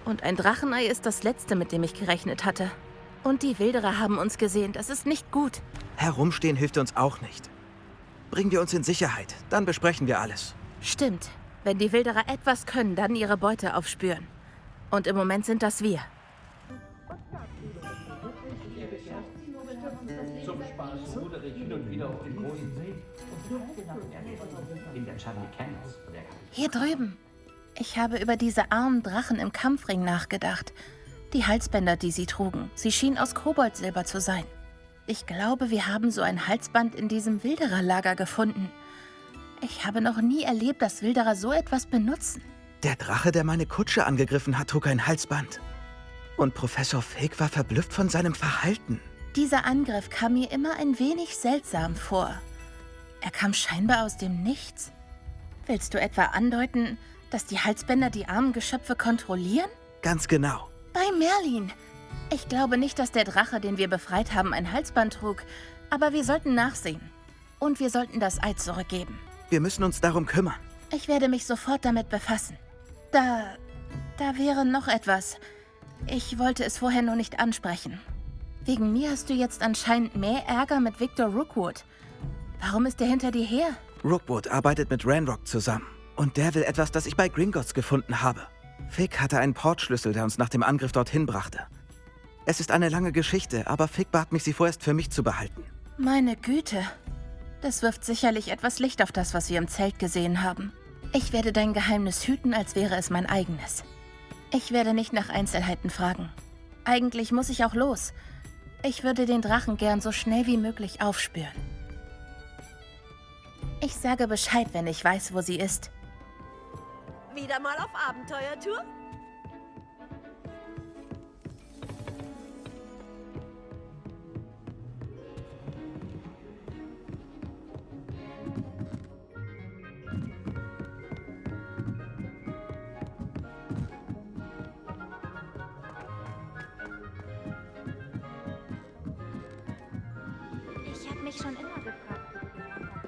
Und ein Drachenei ist das Letzte, mit dem ich gerechnet hatte. Und die Wilderer haben uns gesehen. Das ist nicht gut. Herumstehen hilft uns auch nicht. Bringen wir uns in Sicherheit, dann besprechen wir alles. Stimmt. Wenn die Wilderer etwas können, dann ihre Beute aufspüren. Und im Moment sind das wir. Zum Spaß rudere ich hin und wieder auf den großen See in der Charlie Canyons. Hier drüben. Ich habe über diese armen Drachen im Kampfring nachgedacht. Die Halsbänder, die sie trugen. Sie schienen aus Koboldsilber zu sein. Ich glaube, wir haben so ein Halsband in diesem Wildererlager gefunden. Ich habe noch nie erlebt, dass Wilderer so etwas benutzen. Der Drache, der meine Kutsche angegriffen hat, trug ein Halsband. Und Professor Fig war verblüfft von seinem Verhalten. Dieser Angriff kam mir immer ein wenig seltsam vor. Er kam scheinbar aus dem Nichts. Willst du etwa andeuten, dass die Halsbänder die armen Geschöpfe kontrollieren? Ganz genau. Bei Merlin. Ich glaube nicht, dass der Drache, den wir befreit haben, ein Halsband trug. Aber wir sollten nachsehen. Und wir sollten das Ei zurückgeben. Wir müssen uns darum kümmern. Ich werde mich sofort damit befassen. Da wäre noch etwas. Ich wollte es vorher nur nicht ansprechen. Wegen mir hast du jetzt anscheinend mehr Ärger mit Victor Rookwood. Warum ist er hinter dir her? Rookwood arbeitet mit Ranrock zusammen. Und der will etwas, das ich bei Gringotts gefunden habe. Fig hatte einen Portschlüssel, der uns nach dem Angriff dorthin brachte. Es ist eine lange Geschichte, aber Fig bat mich, sie vorerst für mich zu behalten. Meine Güte. Das wirft sicherlich etwas Licht auf das, was wir im Zelt gesehen haben. Ich werde dein Geheimnis hüten, als wäre es mein eigenes. Ich werde nicht nach Einzelheiten fragen. Eigentlich muss ich auch los. Ich würde den Drachen gern so schnell wie möglich aufspüren. Ich sage Bescheid, wenn ich weiß, wo sie ist. Wieder mal auf Abenteuertour? Ich habe mich schon immer gefragt, wie du gelernt hast,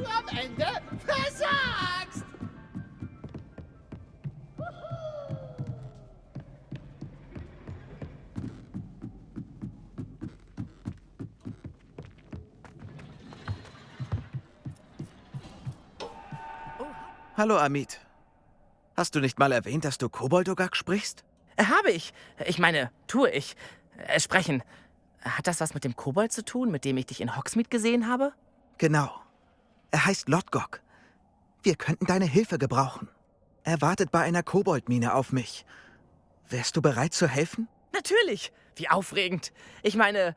Du am Ende versagst! Hallo, Amit. Hast du nicht mal erwähnt, dass du Koboldogak sprichst? Habe ich. Ich meine, tue ich. Sprechen. Hat das was mit dem Kobold zu tun, mit dem ich dich in Hogsmeade gesehen habe? Genau. Er heißt Lodgok. Wir könnten deine Hilfe gebrauchen. Er wartet bei einer Koboldmine auf mich. Wärst du bereit zu helfen? Natürlich. Wie aufregend. Ich meine,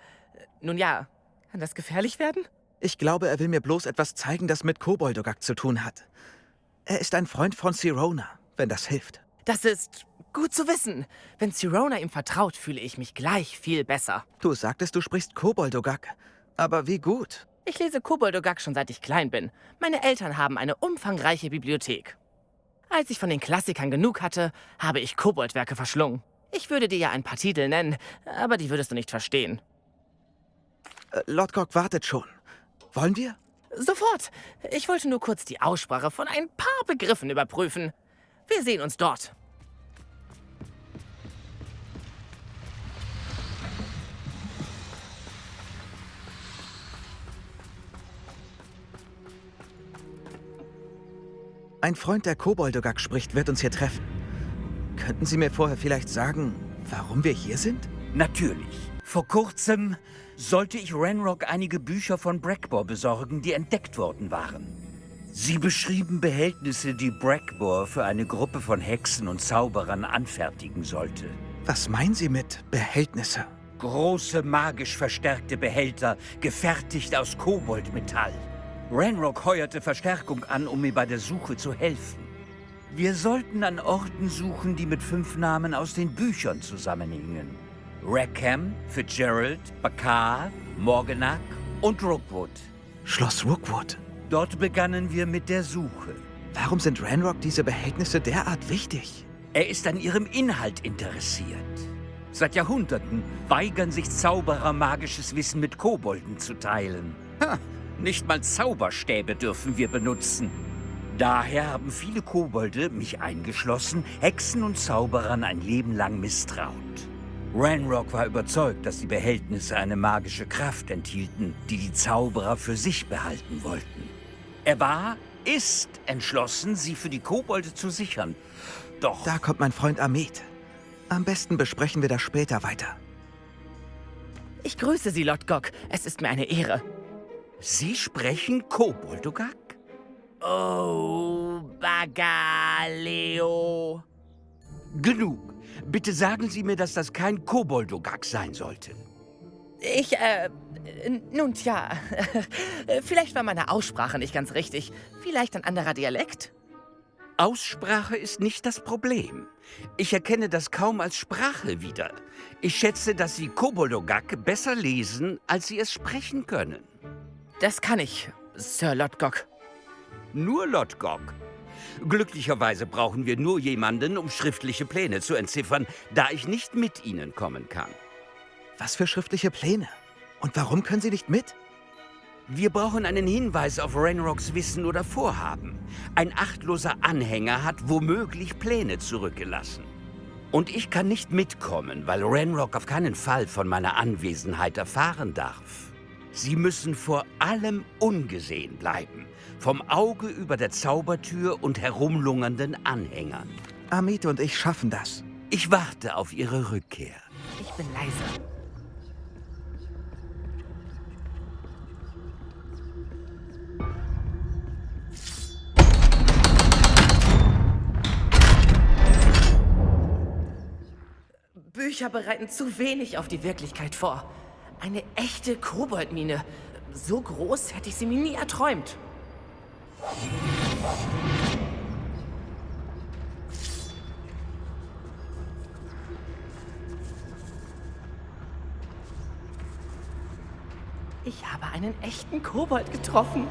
nun ja, kann das gefährlich werden? Ich glaube, er will mir bloß etwas zeigen, das mit Koboldogak zu tun hat. Er ist ein Freund von Sirona, wenn das hilft. Das ist gut zu wissen. Wenn Sirona ihm vertraut, fühle ich mich gleich viel besser. Du sagtest, du sprichst Koboldogak. Aber wie gut. Ich lese Koboldogak schon seit ich klein bin. Meine Eltern haben eine umfangreiche Bibliothek. Als ich von den Klassikern genug hatte, habe ich Koboldwerke verschlungen. Ich würde dir ja ein paar Titel nennen, aber die würdest du nicht verstehen. Lodgok wartet schon. Wollen wir? Sofort. Ich wollte nur kurz die Aussprache von ein paar Begriffen überprüfen. Wir sehen uns dort. Ein Freund, der Koboldogak spricht, wird uns hier treffen. Könnten Sie mir vorher vielleicht sagen, warum wir hier sind? Natürlich. Vor kurzem sollte ich Ranrock einige Bücher von Brackbor besorgen, die entdeckt worden waren. Sie beschrieben Behältnisse, die Brackbor für eine Gruppe von Hexen und Zauberern anfertigen sollte. Was meinen Sie mit Behältnisse? Große, magisch verstärkte Behälter, gefertigt aus Koboldmetall. Ranrock heuerte Verstärkung an, um mir bei der Suche zu helfen. Wir sollten an Orten suchen, die mit 5 Namen aus den Büchern zusammenhingen. Rackham, Fitzgerald, Bakar, Morganach und Rookwood. Schloss Rookwood. Dort begannen wir mit der Suche. Warum sind Ranrock diese Behältnisse derart wichtig? Er ist an ihrem Inhalt interessiert. Seit Jahrhunderten weigern sich Zauberer, magisches Wissen mit Kobolden zu teilen. Nicht mal Zauberstäbe dürfen wir benutzen. Daher haben viele Kobolde, mich eingeschlossen, Hexen und Zauberern ein Leben lang misstraut. Ranrock war überzeugt, dass die Behältnisse eine magische Kraft enthielten, die die Zauberer für sich behalten wollten. Er ist entschlossen, sie für die Kobolde zu sichern. Doch... Da kommt mein Freund Amit. Am besten besprechen wir das später weiter. Ich grüße Sie, Lodgok. Es ist mir eine Ehre. Sie sprechen Koboldogak? Oh, Bagaleo. Genug. Bitte sagen Sie mir, dass das kein Koboldogak sein sollte. Nun tja. Vielleicht war meine Aussprache nicht ganz richtig. Vielleicht ein anderer Dialekt? Aussprache ist nicht das Problem. Ich erkenne das kaum als Sprache wieder. Ich schätze, dass Sie Koboldogak besser lesen, als Sie es sprechen können. Das kann ich, Sir Lodgok. Nur Lodgok? Glücklicherweise brauchen wir nur jemanden, um schriftliche Pläne zu entziffern, da ich nicht mit Ihnen kommen kann. Was für schriftliche Pläne? Und warum können Sie nicht mit? Wir brauchen einen Hinweis auf Ranrocks Wissen oder Vorhaben. Ein achtloser Anhänger hat womöglich Pläne zurückgelassen. Und ich kann nicht mitkommen, weil Ranrock auf keinen Fall von meiner Anwesenheit erfahren darf. Sie müssen vor allem ungesehen bleiben. Vom Auge über der Zaubertür und herumlungernden Anhängern. Amit und ich schaffen das. Ich warte auf Ihre Rückkehr. Ich bin leise. Bücher bereiten zu wenig auf die Wirklichkeit vor. Eine echte Koboldmine. So groß hätte ich sie mir nie erträumt. Ich habe einen echten Kobold getroffen.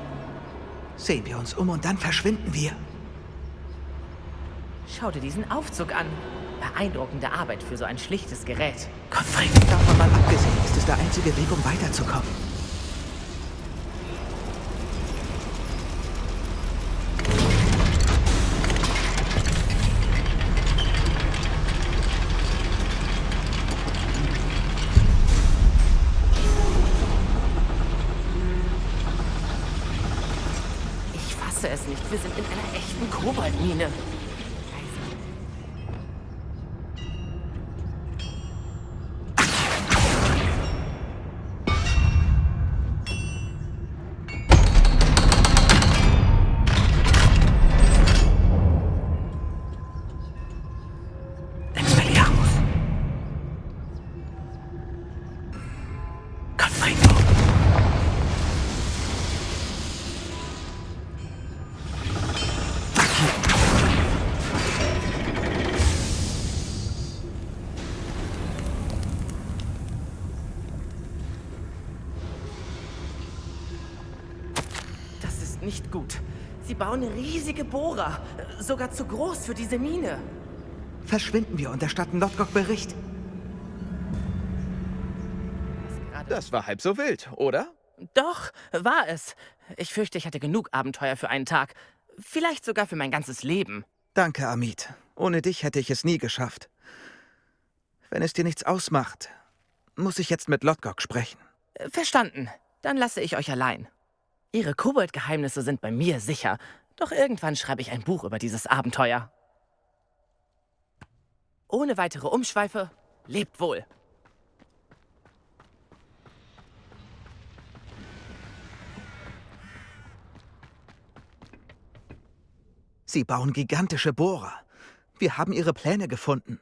Sehen wir uns um und dann verschwinden wir. Schau dir diesen Aufzug an. Beeindruckende Arbeit für so ein schlichtes Gerät. Gottfried, davon mal abgesehen, ist es der einzige Weg, um weiterzukommen. Ich fasse es nicht. Wir sind in einer echten Koboldmine. Nicht gut. Sie bauen riesige Bohrer. Sogar zu groß für diese Mine. Verschwinden wir und erstatten Lodgok Bericht. Das war halb so wild, oder? Doch, war es. Ich fürchte, ich hatte genug Abenteuer für einen Tag. Vielleicht sogar für mein ganzes Leben. Danke, Amit. Ohne dich hätte ich es nie geschafft. Wenn es dir nichts ausmacht, muss ich jetzt mit Lodgok sprechen. Verstanden. Dann lasse ich euch allein. Ihre Kobold-Geheimnisse sind bei mir sicher. Doch irgendwann schreibe ich ein Buch über dieses Abenteuer. Ohne weitere Umschweife, lebt wohl. Sie bauen gigantische Bohrer. Wir haben ihre Pläne gefunden.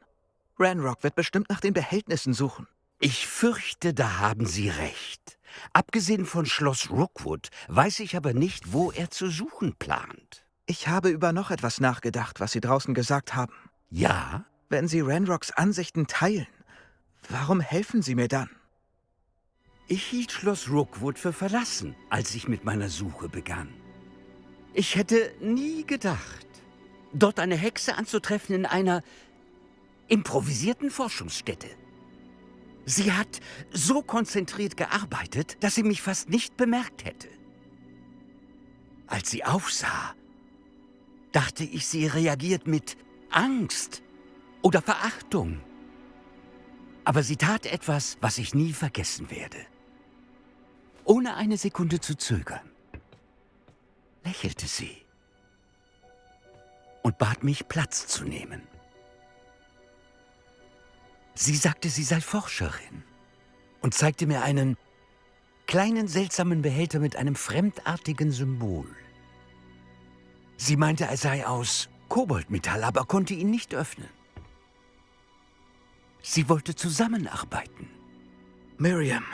Ranrock wird bestimmt nach den Behältnissen suchen. Ich fürchte, da haben Sie recht. Abgesehen von Schloss Rookwood weiß ich aber nicht, wo er zu suchen plant. Ich habe über noch etwas nachgedacht, was Sie draußen gesagt haben. Ja? Wenn Sie Ranrocks Ansichten teilen, warum helfen Sie mir dann? Ich hielt Schloss Rookwood für verlassen, als ich mit meiner Suche begann. Ich hätte nie gedacht, dort eine Hexe anzutreffen in einer improvisierten Forschungsstätte. Sie hat so konzentriert gearbeitet, dass sie mich fast nicht bemerkt hätte. Als sie aufsah, dachte ich, sie reagiert mit Angst oder Verachtung. Aber sie tat etwas, was ich nie vergessen werde. Ohne eine Sekunde zu zögern, lächelte sie und bat mich, Platz zu nehmen. Sie sagte, sie sei Forscherin und zeigte mir einen kleinen, seltsamen Behälter mit einem fremdartigen Symbol. Sie meinte, er sei aus Koboldmetall, aber konnte ihn nicht öffnen. Sie wollte zusammenarbeiten. Miriam.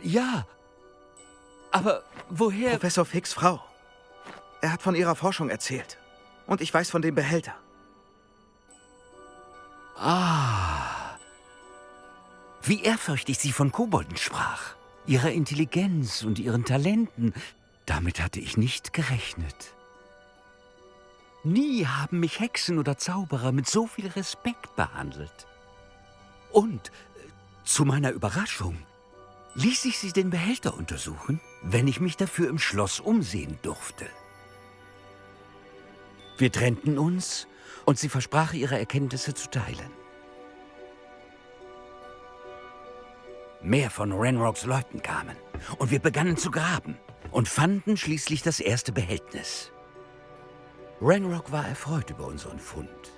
Ja, aber woher... Professor Ficks Frau. Er hat von ihrer Forschung erzählt. Und ich weiß von dem Behälter. Ah. Wie ehrfürchtig sie von Kobolden sprach. Ihrer Intelligenz und ihren Talenten. Damit hatte ich nicht gerechnet. Nie haben mich Hexen oder Zauberer mit so viel Respekt behandelt. Und, zu meiner Überraschung, ließ ich sie den Behälter untersuchen, wenn ich mich dafür im Schloss umsehen durfte. Wir trennten uns und sie versprach, ihre Erkenntnisse zu teilen. Mehr von Ranrocks Leuten kamen und wir begannen zu graben und fanden schließlich das erste Behältnis. Ranrock war erfreut über unseren Fund,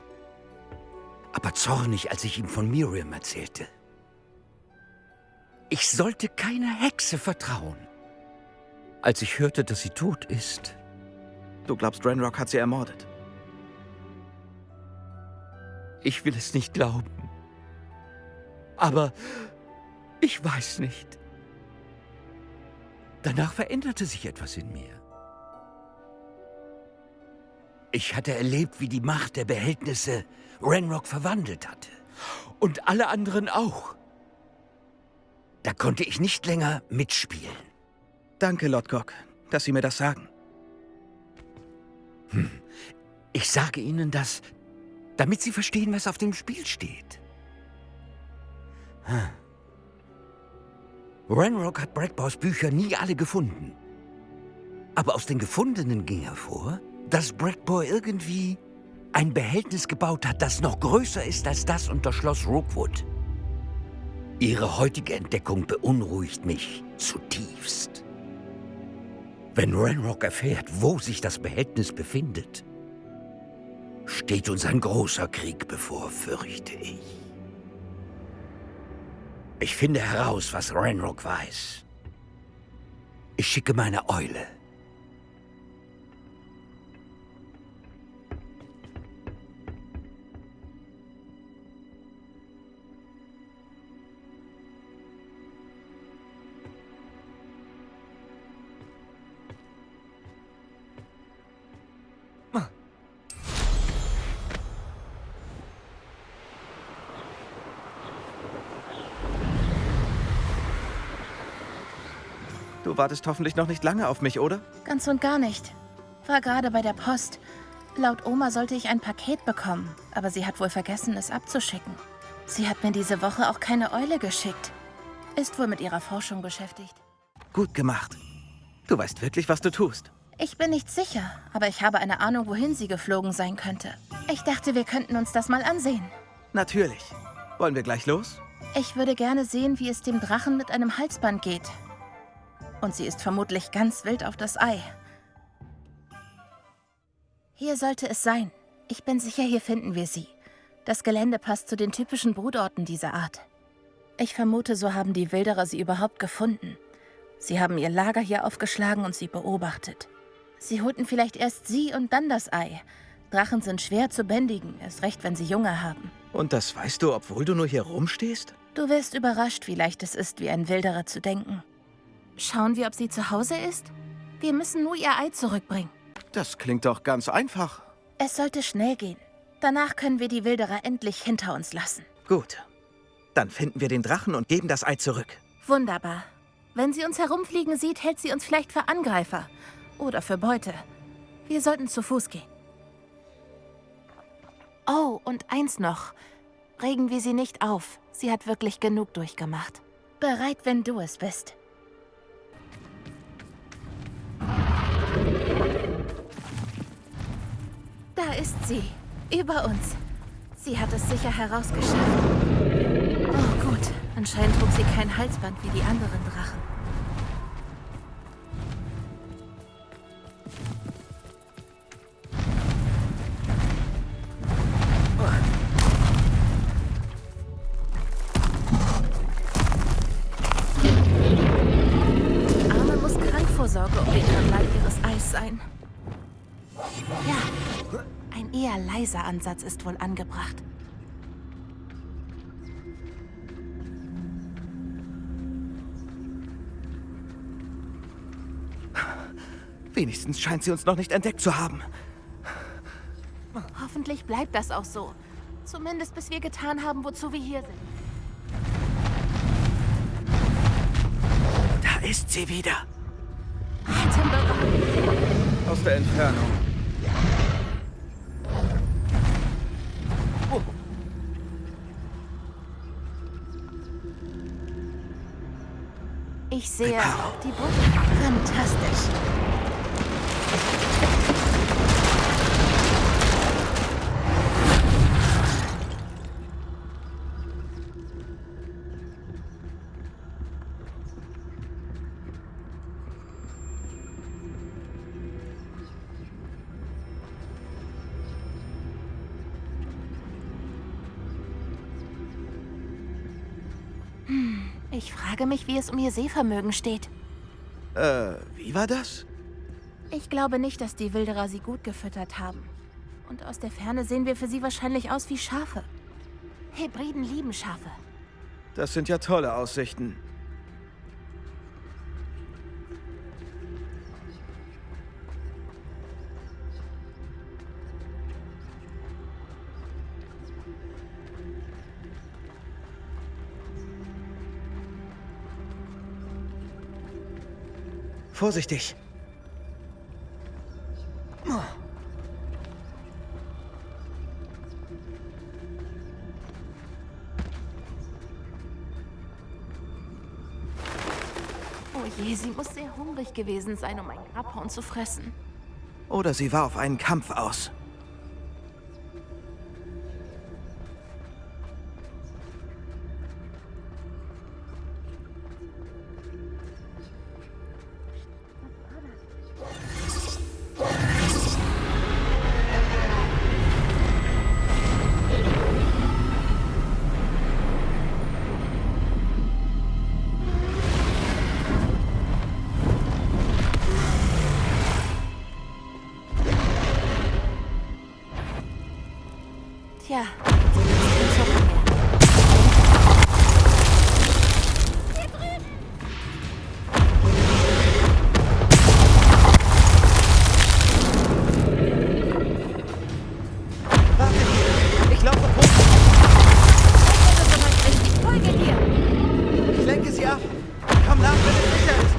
aber zornig, als ich ihm von Miriam erzählte. Ich sollte keiner Hexe vertrauen. Als ich hörte, dass sie tot ist... Du glaubst, Ranrock hat sie ermordet? Ich will es nicht glauben. Aber ich weiß nicht. Danach veränderte sich etwas in mir. Ich hatte erlebt, wie die Macht der Behältnisse Ranrock verwandelt hatte. Und alle anderen auch. Da konnte ich nicht länger mitspielen. Danke, Lodgok, dass Sie mir das sagen. Ich sage Ihnen das, damit Sie verstehen, was auf dem Spiel steht. Ranrock hat Brackbaus Bücher nie alle gefunden. Aber aus den Gefundenen ging hervor, dass Brackbaw irgendwie ein Behältnis gebaut hat, das noch größer ist als das unter Schloss Rookwood. Ihre heutige Entdeckung beunruhigt mich zutiefst. Wenn Ranrock erfährt, wo sich das Behältnis befindet, steht uns ein großer Krieg bevor, fürchte ich. Ich finde heraus, was Ranrock weiß. Ich schicke meine Eule. Du wartest hoffentlich noch nicht lange auf mich, oder? Ganz und gar nicht. War gerade bei der Post. Laut Oma sollte ich ein Paket bekommen, aber sie hat wohl vergessen, es abzuschicken. Sie hat mir diese Woche auch keine Eule geschickt. Ist wohl mit ihrer Forschung beschäftigt. Gut gemacht. Du weißt wirklich, was du tust. Ich bin nicht sicher, aber ich habe eine Ahnung, wohin sie geflogen sein könnte. Ich dachte, wir könnten uns das mal ansehen. Natürlich. Wollen wir gleich los? Ich würde gerne sehen, wie es dem Drachen mit einem Halsband geht. Und sie ist vermutlich ganz wild auf das Ei. Hier sollte es sein. Ich bin sicher, hier finden wir sie. Das Gelände passt zu den typischen Brutorten dieser Art. Ich vermute, so haben die Wilderer sie überhaupt gefunden. Sie haben ihr Lager hier aufgeschlagen und sie beobachtet. Sie holten vielleicht erst sie und dann das Ei. Drachen sind schwer zu bändigen, erst recht, wenn sie Junge haben. Und das weißt du, obwohl du nur hier rumstehst? Du wirst überrascht, wie leicht es ist, wie ein Wilderer zu denken. Schauen wir, ob sie zu Hause ist? Wir müssen nur ihr Ei zurückbringen. Das klingt doch ganz einfach. Es sollte schnell gehen. Danach können wir die Wilderer endlich hinter uns lassen. Gut. Dann finden wir den Drachen und geben das Ei zurück. Wunderbar. Wenn sie uns herumfliegen sieht, hält sie uns vielleicht für Angreifer. Oder für Beute. Wir sollten zu Fuß gehen. Oh, und eins noch. Regen wir sie nicht auf. Sie hat wirklich genug durchgemacht. Bereit, wenn du es bist. Da ist sie. Über uns. Sie hat es sicher herausgeschafft. Oh, gut. Anscheinend trug sie kein Halsband wie die anderen Drachen. Arme muss Krankvorsorge um den Verbleib ihres Eis sein. Ja, ein eher leiser Ansatz ist wohl angebracht. Wenigstens scheint sie uns noch nicht entdeckt zu haben. Hoffentlich bleibt das auch so. Zumindest bis wir getan haben, wozu wir hier sind. Da ist sie wieder. Atembereit. Aus der Entfernung. Ich sehe die Brücke. Fantastisch. Ich frage mich, wie es um ihr Sehvermögen steht. Wie war das? Ich glaube nicht, dass die Wilderer sie gut gefüttert haben. Und aus der Ferne sehen wir für sie wahrscheinlich aus wie Schafe. Hebriden lieben Schafe. Das sind ja tolle Aussichten. Vorsichtig. Oh je, sie muss sehr hungrig gewesen sein, um ein Grabhorn zu fressen. Oder sie war auf einen Kampf aus. Tja, Warte hier! Ich laufe hoch! Folge dir! Ich lenke sie ab! Komm nach, wenn es sicher ist!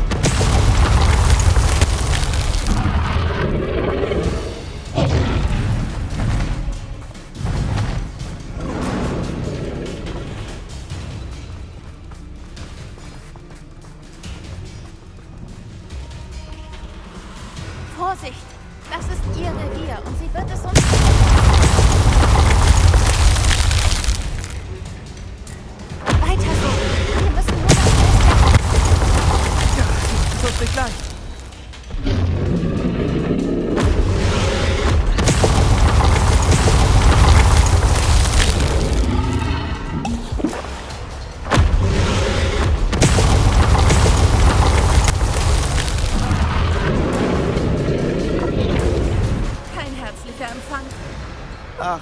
Vorsicht! Das ist ihr Revier und sie wird es uns... Weiter so! Wir müssen nur das Fest... Ja, das ist nicht leicht. Kein herzlicher Empfang. Ach,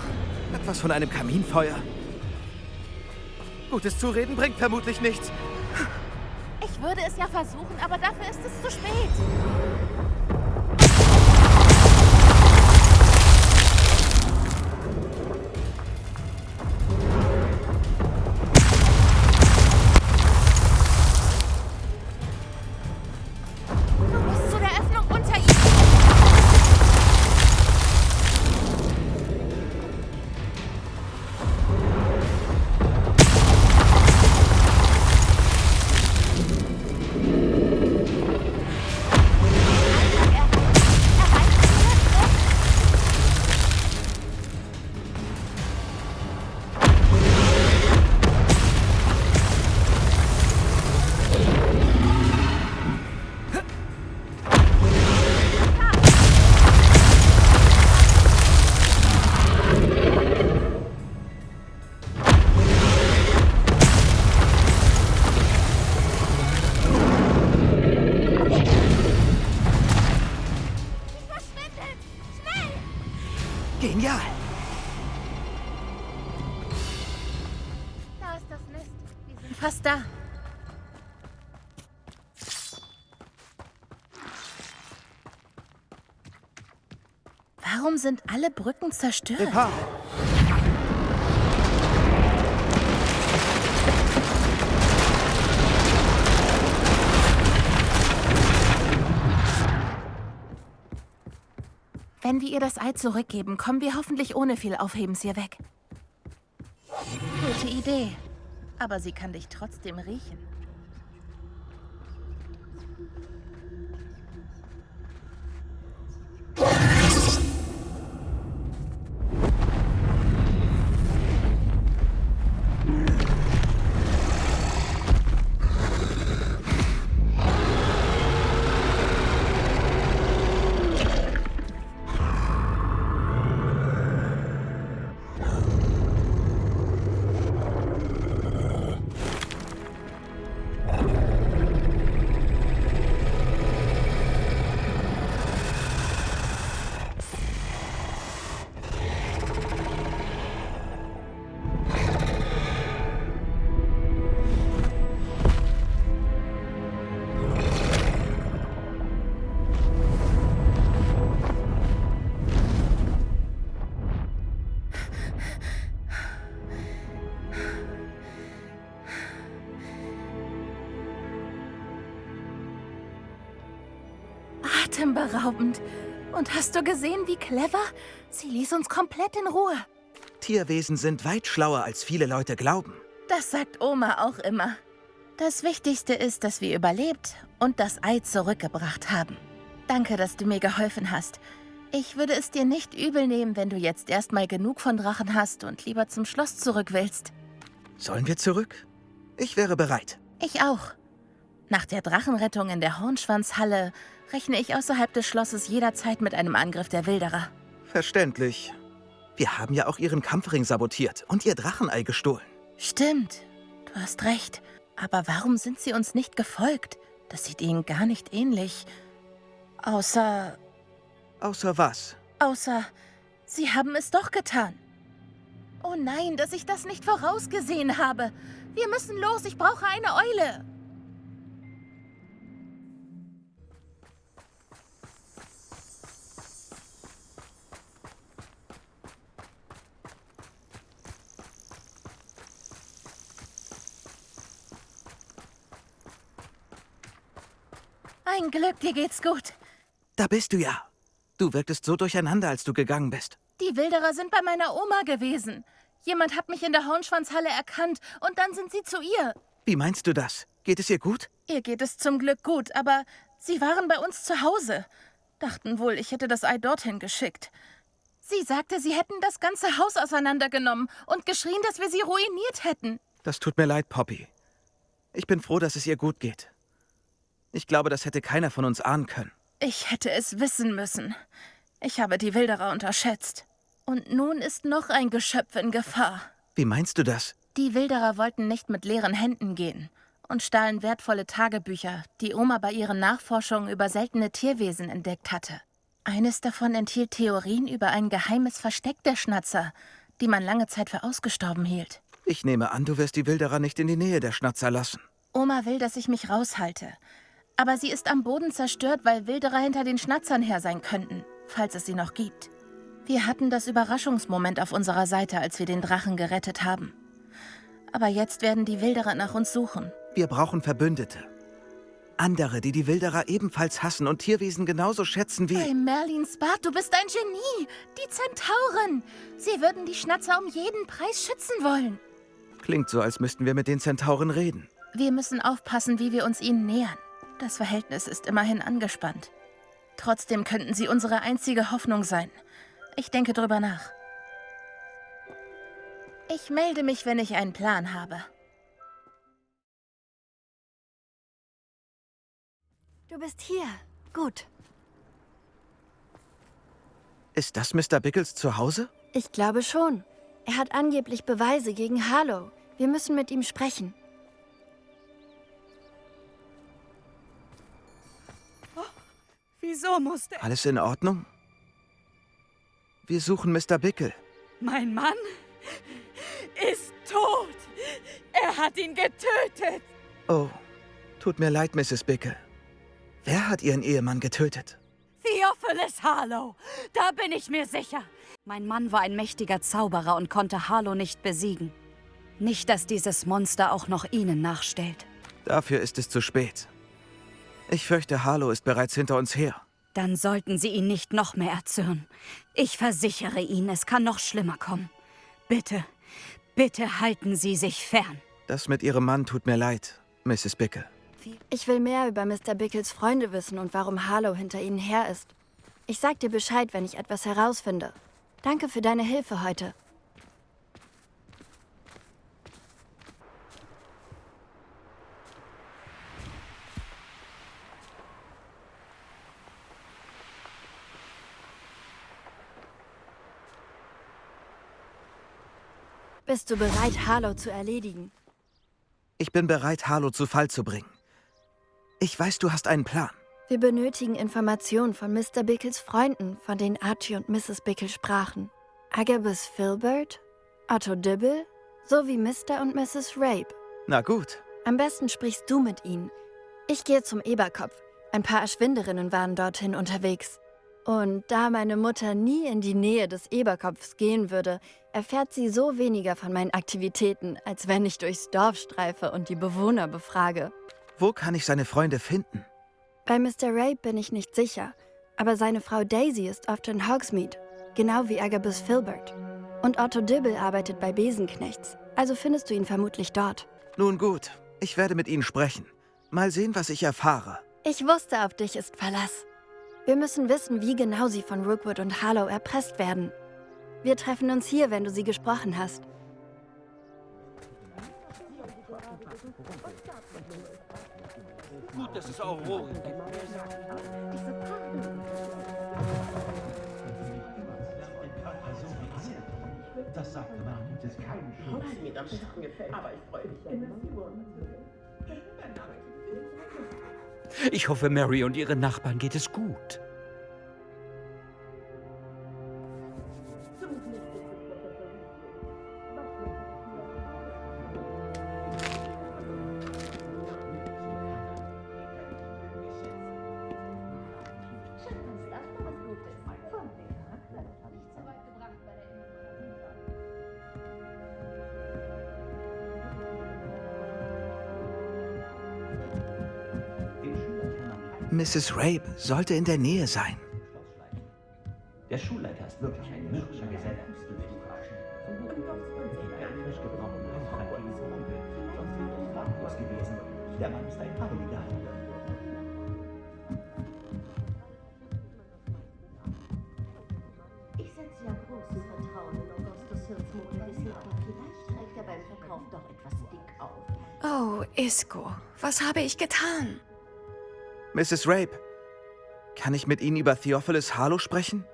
etwas von einem Kaminfeuer. Gutes Zureden bringt vermutlich nichts. Ich würde es ja versuchen, aber dafür ist es zu spät. Du musst zu der Öffnung unter ihm. Genial! Da ist das Nest. Wir sind fast da. Warum sind alle Brücken zerstört? Repar. Wenn wir ihr das Ei zurückgeben, kommen wir hoffentlich ohne viel Aufhebens hier weg. Gute Idee. Aber sie kann dich trotzdem riechen. Atemberaubend. Und hast du gesehen, wie clever? Sie ließ uns komplett in Ruhe. Tierwesen sind weit schlauer, als viele Leute glauben. Das sagt Oma auch immer. Das Wichtigste ist, dass wir überlebt und das Ei zurückgebracht haben. Danke, dass du mir geholfen hast. Ich würde es dir nicht übel nehmen, wenn du jetzt erstmal genug von Drachen hast und lieber zum Schloss zurück willst. Sollen wir zurück? Ich wäre bereit. Ich auch. Nach der Drachenrettung in der Hornschwanzhalle rechne ich außerhalb des Schlosses jederzeit mit einem Angriff der Wilderer. Verständlich. Wir haben ja auch ihren Kampfring sabotiert und ihr Drachenei gestohlen. Stimmt, du hast recht. Aber warum sind sie uns nicht gefolgt? Das sieht ihnen gar nicht ähnlich. Außer, was? sie haben es doch getan. Oh nein, dass ich das nicht vorausgesehen habe. Wir müssen los, ich brauche eine Eule. Ein Glück, dir geht's gut. Da bist du ja. Du wirktest so durcheinander, als du gegangen bist. Die Wilderer sind bei meiner Oma gewesen. Jemand hat mich in der Hornschwanzhalle erkannt und dann sind sie zu ihr. Wie meinst du das? Geht es ihr gut? Ihr geht es zum Glück gut, aber sie waren bei uns zu Hause. Dachten wohl, ich hätte das Ei dorthin geschickt. Sie sagte, sie hätten das ganze Haus auseinandergenommen und geschrien, dass wir sie ruiniert hätten. Das tut mir leid, Poppy. Ich bin froh, dass es ihr gut geht. Ich glaube, das hätte keiner von uns ahnen können. Ich hätte es wissen müssen. Ich habe die Wilderer unterschätzt. Und nun ist noch ein Geschöpf in Gefahr. Wie meinst du das? Die Wilderer wollten nicht mit leeren Händen gehen und stahlen wertvolle Tagebücher, die Oma bei ihren Nachforschungen über seltene Tierwesen entdeckt hatte. Eines davon enthielt Theorien über ein geheimes Versteck der Schnatzer, die man lange Zeit für ausgestorben hielt. Ich nehme an, du wirst die Wilderer nicht in die Nähe der Schnatzer lassen. Oma will, dass ich mich raushalte. Aber sie ist am Boden zerstört, weil Wilderer hinter den Schnatzern her sein könnten, falls es sie noch gibt. Wir hatten das Überraschungsmoment auf unserer Seite, als wir den Drachen gerettet haben. Aber jetzt werden die Wilderer nach uns suchen. Wir brauchen Verbündete. Andere, die die Wilderer ebenfalls hassen und Tierwesen genauso schätzen wie... Hey, Merlins Bart, du bist ein Genie! Die Zentauren! Sie würden die Schnatzer um jeden Preis schützen wollen. Klingt so, als müssten wir mit den Zentauren reden. Wir müssen aufpassen, wie wir uns ihnen nähern. Das Verhältnis ist immerhin angespannt. Trotzdem könnten sie unsere einzige Hoffnung sein. Ich denke drüber nach. Ich melde mich, wenn ich einen Plan habe. Du bist hier. Gut. Ist das Mr. Biggles Zuhause? Ich glaube schon. Er hat angeblich Beweise gegen Harlow. Wir müssen mit ihm sprechen. Wieso musste... Alles in Ordnung? Wir suchen Mr. Bickle. Mein Mann ist tot. Er hat ihn getötet. Oh, tut mir leid, Mrs. Bickle. Wer hat Ihren Ehemann getötet? Theophilus Harlow. Da bin ich mir sicher. Mein Mann war ein mächtiger Zauberer und konnte Harlow nicht besiegen. Nicht, dass dieses Monster auch noch Ihnen nachstellt. Dafür ist es zu spät. Ich fürchte, Harlow ist bereits hinter uns her. Dann sollten Sie ihn nicht noch mehr erzürnen. Ich versichere Ihnen, es kann noch schlimmer kommen. Bitte, bitte halten Sie sich fern. Das mit Ihrem Mann tut mir leid, Mrs. Bickle. Ich will mehr über Mr. Bickles Freunde wissen und warum Harlow hinter ihnen her ist. Ich sag dir Bescheid, wenn ich etwas herausfinde. Danke für deine Hilfe heute. Bist du bereit, Harlow zu erledigen? Ich bin bereit, Harlow zu Fall zu bringen. Ich weiß, du hast einen Plan. Wir benötigen Informationen von Mr. Bickles Freunden, von denen Archie und Mrs. Bickle sprachen. Agabus Filbert, Otto Dibble, sowie Mr. und Mrs. Rape. Na gut. Am besten sprichst du mit ihnen. Ich gehe zum Eberkopf. Ein paar Erschwinderinnen waren dorthin unterwegs. Und da meine Mutter nie in die Nähe des Eberkopfs gehen würde, erfährt sie so weniger von meinen Aktivitäten, als wenn ich durchs Dorf streife und die Bewohner befrage. Wo kann ich seine Freunde finden? Bei Mr. Rape bin ich nicht sicher, aber seine Frau Daisy ist oft in Hogsmeade, genau wie Agabus Filbert. Und Otto Dibble arbeitet bei Besenknechts, also findest du ihn vermutlich dort. Nun gut, ich werde mit ihnen sprechen. Mal sehen, was ich erfahre. Ich wusste, auf dich ist Verlass. Wir müssen wissen, wie genau sie von Rookwood und Harlow erpresst werden. Wir treffen uns hier, wenn du sie gesprochen hast. Gut, dass es Auroren gibt. Das sagte man, gibt es keinen Schutz. Was mir am besten gefällt, aber ich freue mich. Ich hoffe, Mary und ihren Nachbarn geht es gut. Mrs. Rape sollte in der Nähe sein. Der Schulleiter ist wirklich ein mürrischer Geselle. Gewesen. Der Mann ist ein Heiliger. Ich setze ja großes Vertrauen in Augustus Hills Modewissen, aber vielleicht trägt er beim Verkauf doch etwas dick auf. Oh, Isco, was habe ich getan? Mrs. Rape, kann ich mit Ihnen über Theophilus Harlow sprechen?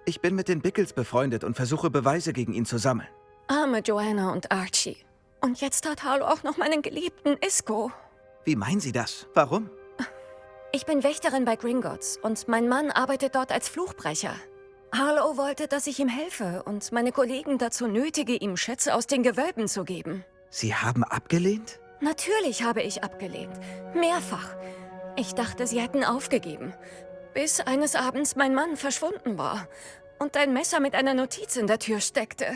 Ich bin mit den Bickles befreundet und versuche Beweise gegen ihn zu sammeln. Arme Joanna und Archie. Und jetzt hat Harlow auch noch meinen geliebten Isco. Wie meinen Sie das? Warum? Ich bin Wächterin bei Gringotts und mein Mann arbeitet dort als Fluchbrecher. Harlow wollte, dass ich ihm helfe und meine Kollegen dazu nötige, ihm Schätze aus den Gewölben zu geben. Sie haben abgelehnt? Natürlich habe ich abgelehnt. Mehrfach. Ich dachte, sie hätten aufgegeben. Bis eines Abends mein Mann verschwunden war und ein Messer mit einer Notiz in der Tür steckte.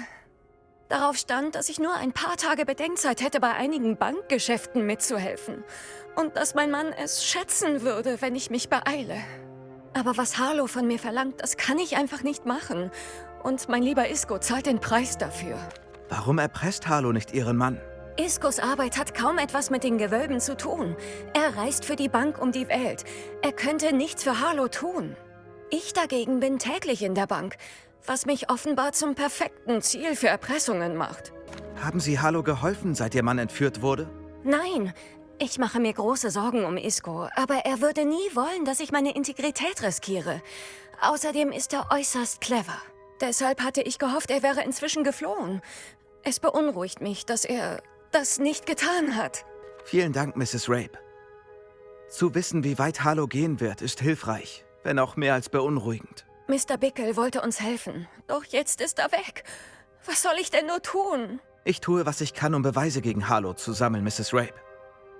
Darauf stand, dass ich nur ein paar Tage Bedenkzeit hätte, bei einigen Bankgeschäften mitzuhelfen. Und dass mein Mann es schätzen würde, wenn ich mich beeile. Aber was Harlow von mir verlangt, das kann ich einfach nicht machen. Und mein lieber Isco zahlt den Preis dafür. Warum erpresst Harlow nicht Ihren Mann? Iscos Arbeit hat kaum etwas mit den Gewölben zu tun. Er reist für die Bank um die Welt. Er könnte nichts für Harlow tun. Ich dagegen bin täglich in der Bank, was mich offenbar zum perfekten Ziel für Erpressungen macht. Haben Sie Harlow geholfen, seit Ihr Mann entführt wurde? Nein, ich mache mir große Sorgen um Isco, aber er würde nie wollen, dass ich meine Integrität riskiere. Außerdem ist er äußerst clever. Deshalb hatte ich gehofft, er wäre inzwischen geflohen. Es beunruhigt mich, dass er das nicht getan hat. Vielen Dank, Mrs. Rape. Zu wissen, wie weit Harlow gehen wird, ist hilfreich, wenn auch mehr als beunruhigend. Mr. Bickle wollte uns helfen, doch jetzt ist er weg. Was soll ich denn nur tun? Ich tue, was ich kann, um Beweise gegen Harlow zu sammeln, Mrs. Rape.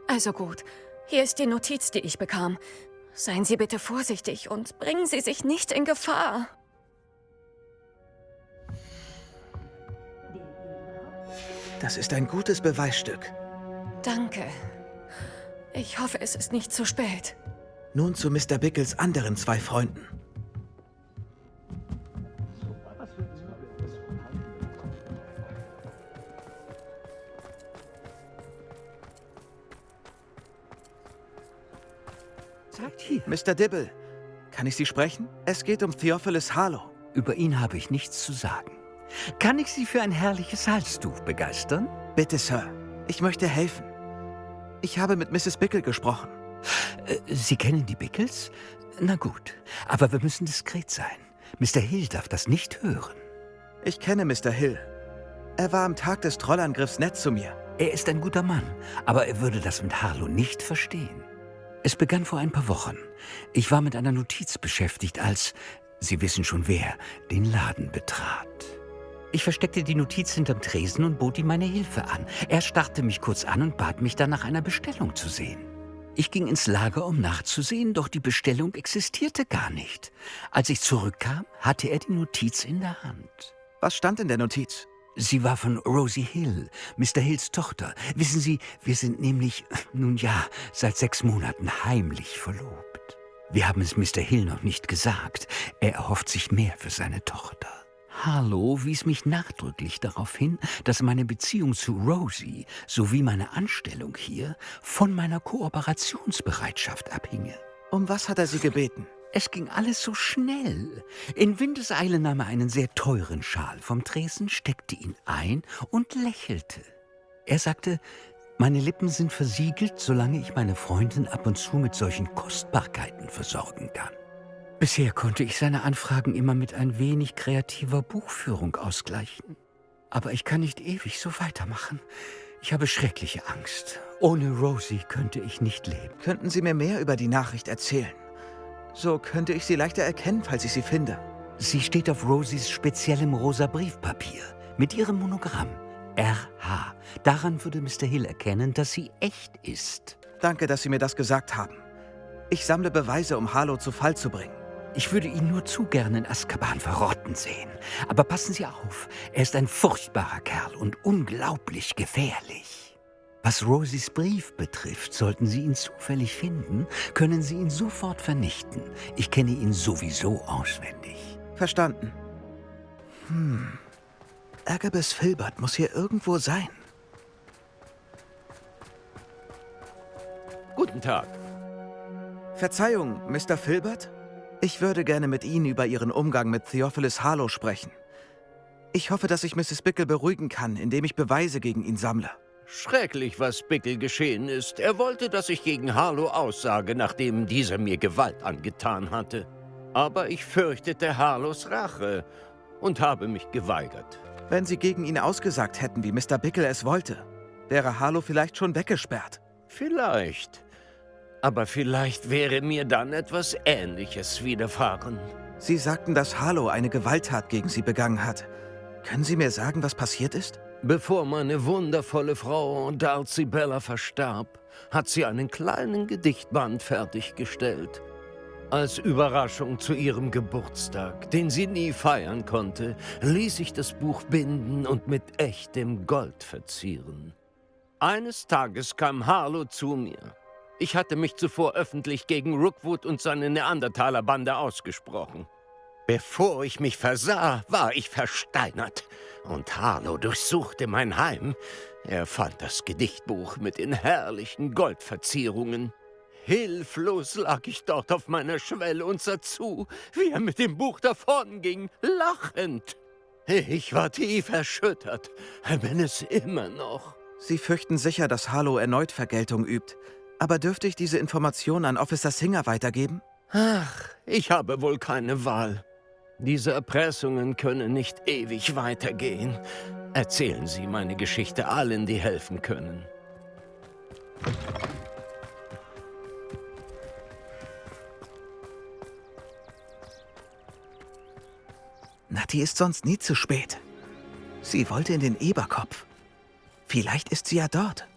Also gut, hier ist die Notiz, die ich bekam. Seien Sie bitte vorsichtig und bringen Sie sich nicht in Gefahr. Das ist ein gutes Beweisstück. Danke. Ich hoffe, es ist nicht zu spät. Nun zu Mr. Bickles anderen 2 Freunden. Mr. Dibble, kann ich Sie sprechen? Es geht um Theophilus Harlow. Über ihn habe ich nichts zu sagen. Kann ich Sie für ein herrliches Halstuch begeistern? Bitte, Sir. Ich möchte helfen. Ich habe mit Mrs. Bickle gesprochen. Sie kennen die Bickles? Na gut, aber wir müssen diskret sein. Mr. Hill darf das nicht hören. Ich kenne Mr. Hill. Er war am Tag des Trollangriffs nett zu mir. Er ist ein guter Mann, aber er würde das mit Harlow nicht verstehen. Es begann vor ein paar Wochen. Ich war mit einer Notiz beschäftigt, als, Sie wissen schon wer, den Laden betrat. Ich versteckte die Notiz hinterm Tresen und bot ihm meine Hilfe an. Er starrte mich kurz an und bat mich dann nach einer Bestellung zu sehen. Ich ging ins Lager, um nachzusehen, doch die Bestellung existierte gar nicht. Als ich zurückkam, hatte er die Notiz in der Hand. Was stand in der Notiz? Sie war von Rosie Hill, Mr. Hills Tochter. Wissen Sie, wir sind nämlich, nun ja, seit 6 Monaten heimlich verlobt. Wir haben es Mr. Hill noch nicht gesagt. Er erhofft sich mehr für seine Tochter. Harlow wies mich nachdrücklich darauf hin, dass meine Beziehung zu Rosie sowie meine Anstellung hier von meiner Kooperationsbereitschaft abhinge. Um was hat er Sie gebeten? Es ging alles so schnell. In Windeseile nahm er einen sehr teuren Schal vom Tresen, steckte ihn ein und lächelte. Er sagte, meine Lippen sind versiegelt, solange ich meine Freundin ab und zu mit solchen Kostbarkeiten versorgen kann. Bisher konnte ich seine Anfragen immer mit ein wenig kreativer Buchführung ausgleichen. Aber ich kann nicht ewig so weitermachen. Ich habe schreckliche Angst. Ohne Rosie könnte ich nicht leben. Könnten Sie mir mehr über die Nachricht erzählen? So könnte ich sie leichter erkennen, falls ich sie finde. Sie steht auf Rosies speziellem rosa Briefpapier mit ihrem Monogramm. RH. Daran würde Mr. Hill erkennen, dass sie echt ist. Danke, dass Sie mir das gesagt haben. Ich sammle Beweise, um Harlow zu Fall zu bringen. Ich würde ihn nur zu gern in Azkaban verrotten sehen. Aber passen Sie auf, er ist ein furchtbarer Kerl und unglaublich gefährlich. Was Rosies Brief betrifft, sollten Sie ihn zufällig finden, können Sie ihn sofort vernichten. Ich kenne ihn sowieso auswendig. Verstanden. Agabus Filbert muss hier irgendwo sein. Guten Tag. Verzeihung, Mr. Filbert? Ich würde gerne mit Ihnen über Ihren Umgang mit Theophilus Harlow sprechen. Ich hoffe, dass ich Mrs. Bickle beruhigen kann, indem ich Beweise gegen ihn sammle. Schrecklich, was Bickle geschehen ist. Er wollte, dass ich gegen Harlow aussage, nachdem dieser mir Gewalt angetan hatte. Aber ich fürchtete Harlows Rache und habe mich geweigert. Wenn Sie gegen ihn ausgesagt hätten, wie Mr. Bickle es wollte, wäre Harlow vielleicht schon weggesperrt. Vielleicht. Aber vielleicht wäre mir dann etwas Ähnliches widerfahren. Sie sagten, dass Harlow eine Gewalttat gegen Sie begangen hat. Können Sie mir sagen, was passiert ist? Bevor meine wundervolle Frau Darcy Bella verstarb, hat sie einen kleinen Gedichtband fertiggestellt. Als Überraschung zu ihrem Geburtstag, den sie nie feiern konnte, ließ ich das Buch binden und mit echtem Gold verzieren. Eines Tages kam Harlow zu mir. Ich hatte mich zuvor öffentlich gegen Rookwood und seine Neandertaler-Bande ausgesprochen. Bevor ich mich versah, war ich versteinert. Und Harlow durchsuchte mein Heim. Er fand das Gedichtbuch mit den herrlichen Goldverzierungen. Hilflos lag ich dort auf meiner Schwelle und sah zu, wie er mit dem Buch davonging, lachend. Ich war tief erschüttert, bin es immer noch. Sie fürchten sicher, dass Harlow erneut Vergeltung übt. Aber dürfte ich diese Information an Officer Singer weitergeben? Ach, ich habe wohl keine Wahl. Diese Erpressungen können nicht ewig weitergehen. Erzählen Sie meine Geschichte allen, die helfen können. Natty ist sonst nie zu spät. Sie wollte in den Eberkopf. Vielleicht ist sie ja dort.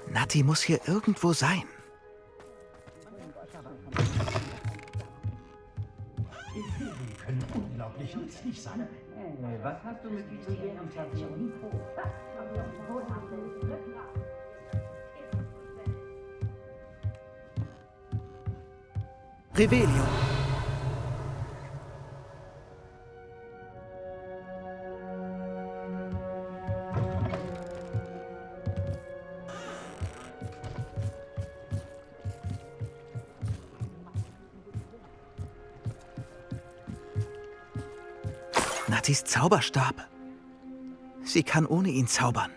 Natty muss hier irgendwo sein. Die Ferien können unglaublich nützlich sein. Was hast du mit diesem Währungstation? Revelio. Nattys Zauberstab. Sie kann ohne ihn zaubern.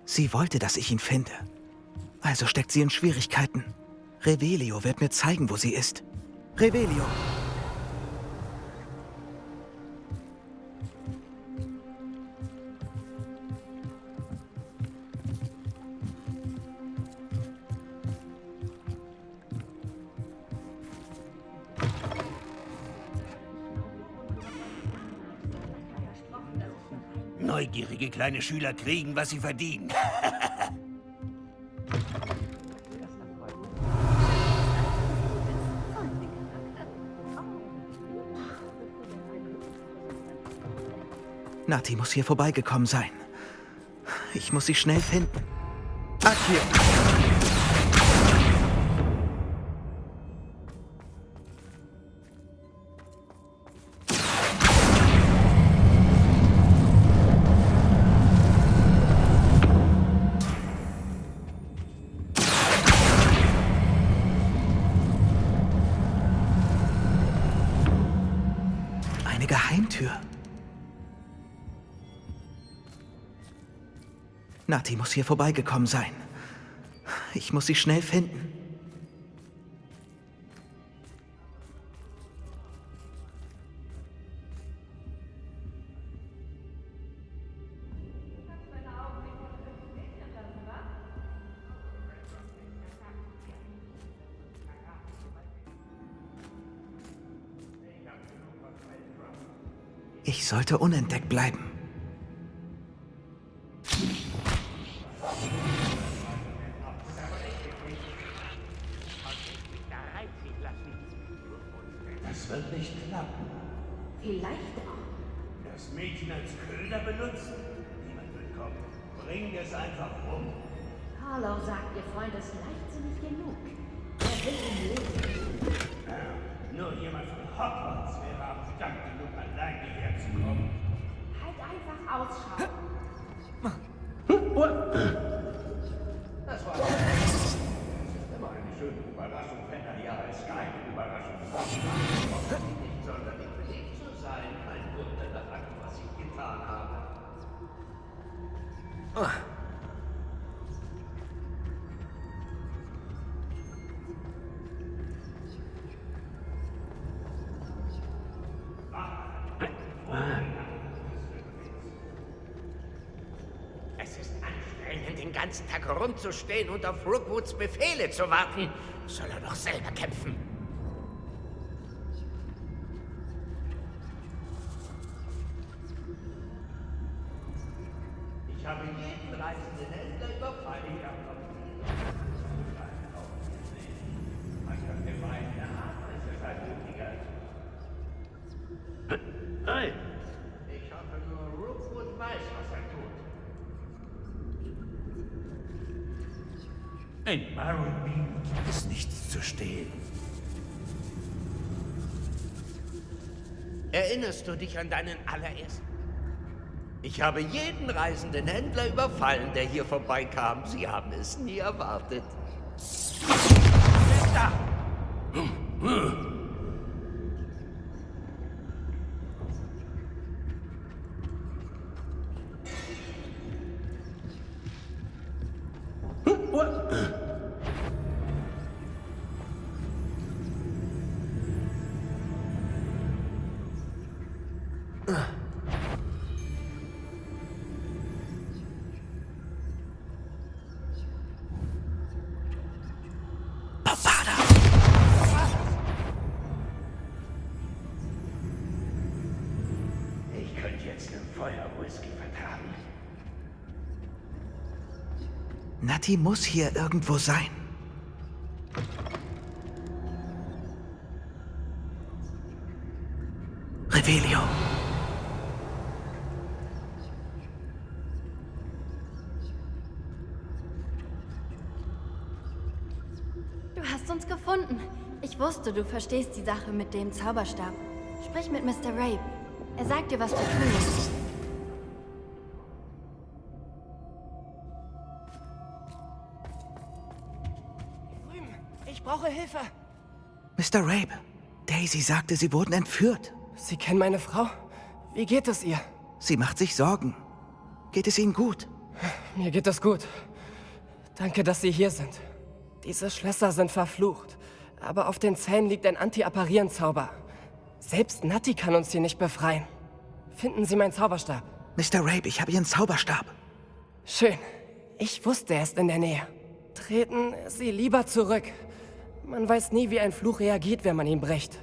Sie wollte, dass ich ihn finde. Also steckt sie in Schwierigkeiten. Revelio wird mir zeigen, wo sie ist. Revelio! Neugierige kleine Schüler kriegen, was sie verdienen. Natty muss hier vorbeigekommen sein. Ich muss sie schnell finden. Akio! Eine Geheimtür. Natty muss hier vorbeigekommen sein. Ich muss sie schnell finden. Ich sollte unentdeckt bleiben. Das wird nicht klappen. Vielleicht auch. Das Mädchen als Köder benutzen? Niemand will kommen. Bringen es einfach um. Harlow sagt, ihr Freund ist leichtsinnig genug. Er will ihn leben. Ja, nur jemand von Hogwarts wäre arrogant genug, allein hierher zu kommen. Halt einfach Ausschau. Das war immer eine schöne Überraschung, wenn er ja als keine Überraschung war. Nicht sonderlich beliebt zu sein, kein Wunder daran, was ich getan habe. Es ist anstrengend, den ganzen Tag rumzustehen und auf Rookwoods Befehle zu warten. Soll er doch selber kämpfen. Ich habe jeden reisenden Händler überfallen. Man könnte meinen, er hat es halt mutiger. Nein! Ich hoffe nur, Rookwood weiß, was er tut. In Marrowby ist nichts zu stehlen. Erinnerst du dich an deinen allerersten? Ich habe jeden reisenden Händler überfallen, der hier vorbeikam. Sie haben es nie erwartet. Wer ist da? Ich könnte jetzt im Feuerwhisky vertragen. Natty muss hier irgendwo sein. Revelio. Du hast uns gefunden. Ich wusste, du verstehst die Sache mit dem Zauberstab. Sprich mit Mr. Rape. Er sagt dir, was du tun musst. Ich brauche Hilfe. Mr. Rape, Daisy sagte, Sie wurden entführt. Sie kennen meine Frau? Wie geht es ihr? Sie macht sich Sorgen. Geht es Ihnen gut? Mir geht es gut. Danke, dass Sie hier sind. Diese Schlösser sind verflucht. Aber auf den Zähnen liegt ein Anti-Apparieren-Zauber. Selbst Natty kann uns hier nicht befreien. Finden Sie meinen Zauberstab. Mr. Rape, ich habe Ihren Zauberstab. Schön. Ich wusste, er ist in der Nähe. Treten Sie lieber zurück. Man weiß nie, wie ein Fluch reagiert, wenn man ihn bricht.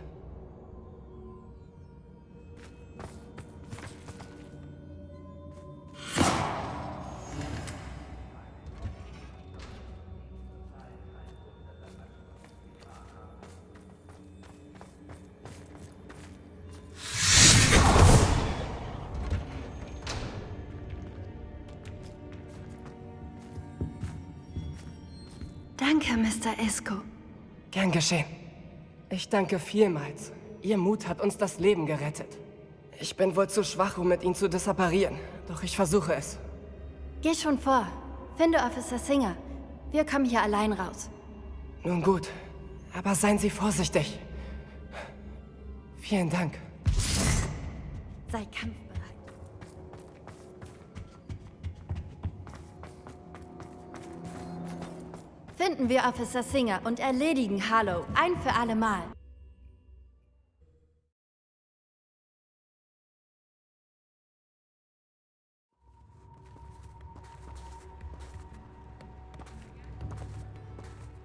Danke, Mr. Esco. Gern geschehen. Ich danke vielmals. Ihr Mut hat uns das Leben gerettet. Ich bin wohl zu schwach, um mit Ihnen zu disapparieren. Doch ich versuche es. Geh schon vor. Finde Officer Singer. Wir kommen hier allein raus. Nun gut. Aber seien Sie vorsichtig. Vielen Dank. Sei kampfbereit. Finden wir Officer Singer und erledigen Harlow ein für alle Mal.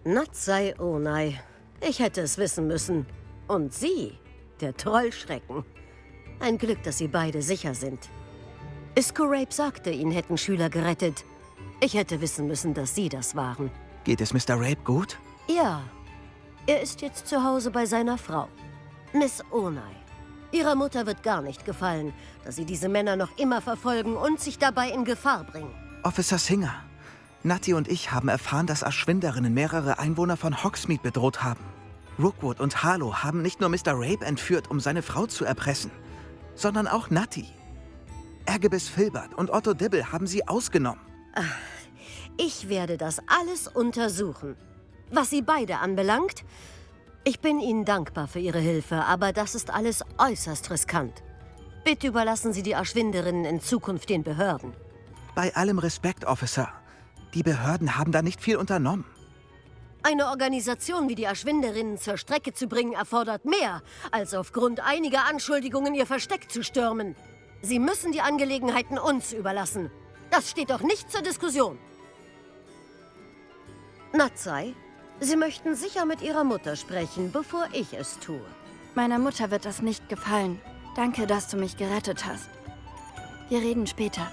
Natsai Onai. Ich hätte es wissen müssen. Und Sie, der Trollschrecken. Ein Glück, dass Sie beide sicher sind. Isco Rape sagte, ihn hätten Schüler gerettet. Ich hätte wissen müssen, dass Sie das waren. Geht es Mr. Rape gut? Ja. Er ist jetzt zu Hause bei seiner Frau, Miss Onai. Ihrer Mutter wird gar nicht gefallen, dass sie diese Männer noch immer verfolgen und sich dabei in Gefahr bringen. Officer Singer, Natty und ich haben erfahren, dass Ashwinderinnen mehrere Einwohner von Hogsmeade bedroht haben. Rookwood und Harlow haben nicht nur Mr. Rape entführt, um seine Frau zu erpressen, sondern auch Natty. Ergebis Filbert und Otto Dibble haben sie ausgenommen. Ach, ich werde das alles untersuchen. Was Sie beide anbelangt, ich bin Ihnen dankbar für Ihre Hilfe, aber das ist alles äußerst riskant. Bitte überlassen Sie die Ashwinderinnen in Zukunft den Behörden. Bei allem Respekt, Officer. Die Behörden haben da nicht viel unternommen. Eine Organisation wie die Ashwinderinnen zur Strecke zu bringen, erfordert mehr, als aufgrund einiger Anschuldigungen ihr Versteck zu stürmen. Sie müssen die Angelegenheiten uns überlassen. Das steht doch nicht zur Diskussion. Natsai, Sie möchten sicher mit Ihrer Mutter sprechen, bevor ich es tue. Meiner Mutter wird das nicht gefallen. Danke, dass du mich gerettet hast. Wir reden später.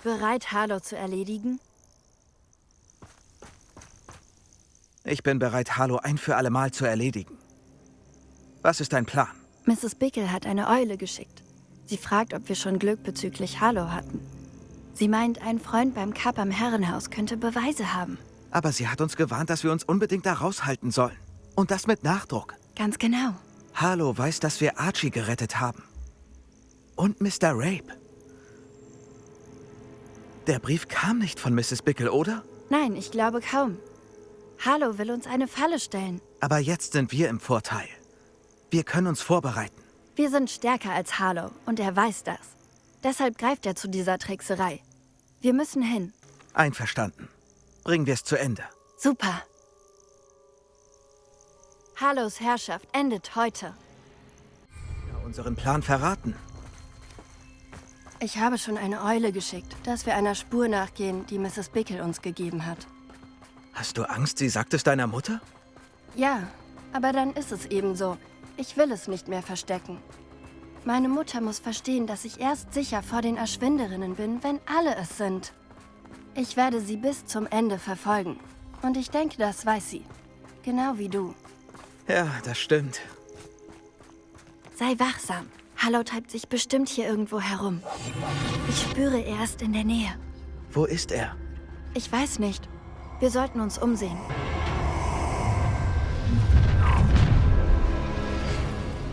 Bereit, Harlow zu erledigen? Ich bin bereit, Harlow ein für alle Mal zu erledigen. Was ist dein Plan? Mrs. Bickle hat eine Eule geschickt. Sie fragt, ob wir schon Glück bezüglich Harlow hatten. Sie meint, ein Freund beim Cup am Herrenhaus könnte Beweise haben. Aber sie hat uns gewarnt, dass wir uns unbedingt da raushalten sollen. Und das mit Nachdruck. Ganz genau. Harlow weiß, dass wir Archie gerettet haben. Und Mr. Rape. Der Brief kam nicht von Mrs. Bickle, oder? Nein, ich glaube kaum. Harlow will uns eine Falle stellen. Aber jetzt sind wir im Vorteil. Wir können uns vorbereiten. Wir sind stärker als Harlow und er weiß das. Deshalb greift er zu dieser Trickserei. Wir müssen hin. Einverstanden. Bringen wir es zu Ende. Super. Harlows Herrschaft endet heute. Ja, unseren Plan verraten. Ich habe schon eine Eule geschickt, dass wir einer Spur nachgehen, die Mrs. Bickle uns gegeben hat. Hast du Angst, sie sagt es deiner Mutter? Ja, aber dann ist es eben so. Ich will es nicht mehr verstecken. Meine Mutter muss verstehen, dass ich erst sicher vor den Erschwinderinnen bin, wenn alle es sind. Ich werde sie bis zum Ende verfolgen. Und ich denke, das weiß sie. Genau wie du. Ja, das stimmt. Sei wachsam. Harlow treibt sich bestimmt hier irgendwo herum. Ich spüre, er ist in der Nähe. Wo ist er? Ich weiß nicht. Wir sollten uns umsehen.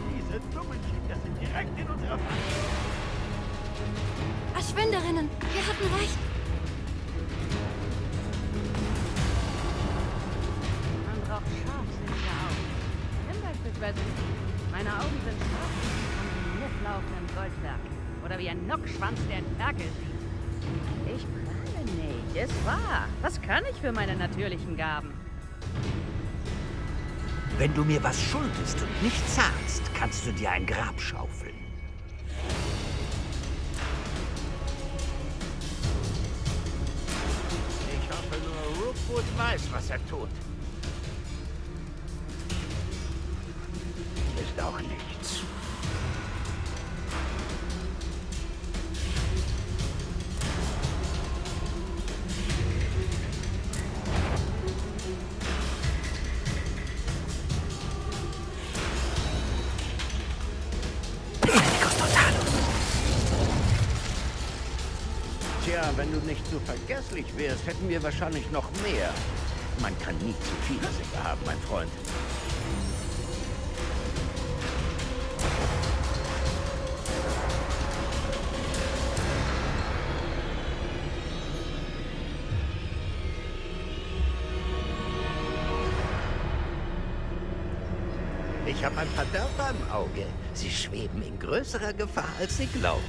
Diese dummen Kinder sind direkt in unserer Falle. Erschwinderinnen, wir hatten recht. Man braucht scharfsinnige Augen. Nimm beispielsweise meine Augen sind scharf und mitlaufenden Goldwerk. Oder wie ein Nockschwanz, der einen Ferkel sieht. Ich plane nicht, ist wahr. Was kann ich für meine natürlichen Gaben? Wenn du mir was schuldest und nicht zahlst, kannst du dir ein Grab schaufeln. Ich hoffe nur, Rookwood weiß, was er tut. Ist auch nichts. Tja, wenn du nicht so vergesslich wärst, hätten wir wahrscheinlich noch mehr. Man kann nie zu viele Sicher haben, mein Freund. Ich habe ein Verderber im Auge. Sie schweben in größerer Gefahr, als sie glauben.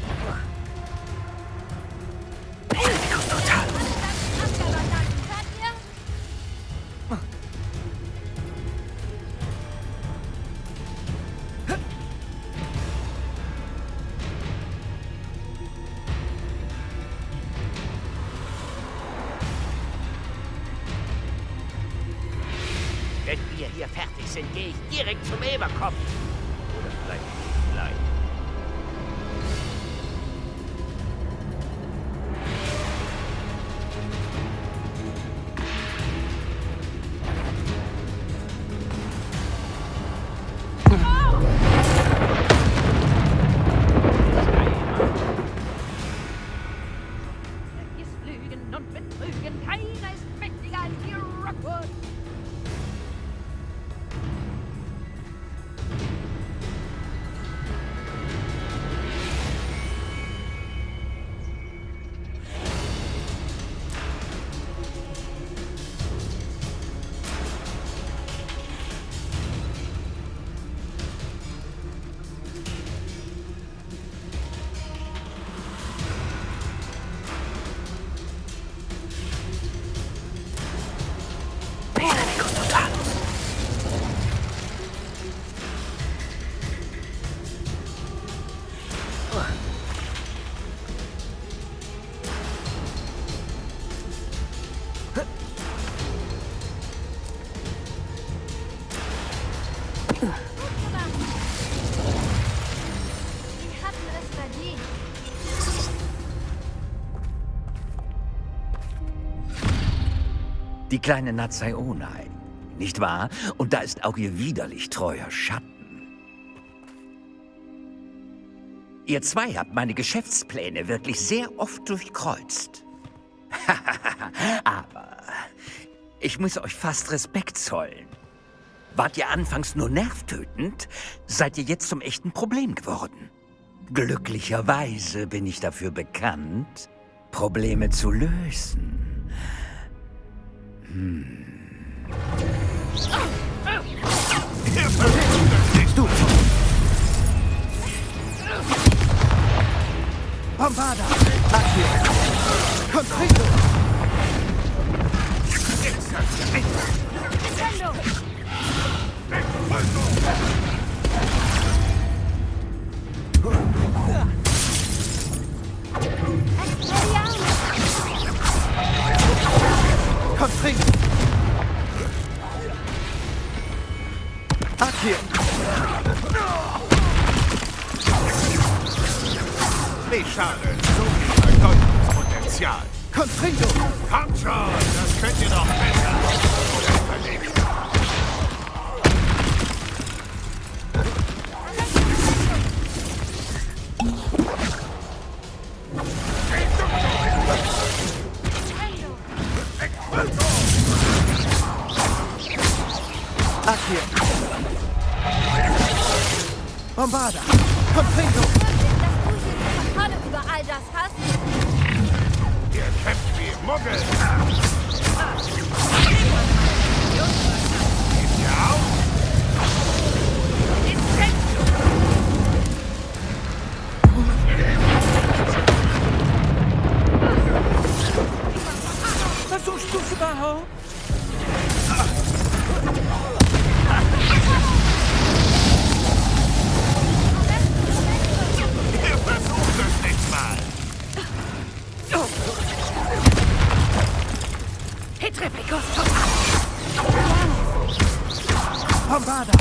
Wenn wir hier fertig sind, gehe ich direkt zum Eberkopf. Oder vielleicht gleich. Vergiss Lügen und Betrügen. Keiner ist mächtiger als die Rookwood. Sie hatten es verdient. Die kleine Nazaionai, nicht wahr? Und da ist auch ihr widerlich treuer Schatten. Ihr zwei habt meine Geschäftspläne wirklich sehr oft durchkreuzt. Aber ich muss euch fast Respekt zollen. Wart ihr anfangs nur nervtötend, seid ihr jetzt zum echten Problem geworden. Glücklicherweise bin ich dafür bekannt, Probleme zu lösen. Du! Akir! Wie schade, so viel vergeudetes Potenzial. Confringo! Kommt schon, das könnt ihr doch besser. Oder verlegt. Akir! Bombarda! Confringo! Kontrolle über all das hast. Ihr kämpft wie Muggel. Gebt ihr auf? Was suchst du überhaupt? Ihr versucht es nicht mal. Hitreplicus! Bombarda!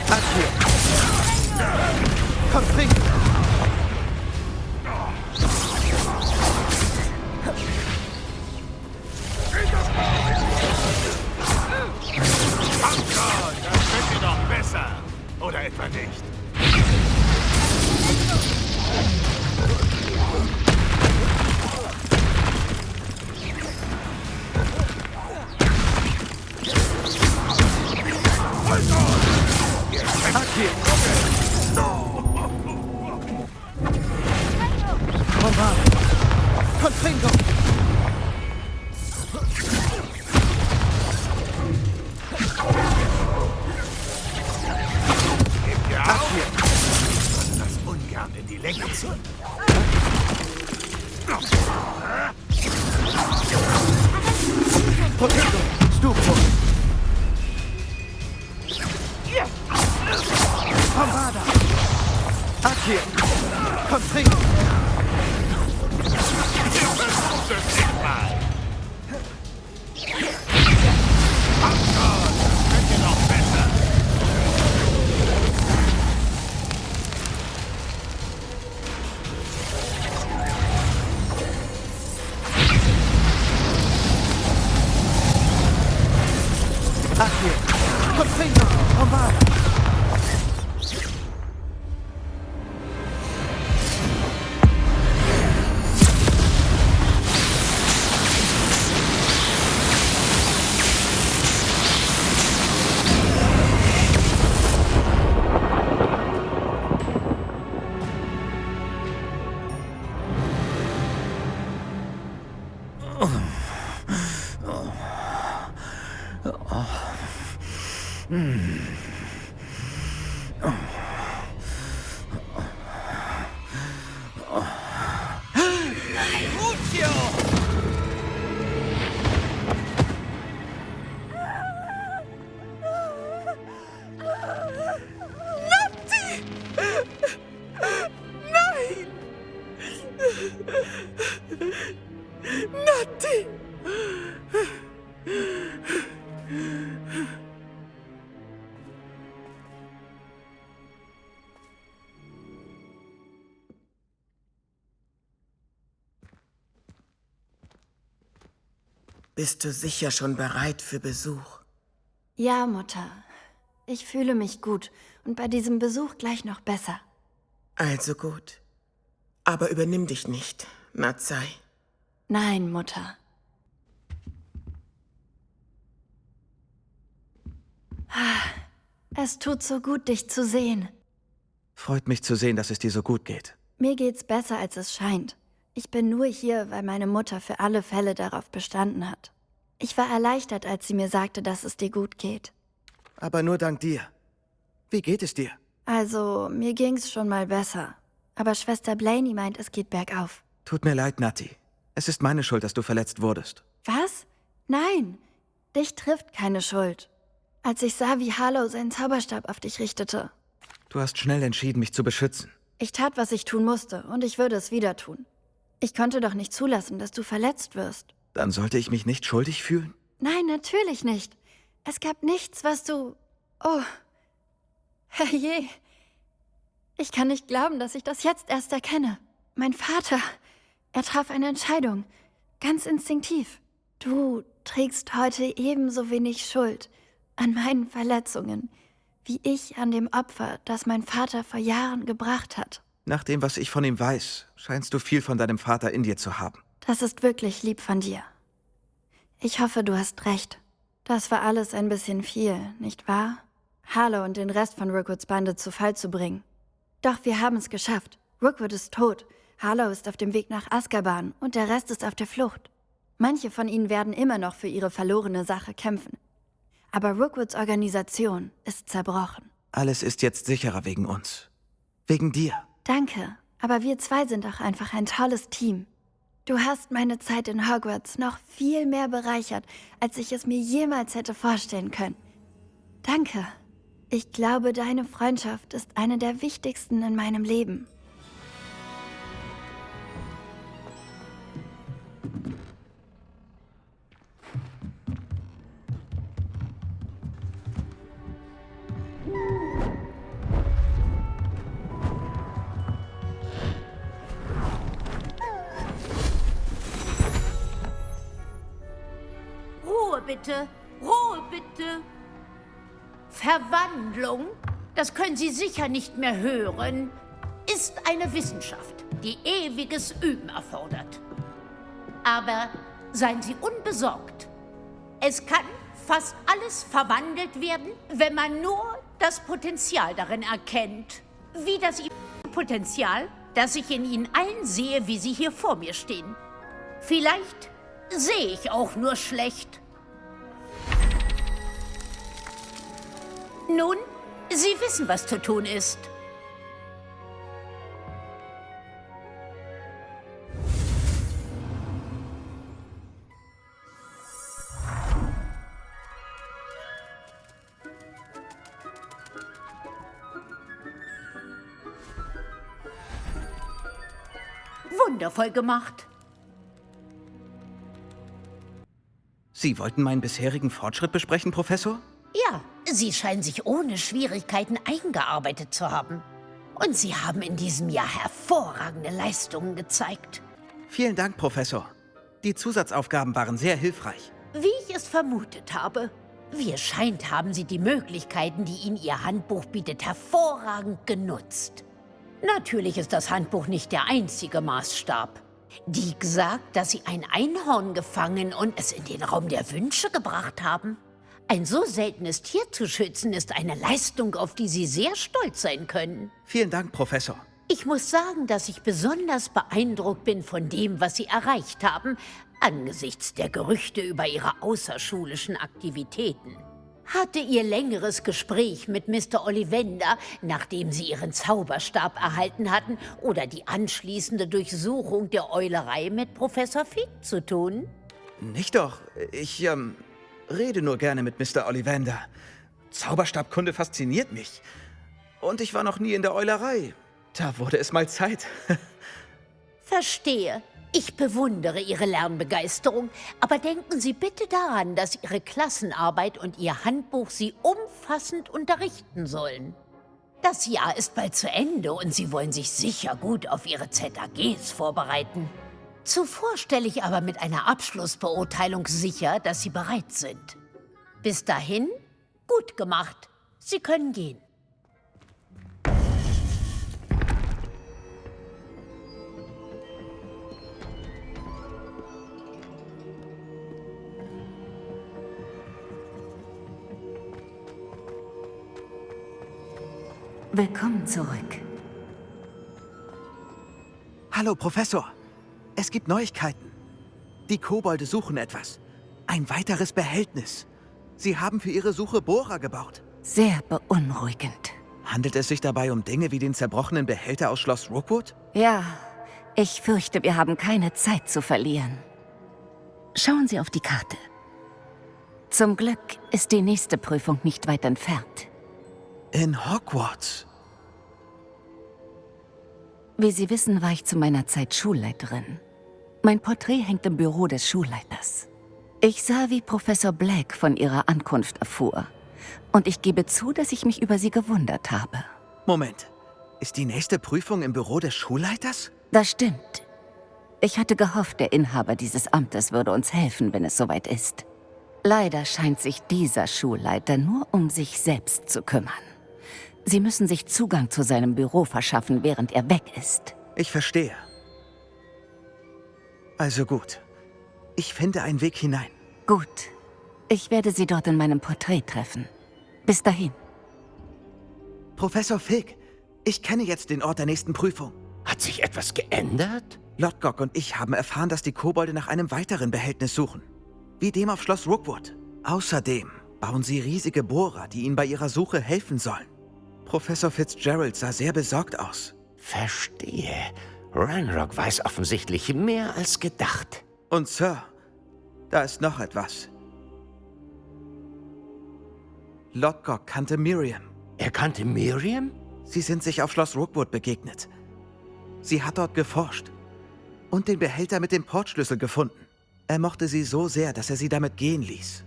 Akir! Confringo! Kommt schon, das könnt ihr doch besser. Oder etwa nicht? Akir! Bombarda! Confringo! Gebt ihr auf? Das ungern in die Länge ziehen. Potato! Stupro! Bombarda! Akir! Confringo! Ihr versucht es nicht mal. Kommt schon, das könnt ihr doch besser. Akir! Confringo! Bombarda! Natti! Bist du sicher schon bereit für Besuch? Ja, Mutter. Ich fühle mich gut und bei diesem Besuch gleich noch besser. Also gut. Aber übernimm dich nicht, Nazai. Nein, Mutter. Es tut so gut, dich zu sehen. Freut mich zu sehen, dass es dir so gut geht. Mir geht's besser, als es scheint. Ich bin nur hier, weil meine Mutter für alle Fälle darauf bestanden hat. Ich war erleichtert, als sie mir sagte, dass es dir gut geht. Aber nur dank dir. Wie geht es dir? Also, mir ging's schon mal besser. Aber Schwester Blaney meint, es geht bergauf. Tut mir leid, Natti. Es ist meine Schuld, dass du verletzt wurdest. Was? Nein, dich trifft keine Schuld. Als ich sah, wie Harlow seinen Zauberstab auf dich richtete. Du hast schnell entschieden, mich zu beschützen. Ich tat, was ich tun musste, und ich würde es wieder tun. Ich konnte doch nicht zulassen, dass du verletzt wirst. Dann sollte ich mich nicht schuldig fühlen? Nein, natürlich nicht. Es gab nichts, was du... Oh, herrje. Ich kann nicht glauben, dass ich das jetzt erst erkenne. Mein Vater, er traf eine Entscheidung. Ganz instinktiv. Du trägst heute ebenso wenig Schuld an meinen Verletzungen, wie ich an dem Opfer, das mein Vater vor Jahren gebracht hat. Nach dem, was ich von ihm weiß, scheinst du viel von deinem Vater in dir zu haben. Das ist wirklich lieb von dir. Ich hoffe, du hast recht. Das war alles ein bisschen viel, nicht wahr? Harlow und den Rest von Rookwoods Bande zu Fall zu bringen. Doch wir haben es geschafft. Rookwood ist tot. Harlow ist auf dem Weg nach Azkaban und der Rest ist auf der Flucht. Manche von ihnen werden immer noch für ihre verlorene Sache kämpfen. Aber Rookwoods Organisation ist zerbrochen. Alles ist jetzt sicherer wegen uns. Wegen dir. Danke, aber wir zwei sind auch einfach ein tolles Team. Du hast meine Zeit in Hogwarts noch viel mehr bereichert, als ich es mir jemals hätte vorstellen können. Danke. Ich glaube, deine Freundschaft ist eine der wichtigsten in meinem Leben. Ruhe bitte! Ruhe bitte! Verwandlung, das können Sie sicher nicht mehr hören, ist eine Wissenschaft, die ewiges Üben erfordert. Aber seien Sie unbesorgt. Es kann fast alles verwandelt werden, wenn man nur das Potenzial darin erkennt. Wie das Potenzial, das ich in Ihnen allen sehe, wie Sie hier vor mir stehen. Vielleicht sehe ich auch nur schlecht. Nun, Sie wissen, was zu tun ist. Wundervoll gemacht. Sie wollten meinen bisherigen Fortschritt besprechen, Professor? Ja, Sie scheinen sich ohne Schwierigkeiten eingearbeitet zu haben. Und Sie haben in diesem Jahr hervorragende Leistungen gezeigt. Vielen Dank, Professor. Die Zusatzaufgaben waren sehr hilfreich. Wie ich es vermutet habe. Wie es scheint, haben Sie die Möglichkeiten, die Ihnen Ihr Handbuch bietet, hervorragend genutzt. Natürlich ist das Handbuch nicht der einzige Maßstab. Dick sagt, dass Sie ein Einhorn gefangen und es in den Raum der Wünsche gebracht haben. Ein so seltenes Tier zu schützen, ist eine Leistung, auf die Sie sehr stolz sein können. Vielen Dank, Professor. Ich muss sagen, dass ich besonders beeindruckt bin von dem, was Sie erreicht haben, angesichts der Gerüchte über Ihre außerschulischen Aktivitäten. Hatte Ihr längeres Gespräch mit Mr. Ollivander, nachdem Sie Ihren Zauberstab erhalten hatten, oder die anschließende Durchsuchung der Eulerei mit Professor Fig zu tun? Nicht doch. Ich, rede nur gerne mit Mr. Ollivander. Zauberstabkunde fasziniert mich. Und ich war noch nie in der Eulerei. Da wurde es mal Zeit. Verstehe. Ich bewundere Ihre Lernbegeisterung, aber denken Sie bitte daran, dass Ihre Klassenarbeit und Ihr Handbuch Sie umfassend unterrichten sollen. Das Jahr ist bald zu Ende und Sie wollen sich sicher gut auf Ihre ZAGs vorbereiten. Zuvor stelle ich aber mit einer Abschlussbeurteilung sicher, dass Sie bereit sind. Bis dahin, gut gemacht. Sie können gehen. Willkommen zurück. Hallo, Professor. Es gibt Neuigkeiten. Die Kobolde suchen etwas. Ein weiteres Behältnis. Sie haben für ihre Suche Bohrer gebaut. Sehr beunruhigend. Handelt es sich dabei um Dinge wie den zerbrochenen Behälter aus Schloss Rookwood? Ja, ich fürchte, wir haben keine Zeit zu verlieren. Schauen Sie auf die Karte. Zum Glück ist die nächste Prüfung nicht weit entfernt. In Hogwarts? Wie Sie wissen, war ich zu meiner Zeit Schulleiterin. Mein Porträt hängt im Büro des Schulleiters. Ich sah, wie Professor Black von ihrer Ankunft erfuhr. Und ich gebe zu, dass ich mich über sie gewundert habe. Moment. Ist die nächste Prüfung im Büro des Schulleiters? Das stimmt. Ich hatte gehofft, der Inhaber dieses Amtes würde uns helfen, wenn es soweit ist. Leider scheint sich dieser Schulleiter nur um sich selbst zu kümmern. Sie müssen sich Zugang zu seinem Büro verschaffen, während er weg ist. Ich verstehe. Also gut. Ich finde einen Weg hinein. Gut. Ich werde Sie dort in meinem Porträt treffen. Bis dahin. Professor Fig, ich kenne jetzt den Ort der nächsten Prüfung. Hat sich etwas geändert? Lodgok und ich haben erfahren, dass die Kobolde nach einem weiteren Behältnis suchen. Wie dem auf Schloss Rookwood. Außerdem bauen sie riesige Bohrer, die ihnen bei ihrer Suche helfen sollen. Professor Fitzgerald sah sehr besorgt aus. Verstehe. Ranrock weiß offensichtlich mehr als gedacht. Und Sir, da ist noch etwas. Lodgok kannte Miriam. Er kannte Miriam? Sie sind sich auf Schloss Rookwood begegnet. Sie hat dort geforscht und den Behälter mit dem Portschlüssel gefunden. Er mochte sie so sehr, dass er sie damit gehen ließ.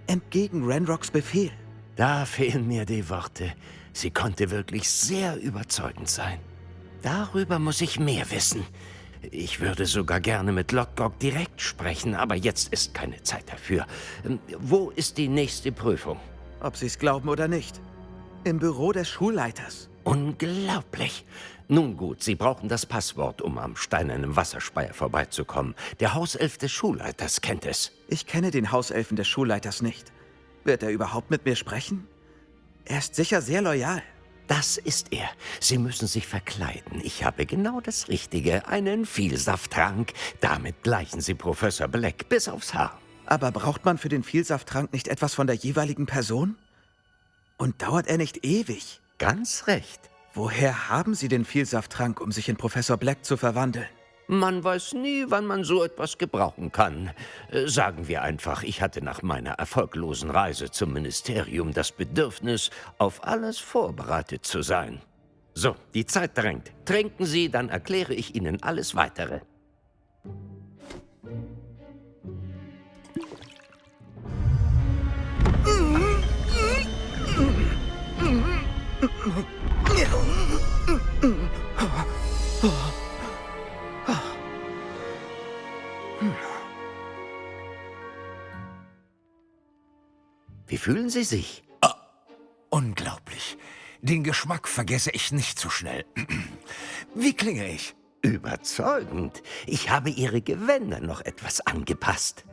Entgegen Ranrocks Befehl. Da fehlen mir die Worte. Sie konnte wirklich sehr überzeugend sein. Darüber muss ich mehr wissen. Ich würde sogar gerne mit Lodgok direkt sprechen, aber jetzt ist keine Zeit dafür. Wo ist die nächste Prüfung? Ob Sie es glauben oder nicht. Im Büro des Schulleiters. Unglaublich. Nun gut, Sie brauchen das Passwort, um am steinernen Wasserspeier vorbeizukommen. Der Hauself des Schulleiters kennt es. Ich kenne den Hauselfen des Schulleiters nicht. Wird er überhaupt mit mir sprechen? Er ist sicher sehr loyal. Das ist er. Sie müssen sich verkleiden. Ich habe genau das Richtige. Einen Vielsafttrank. Damit gleichen Sie Professor Black bis aufs Haar. Aber braucht man für den Vielsafttrank nicht etwas von der jeweiligen Person? Und dauert er nicht ewig? Ganz recht. Woher haben Sie den Vielsafttrank, um sich in Professor Black zu verwandeln? Man weiß nie, wann man so etwas gebrauchen kann. Sagen wir einfach, ich hatte nach meiner erfolglosen Reise zum Ministerium das Bedürfnis, auf alles vorbereitet zu sein. So, die Zeit drängt. Trinken Sie, dann erkläre ich Ihnen alles Weitere. Wie fühlen Sie sich? Unglaublich. Den Geschmack vergesse ich nicht so schnell. Wie klinge ich? Überzeugend. Ich habe Ihre Gewänder noch etwas angepasst.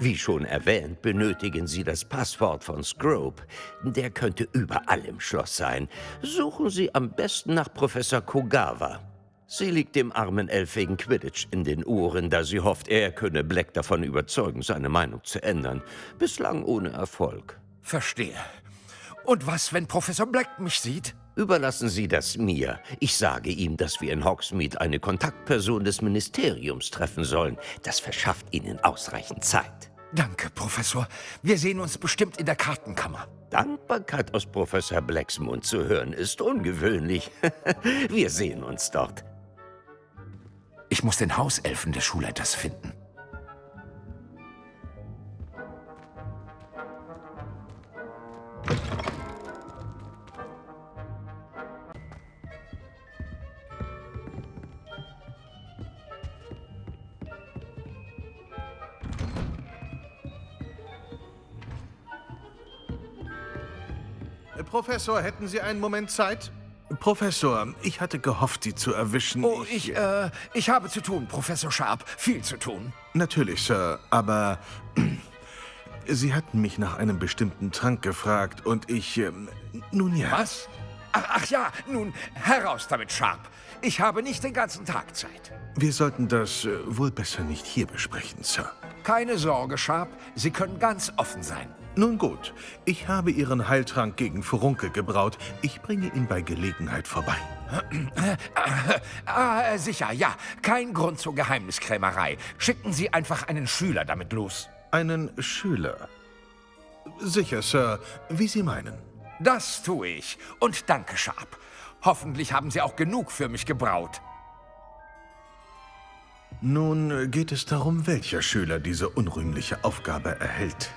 Wie schon erwähnt, benötigen Sie das Passwort von Scrope. Der könnte überall im Schloss sein. Suchen Sie am besten nach Professor Kogawa. Sie liegt dem armen Elf wegen Quidditch in den Ohren, da sie hofft, er könne Black davon überzeugen, seine Meinung zu ändern. Bislang ohne Erfolg. Verstehe. Und was, wenn Professor Black mich sieht? Überlassen Sie das mir. Ich sage ihm, dass wir in Hogsmeade eine Kontaktperson des Ministeriums treffen sollen. Das verschafft Ihnen ausreichend Zeit. Danke, Professor. Wir sehen uns bestimmt in der Kartenkammer. Dankbarkeit aus Professor Blacks Mund zu hören, ist ungewöhnlich. Wir sehen uns dort. Ich muss den Hauselfen des Schulleiters finden. Professor, hätten Sie einen Moment Zeit? Professor, ich hatte gehofft, Sie zu erwischen. Oh, ich habe zu tun, Professor Sharp. Viel zu tun. Natürlich, Sir, aber Sie hatten mich nach einem bestimmten Trank gefragt und ich, nun ja. Was? Ach ja, nun, heraus damit, Sharp. Ich habe nicht den ganzen Tag Zeit. Wir sollten das wohl besser nicht hier besprechen, Sir. Keine Sorge, Sharp. Sie können ganz offen sein. Nun gut, ich habe Ihren Heiltrank gegen Furunkel gebraut. Ich bringe ihn bei Gelegenheit vorbei. Sicher, ja. Kein Grund zur Geheimniskrämerei. Schicken Sie einfach einen Schüler damit los. Einen Schüler? Sicher, Sir. Wie Sie meinen. Das tue ich. Und danke, Sharp. Hoffentlich haben Sie auch genug für mich gebraut. Nun geht es darum, welcher Schüler diese unrühmliche Aufgabe erhält.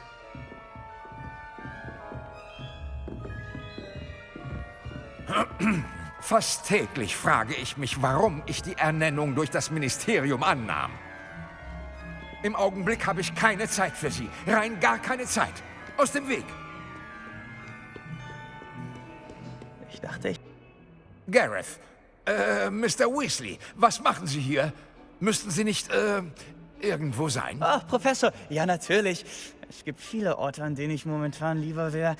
Fast täglich frage ich mich, warum ich die Ernennung durch das Ministerium annahm. Im Augenblick habe ich keine Zeit für Sie. Rein gar keine Zeit. Aus dem Weg. Ich dachte, Gareth, Mr. Weasley, was machen Sie hier? Müssten Sie nicht, irgendwo sein? Ach, Professor, ja natürlich. Es gibt viele Orte, an denen ich momentan lieber wäre.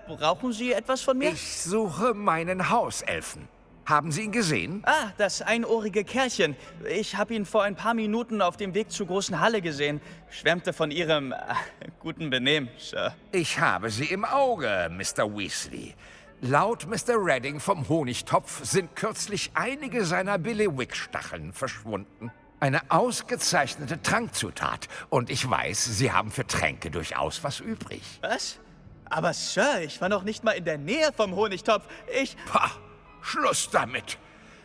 Brauchen Sie etwas von mir? Ich suche meinen Hauselfen. Haben Sie ihn gesehen? Ah, das einohrige Kerlchen. Ich habe ihn vor ein paar Minuten auf dem Weg zur großen Halle gesehen. Schwärmte von Ihrem guten Benehmen, Sir. Ich habe Sie im Auge, Mr. Weasley. Laut Mr. Redding vom Honigtopf sind kürzlich einige seiner Billywick-Stacheln verschwunden. Eine ausgezeichnete Trankzutat. Und ich weiß, Sie haben für Tränke durchaus was übrig. Was? Aber Sir, ich war noch nicht mal in der Nähe vom Honigtopf. Pah, Schluss damit.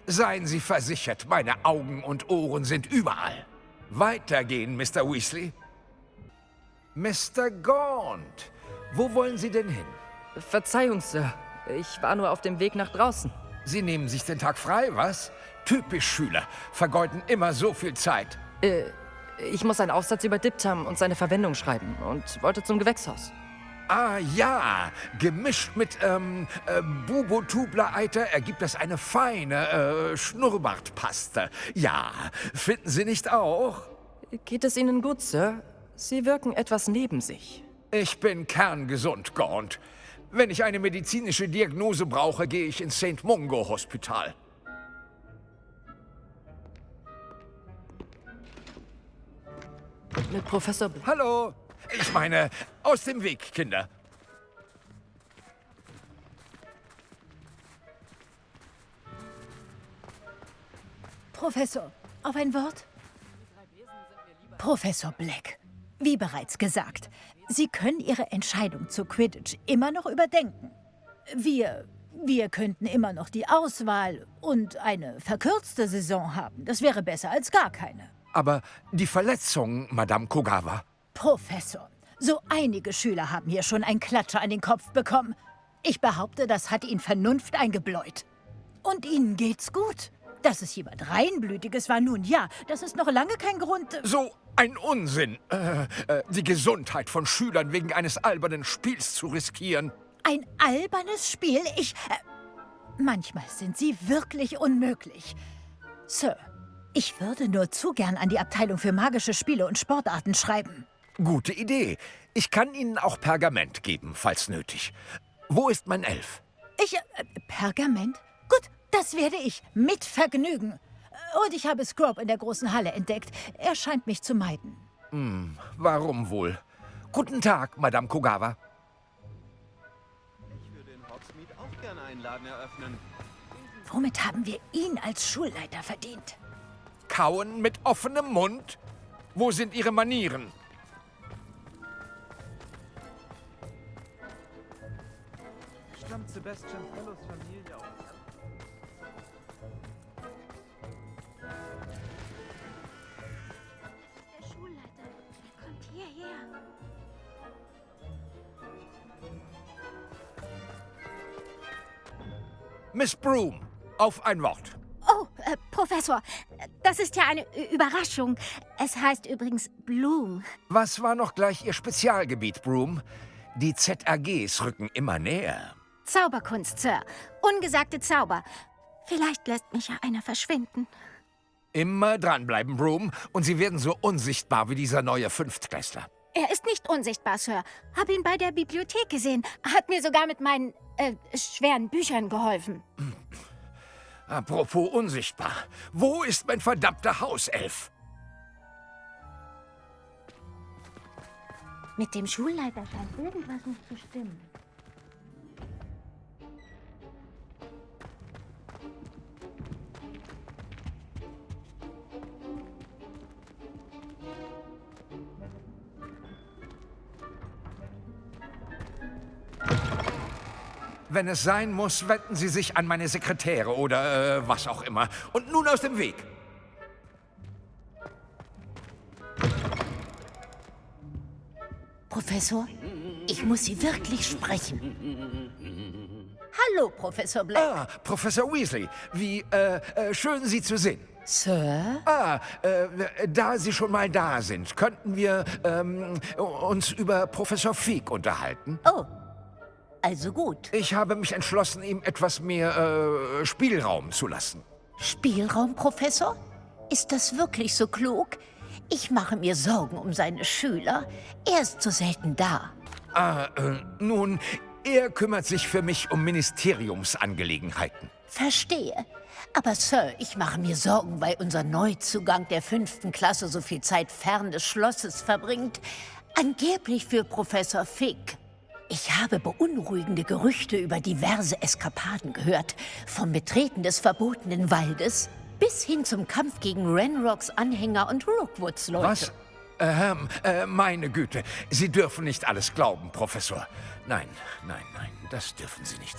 Seien Sie versichert, meine Augen und Ohren sind überall. Weitergehen, Mr. Weasley. Mr. Gaunt, wo wollen Sie denn hin? Verzeihung, Sir. Ich war nur auf dem Weg nach draußen. Sie nehmen sich den Tag frei, was? Typisch Schüler. Vergeuden immer so viel Zeit. Ich muss einen Aufsatz über Diptam und seine Verwendung schreiben und wollte zum Gewächshaus. Ah ja, gemischt mit Bubotubler-Eiter ergibt das eine feine Schnurrbartpaste. Ja, finden Sie nicht auch? Geht es Ihnen gut, Sir? Sie wirken etwas neben sich. Ich bin kerngesund, Gaunt. Wenn ich eine medizinische Diagnose brauche, gehe ich ins St. Mungo Hospital. Mit Professor Hallo! Ich meine, aus dem Weg, Kinder. Professor, auf ein Wort? Professor Black, wie bereits gesagt, Sie können Ihre Entscheidung zu Quidditch immer noch überdenken. Wir könnten immer noch die Auswahl und eine verkürzte Saison haben. Das wäre besser als gar keine. Aber die Verletzung, Madame Kogawa. Professor, so einige Schüler haben hier schon einen Klatscher an den Kopf bekommen. Ich behaupte, das hat Ihnen Vernunft eingebläut. Und Ihnen geht's gut. Dass es jemand Reinblütiges war, nun ja, das ist noch lange kein Grund... So ein Unsinn, die Gesundheit von Schülern wegen eines albernen Spiels zu riskieren. Ein albernes Spiel? Manchmal sind Sie wirklich unmöglich. Sir, ich würde nur zu gern an die Abteilung für magische Spiele und Sportarten schreiben. Gute Idee. Ich kann Ihnen auch Pergament geben, falls nötig. Wo ist mein Elf? Pergament? Gut, das werde ich mit Vergnügen. Und ich habe Scrooge in der großen Halle entdeckt. Er scheint mich zu meiden. Warum wohl? Guten Tag, Madame Kogawa. Ich würde in Hogsmeade auch gerne einen Laden eröffnen. Womit haben wir ihn als Schulleiter verdient? Kauen mit offenem Mund? Wo sind Ihre Manieren? Stammt Sebastian Fellows Familie aus? Der Schulleiter, er kommt hierher. Miss Broom, auf ein Wort. Oh, Professor, das ist ja eine Überraschung. Es heißt übrigens Bloom. Was war noch gleich Ihr Spezialgebiet, Broom? Die ZAGs rücken immer näher. Zauberkunst, Sir. Ungesagte Zauber. Vielleicht lässt mich ja einer verschwinden. Immer dranbleiben, Broom, und Sie werden so unsichtbar wie dieser neue Fünftklässler. Er ist nicht unsichtbar, Sir. Hab ihn bei der Bibliothek gesehen. Hat mir sogar mit meinen, schweren Büchern geholfen. Apropos unsichtbar. Wo ist mein verdammter Hauself? Mit dem Schulleiter scheint irgendwas nicht zu stimmen. Wenn es sein muss, wenden Sie sich an meine Sekretäre oder was auch immer. Und nun aus dem Weg. Professor. Ich muss Sie wirklich sprechen. Hallo, Professor Black. Ah, Professor Weasley. Wie, schön, Sie zu sehen. Sir? Da Sie schon mal da sind, könnten wir, uns über Professor Fig unterhalten? Oh, also gut. Ich habe mich entschlossen, ihm etwas mehr, Spielraum zu lassen. Spielraum, Professor? Ist das wirklich so klug? Ich mache mir Sorgen um seine Schüler. Er ist so selten da. Nun, er kümmert sich für mich um Ministeriumsangelegenheiten. Verstehe. Aber Sir, ich mache mir Sorgen, weil unser Neuzugang der 5. Klasse so viel Zeit fern des Schlosses verbringt. Angeblich für Professor Fig. Ich habe beunruhigende Gerüchte über diverse Eskapaden gehört. Vom Betreten des verbotenen Waldes bis hin zum Kampf gegen Ranrocks Anhänger und Rookwoods Leute. Was? Meine Güte, Sie dürfen nicht alles glauben, Professor. Nein, das dürfen Sie nicht.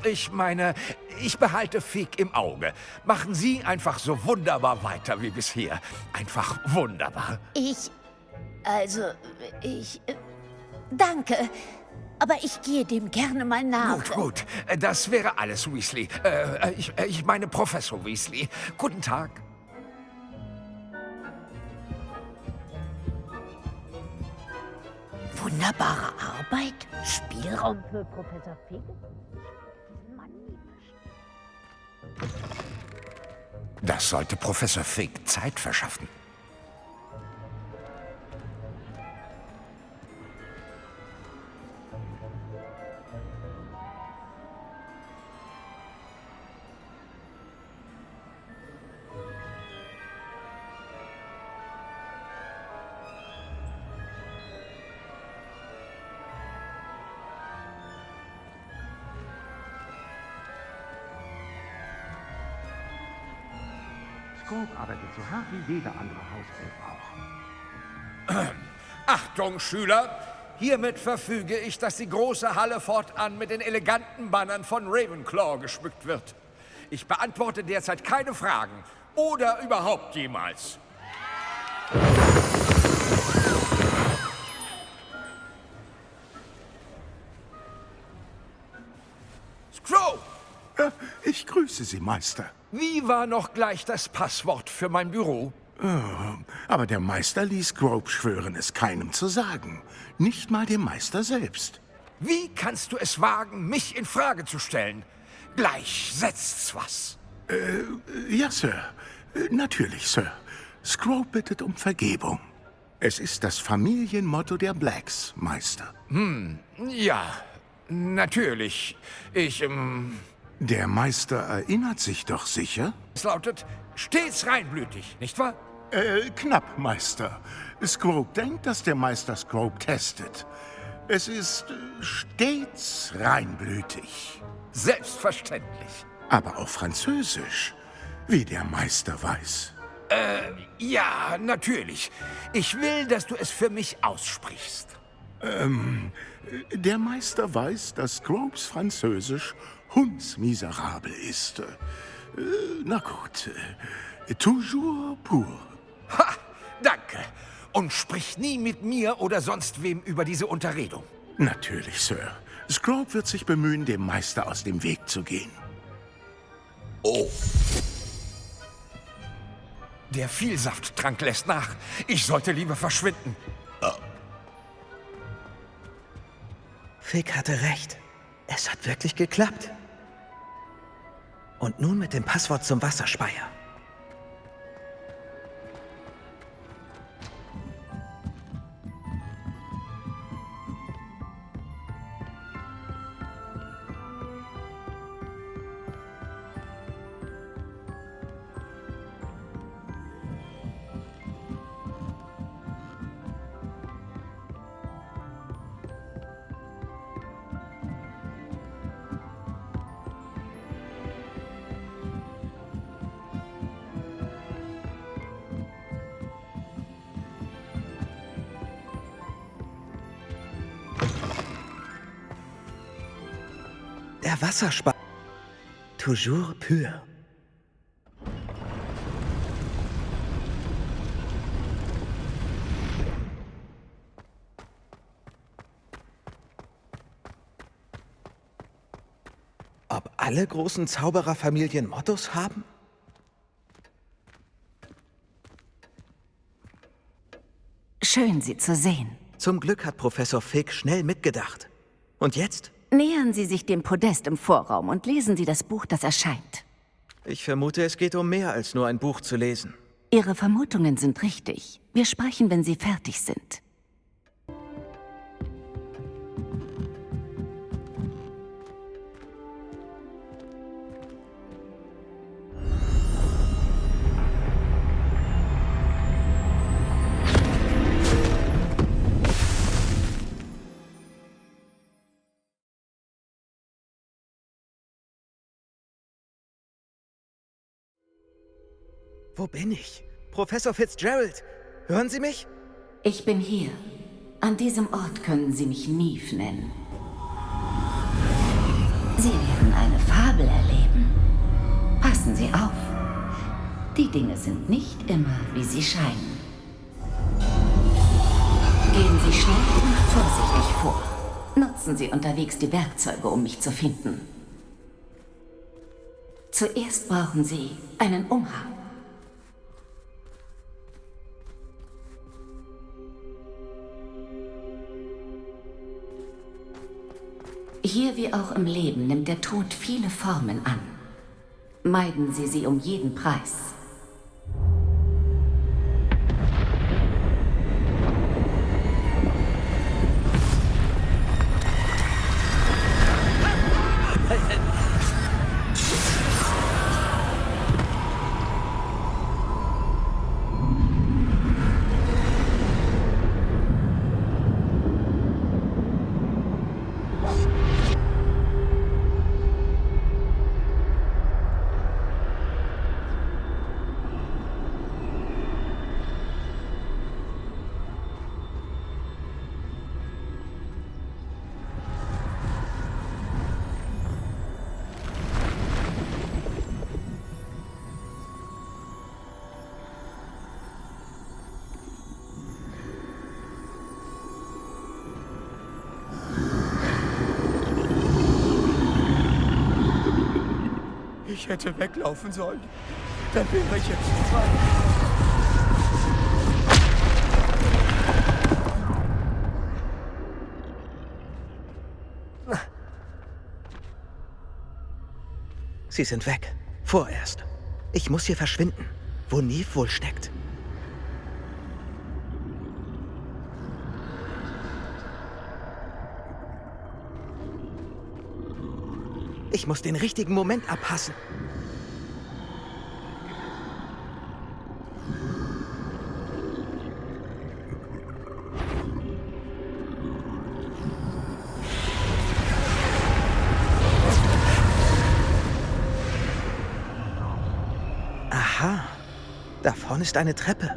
Ich meine, ich behalte Fig im Auge. Machen Sie einfach so wunderbar weiter wie bisher. Einfach wunderbar. Danke. Aber ich gehe dem gerne mal nach. Gut. Das wäre alles, Weasley. Ich meine Professor Weasley. Guten Tag. Wunderbare Arbeit. Spielraum für Professor Fig. Das sollte Professor Fig Zeit verschaffen. Scrooge arbeitet so hart wie jeder andere Hauself auch. Achtung, Schüler! Hiermit verfüge ich, dass die große Halle fortan mit den eleganten Bannern von Ravenclaw geschmückt wird. Ich beantworte derzeit keine Fragen. Oder überhaupt jemals. Scrooge! Ich grüße Sie, Meister. Wie war noch gleich das Passwort für mein Büro? Aber der Meister ließ Scrooge schwören, es keinem zu sagen. Nicht mal dem Meister selbst. Wie kannst du es wagen, mich in Frage zu stellen? Gleich setzt's was. Ja, Sir. Natürlich, Sir. Scrooge bittet um Vergebung. Es ist das Familienmotto der Blacks, Meister. Ja, natürlich. Der Meister erinnert sich doch sicher? Es lautet stets reinblütig, nicht wahr? Knapp, Meister. Scrooge denkt, dass der Meister Scrooge testet. Es ist stets reinblütig. Selbstverständlich. Aber auf Französisch, wie der Meister weiß. Ja, natürlich. Ich will, dass du es für mich aussprichst. Der Meister weiß, dass Scrooges Französisch hundsmiserabel ist. Na gut. Toujours pour. Ha! Danke. Und sprich nie mit mir oder sonst wem über diese Unterredung. Natürlich, Sir. Scrooge wird sich bemühen, dem Meister aus dem Weg zu gehen. Oh. Der Vielsafttrank lässt nach. Ich sollte lieber verschwinden. Fig hatte recht. Es hat wirklich geklappt. Und nun mit dem Passwort zum Wasserspeier. Der Wasserspeier. Toujours pur. alle großen Zaubererfamilien Mottos haben? Schön, Sie zu sehen. Zum Glück hat Professor Fig schnell mitgedacht. Und jetzt? Nähern Sie sich dem Podest im Vorraum und lesen Sie das Buch, das erscheint. Ich vermute, es geht um mehr als nur ein Buch zu lesen. Ihre Vermutungen sind richtig. Wir sprechen, wenn Sie fertig sind. Wo bin ich? Professor Fitzgerald, hören Sie mich? Ich bin hier. An diesem Ort können Sie mich Neve nennen. Sie werden eine Fabel erleben. Passen Sie auf. Die Dinge sind nicht immer, wie sie scheinen. Gehen Sie schnell und vorsichtig vor. Nutzen Sie unterwegs die Werkzeuge, um mich zu finden. Zuerst brauchen Sie einen Umhang. Hier wie auch im Leben nimmt der Tod viele Formen an. Meiden Sie sie um jeden Preis. Ich hätte weglaufen sollen. Dann wäre ich jetzt frei. Sie sind weg. Vorerst. Ich muss hier verschwinden, wo Neve wohl steckt. Ich muss den richtigen Moment abpassen. Aha, da vorne ist eine Treppe.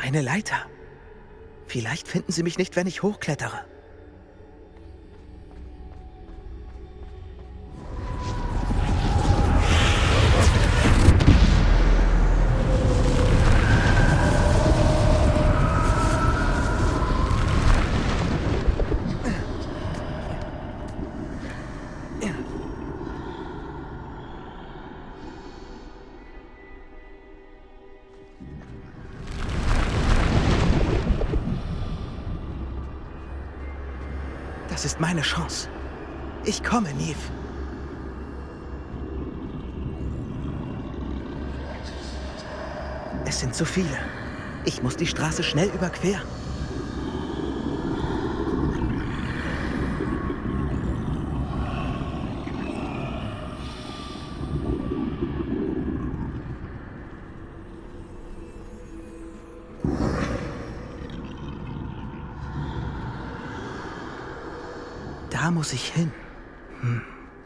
Eine Leiter. Vielleicht finden sie mich nicht, wenn ich hochklettere. Das ist meine Chance. Ich komme, Neve. Es sind zu viele. Ich muss die Straße schnell überqueren. Da muss ich hin.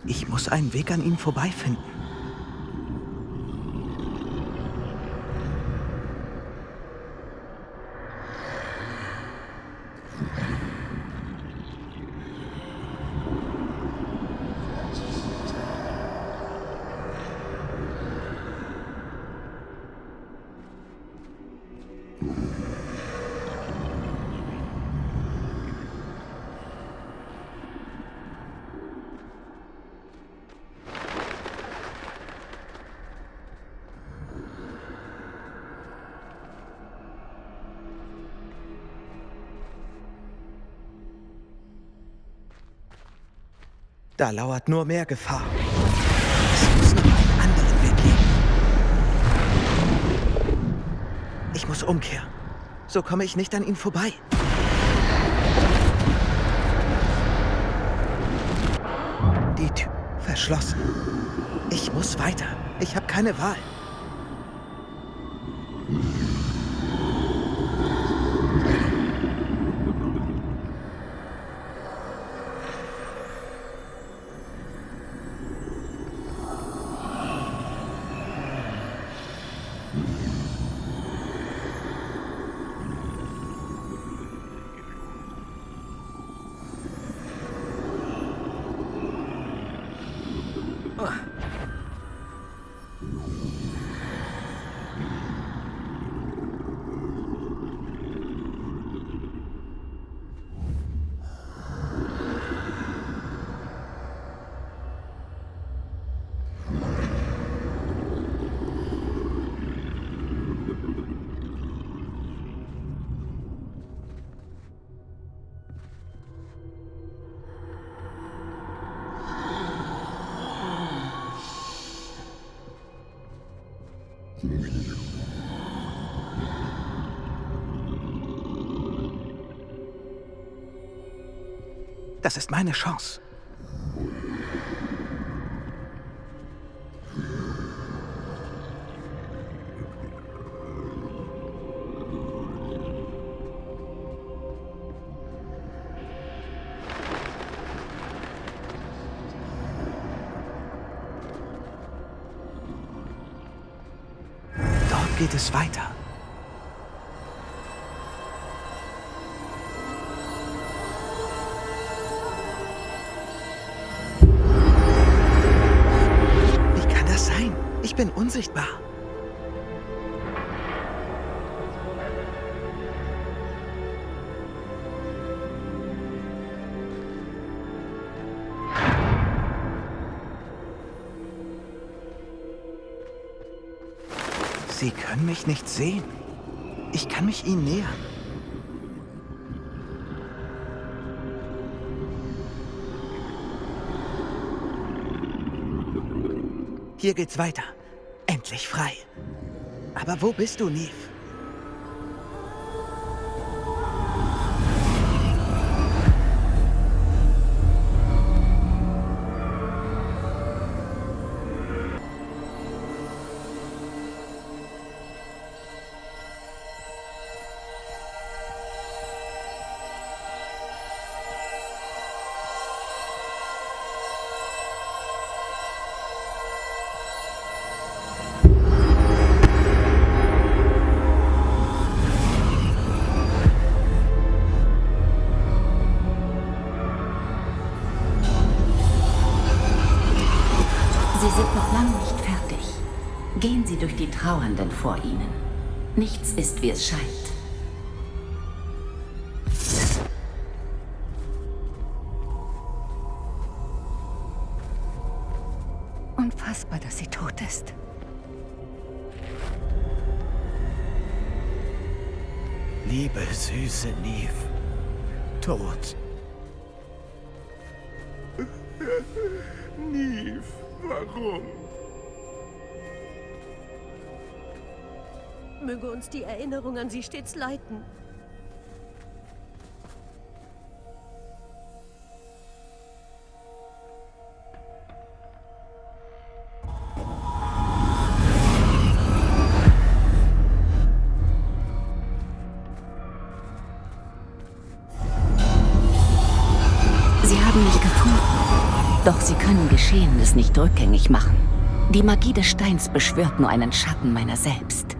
Ich muss einen Weg an ihm vorbeifinden. Da lauert nur mehr Gefahr. Es muss noch einen anderen Weg geben. Ich muss umkehren. So komme ich nicht an ihn vorbei. Die Tür verschlossen. Ich muss weiter. Ich habe keine Wahl. Das ist meine Chance. Dort geht es weiter. Ich bin unsichtbar. Sie können mich nicht sehen. Ich kann mich ihnen nähern. Hier geht's weiter. Endlich frei. Aber wo bist du, Neve? Gehen Sie durch die Trauernden vor Ihnen. Nichts ist, wie es scheint. Unfassbar, dass sie tot ist. Liebe, süße Neve. Tot. Neve, warum? Möge uns die Erinnerung an sie stets leiten. Sie haben mich gefragt. Doch sie können Geschehenes nicht rückgängig machen. Die Magie des Steins beschwört nur einen Schatten meiner selbst.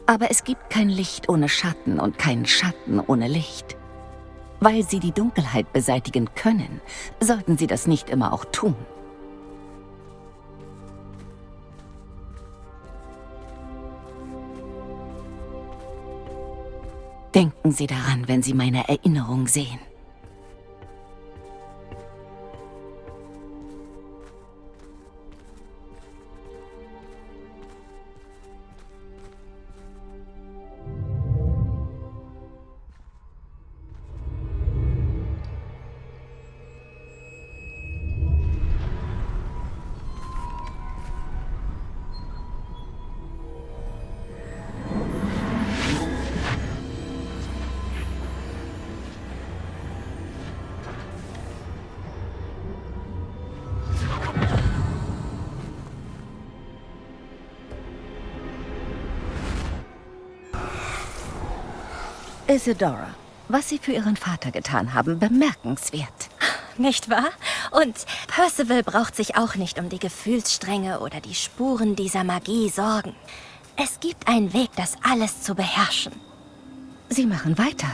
Aber es gibt kein Licht ohne Schatten und keinen Schatten ohne Licht. Weil sie die Dunkelheit beseitigen können, sollten sie das nicht immer auch tun. Denken Sie daran, wenn Sie meine Erinnerung sehen. Isidora, was Sie für Ihren Vater getan haben, bemerkenswert. Nicht wahr? Und Percival braucht sich auch nicht um die Gefühlsstränge oder die Spuren dieser Magie sorgen. Es gibt einen Weg, das alles zu beherrschen. Sie machen weiter.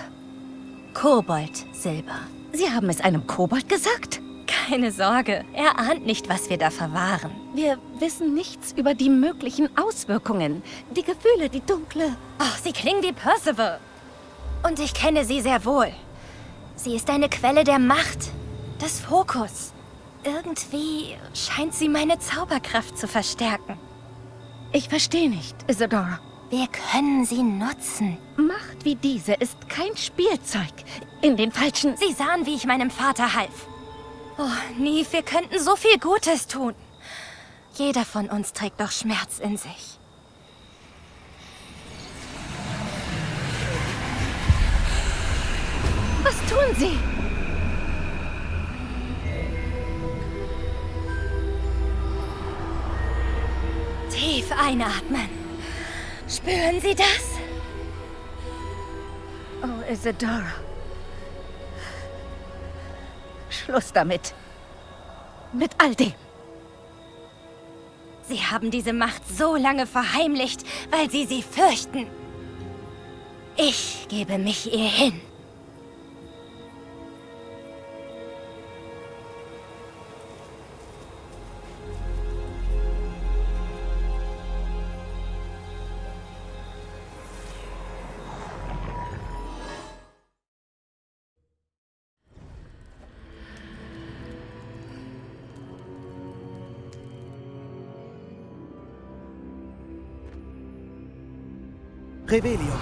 Kobold, Silber. Sie haben es einem Kobold gesagt? Keine Sorge, er ahnt nicht, was wir da verwahren. Wir wissen nichts über die möglichen Auswirkungen. Die Gefühle, die dunkle... Oh, sie klingen wie Percival. Und ich kenne sie sehr wohl. Sie ist eine Quelle der Macht, des Fokus. Irgendwie scheint sie meine Zauberkraft zu verstärken. Ich verstehe nicht, Isidora. Wir können sie nutzen. Macht wie diese ist kein Spielzeug. In den falschen... Sie sahen, wie ich meinem Vater half. Oh, Neve, wir könnten so viel Gutes tun. Jeder von uns trägt doch Schmerz in sich. Was tun Sie? Tief einatmen. Spüren Sie das? Oh, Isidora. Schluss damit. Mit all dem. Sie haben diese Macht so lange verheimlicht, weil Sie sie fürchten. Ich gebe mich ihr hin. Revelio.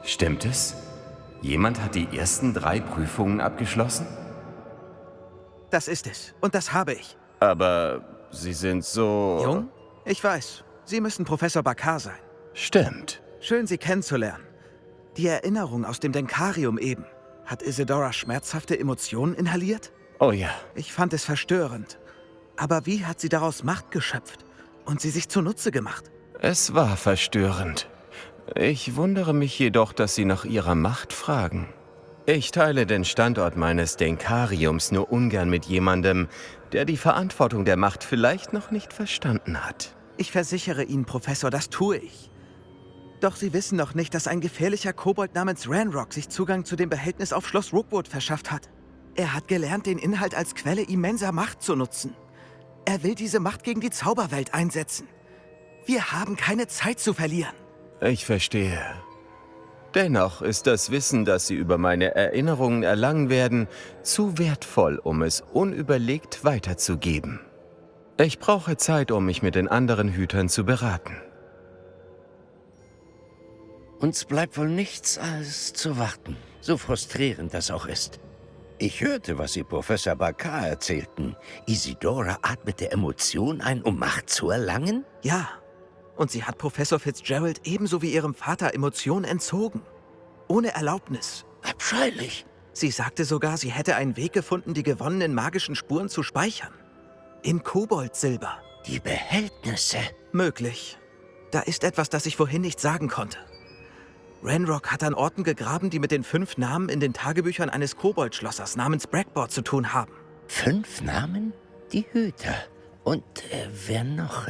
Stimmt es? Jemand hat die ersten 3 Prüfungen abgeschlossen? Das ist es. Und das habe ich. Aber Sie sind so... Jung? Ich weiß. Sie müssen Professor Bakar sein. Stimmt. Schön, Sie kennenzulernen. Die Erinnerung aus dem Denkarium eben. Hat Isidora schmerzhafte Emotionen inhaliert? Oh ja. Ich fand es verstörend. Aber wie hat sie daraus Macht geschöpft und sie sich zunutze gemacht? Es war verstörend. Ich wundere mich jedoch, dass Sie nach Ihrer Macht fragen. Ich teile den Standort meines Denkariums nur ungern mit jemandem, der die Verantwortung der Macht vielleicht noch nicht verstanden hat. Ich versichere Ihnen, Professor, das tue ich. Doch Sie wissen noch nicht, dass ein gefährlicher Kobold namens Ranrock sich Zugang zu dem Behältnis auf Schloss Rookwood verschafft hat. Er hat gelernt, den Inhalt als Quelle immenser Macht zu nutzen. Er will diese Macht gegen die Zauberwelt einsetzen. Wir haben keine Zeit zu verlieren. Ich verstehe. Dennoch ist das Wissen, das Sie über meine Erinnerungen erlangen werden, zu wertvoll, um es unüberlegt weiterzugeben. Ich brauche Zeit, um mich mit den anderen Hütern zu beraten. Uns bleibt wohl nichts als zu warten, so frustrierend das auch ist. Ich hörte, was Sie Professor Bakar erzählten. Isidora atmete Emotion ein, um Macht zu erlangen? Ja. Und sie hat Professor Fitzgerald ebenso wie ihrem Vater Emotionen entzogen. Ohne Erlaubnis. Abscheulich. Sie sagte sogar, sie hätte einen Weg gefunden, die gewonnenen magischen Spuren zu speichern. In Koboldsilber. Die Behältnisse? Möglich. Da ist etwas, das ich vorhin nicht sagen konnte. Ranrock hat an Orten gegraben, die mit den 5 Namen in den Tagebüchern eines Koboldschlossers namens Brackboard zu tun haben. 5 Namen? Die Hüter. Und wer noch?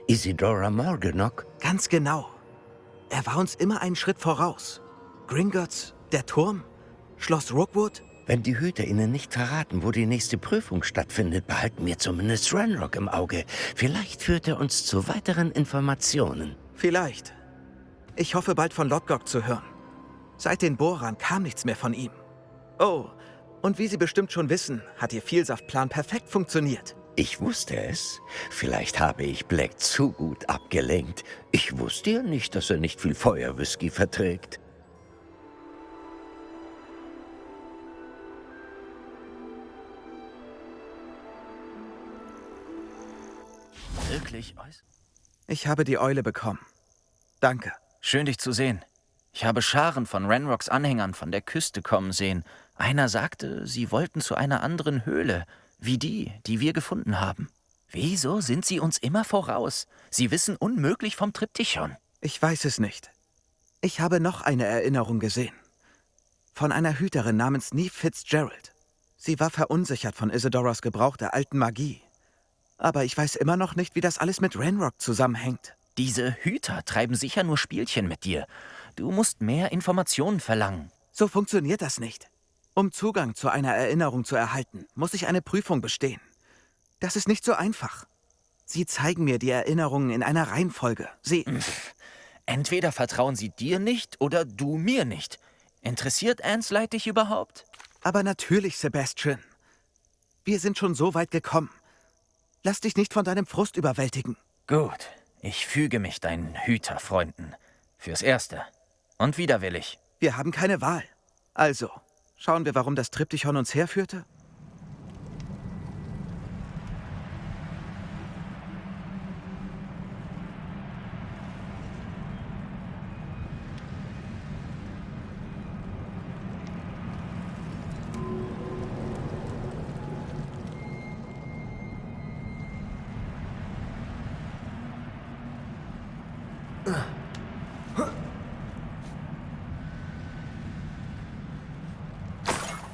Isidora Morganach? Ganz genau. Er war uns immer einen Schritt voraus. Gringotts, der Turm, Schloss Rookwood. Wenn die Hüter Ihnen nicht verraten, wo die nächste Prüfung stattfindet, behalten wir zumindest Ranrock im Auge. Vielleicht führt er uns zu weiteren Informationen. Vielleicht. Ich hoffe, bald von Lodgok zu hören. Seit den Bohrern kam nichts mehr von ihm. Oh, und wie Sie bestimmt schon wissen, hat Ihr Vielsaftplan perfekt funktioniert. Ich wusste es. Vielleicht habe ich Black zu gut abgelenkt. Ich wusste ja nicht, dass er nicht viel Feuerwhisky verträgt. Wirklich? Ich habe die Eule bekommen. Danke. Schön, dich zu sehen. Ich habe Scharen von Ranrocks Anhängern von der Küste kommen sehen. Einer sagte, sie wollten zu einer anderen Höhle, wie die wir gefunden haben. Wieso sind sie uns immer voraus? Sie wissen unmöglich vom Triptychon. Ich weiß es nicht. Ich habe noch eine Erinnerung gesehen. Von einer Hüterin namens Neve Fitzgerald. Sie war verunsichert von Isidoras Gebrauch der alten Magie. Aber ich weiß immer noch nicht, wie das alles mit Ranrock zusammenhängt. Diese Hüter treiben sicher nur Spielchen mit dir. Du musst mehr Informationen verlangen. So funktioniert das nicht. Um Zugang zu einer Erinnerung zu erhalten, muss ich eine Prüfung bestehen. Das ist nicht so einfach. Sie zeigen mir die Erinnerungen in einer Reihenfolge. Entweder vertrauen sie dir nicht oder du mir nicht. Interessiert Anslight dich überhaupt? Aber natürlich, Sebastian. Wir sind schon so weit gekommen. Lass dich nicht von deinem Frust überwältigen. Gut, ich füge mich deinen Hüterfreunden. Fürs Erste. Und widerwillig. Wir haben keine Wahl. Also, schauen wir, warum das Triptychon uns herführte?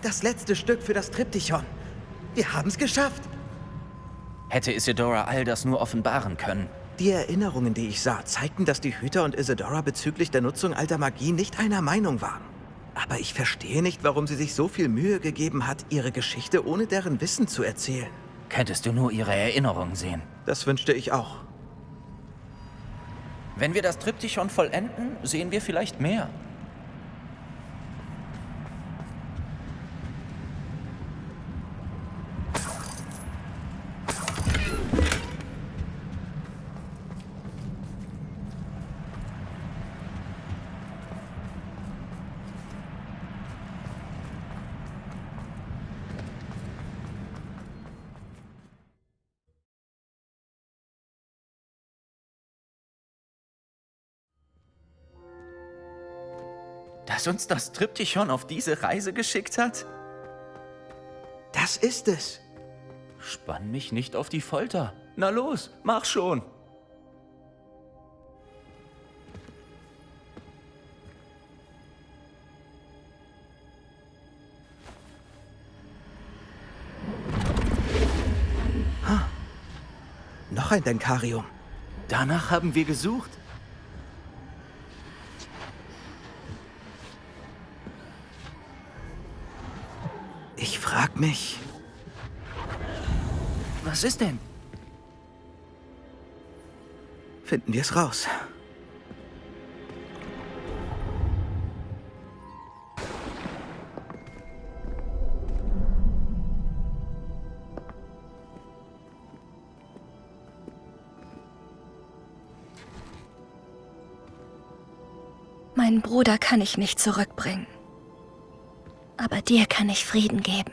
Das letzte Stück für das Triptychon. Wir haben es geschafft. Hätte Isidora all das nur offenbaren können. Die Erinnerungen, die ich sah, zeigten, dass die Hüter und Isidora bezüglich der Nutzung alter Magie nicht einer Meinung waren. Aber ich verstehe nicht, warum sie sich so viel Mühe gegeben hat, ihre Geschichte ohne deren Wissen zu erzählen. Könntest du nur ihre Erinnerungen sehen. Das wünschte ich auch. Wenn wir das Triptychon vollenden, sehen wir vielleicht mehr. Dass uns das Triptychon auf diese Reise geschickt hat? Das ist es. Spann mich nicht auf die Folter. Na los, mach schon. Noch ein Denkarium. Danach haben wir gesucht. Ich frag mich... Was ist denn? Finden wir es raus. Meinen Bruder kann ich nicht zurückbringen. Aber dir kann ich Frieden geben.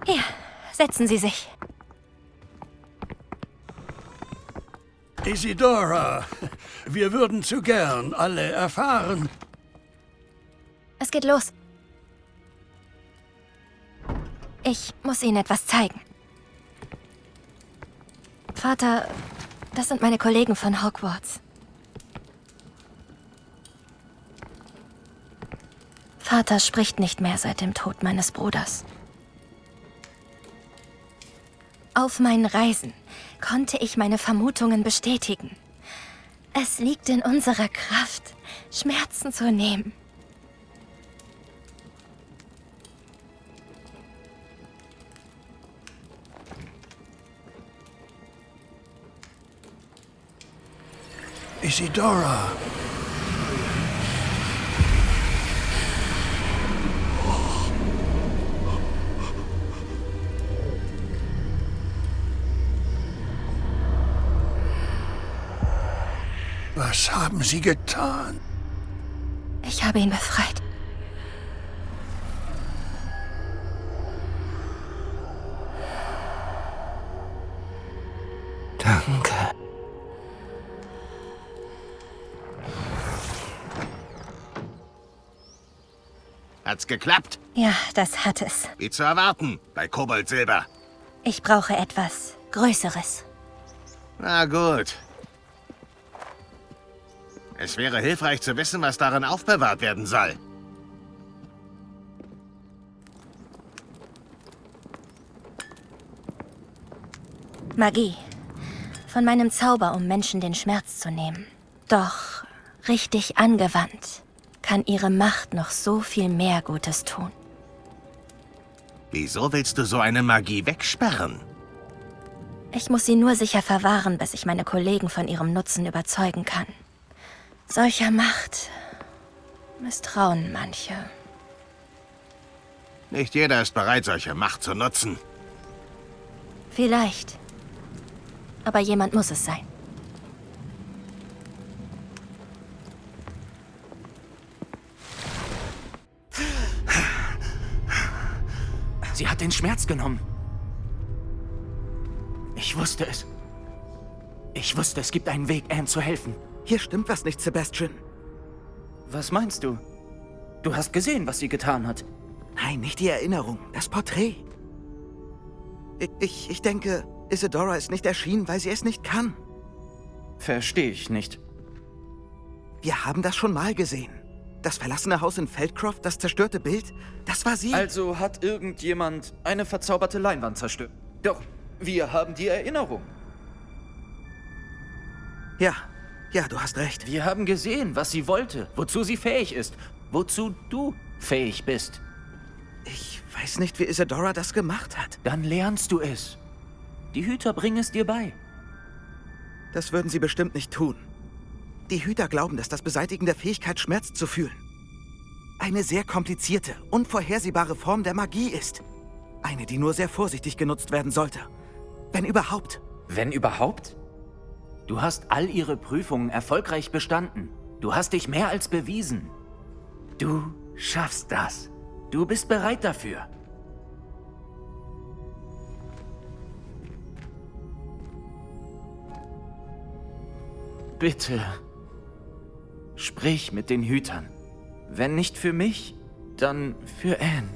Hier, setzen Sie sich. Isidora, wir würden zu gern alle erfahren. Es geht los. Ich muss Ihnen etwas zeigen. Vater, das sind meine Kollegen von Hogwarts. Vater spricht nicht mehr seit dem Tod meines Bruders. Auf meinen Reisen konnte ich meine Vermutungen bestätigen. Es liegt in unserer Kraft, Schmerzen zu nehmen. Isidora. Was haben Sie getan? Ich habe ihn befreit. Danke. Hat's geklappt? Ja, das hat es. Wie zu erwarten, bei Koboldsilber. Ich brauche etwas Größeres. Na gut. Es wäre hilfreich zu wissen, was darin aufbewahrt werden soll. Magie. Von meinem Zauber, um Menschen den Schmerz zu nehmen. Doch richtig angewandt kann ihre Macht noch so viel mehr Gutes tun. Wieso willst du so eine Magie wegsperren? Ich muss sie nur sicher verwahren, bis ich meine Kollegen von ihrem Nutzen überzeugen kann. Solcher Macht misstrauen manche. Nicht jeder ist bereit, solche Macht zu nutzen. Vielleicht. Aber jemand muss es sein. Sie hat den Schmerz genommen. Ich wusste es. Ich wusste, es gibt einen Weg, Anne zu helfen. Hier stimmt was nicht, Sebastian. Was meinst du? Du hast gesehen, was sie getan hat. Nein, nicht die Erinnerung, das Porträt. Ich denke, Isidora ist nicht erschienen, weil sie es nicht kann. Verstehe ich nicht. Wir haben das schon mal gesehen. Das verlassene Haus in Feldcroft, das zerstörte Bild, das war sie. Also hat irgendjemand eine verzauberte Leinwand zerstört. Doch, wir haben die Erinnerung. Ja, du hast recht. Wir haben gesehen, was sie wollte, wozu sie fähig ist, wozu du fähig bist. Ich weiß nicht, wie Isidora das gemacht hat. Dann lernst du es. Die Hüter bringen es dir bei. Das würden sie bestimmt nicht tun. Die Hüter glauben, dass das Beseitigen der Fähigkeit, Schmerz zu fühlen, eine sehr komplizierte, unvorhersehbare Form der Magie ist. Eine, die nur sehr vorsichtig genutzt werden sollte. Wenn überhaupt. Wenn überhaupt? Du hast all ihre Prüfungen erfolgreich bestanden. Du hast dich mehr als bewiesen. Du schaffst das. Du bist bereit dafür. Bitte, sprich mit den Hütern. Wenn nicht für mich, dann für Anne.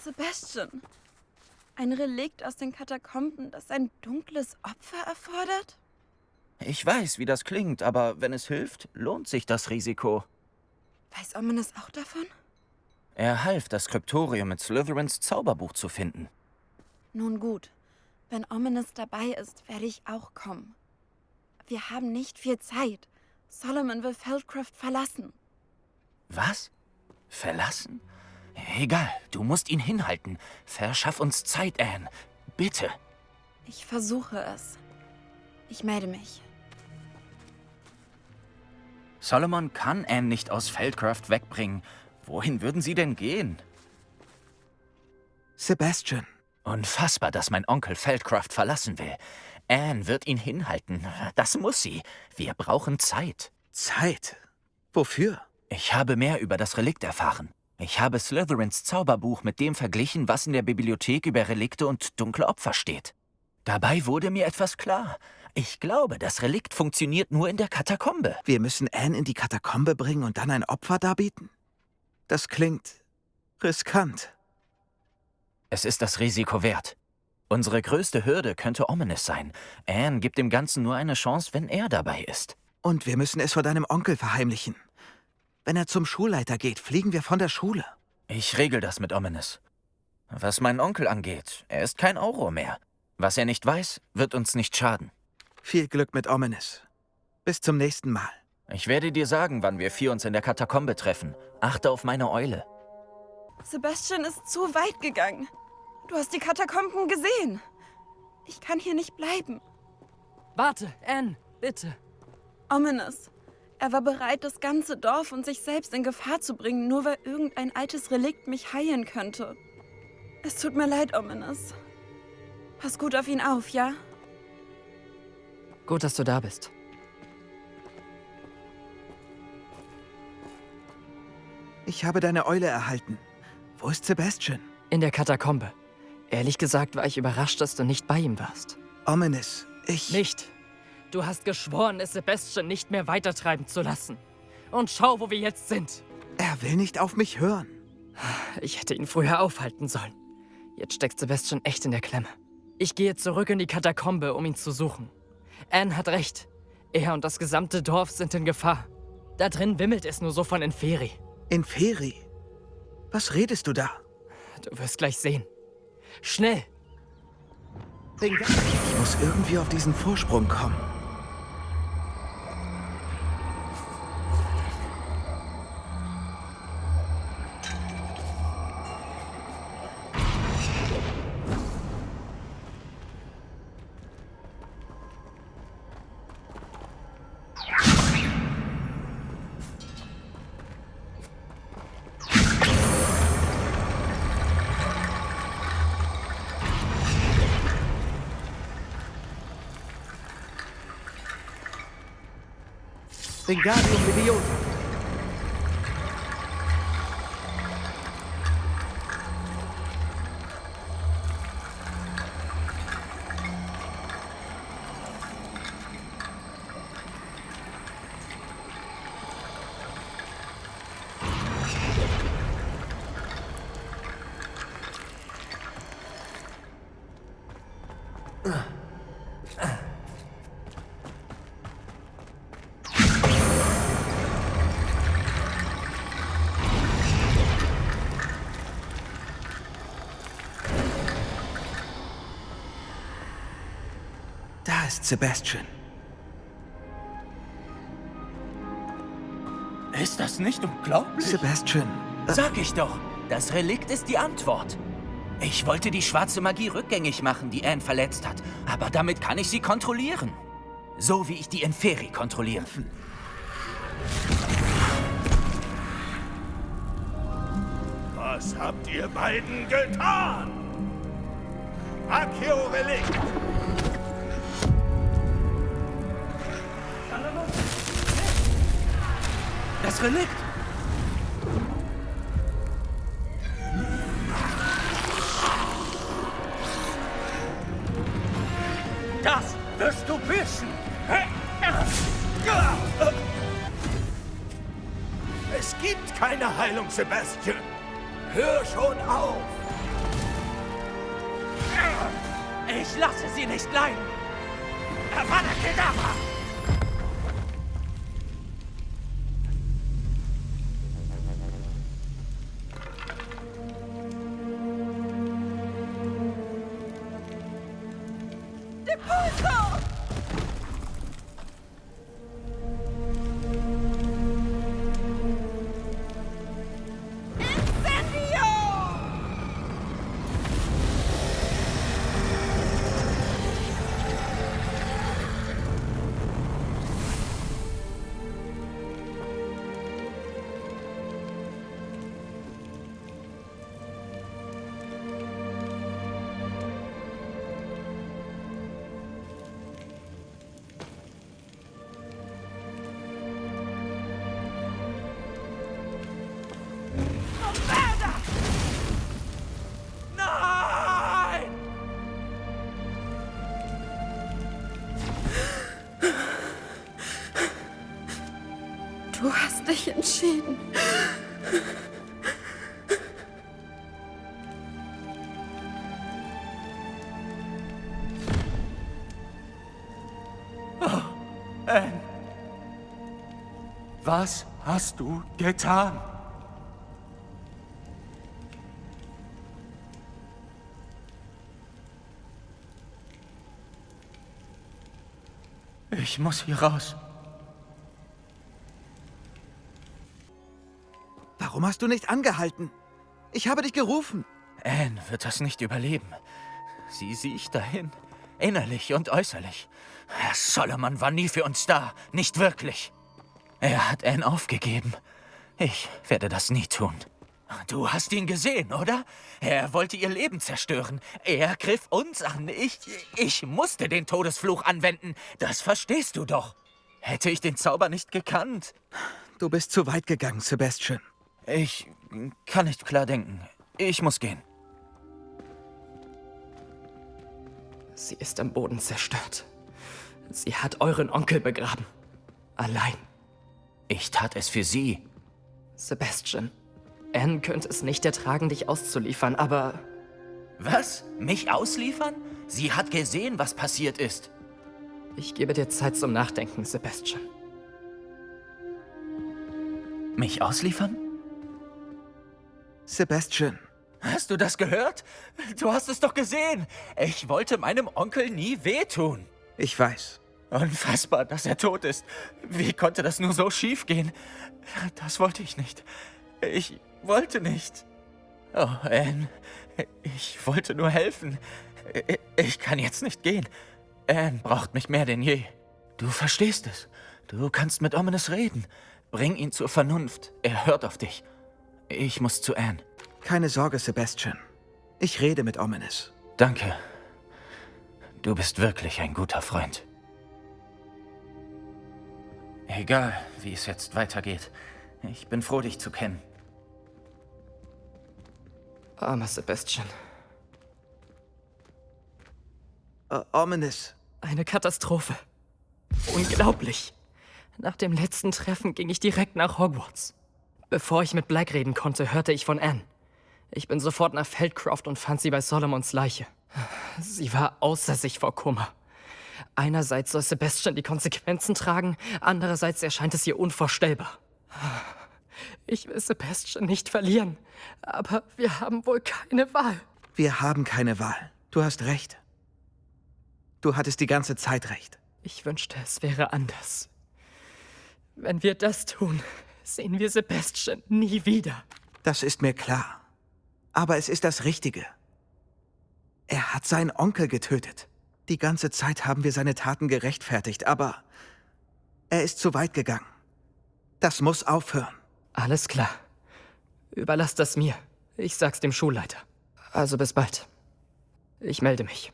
Sebastian, ein Relikt aus den Katakomben, das ein dunkles Opfer erfordert? Ich weiß, wie das klingt, aber wenn es hilft, lohnt sich das Risiko. Weiß Ominous auch davon? Er half, das Skriptorium mit Slytherins Zauberbuch zu finden. Nun gut. Wenn Ominous dabei ist, werde ich auch kommen. Wir haben nicht viel Zeit. Solomon will Feldcroft verlassen. Was? Verlassen? Egal, du musst ihn hinhalten. Verschaff uns Zeit, Anne. Bitte. Ich versuche es. Ich melde mich. Solomon kann Anne nicht aus Feldcroft wegbringen. Wohin würden sie denn gehen? Sebastian. Unfassbar, dass mein Onkel Feldcroft verlassen will. Anne wird ihn hinhalten. Das muss sie. Wir brauchen Zeit. Zeit? Wofür? Ich habe mehr über das Relikt erfahren. Ich habe Slytherins Zauberbuch mit dem verglichen, was in der Bibliothek über Relikte und dunkle Opfer steht. Dabei wurde mir etwas klar. Ich glaube, das Relikt funktioniert nur in der Katakombe. Wir müssen Anne in die Katakombe bringen und dann ein Opfer darbieten? Das klingt riskant. Es ist das Risiko wert. Unsere größte Hürde könnte Ominous sein. Anne gibt dem Ganzen nur eine Chance, wenn er dabei ist. Und wir müssen es vor deinem Onkel verheimlichen. Wenn er zum Schulleiter geht, fliegen wir von der Schule. Ich regel das mit Ominous. Was meinen Onkel angeht, er ist kein Auror mehr. Was er nicht weiß, wird uns nicht schaden. Viel Glück mit Ominous. Bis zum nächsten Mal. Ich werde dir sagen, wann wir 4 uns in der Katakombe treffen. Achte auf meine Eule. Sebastian ist zu weit gegangen. Du hast die Katakomben gesehen. Ich kann hier nicht bleiben. Warte, Anne, bitte. Ominous. Er war bereit, das ganze Dorf und sich selbst in Gefahr zu bringen, nur weil irgendein altes Relikt mich heilen könnte. Es tut mir leid, Ominous. Pass gut auf ihn auf, ja? Gut, dass du da bist. Ich habe deine Eule erhalten. Wo ist Sebastian? In der Katakombe. Ehrlich gesagt war ich überrascht, dass du nicht bei ihm warst. Ominous, ich... Nicht. Du hast geschworen, es Sebastian nicht mehr weitertreiben zu lassen. Und schau, wo wir jetzt sind. Er will nicht auf mich hören. Ich hätte ihn früher aufhalten sollen. Jetzt steckt Sebastian echt in der Klemme. Ich gehe zurück in die Katakombe, um ihn zu suchen. Anne hat recht. Er und das gesamte Dorf sind in Gefahr. Da drin wimmelt es nur so von Inferi. Inferi? Was redest du da? Du wirst gleich sehen. Schnell! Ich muss irgendwie auf diesen Vorsprung kommen. Wingardium Leviosa. Da ist Sebastian. Ist das nicht unglaublich? Sebastian. Sag ich doch, das Relikt ist die Antwort. Ich wollte die schwarze Magie rückgängig machen, die Anne verletzt hat. Aber damit kann ich sie kontrollieren. So wie ich die Inferi kontrolliere. Was habt ihr beiden getan? Accio Relikt! Das Relikt! Das wirst du wissen! Es gibt keine Heilung, Sebastian! Hör schon auf! Ich lasse sie nicht leiden! Avada Kedavra! Du hast dich entschieden. Oh, Anne. Was hast du getan? Ich muss hier raus. Warum hast du nicht angehalten? Ich habe dich gerufen. Anne wird das nicht überleben. Sie sieht dahin. Innerlich und äußerlich. Herr Solomon war nie für uns da. Nicht wirklich. Er hat Anne aufgegeben. Ich werde das nie tun. Du hast ihn gesehen, oder? Er wollte ihr Leben zerstören. Er griff uns an. Ich musste den Todesfluch anwenden. Das verstehst du doch. Hätte ich den Zauber nicht gekannt. Du bist zu weit gegangen, Sebastian. Ich kann nicht klar denken. Ich muss gehen. Sie ist am Boden zerstört. Sie hat euren Onkel begraben. Allein. Ich tat es für sie. Sebastian, Anne könnte es nicht ertragen, dich auszuliefern, aber... Was? Mich ausliefern? Sie hat gesehen, was passiert ist. Ich gebe dir Zeit zum Nachdenken, Sebastian. Mich ausliefern? Sebastian. Hast du das gehört? Du hast es doch gesehen. Ich wollte meinem Onkel nie wehtun. Ich weiß. Unfassbar, dass er tot ist. Wie konnte das nur so schief gehen? Das wollte ich nicht. Ich wollte nicht. Oh, Anne. Ich wollte nur helfen. Ich kann jetzt nicht gehen. Anne braucht mich mehr denn je. Du verstehst es. Du kannst mit Ominous reden. Bring ihn zur Vernunft. Er hört auf dich. Ich muss zu Anne. Keine Sorge, Sebastian. Ich rede mit Ominous. Danke. Du bist wirklich ein guter Freund. Egal, wie es jetzt weitergeht. Ich bin froh, dich zu kennen. Armer Sebastian. Ominous. Eine Katastrophe. Unglaublich. Nach dem letzten Treffen ging ich direkt nach Hogwarts. Bevor ich mit Black reden konnte, hörte ich von Anne. Ich bin sofort nach Feldcroft und fand sie bei Solomons Leiche. Sie war außer sich vor Kummer. Einerseits soll Sebastian die Konsequenzen tragen, andererseits erscheint es ihr unvorstellbar. Ich will Sebastian nicht verlieren, aber wir haben wohl keine Wahl. Wir haben keine Wahl. Du hast recht. Du hattest die ganze Zeit recht. Ich wünschte, es wäre anders. Wenn wir das tun, sehen wir Sebastian nie wieder. Das ist mir klar. Aber es ist das Richtige. Er hat seinen Onkel getötet. Die ganze Zeit haben wir seine Taten gerechtfertigt, aber er ist zu weit gegangen. Das muss aufhören. Alles klar. Überlass das mir. Ich sag's dem Schulleiter. Also bis bald. Ich melde mich.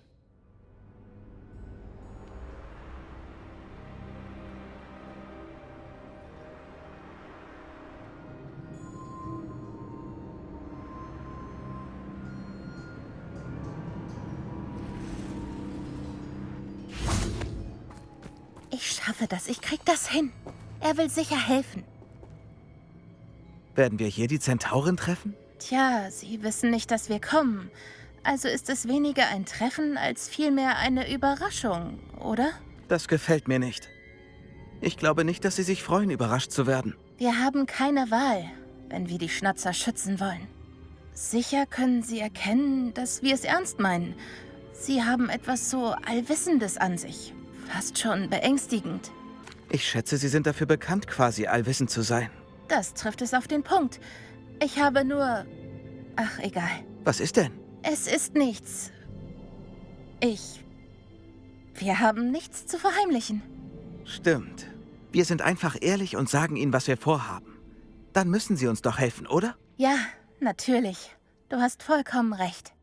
Ich schaffe das. Ich krieg das hin. Er will sicher helfen. Werden wir hier die Zentaurin treffen? Tja, sie wissen nicht, dass wir kommen. Also ist es weniger ein Treffen als vielmehr eine Überraschung, oder? Das gefällt mir nicht. Ich glaube nicht, dass sie sich freuen, überrascht zu werden. Wir haben keine Wahl, wenn wir die Schnatzer schützen wollen. Sicher können sie erkennen, dass wir es ernst meinen. Sie haben etwas so Allwissendes an sich. Fast schon beängstigend. Ich schätze, sie sind dafür bekannt, quasi allwissend zu sein. Das trifft es auf den Punkt. Ich habe nur... Ach, egal. Was ist denn? Es ist nichts. Wir haben nichts zu verheimlichen. Stimmt. Wir sind einfach ehrlich und sagen ihnen, was wir vorhaben. Dann müssen sie uns doch helfen, oder? Ja, natürlich. Du hast vollkommen recht.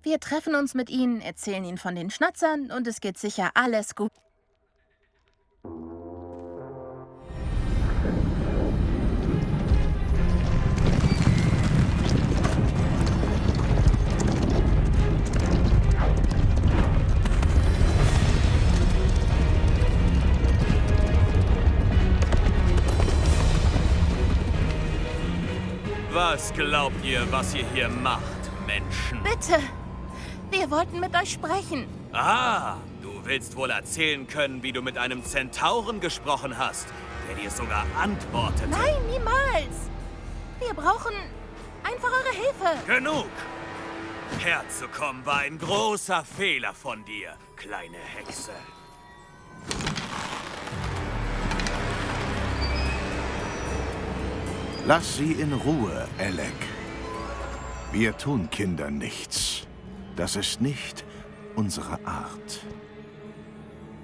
Wir treffen uns mit ihnen, erzählen ihnen von den Schnatzern und es geht sicher alles gut. Was glaubt ihr, was ihr hier macht, Menschen? Bitte! Wir wollten mit euch sprechen. Ah, du willst wohl erzählen können, wie du mit einem Zentauren gesprochen hast, der dir sogar antwortete. Nein, niemals! Wir brauchen einfach eure Hilfe. Genug! Herzukommen war ein großer Fehler von dir, kleine Hexe. Lass sie in Ruhe, Alec. Wir tun Kindern nichts. Das ist nicht unsere Art.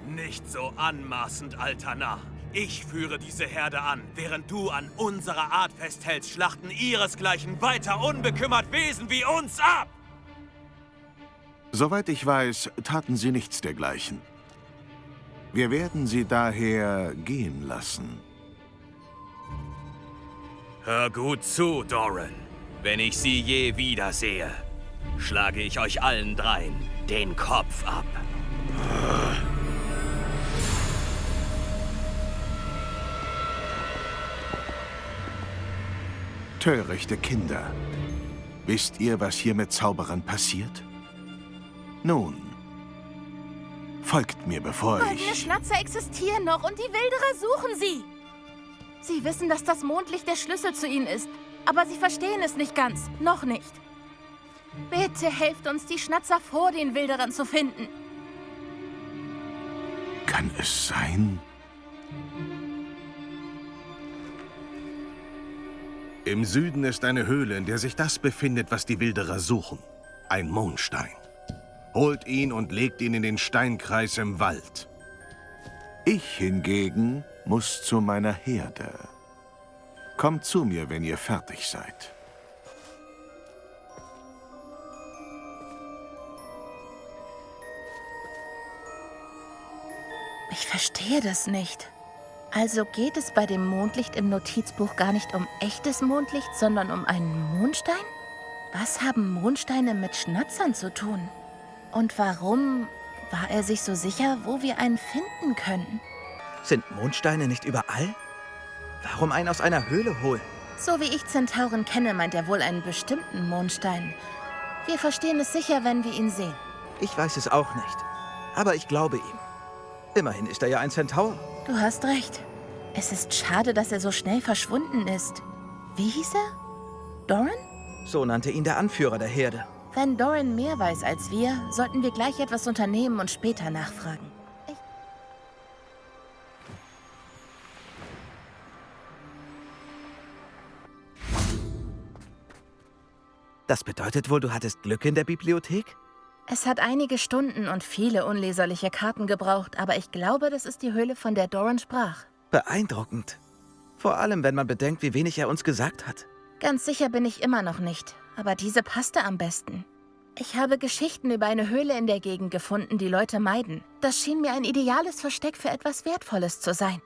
Nicht so anmaßend, alter Narr. Ich führe diese Herde an, während du an unserer Art festhältst, schlachten ihresgleichen weiter unbekümmert Wesen wie uns ab! Soweit ich weiß, taten sie nichts dergleichen. Wir werden sie daher gehen lassen. Hör gut zu, Doran. Wenn ich sie je wiedersehe, schlage ich euch allen dreien den Kopf ab. Törichte Kinder. Wisst ihr, was hier mit Zauberern passiert? Nun, folgt mir, bevor Goldene Schnatzer existieren noch und die Wilderer suchen sie. Sie wissen, dass das Mondlicht der Schlüssel zu ihnen ist, aber sie verstehen es nicht ganz. Noch nicht. Bitte helft uns, die Schnatzer vor den Wilderern zu finden. Kann es sein? Im Süden ist eine Höhle, in der sich das befindet, was die Wilderer suchen. Ein Mondstein. Holt ihn und legt ihn in den Steinkreis im Wald. Ich hingegen muss zu meiner Herde. Kommt zu mir, wenn ihr fertig seid. Ich verstehe das nicht. Also geht es bei dem Mondlicht im Notizbuch gar nicht um echtes Mondlicht, sondern um einen Mondstein? Was haben Mondsteine mit Schnatzern zu tun? Und warum war er sich so sicher, wo wir einen finden können? Sind Mondsteine nicht überall? Warum einen aus einer Höhle holen? So wie ich Zentauren kenne, meint er wohl einen bestimmten Mondstein. Wir verstehen es sicher, wenn wir ihn sehen. Ich weiß es auch nicht. Aber ich glaube ihm. Immerhin ist er ja ein Zentaur. Du hast recht. Es ist schade, dass er so schnell verschwunden ist. Wie hieß er? Doran? So nannte ihn der Anführer der Herde. Wenn Doran mehr weiß als wir, sollten wir gleich etwas unternehmen und später nachfragen. Das bedeutet wohl, du hattest Glück in der Bibliothek? Es hat einige Stunden und viele unleserliche Karten gebraucht, aber ich glaube, das ist die Höhle, von der Doran sprach. Beeindruckend. Vor allem, wenn man bedenkt, wie wenig er uns gesagt hat. Ganz sicher bin ich immer noch nicht, aber diese passte am besten. Ich habe Geschichten über eine Höhle in der Gegend gefunden, die Leute meiden. Das schien mir ein ideales Versteck für etwas Wertvolles zu sein.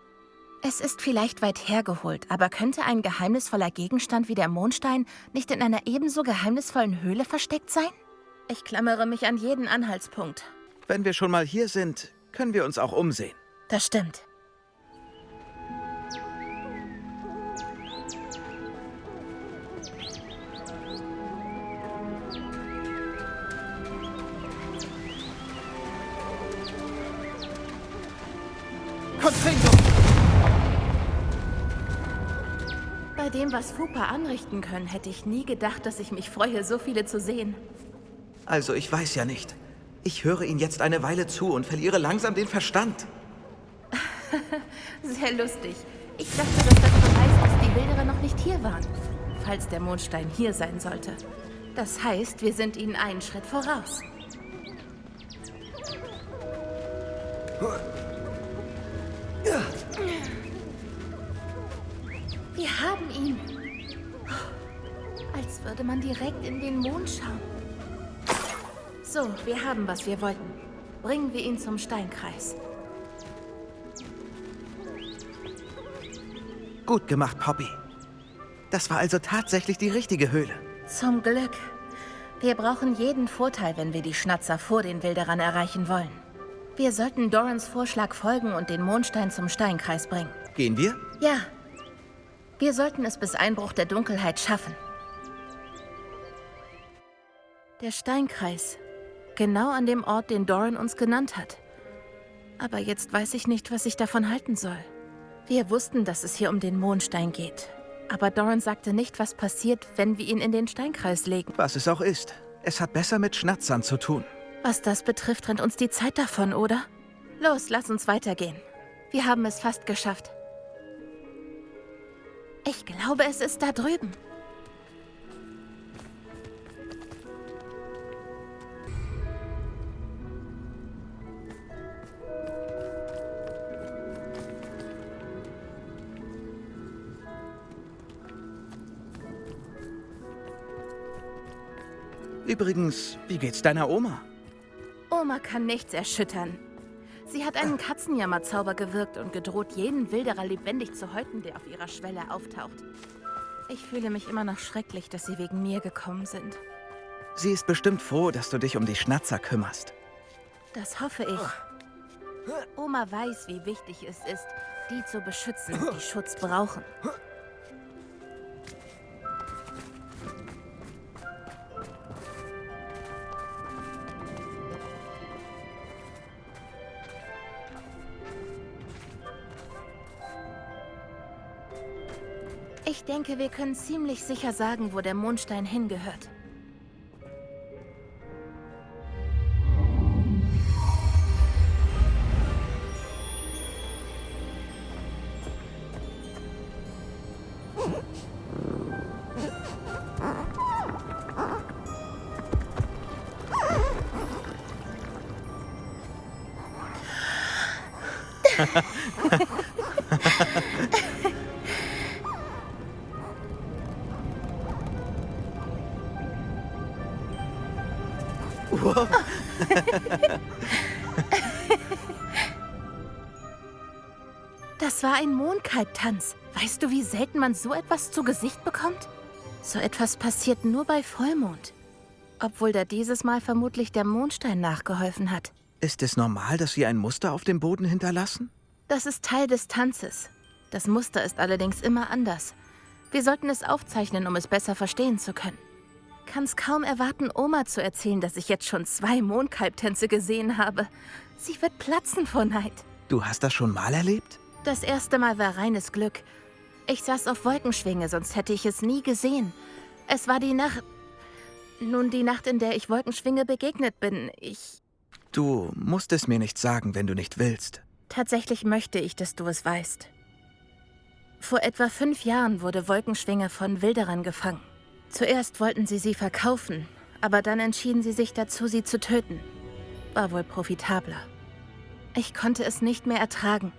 Es ist vielleicht weit hergeholt, aber könnte ein geheimnisvoller Gegenstand wie der Mondstein nicht in einer ebenso geheimnisvollen Höhle versteckt sein? Ich klammere mich an jeden Anhaltspunkt. Wenn wir schon mal hier sind, können wir uns auch umsehen. Das stimmt. Confringo! Bei dem, was Fupa anrichten können, hätte ich nie gedacht, dass ich mich freue, so viele zu sehen. Also, ich weiß ja nicht. Ich höre Ihnen jetzt eine Weile zu und verliere langsam den Verstand. Sehr lustig. Ich dachte, dass das beweist, dass die Wilderer noch nicht hier waren. Falls der Mondstein hier sein sollte. Das heißt, wir sind ihnen einen Schritt voraus. Wir haben ihn. Als würde man direkt in den Mond schauen. So, wir haben, was wir wollten. Bringen wir ihn zum Steinkreis. Gut gemacht, Poppy. Das war also tatsächlich die richtige Höhle. Zum Glück. Wir brauchen jeden Vorteil, wenn wir die Schnatzer vor den Wilderern erreichen wollen. Wir sollten Dorans Vorschlag folgen und den Mondstein zum Steinkreis bringen. Gehen wir? Ja. Wir sollten es bis Einbruch der Dunkelheit schaffen. Der Steinkreis. Genau an dem Ort, den Doran uns genannt hat. Aber jetzt weiß ich nicht, was ich davon halten soll. Wir wussten, dass es hier um den Mondstein geht. Aber Doran sagte nicht, was passiert, wenn wir ihn in den Steinkreis legen. Was es auch ist. Es hat besser mit Schnatzern zu tun. Was das betrifft, rennt uns die Zeit davon, oder? Los, lass uns weitergehen. Wir haben es fast geschafft. Ich glaube, es ist da drüben. Übrigens, wie geht's deiner Oma? Oma kann nichts erschüttern. Sie hat einen Katzenjammerzauber gewirkt und gedroht, jeden Wilderer lebendig zu häuten, der auf ihrer Schwelle auftaucht. Ich fühle mich immer noch schrecklich, dass sie wegen mir gekommen sind. Sie ist bestimmt froh, dass du dich um die Schnatzer kümmerst. Das hoffe ich. Oma weiß, wie wichtig es ist, die zu beschützen, die Schutz brauchen. Ich denke, wir können ziemlich sicher sagen, wo der Mondstein hingehört. Wow. Das war ein Mondkalbtanz. Weißt du, wie selten man so etwas zu Gesicht bekommt? So etwas passiert nur bei Vollmond. Obwohl da dieses Mal vermutlich der Mondstein nachgeholfen hat. Ist es normal, dass sie ein Muster auf dem Boden hinterlassen? Das ist Teil des Tanzes. Das Muster ist allerdings immer anders. Wir sollten es aufzeichnen, um es besser verstehen zu können. Kann's kaum erwarten, Oma zu erzählen, dass ich jetzt schon 2 Mondkalbtänze gesehen habe. Sie wird platzen vor Neid. Du hast das schon mal erlebt? Das erste Mal war reines Glück. Ich saß auf Wolkenschwinge, sonst hätte ich es nie gesehen. Es war die Nacht... Nun, die Nacht, in der ich Wolkenschwinge begegnet bin. Du musst es mir nicht sagen, wenn du nicht willst. Tatsächlich möchte ich, dass du es weißt. Vor etwa 5 Jahren wurde Wolkenschwinge von Wilderern gefangen. Zuerst wollten sie verkaufen, aber dann entschieden sie sich dazu, sie zu töten. War wohl profitabler. Ich konnte es nicht mehr ertragen.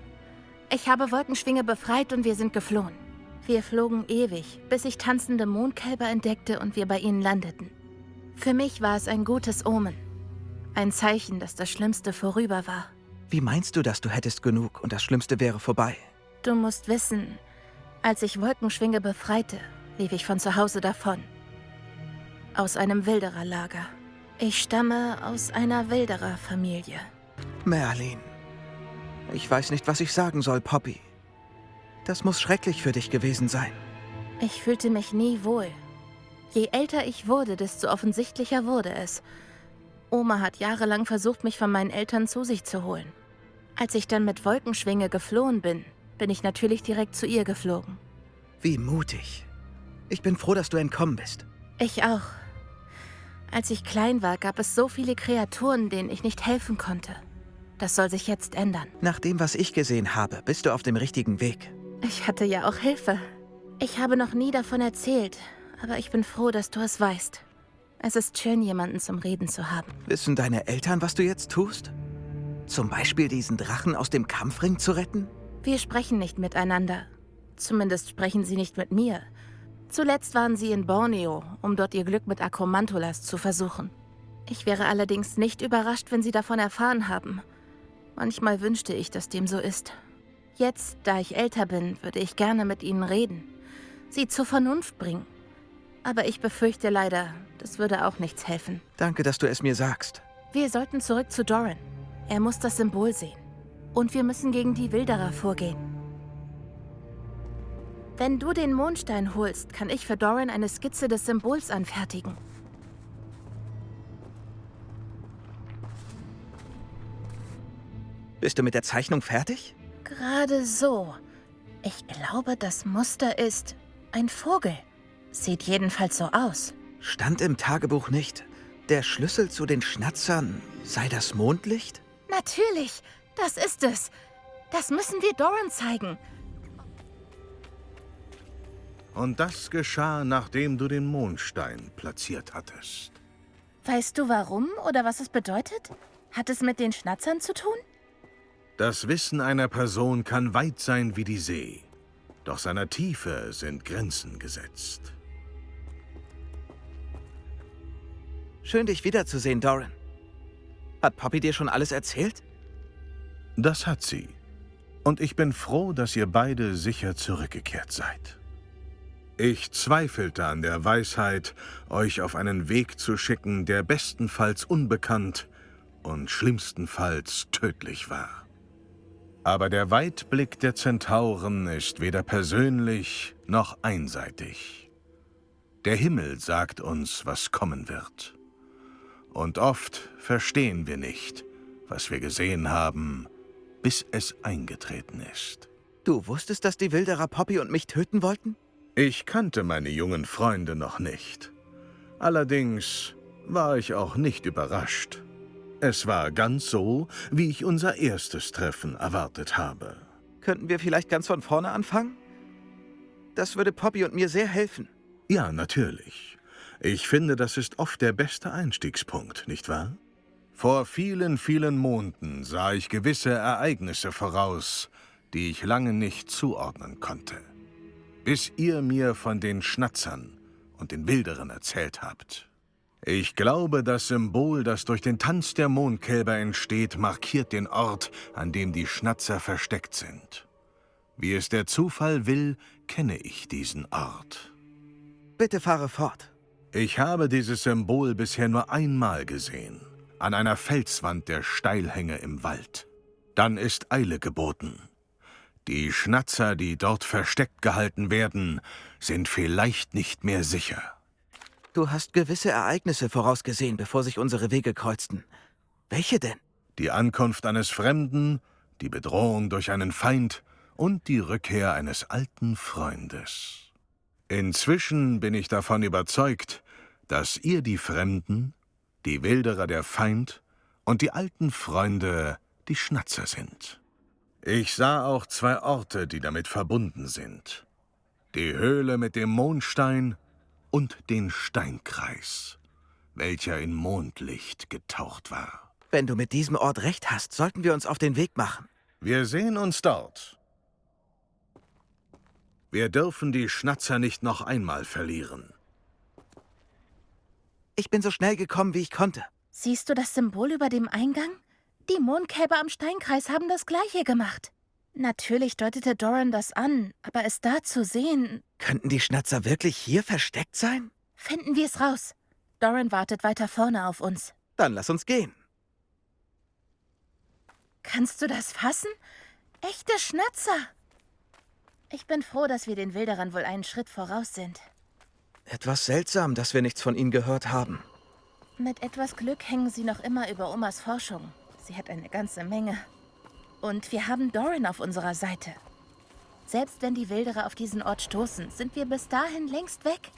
Ich habe Wolkenschwinge befreit und wir sind geflohen. Wir flogen ewig, bis ich tanzende Mondkälber entdeckte und wir bei ihnen landeten. Für mich war es ein gutes Omen. Ein Zeichen, dass das Schlimmste vorüber war. Wie meinst du, dass du hättest genug und das Schlimmste wäre vorbei? Du musst wissen, als ich Wolkenschwinge befreite, lief ich von zu Hause davon. Aus einem Wildererlager. Ich stamme aus einer Wildererfamilie. Merlin, ich weiß nicht, was ich sagen soll, Poppy. Das muss schrecklich für dich gewesen sein. Ich fühlte mich nie wohl. Je älter ich wurde, desto offensichtlicher wurde es. Oma hat jahrelang versucht, mich von meinen Eltern zu sich zu holen. Als ich dann mit Wolkenschwinge geflohen bin, bin ich natürlich direkt zu ihr geflogen. Wie mutig. Ich bin froh, dass du entkommen bist. Ich auch. Als ich klein war, gab es so viele Kreaturen, denen ich nicht helfen konnte. Das soll sich jetzt ändern. Nach dem, was ich gesehen habe, bist du auf dem richtigen Weg. Ich hatte ja auch Hilfe. Ich habe noch nie davon erzählt, aber ich bin froh, dass du es weißt. Es ist schön, jemanden zum Reden zu haben. Wissen deine Eltern, was du jetzt tust? Zum Beispiel diesen Drachen aus dem Kampfring zu retten? Wir sprechen nicht miteinander. Zumindest sprechen sie nicht mit mir. Zuletzt waren sie in Borneo, um dort ihr Glück mit Akromantulas zu versuchen. Ich wäre allerdings nicht überrascht, wenn sie davon erfahren haben. Manchmal wünschte ich, dass dem so ist. Jetzt, da ich älter bin, würde ich gerne mit ihnen reden. Sie zur Vernunft bringen. Aber ich befürchte leider, das würde auch nichts helfen. Danke, dass du es mir sagst. Wir sollten zurück zu Doran. Er muss das Symbol sehen. Und wir müssen gegen die Wilderer vorgehen. Wenn du den Mondstein holst, kann ich für Doran eine Skizze des Symbols anfertigen. Bist du mit der Zeichnung fertig? Gerade so. Ich glaube, das Muster ist ein Vogel. Sieht jedenfalls so aus. Stand im Tagebuch nicht, der Schlüssel zu den Schnatzern sei das Mondlicht? Natürlich, das ist es. Das müssen wir Doran zeigen. Und das geschah, nachdem du den Mondstein platziert hattest. Weißt du warum oder was es bedeutet? Hat es mit den Schnatzern zu tun? Das Wissen einer Person kann weit sein wie die See, doch seiner Tiefe sind Grenzen gesetzt. Schön, dich wiederzusehen, Doran. Hat Poppy dir schon alles erzählt? Das hat sie. Und ich bin froh, dass ihr beide sicher zurückgekehrt seid. Ich zweifelte an der Weisheit, euch auf einen Weg zu schicken, der bestenfalls unbekannt und schlimmstenfalls tödlich war. Aber der Weitblick der Zentauren ist weder persönlich noch einseitig. Der Himmel sagt uns, was kommen wird. Und oft verstehen wir nicht, was wir gesehen haben, bis es eingetreten ist. Du wusstest, dass die Wilderer Poppy und mich töten wollten? Ich kannte meine jungen Freunde noch nicht. Allerdings war ich auch nicht überrascht. Es war ganz so, wie ich unser erstes Treffen erwartet habe. Könnten wir vielleicht ganz von vorne anfangen? Das würde Poppy und mir sehr helfen. Ja, natürlich. Ich finde, das ist oft der beste Einstiegspunkt, nicht wahr? Vor vielen, vielen Monden sah ich gewisse Ereignisse voraus, die ich lange nicht zuordnen konnte. Bis ihr mir von den Schnatzern und den Wilderern erzählt habt. Ich glaube, das Symbol, das durch den Tanz der Mondkälber entsteht, markiert den Ort, an dem die Schnatzer versteckt sind. Wie es der Zufall will, kenne ich diesen Ort. Bitte fahre fort. Ich habe dieses Symbol bisher nur einmal gesehen, an einer Felswand der Steilhänge im Wald. Dann ist Eile geboten. Die Schnatzer, die dort versteckt gehalten werden, sind vielleicht nicht mehr sicher. Du hast gewisse Ereignisse vorausgesehen, bevor sich unsere Wege kreuzten. Welche denn? Die Ankunft eines Fremden, die Bedrohung durch einen Feind und die Rückkehr eines alten Freundes. Inzwischen bin ich davon überzeugt, dass ihr die Fremden, die Wilderer der Feind und die alten Freunde die Schnatzer sind. Ich sah auch 2 Orte, die damit verbunden sind. Die Höhle mit dem Mondstein und den Steinkreis, welcher in Mondlicht getaucht war. Wenn du mit diesem Ort recht hast, sollten wir uns auf den Weg machen. Wir sehen uns dort. Wir dürfen die Schnatzer nicht noch einmal verlieren. Ich bin so schnell gekommen, wie ich konnte. Siehst du das Symbol über dem Eingang? Die Mondkälber am Steinkreis haben das Gleiche gemacht. Natürlich deutete Doran das an, aber es da zu sehen... Könnten die Schnatzer wirklich hier versteckt sein? Finden wir es raus. Doran wartet weiter vorne auf uns. Dann lass uns gehen. Kannst du das fassen? Echte Schnatzer! Ich bin froh, dass wir den Wilderern wohl einen Schritt voraus sind. Etwas seltsam, dass wir nichts von ihnen gehört haben. Mit etwas Glück hängen sie noch immer über Omas Forschung. Sie hat eine ganze Menge. Und wir haben Doran auf unserer Seite. Selbst wenn die Wilderer auf diesen Ort stoßen, sind wir bis dahin längst weg.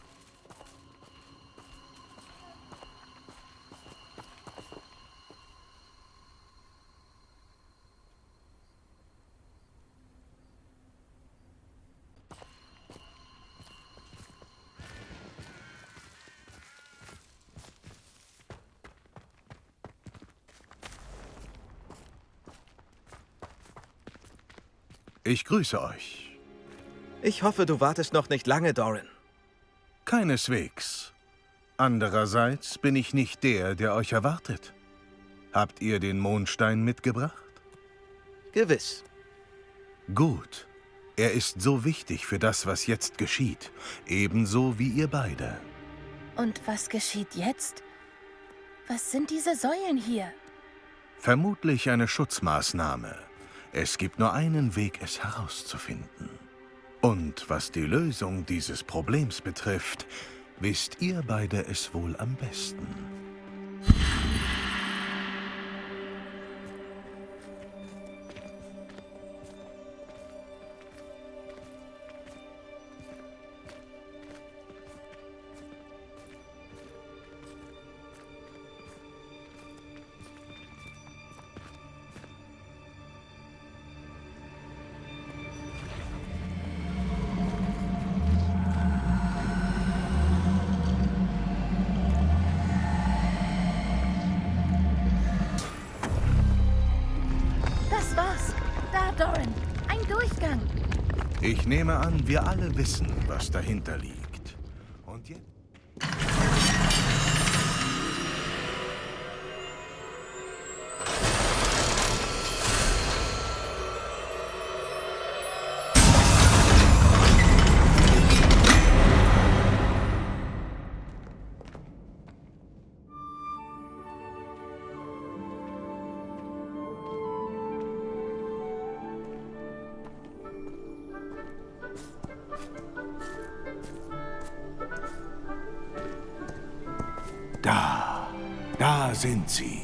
Ich grüße euch. Ich hoffe, du wartest noch nicht lange, Doran. Keineswegs. Andererseits bin ich nicht der euch erwartet. Habt ihr den Mondstein mitgebracht? Gewiss. Gut. Er ist so wichtig für das, was jetzt geschieht. Ebenso wie ihr beide. Und was geschieht jetzt? Was sind diese Säulen hier? Vermutlich eine Schutzmaßnahme. Es gibt nur einen Weg, es herauszufinden. Und was die Lösung dieses Problems betrifft, wisst ihr beide es wohl am besten. ein Durchgang. Ich nehme an, wir alle wissen, was dahinter liegt. Und jetzt... Da sind sie.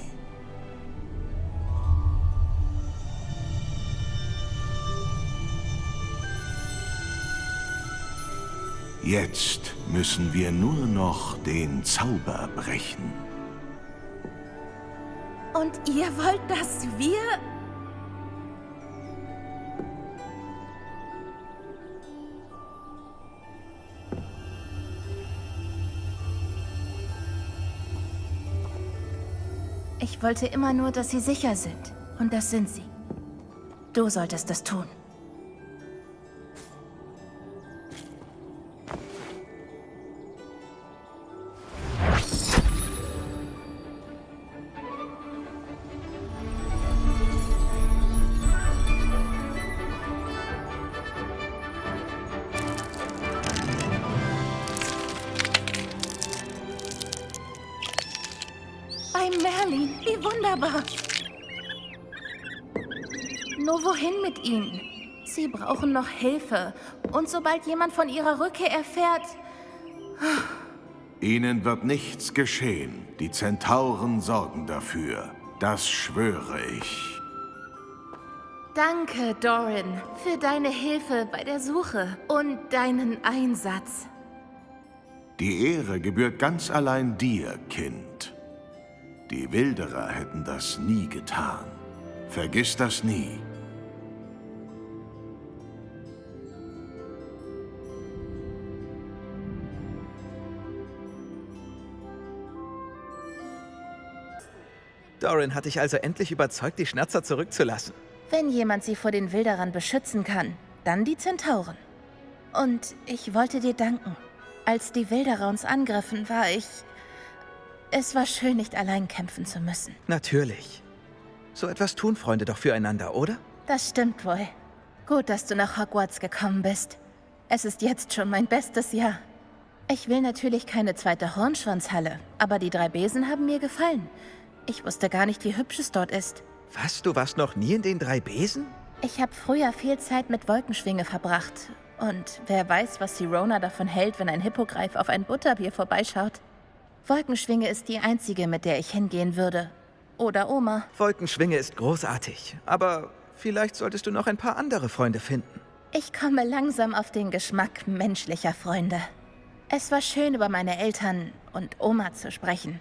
Jetzt müssen wir nur noch den Zauber brechen. Und ihr wollt, dass wir... Ich wollte immer nur, dass sie sicher sind. Und das sind sie. Du solltest das tun. Bei Merlin, wie wunderbar. Nur wohin mit ihnen? Sie brauchen noch Hilfe. Und sobald jemand von ihrer Rückkehr erfährt... Ihnen wird nichts geschehen. Die Zentauren sorgen dafür. Das schwöre ich. Danke, Doran, für deine Hilfe bei der Suche und deinen Einsatz. Die Ehre gebührt ganz allein dir, Kind. Die Wilderer hätten das nie getan. Vergiss das nie. Doran hat dich also endlich überzeugt, die Schnatzer zurückzulassen. Wenn jemand sie vor den Wilderern beschützen kann, dann die Zentauren. Und ich wollte dir danken. Als die Wilderer uns angriffen, war ich... Es war schön, nicht allein kämpfen zu müssen. Natürlich. So etwas tun Freunde doch füreinander, oder? Das stimmt wohl. Gut, dass du nach Hogwarts gekommen bist. Es ist jetzt schon mein bestes Jahr. Ich will natürlich keine zweite Hornschwanzhalle, aber die 3 Besen haben mir gefallen. Ich wusste gar nicht, wie hübsch es dort ist. Was? Du warst noch nie in den 3 Besen? Ich habe früher viel Zeit mit Wolkenschwinge verbracht. Und wer weiß, was Sirona davon hält, wenn ein Hippogreif auf ein Butterbier vorbeischaut. Wolkenschwinge ist die einzige, mit der ich hingehen würde. Oder Oma. Wolkenschwinge ist großartig, aber vielleicht solltest du noch ein paar andere Freunde finden. Ich komme langsam auf den Geschmack menschlicher Freunde. Es war schön, über meine Eltern und Oma zu sprechen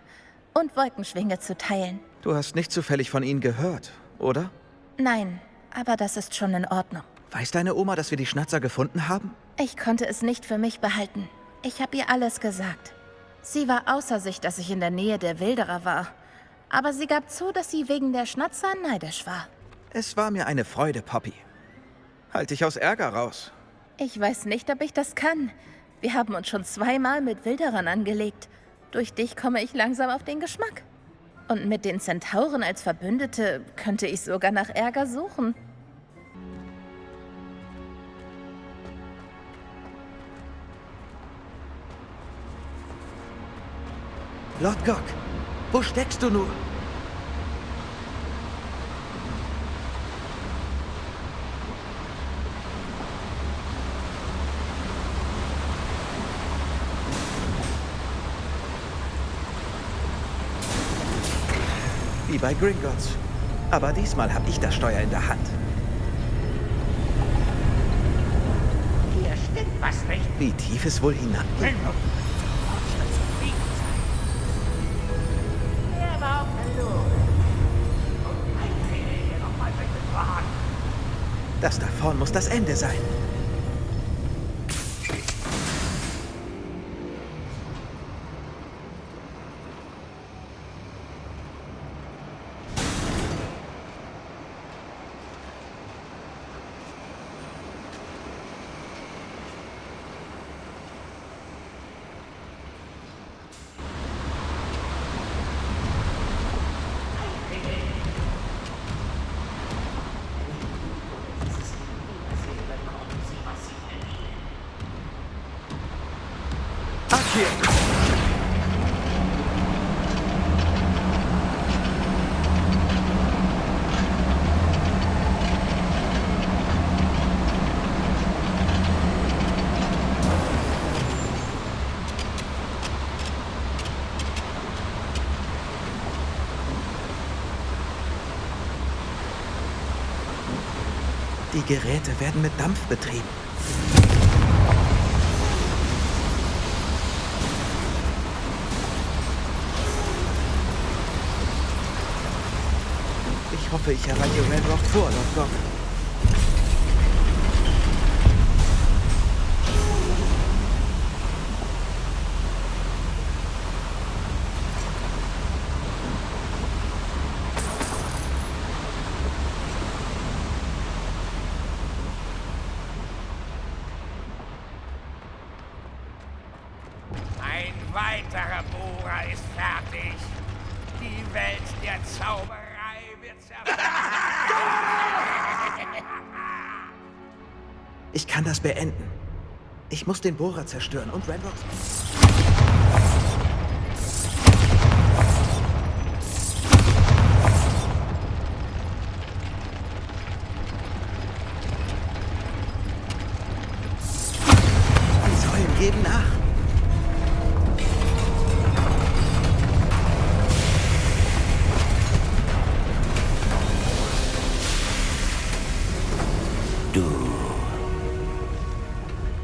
und Wolkenschwinge zu teilen. Du hast nicht zufällig von ihnen gehört, oder? Nein, aber das ist schon in Ordnung. Weiß deine Oma, dass wir die Schnatzer gefunden haben? Ich konnte es nicht für mich behalten. Ich habe ihr alles gesagt. Sie war außer sich, dass ich in der Nähe der Wilderer war. Aber sie gab zu, dass sie wegen der Schnatzer neidisch war. Es war mir eine Freude, Poppy. Halt dich aus Ärger raus. Ich weiß nicht, ob ich das kann. Wir haben uns schon 2-mal mit Wilderern angelegt. Durch dich komme ich langsam auf den Geschmack. Und mit den Zentauren als Verbündete könnte ich sogar nach Ärger suchen. Lord Gok, wo steckst du nur? Wie bei Gringotts. Aber diesmal habe ich das Steuer in der Hand. Hier stimmt was nicht. Wie tief es wohl hinabgeht? Er war auch verloren. Und ein Rede hier nochmal betragen. Das da vorn muss das Ende sein. hier! Die Geräte werden mit Dampf betrieben. Ich hoffe, ich erreiche Ranrock vor, Lord Gok. Ein weiterer Bohrer ist fertig. Die Welt der Zauberei wird zerstört. Ich kann das beenden. Ich muss den Bohrer zerstören und Ranrock... Die Säulen geben nach.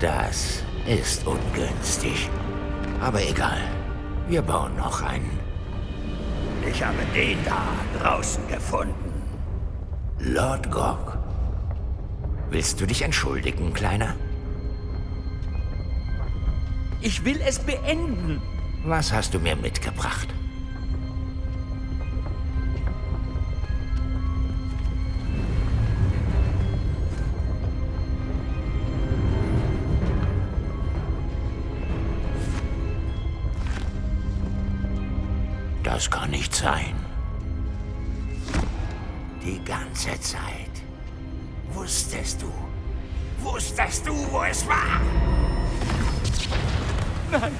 Das ist ungünstig. Aber egal. Wir bauen noch einen. Ich habe den da draußen gefunden. Lord Gok. Willst du dich entschuldigen, Kleiner? Ich will es beenden. Was hast du mir mitgebracht? Das kann nicht sein. Die ganze Zeit wusstest du, wo es war? Nein!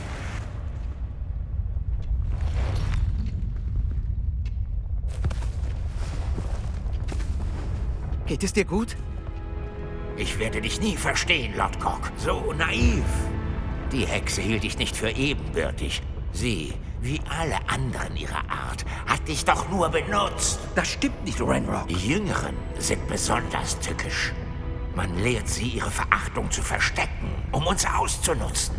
Geht es dir gut? Ich werde dich nie verstehen, Lord Gok. So naiv. Die Hexe hielt dich nicht für ebenbürtig. Sie, wie alle anderen ihrer Art, hat dich doch nur benutzt. Das stimmt nicht, Ranrock. Die Jüngeren sind besonders tückisch. Man lehrt sie, ihre Verachtung zu verstecken, um uns auszunutzen.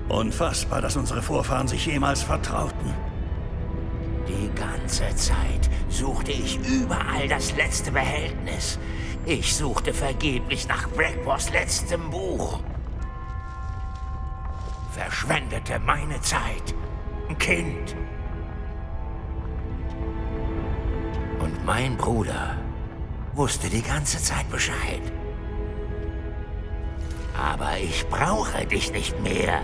Unfassbar, dass unsere Vorfahren sich jemals vertrauten. Die ganze Zeit suchte ich überall das letzte Behältnis. Ich suchte vergeblich nach Blackboars letztem Buch. Verschwendete meine Zeit. Kind. Und mein Bruder wusste die ganze Zeit Bescheid. Aber ich brauche dich nicht mehr.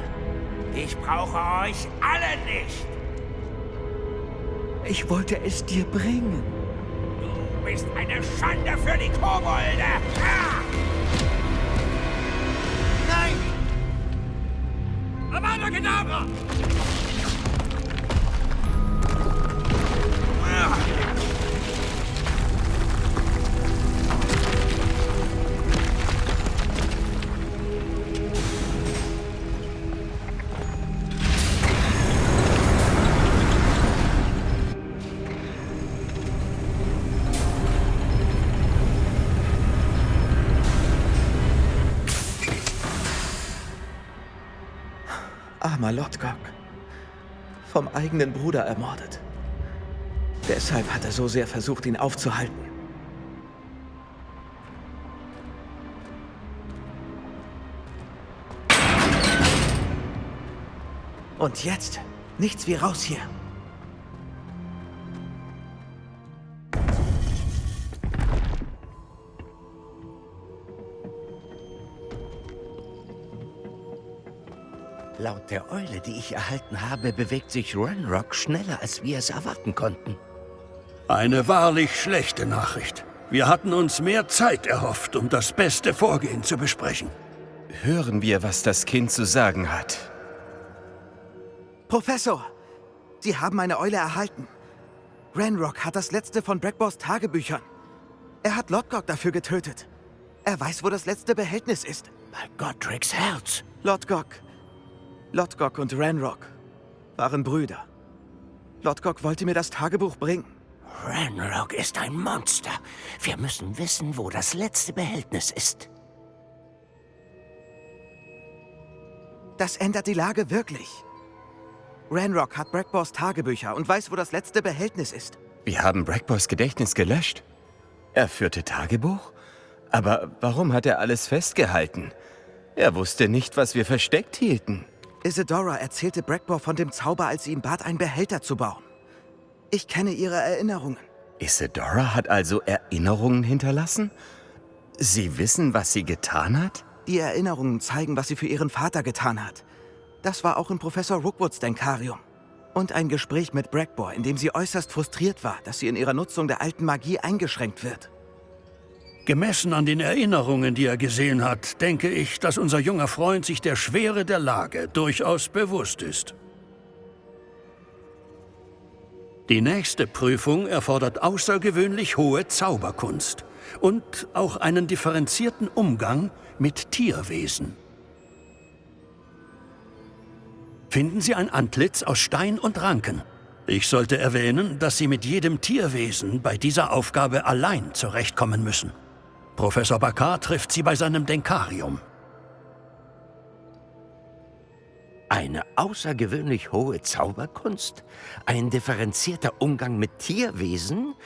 Ich brauche euch alle nicht. Ich wollte es dir bringen. Du bist eine Schande für die Kobolde. Ah! Nein! Avada Kedavra! Armer Lord Gok. Vom eigenen Bruder ermordet. Deshalb hat er so sehr versucht, ihn aufzuhalten. Und jetzt nichts wie raus hier. Laut der Eule, die ich erhalten habe, bewegt sich Ranrock schneller, als wir es erwarten konnten. Eine wahrlich schlechte Nachricht. Wir hatten uns mehr Zeit erhofft, um das beste Vorgehen zu besprechen. Hören wir, was das Kind zu sagen hat. Professor, Sie haben eine Eule erhalten. Ranrock hat das letzte von Brackbors Tagebüchern. Er hat Lodgok dafür getötet. Er weiß, wo das letzte Behältnis ist. Bei Godric's Herz. Lodgok und Ranrock waren Brüder. Lodgok wollte mir das Tagebuch bringen. Ranrock ist ein Monster. Wir müssen wissen, wo das letzte Behältnis ist. Das ändert die Lage wirklich. Ranrock hat Brackbors Tagebücher und weiß, wo das letzte Behältnis ist. Wir haben Brackbors Gedächtnis gelöscht. Er führte Tagebuch? Aber warum hat er alles festgehalten? Er wusste nicht, was wir versteckt hielten. Isadora erzählte Brackbor von dem Zauber, als sie ihn bat, einen Behälter zu bauen. Ich kenne ihre Erinnerungen. Isadora hat also Erinnerungen hinterlassen? Sie wissen, was sie getan hat? Die Erinnerungen zeigen, was sie für ihren Vater getan hat. Das war auch in Professor Rookwoods Denkarium. Und ein Gespräch mit Brackbor, in dem sie äußerst frustriert war, dass sie in ihrer Nutzung der alten Magie eingeschränkt wird. Gemessen an den Erinnerungen, die er gesehen hat, denke ich, dass unser junger Freund sich der Schwere der Lage durchaus bewusst ist. Die nächste Prüfung erfordert außergewöhnlich hohe Zauberkunst und auch einen differenzierten Umgang mit Tierwesen. Finden Sie ein Antlitz aus Stein und Ranken. Ich sollte erwähnen, dass Sie mit jedem Tierwesen bei dieser Aufgabe allein zurechtkommen müssen. Professor Bakar trifft Sie bei seinem Denkarium. Eine außergewöhnlich hohe Zauberkunst? Ein differenzierter Umgang mit Tierwesen?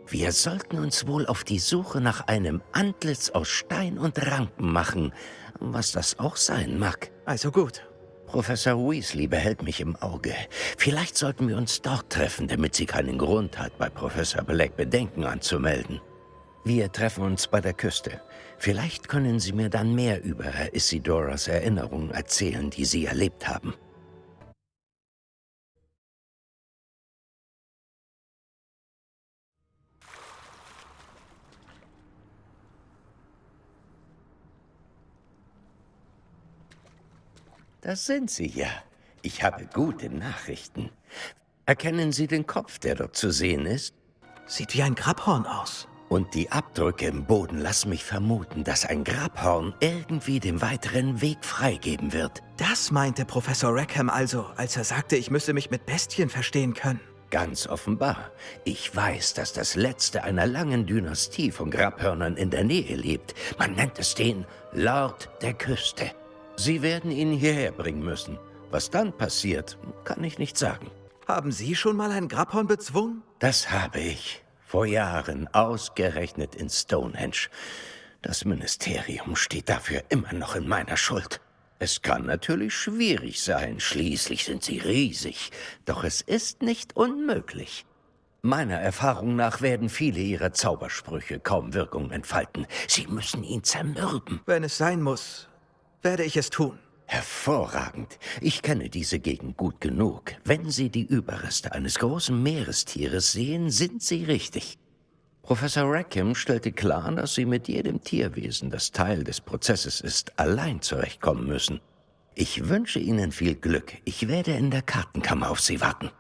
Wir sollten uns wohl auf die Suche nach einem Antlitz aus Stein und Ranken machen, was das auch sein mag. Also gut. Professor Weasley behält mich im Auge. Vielleicht sollten wir uns dort treffen, damit sie keinen Grund hat, bei Professor Black Bedenken anzumelden. Wir treffen uns bei der Küste. Vielleicht können Sie mir dann mehr über Isidoras Erinnerungen erzählen, die Sie erlebt haben. Das sind Sie ja. Ich habe gute Nachrichten. Erkennen Sie den Kopf, der dort zu sehen ist? Sieht wie ein Grabhorn aus. Und die Abdrücke im Boden lassen mich vermuten, dass ein Grabhorn irgendwie den weiteren Weg freigeben wird. Das meinte Professor Rackham also, als er sagte, ich müsse mich mit Bestien verstehen können. Ganz offenbar. Ich weiß, dass das letzte einer langen Dynastie von Grabhörnern in der Nähe lebt. Man nennt es den Lord der Küste. Sie werden ihn hierher bringen müssen. Was dann passiert, kann ich nicht sagen. Haben Sie schon mal ein Grabhorn bezwungen? Das habe ich. Vor Jahren, ausgerechnet in Stonehenge. Das Ministerium steht dafür immer noch in meiner Schuld. Es kann natürlich schwierig sein, schließlich sind sie riesig. Doch es ist nicht unmöglich. Meiner Erfahrung nach werden viele ihrer Zaubersprüche kaum Wirkung entfalten. Sie müssen ihn zermürben. Wenn es sein muss, werde ich es tun. Hervorragend. Ich kenne diese Gegend gut genug. Wenn Sie die Überreste eines großen Meerestieres sehen, sind Sie richtig. Professor Rackham stellte klar, dass Sie mit jedem Tierwesen, das Teil des Prozesses ist, allein zurechtkommen müssen. Ich wünsche Ihnen viel Glück. Ich werde in der Kartenkammer auf Sie warten.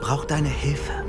braucht deine Hilfe.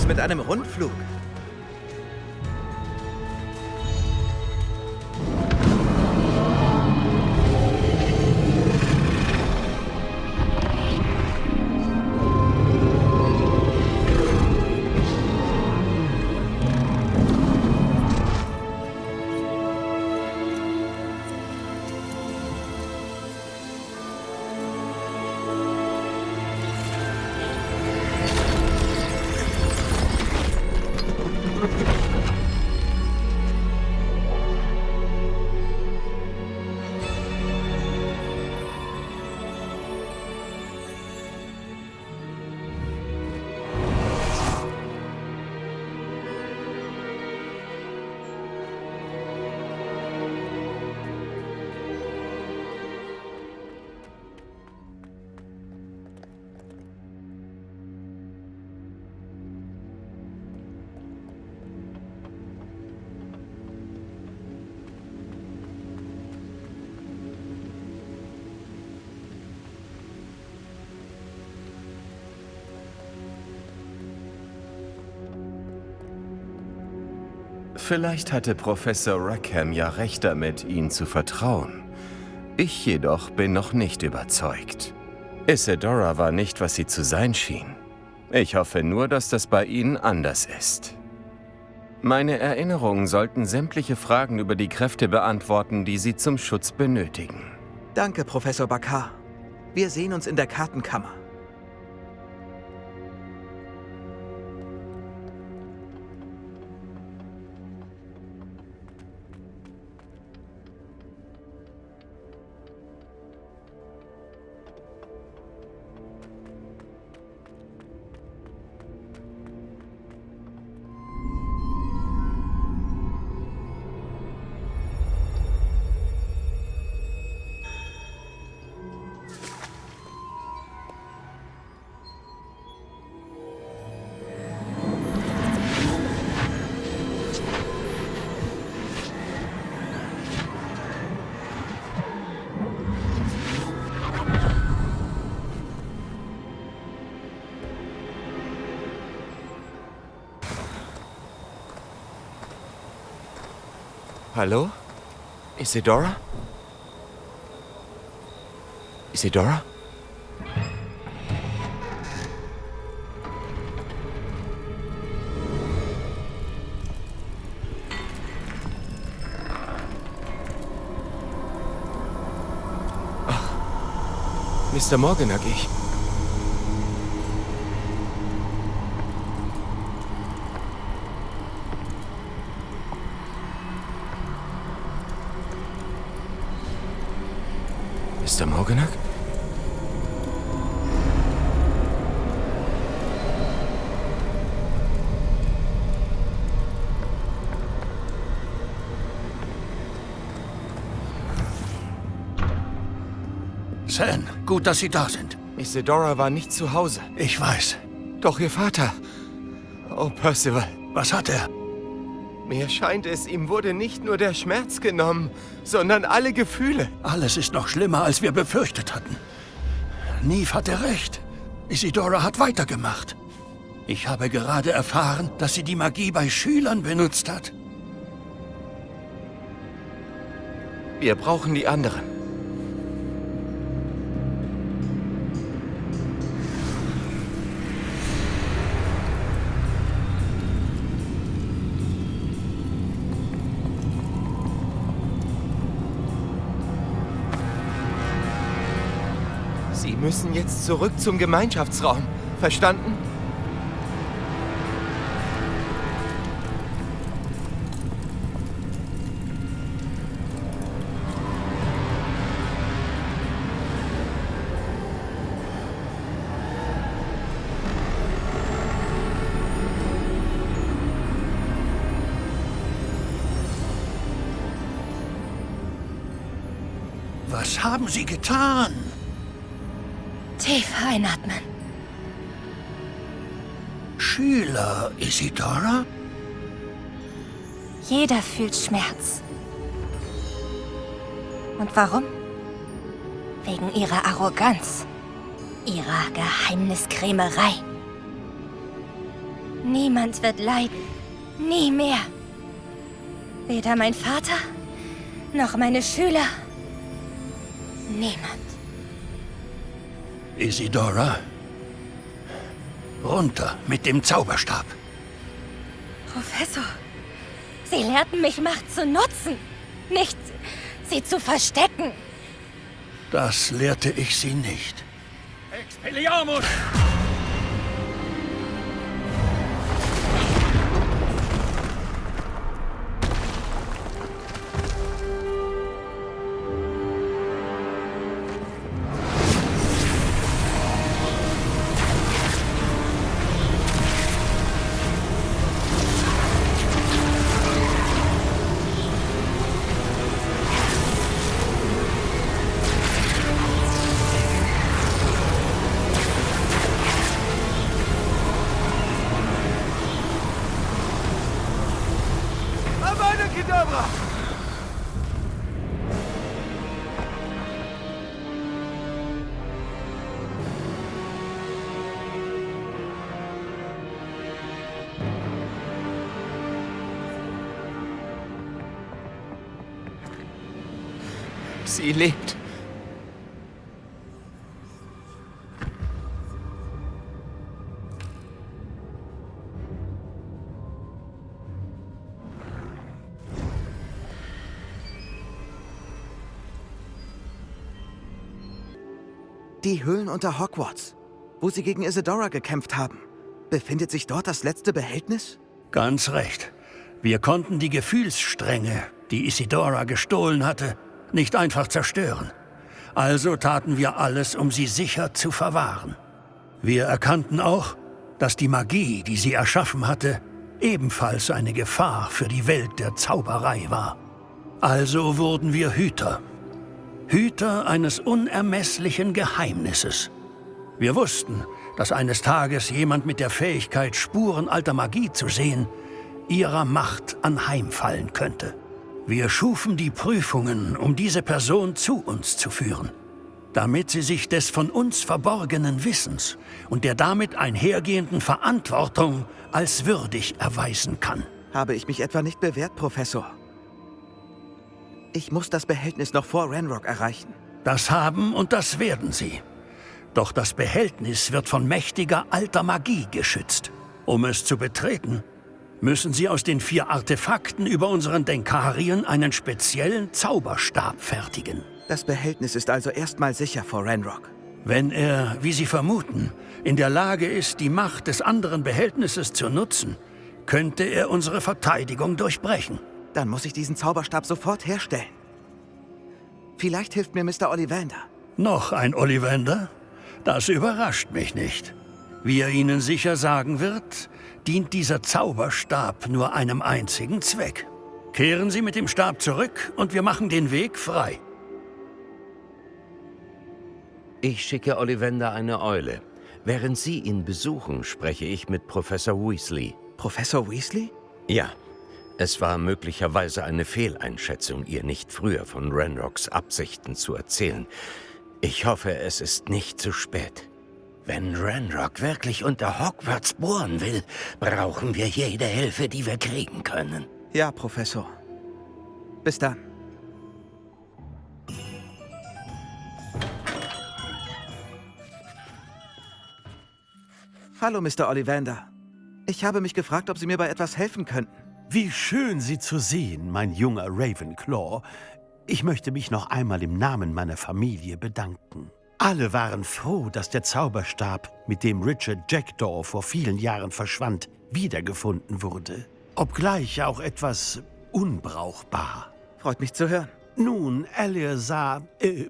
Mit einem Rundflug. Vielleicht hatte Professor Rackham ja recht damit, ihn zu vertrauen. Ich jedoch bin noch nicht überzeugt. Isadora war nicht, was sie zu sein schien. Ich hoffe nur, dass das bei Ihnen anders ist. Meine Erinnerungen sollten sämtliche Fragen über die Kräfte beantworten, die Sie zum Schutz benötigen. Danke, Professor Bakar. Wir sehen uns in der Kartenkammer. Hallo? Isadora? Isadora? Ach, Mr. Morganach, ich... Mr. Morganach? Zane, gut, dass Sie da sind. Isadora war nicht zu Hause. Ich weiß. Doch Ihr Vater... Oh, Percival. Was hat er? Mir scheint es, ihm wurde nicht nur der Schmerz genommen, sondern alle Gefühle. Alles ist noch schlimmer, als wir befürchtet hatten. Neve hatte recht. Isadora hat weitergemacht. Ich habe gerade erfahren, dass sie die Magie bei Schülern benutzt hat. Wir brauchen die anderen. müssen jetzt zurück zum Gemeinschaftsraum. Verstanden? Was haben Sie getan? Tief einatmen. Schüler, Isidora? Jeder fühlt Schmerz. Und warum? Wegen ihrer Arroganz, ihrer Geheimniskrämerei. Niemand wird leiden. Nie mehr. Weder mein Vater, noch meine Schüler. Niemand. Isidora, runter mit dem Zauberstab. Professor, Sie lehrten mich, Macht zu nutzen, nicht sie zu verstecken. Das lehrte ich Sie nicht. Expelliarmus! Kedavra! Sie lebt. Die Höhlen unter Hogwarts, wo sie gegen Isidora gekämpft haben. Befindet sich dort das letzte Behältnis? Ganz recht. Wir konnten die Gefühlsstränge, die Isidora gestohlen hatte, nicht einfach zerstören. Also taten wir alles, um sie sicher zu verwahren. Wir erkannten auch, dass die Magie, die sie erschaffen hatte, ebenfalls eine Gefahr für die Welt der Zauberei war. Also wurden wir Hüter. Hüter eines unermesslichen Geheimnisses. Wir wussten, dass eines Tages jemand mit der Fähigkeit, Spuren alter Magie zu sehen, ihrer Macht anheimfallen könnte. Wir schufen die Prüfungen, um diese Person zu uns zu führen, damit sie sich des von uns verborgenen Wissens und der damit einhergehenden Verantwortung als würdig erweisen kann. Habe ich mich etwa nicht bewährt, Professor? Ich muss das Behältnis noch vor Ranrock erreichen. Das haben und das werden sie. Doch das Behältnis wird von mächtiger alter Magie geschützt. Um es zu betreten, müssen sie aus den 4 Artefakten über unseren Denkarien einen speziellen Zauberstab fertigen. Das Behältnis ist also erstmal sicher vor Ranrock. Wenn er, wie Sie vermuten, in der Lage ist, die Macht des anderen Behältnisses zu nutzen, könnte er unsere Verteidigung durchbrechen. Dann muss ich diesen Zauberstab sofort herstellen. Vielleicht hilft mir Mr. Ollivander. Noch ein Ollivander? Das überrascht mich nicht. Wie er Ihnen sicher sagen wird, dient dieser Zauberstab nur einem einzigen Zweck. Kehren Sie mit dem Stab zurück und wir machen den Weg frei. Ich schicke Ollivander eine Eule. Während Sie ihn besuchen, spreche ich mit Professor Weasley. Professor Weasley? Ja. Es war möglicherweise eine Fehleinschätzung, ihr nicht früher von Ranrocks Absichten zu erzählen. Ich hoffe, es ist nicht zu spät. Wenn Ranrock wirklich unter Hogwarts bohren will, brauchen wir jede Hilfe, die wir kriegen können. Ja, Professor. Bis dann. Hallo, Mr. Ollivander. Ich habe mich gefragt, ob Sie mir bei etwas helfen könnten. Wie schön, Sie zu sehen, mein junger Ravenclaw. Ich möchte mich noch einmal im Namen meiner Familie bedanken. Alle waren froh, dass der Zauberstab, mit dem Richard Jackdaw vor vielen Jahren verschwand, wiedergefunden wurde. Obgleich auch etwas unbrauchbar. Freut mich zu hören. Nun,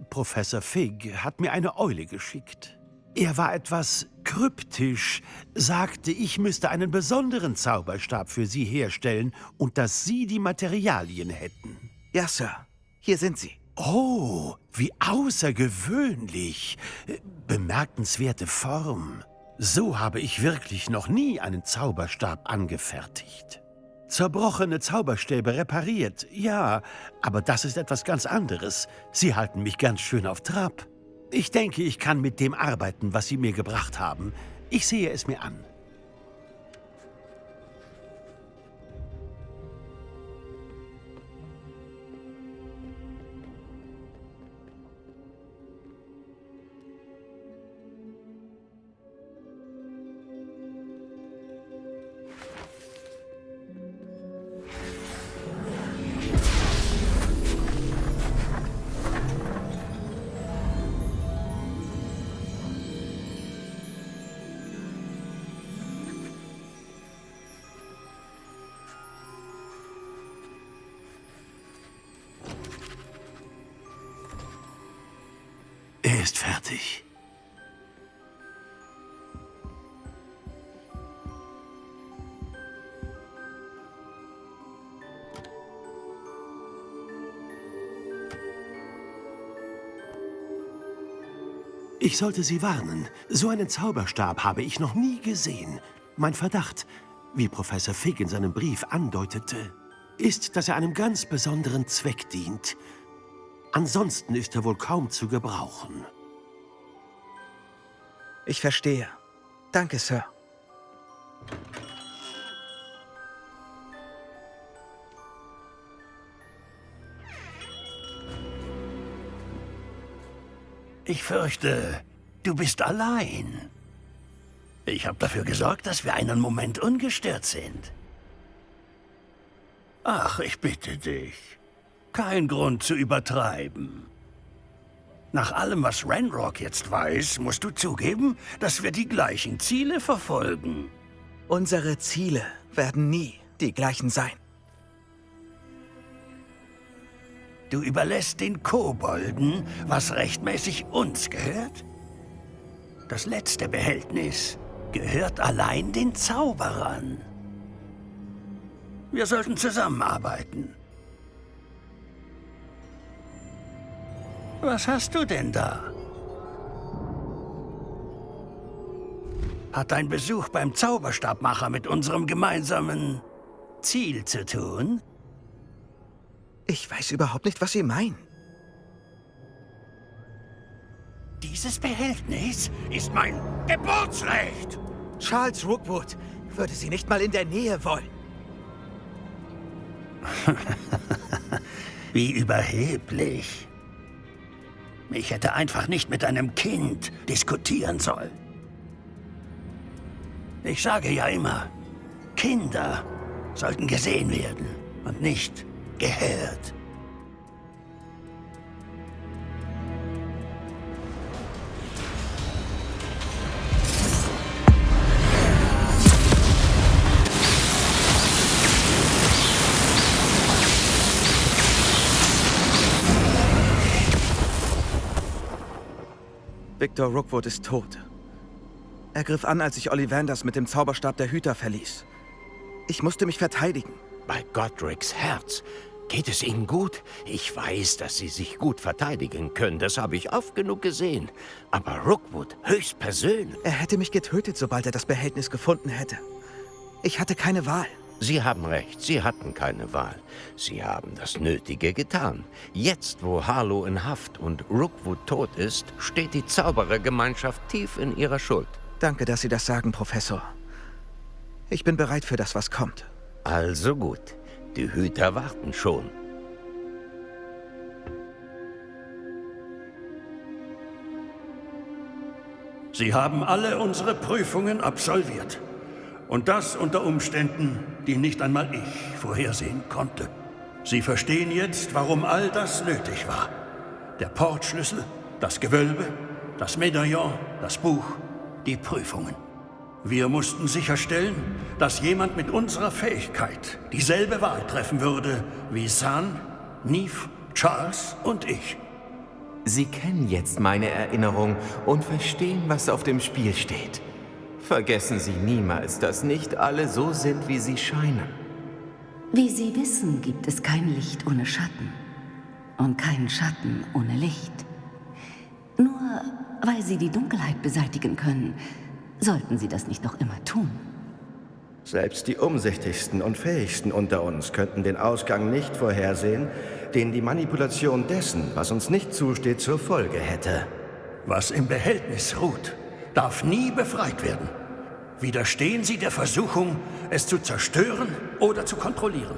Professor Fig hat mir eine Eule geschickt. Er war etwas kryptisch, sagte, ich müsste einen besonderen Zauberstab für Sie herstellen und dass Sie die Materialien hätten. Ja, Sir. Hier sind sie. Oh, wie außergewöhnlich. Bemerkenswerte Form. So habe ich wirklich noch nie einen Zauberstab angefertigt. Zerbrochene Zauberstäbe repariert, ja, aber das ist etwas ganz anderes. Sie halten mich ganz schön auf Trab. Ich denke, ich kann mit dem arbeiten, was Sie mir gebracht haben. Ich sehe es mir an. Er ist fertig. Ich sollte Sie warnen. So einen Zauberstab habe ich noch nie gesehen. Mein Verdacht, wie Professor Fig in seinem Brief andeutete, ist, dass er einem ganz besonderen Zweck dient. Ansonsten ist er wohl kaum zu gebrauchen. Ich verstehe. Danke, Sir. Ich fürchte, du bist allein. Ich habe dafür gesorgt, dass wir einen Moment ungestört sind. Ach, ich bitte dich. Kein Grund zu übertreiben. Nach allem, was Ranrock jetzt weiß, musst du zugeben, dass wir die gleichen Ziele verfolgen. Unsere Ziele werden nie die gleichen sein. Du überlässt den Kobolden, was rechtmäßig uns gehört? Das letzte Behältnis gehört allein den Zauberern. Wir sollten zusammenarbeiten. Was hast du denn da? Hat dein Besuch beim Zauberstabmacher mit unserem gemeinsamen Ziel zu tun? Ich weiß überhaupt nicht, was Sie meinen. Dieses Behältnis ist mein Geburtsrecht. Charles Rookwood würde Sie nicht mal in der Nähe wollen. Wie überheblich. Ich hätte einfach nicht mit einem Kind diskutieren sollen. Ich sage ja immer, Kinder sollten gesehen werden und nicht gehört. Victor Rookwood ist tot. Er griff an, als ich Ollivanders mit dem Zauberstab der Hüter verließ. Ich musste mich verteidigen. Bei Godric's Herz. Geht es Ihnen gut? Ich weiß, dass Sie sich gut verteidigen können. Das habe ich oft genug gesehen. Aber Rookwood höchstpersönlich. Er hätte mich getötet, sobald er das Behältnis gefunden hätte. Ich hatte keine Wahl. Sie haben recht, Sie hatten keine Wahl. Sie haben das Nötige getan. Jetzt, wo Harlow in Haft und Rookwood tot ist, steht die Zauberergemeinschaft tief in ihrer Schuld. Danke, dass Sie das sagen, Professor. Ich bin bereit für das, was kommt. Also gut. Die Hüter warten schon. Sie haben alle unsere Prüfungen absolviert. Und das unter Umständen, die nicht einmal ich vorhersehen konnte. Sie verstehen jetzt, warum all das nötig war. Der Portschlüssel, das Gewölbe, das Medaillon, das Buch, die Prüfungen. Wir mussten sicherstellen, dass jemand mit unserer Fähigkeit dieselbe Wahl treffen würde wie San, Neve, Charles und ich. Sie kennen jetzt meine Erinnerung und verstehen, was auf dem Spiel steht. Vergessen Sie niemals, dass nicht alle so sind, wie sie scheinen. Wie Sie wissen, gibt es kein Licht ohne Schatten und keinen Schatten ohne Licht. Nur weil Sie die Dunkelheit beseitigen können, sollten Sie das nicht noch immer tun. Selbst die umsichtigsten und fähigsten unter uns könnten den Ausgang nicht vorhersehen, den die Manipulation dessen, was uns nicht zusteht, zur Folge hätte. Was im Behältnis ruht, darf nie befreit werden. Widerstehen Sie der Versuchung, es zu zerstören oder zu kontrollieren.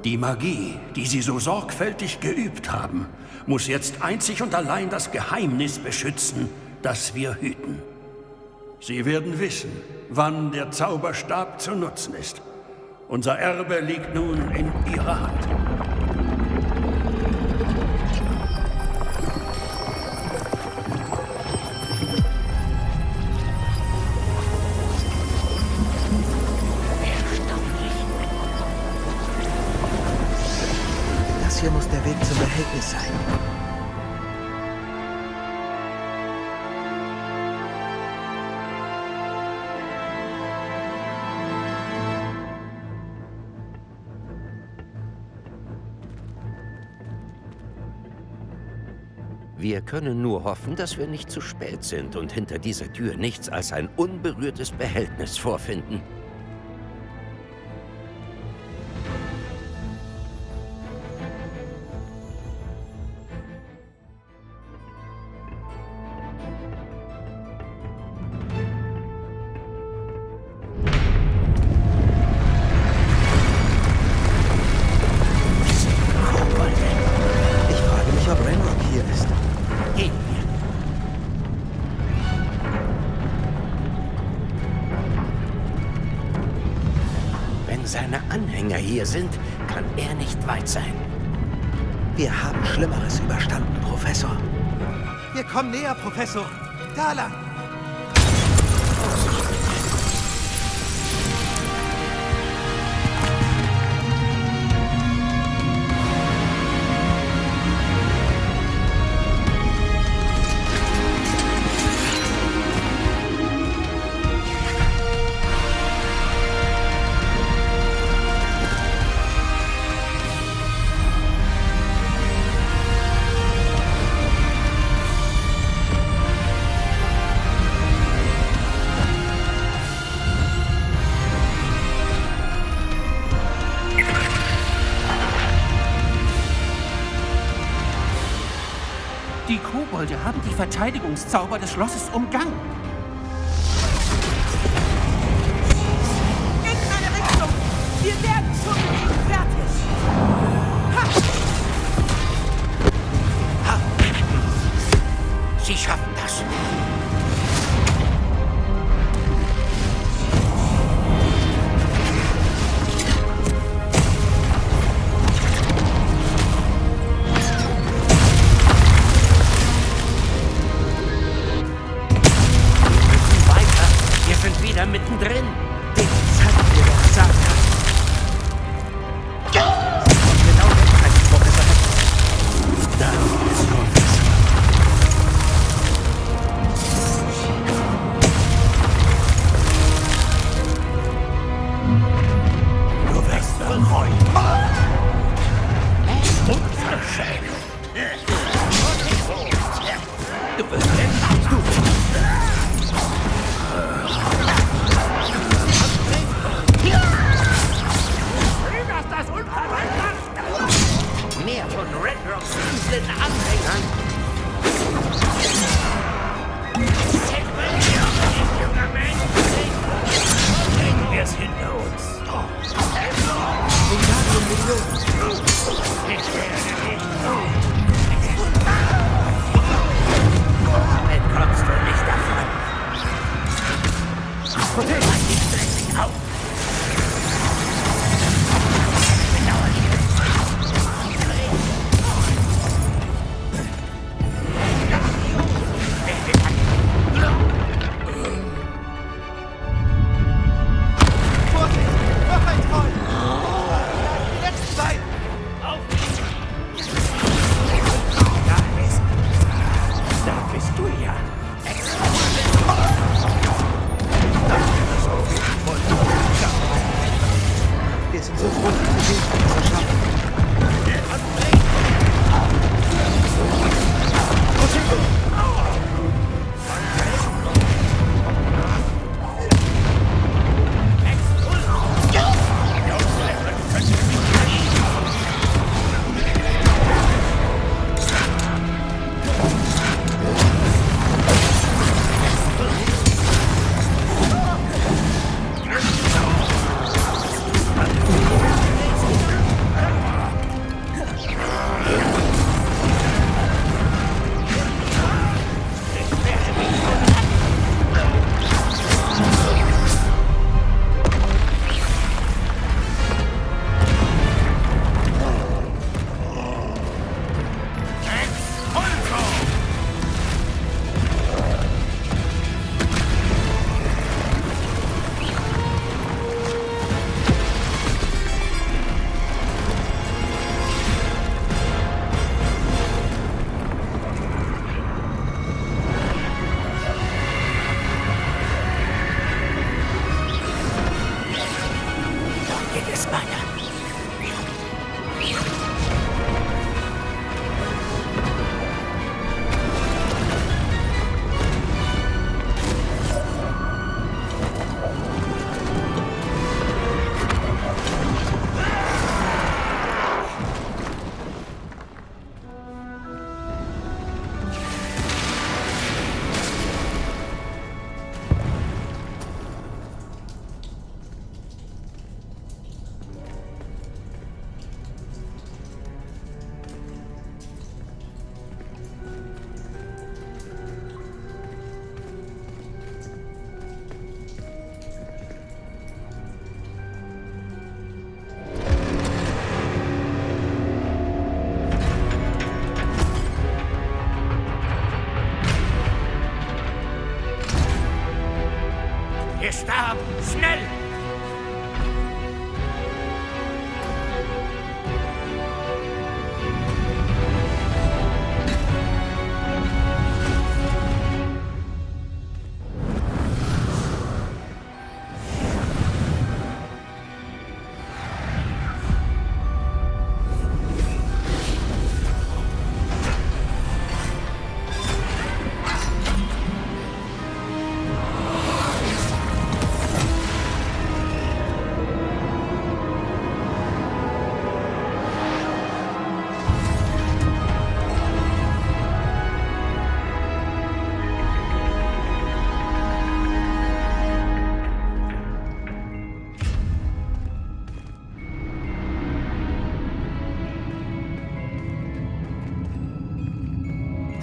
Die Magie, die Sie so sorgfältig geübt haben, muss jetzt einzig und allein das Geheimnis beschützen, das wir hüten. Sie werden wissen, wann der Zauberstab zu nutzen ist. Unser Erbe liegt nun in Ihrer Hand. Das hier muss der Weg zum Behältnis sein. Wir können nur hoffen, dass wir nicht zu spät sind und hinter dieser Tür nichts als ein unberührtes Behältnis vorfinden. Ich frage mich, ob Ranrock hier ist. Wenn seine Anhänger hier sind, kann er nicht weit sein. Wir haben Schlimmeres überstanden, Professor. Wir kommen näher, Professor. Da lang. Die Kobolde haben die Verteidigungszauber des Schlosses umgangen. In eine Richtung! Wir werden schon fertig! Sie schaffen das. Mittendrin. Den hatten wir doch gesagt. Ja! Genau rechtzeitig, Professor. Danke, Professor. Du wirst bereuen. Unverschämt. Du wirst Mehr von Ranrocks üblen Anhängern. Junger Mensch, bringen wir es hinter uns. so froh, diese Wege zu schaffen. Der Stab! Schnell!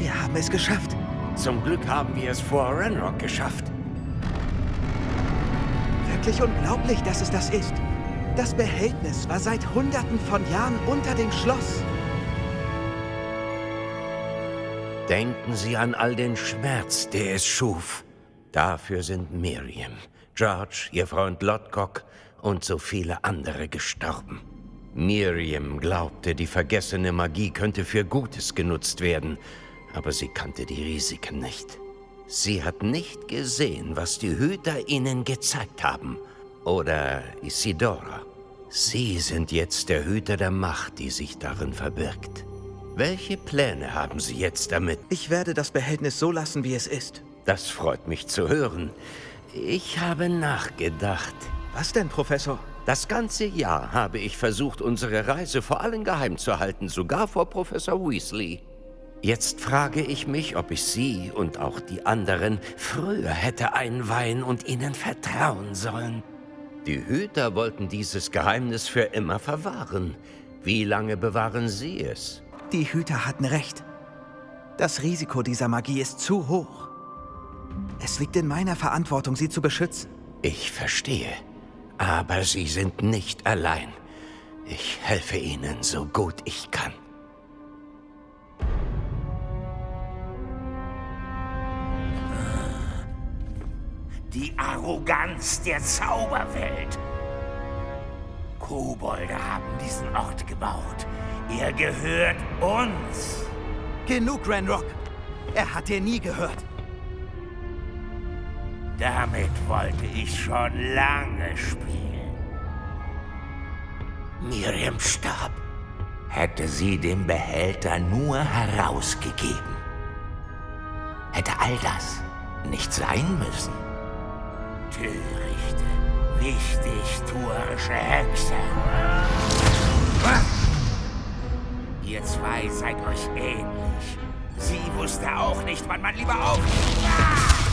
Wir haben es geschafft. Zum Glück haben wir es vor Ranrock geschafft. Wirklich unglaublich, dass es das ist. Das Behältnis war seit Hunderten von Jahren unter dem Schloss. Denken Sie an all den Schmerz, der es schuf. Dafür sind Miriam, George, Ihr Freund Lodgok und so viele andere gestorben. Miriam glaubte, die vergessene Magie könnte für Gutes genutzt werden, aber sie kannte die Risiken nicht. Sie hat nicht gesehen, was die Hüter ihnen gezeigt haben. Oder Isidora. Sie sind jetzt der Hüter der Macht, die sich darin verbirgt. Welche Pläne haben Sie jetzt damit? Ich werde das Behältnis so lassen, wie es ist. Das freut mich zu hören. Ich habe nachgedacht. Was denn, Professor? Das ganze Jahr habe ich versucht, unsere Reise vor allen geheim zu halten, sogar vor Professor Weasley. Jetzt frage ich mich, ob ich Sie und auch die anderen früher hätte einweihen und ihnen vertrauen sollen. Die Hüter wollten dieses Geheimnis für immer verwahren. Wie lange bewahren Sie es? Die Hüter hatten recht. Das Risiko dieser Magie ist zu hoch. Es liegt in meiner Verantwortung, sie zu beschützen. Ich verstehe. Aber Sie sind nicht allein. Ich helfe Ihnen so gut ich kann. Die Arroganz der Zauberwelt. Kobolde haben diesen Ort gebaut. Er gehört uns. Genug, Ranrock. Er hat dir nie gehört. Damit wollte ich schon lange spielen. Miriam starb, hätte sie den Behälter nur herausgegeben. Hätte all das nicht sein müssen. Törichte, wichtigtuerische Hexe. Ihr zwei seid euch ähnlich. Sie wusste auch nicht, wann man lieber aufgibt.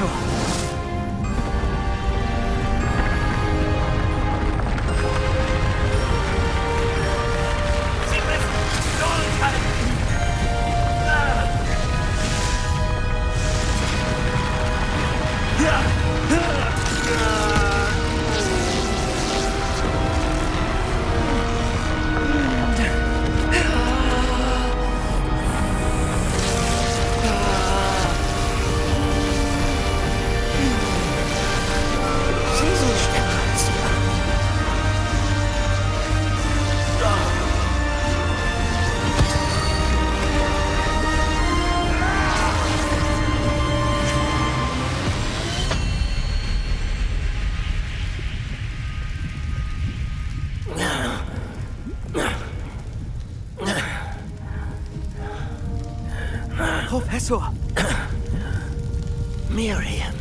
Professor! Sie müssen durchhalten! Professor! Miriam.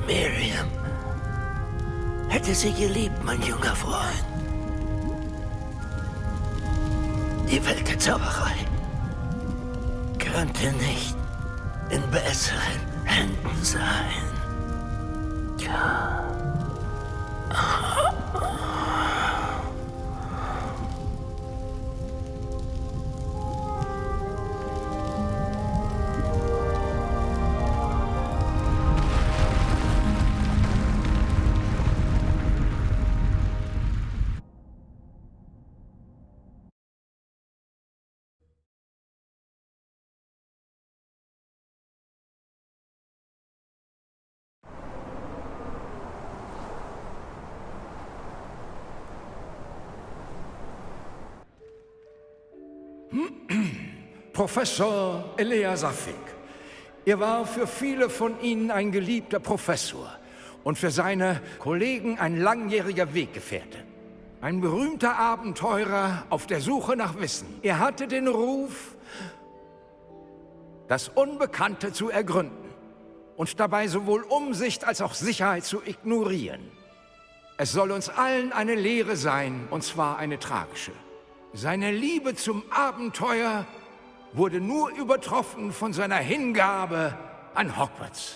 Miriam. Hätte sie geliebt, mein junger Freund. Die Welt der Zauberei könnte nicht in besseren Händen sein. Professor Eleazar Fick. Er war für viele von Ihnen ein geliebter Professor und für seine Kollegen ein langjähriger Weggefährte. Ein berühmter Abenteurer auf der Suche nach Wissen. Er hatte den Ruf, das Unbekannte zu ergründen und dabei sowohl Umsicht als auch Sicherheit zu ignorieren. Es soll uns allen eine Lehre sein, und zwar eine tragische. Seine Liebe zum Abenteuer wurde nur übertroffen von seiner Hingabe an Hogwarts.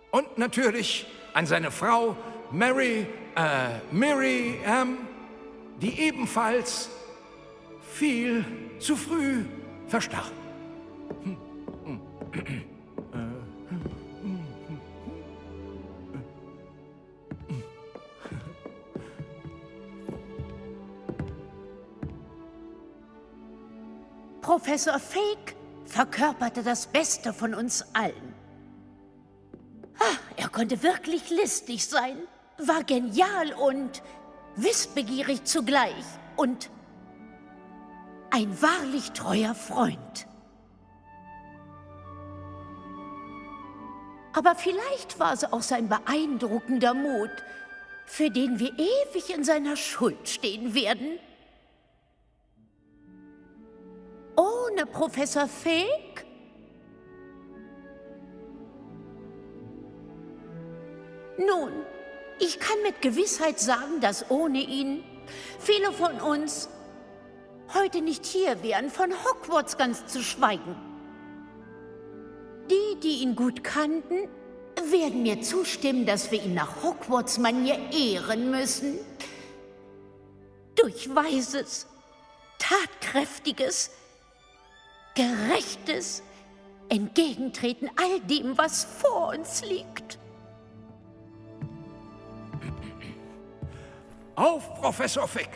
Und natürlich an seine Frau Miriam, die ebenfalls viel zu früh verstarb. Professor Fig verkörperte das Beste von uns allen. Er konnte wirklich listig sein, war genial und wissbegierig zugleich und ein wahrlich treuer Freund. Aber vielleicht war es auch sein beeindruckender Mut, für den wir ewig in seiner Schuld stehen werden. Ohne Professor Fig? Nun, ich kann mit Gewissheit sagen, dass ohne ihn viele von uns heute nicht hier wären, von Hogwarts ganz zu schweigen. Die ihn gut kannten, werden mir zustimmen, dass wir ihn nach Hogwarts-Manier ehren müssen. Durch weises, tatkräftiges, gerechtes Entgegentreten all dem, was vor uns liegt. Auf, Professor Fick!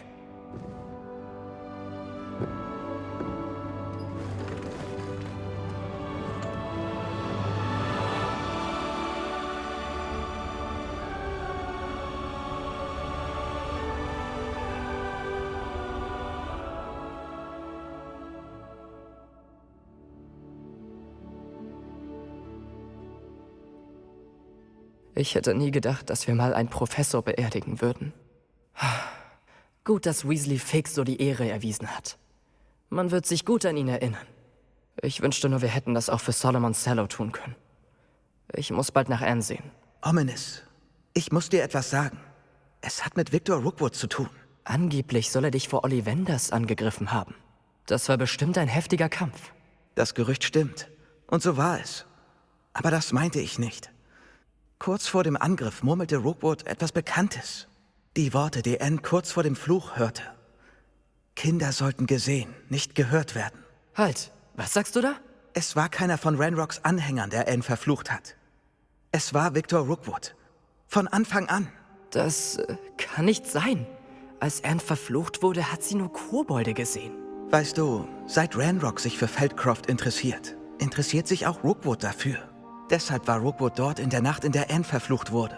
Ich hätte nie gedacht, dass wir mal einen Professor beerdigen würden. Gut, dass Weasley Fig so die Ehre erwiesen hat. Man wird sich gut an ihn erinnern. Ich wünschte nur, wir hätten das auch für Solomon Sallow tun können. Ich muss bald nach Anne sehen. Ominous, ich muss dir etwas sagen. Es hat mit Victor Rookwood zu tun. Angeblich soll er dich vor Ollivanders angegriffen haben. Das war bestimmt ein heftiger Kampf. Das Gerücht stimmt. Und so war es. Aber das meinte ich nicht. Kurz vor dem Angriff murmelte Rookwood etwas Bekanntes. Die Worte, die Anne kurz vor dem Fluch hörte. Kinder sollten gesehen, nicht gehört werden. Halt, was sagst du da? Es war keiner von Ranrocks Anhängern, der Anne verflucht hat. Es war Victor Rookwood. Von Anfang an. Das kann nicht sein. Als Anne verflucht wurde, hat sie nur Kobolde gesehen. Weißt du, seit Ranrock sich für Feldcroft interessiert, interessiert sich auch Rookwood dafür. Deshalb war Rookwood dort in der Nacht, in der Anne verflucht wurde.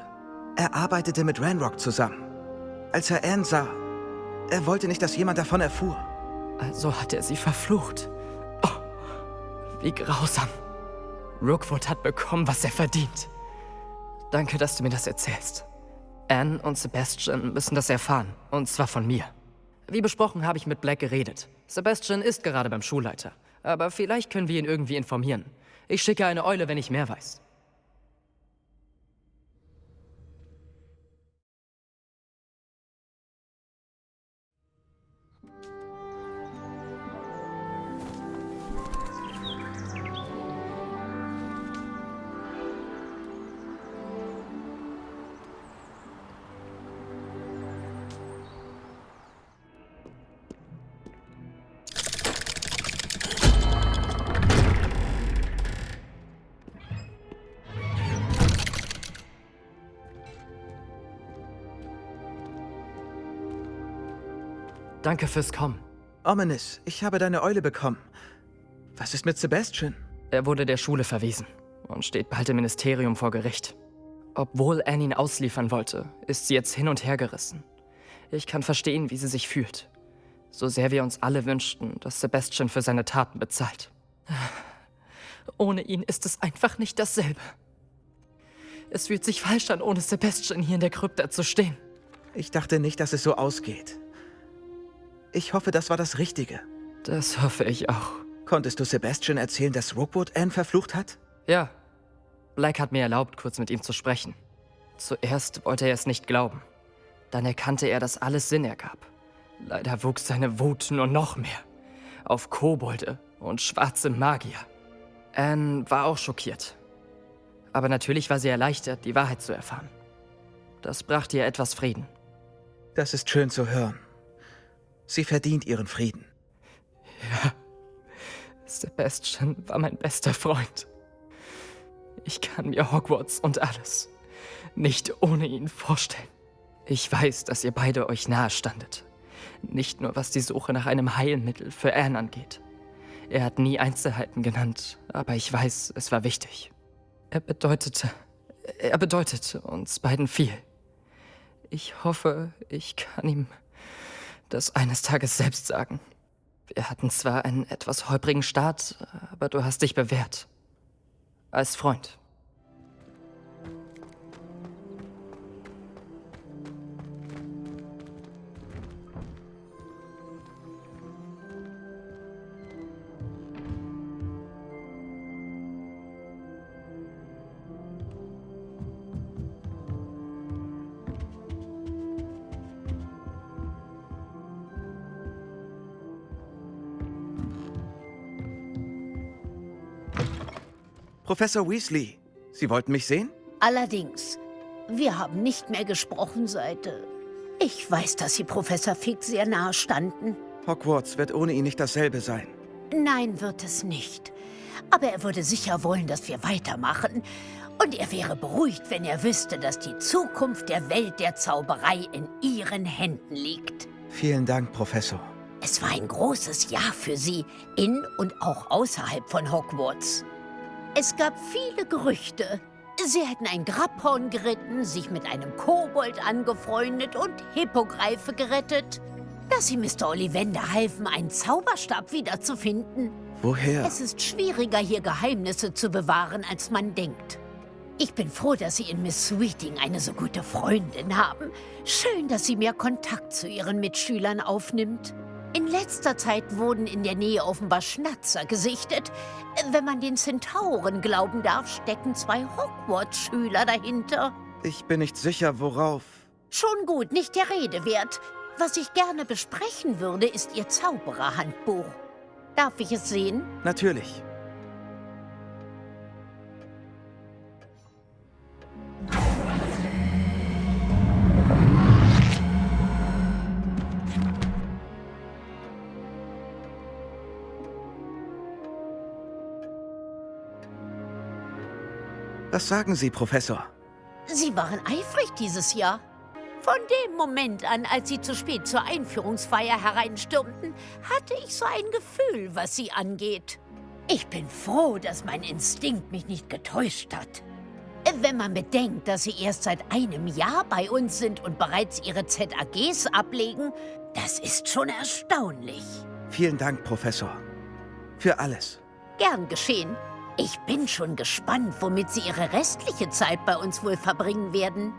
Er arbeitete mit Ranrock zusammen. Als er Anne sah, er wollte nicht, dass jemand davon erfuhr. Also hat er sie verflucht. Oh, wie grausam. Rookwood hat bekommen, was er verdient. Danke, dass du mir das erzählst. Anne und Sebastian müssen das erfahren, und zwar von mir. Wie besprochen habe ich mit Black geredet. Sebastian ist gerade beim Schulleiter, aber vielleicht können wir ihn irgendwie informieren. Ich schicke eine Eule, wenn ich mehr weiß. Danke fürs Kommen. Ominous, ich habe deine Eule bekommen. Was ist mit Sebastian? Er wurde der Schule verwiesen und steht bald im Ministerium vor Gericht. Obwohl Anne ihn ausliefern wollte, ist sie jetzt hin und her gerissen. Ich kann verstehen, wie sie sich fühlt. So sehr wir uns alle wünschten, dass Sebastian für seine Taten bezahlt. Ohne ihn ist es einfach nicht dasselbe. Es fühlt sich falsch an, ohne Sebastian hier in der Krypta zu stehen. Ich dachte nicht, dass es so ausgeht. Ich hoffe, das war das Richtige. Das hoffe ich auch. Konntest du Sebastian erzählen, dass Rookwood Anne verflucht hat? Ja. Black hat mir erlaubt, kurz mit ihm zu sprechen. Zuerst wollte er es nicht glauben. Dann erkannte er, dass alles Sinn ergab. Leider wuchs seine Wut nur noch mehr. Auf Kobolde und schwarze Magier. Anne war auch schockiert. Aber natürlich war sie erleichtert, die Wahrheit zu erfahren. Das brachte ihr etwas Frieden. Das ist schön zu hören. Sie verdient ihren Frieden. Ja, Sebastian war mein bester Freund. Ich kann mir Hogwarts und alles nicht ohne ihn vorstellen. Ich weiß, dass ihr beide euch nahe standet. Nicht nur, was die Suche nach einem Heilmittel für Anne angeht. Er hat nie Einzelheiten genannt, aber ich weiß, es war wichtig. Er bedeutet uns beiden viel. Ich hoffe, ich kann ihm das eines Tages selbst sagen. Wir hatten zwar einen etwas holprigen Start, aber du hast dich bewährt. Als Freund. Professor Weasley, Sie wollten mich sehen? Allerdings, wir haben nicht mehr gesprochen seit... Ich weiß, dass Sie Professor Fig sehr nahe standen. Hogwarts wird ohne ihn nicht dasselbe sein. Nein, wird es nicht. Aber er würde sicher wollen, dass wir weitermachen. Und er wäre beruhigt, wenn er wüsste, dass die Zukunft der Welt der Zauberei in Ihren Händen liegt. Vielen Dank, Professor. Es war ein großes Jahr für Sie, in und auch außerhalb von Hogwarts. Es gab viele Gerüchte. Sie hätten ein Grabhorn geritten, sich mit einem Kobold angefreundet und Hippogreife gerettet. Dass Sie Mr. Ollivander halfen, einen Zauberstab wiederzufinden. Woher? Es ist schwieriger, hier Geheimnisse zu bewahren, als man denkt. Ich bin froh, dass Sie in Miss Sweeting eine so gute Freundin haben. Schön, dass sie mehr Kontakt zu Ihren Mitschülern aufnimmt. In letzter Zeit wurden in der Nähe offenbar Schnatzer gesichtet. Wenn man den Zentauren glauben darf, stecken 2 Hogwarts-Schüler dahinter. Ich bin nicht sicher, worauf. Schon gut, nicht der Rede wert. Was ich gerne besprechen würde, ist Ihr Zaubererhandbuch. Darf ich es sehen? Natürlich. Was sagen Sie, Professor? Sie waren eifrig dieses Jahr. Von dem Moment an, als Sie zu spät zur Einführungsfeier hereinstürmten, hatte ich so ein Gefühl, was Sie angeht. Ich bin froh, dass mein Instinkt mich nicht getäuscht hat. Wenn man bedenkt, dass Sie erst seit einem Jahr bei uns sind und bereits Ihre ZAGs ablegen, das ist schon erstaunlich. Vielen Dank, Professor. Für alles. Gern geschehen. Ich bin schon gespannt, womit Sie Ihre restliche Zeit bei uns wohl verbringen werden.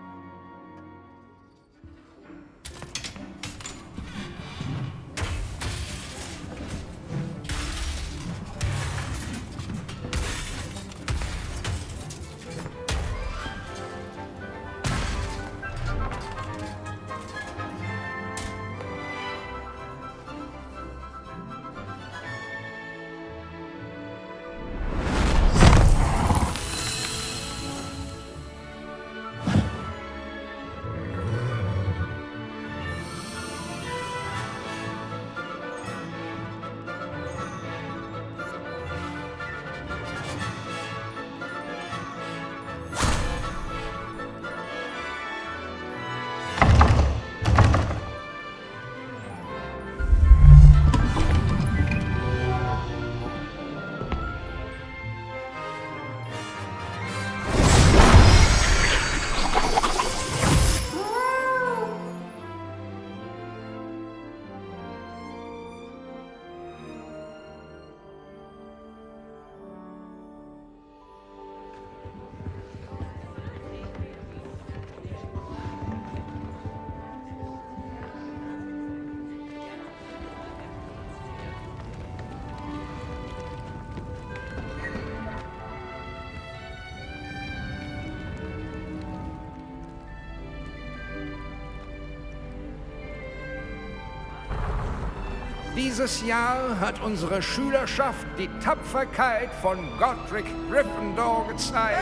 Dieses Jahr hat unsere Schülerschaft die Tapferkeit von Godric Gryffindor gezeigt.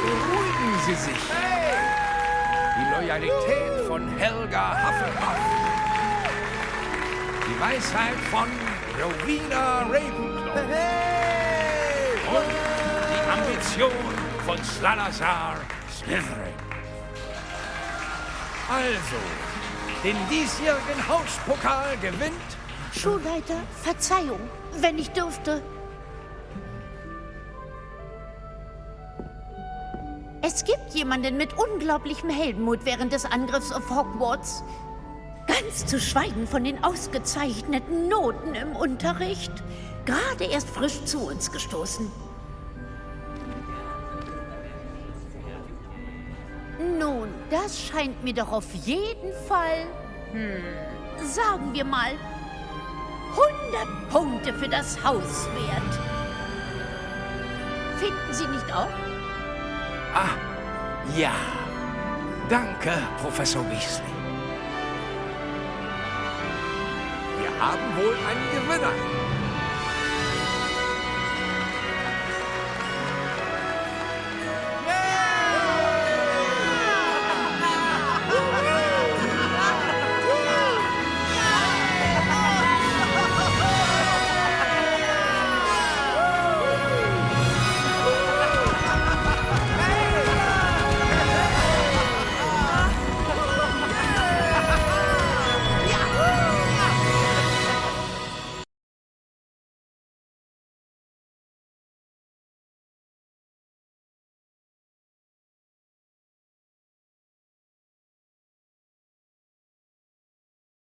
Beruhigen Sie sich. Die Loyalität von Helga Hufflepuff. Die Weisheit von Rowena Ravenclaw. Und die Ambition von Salazar Slytherin. Also, den diesjährigen Hauspokal gewinnt... Schulleiter, Verzeihung, wenn ich dürfte. Es gibt jemanden mit unglaublichem Heldenmut während des Angriffs auf Hogwarts. Ganz zu schweigen von den ausgezeichneten Noten im Unterricht. Gerade erst frisch zu uns gestoßen. Nun, das scheint mir doch auf jeden Fall, sagen wir mal, 100 Punkte für das Haus wert. Finden Sie nicht auch? Ah, ja. Danke, Professor Weasley. Wir haben wohl einen Gewinner.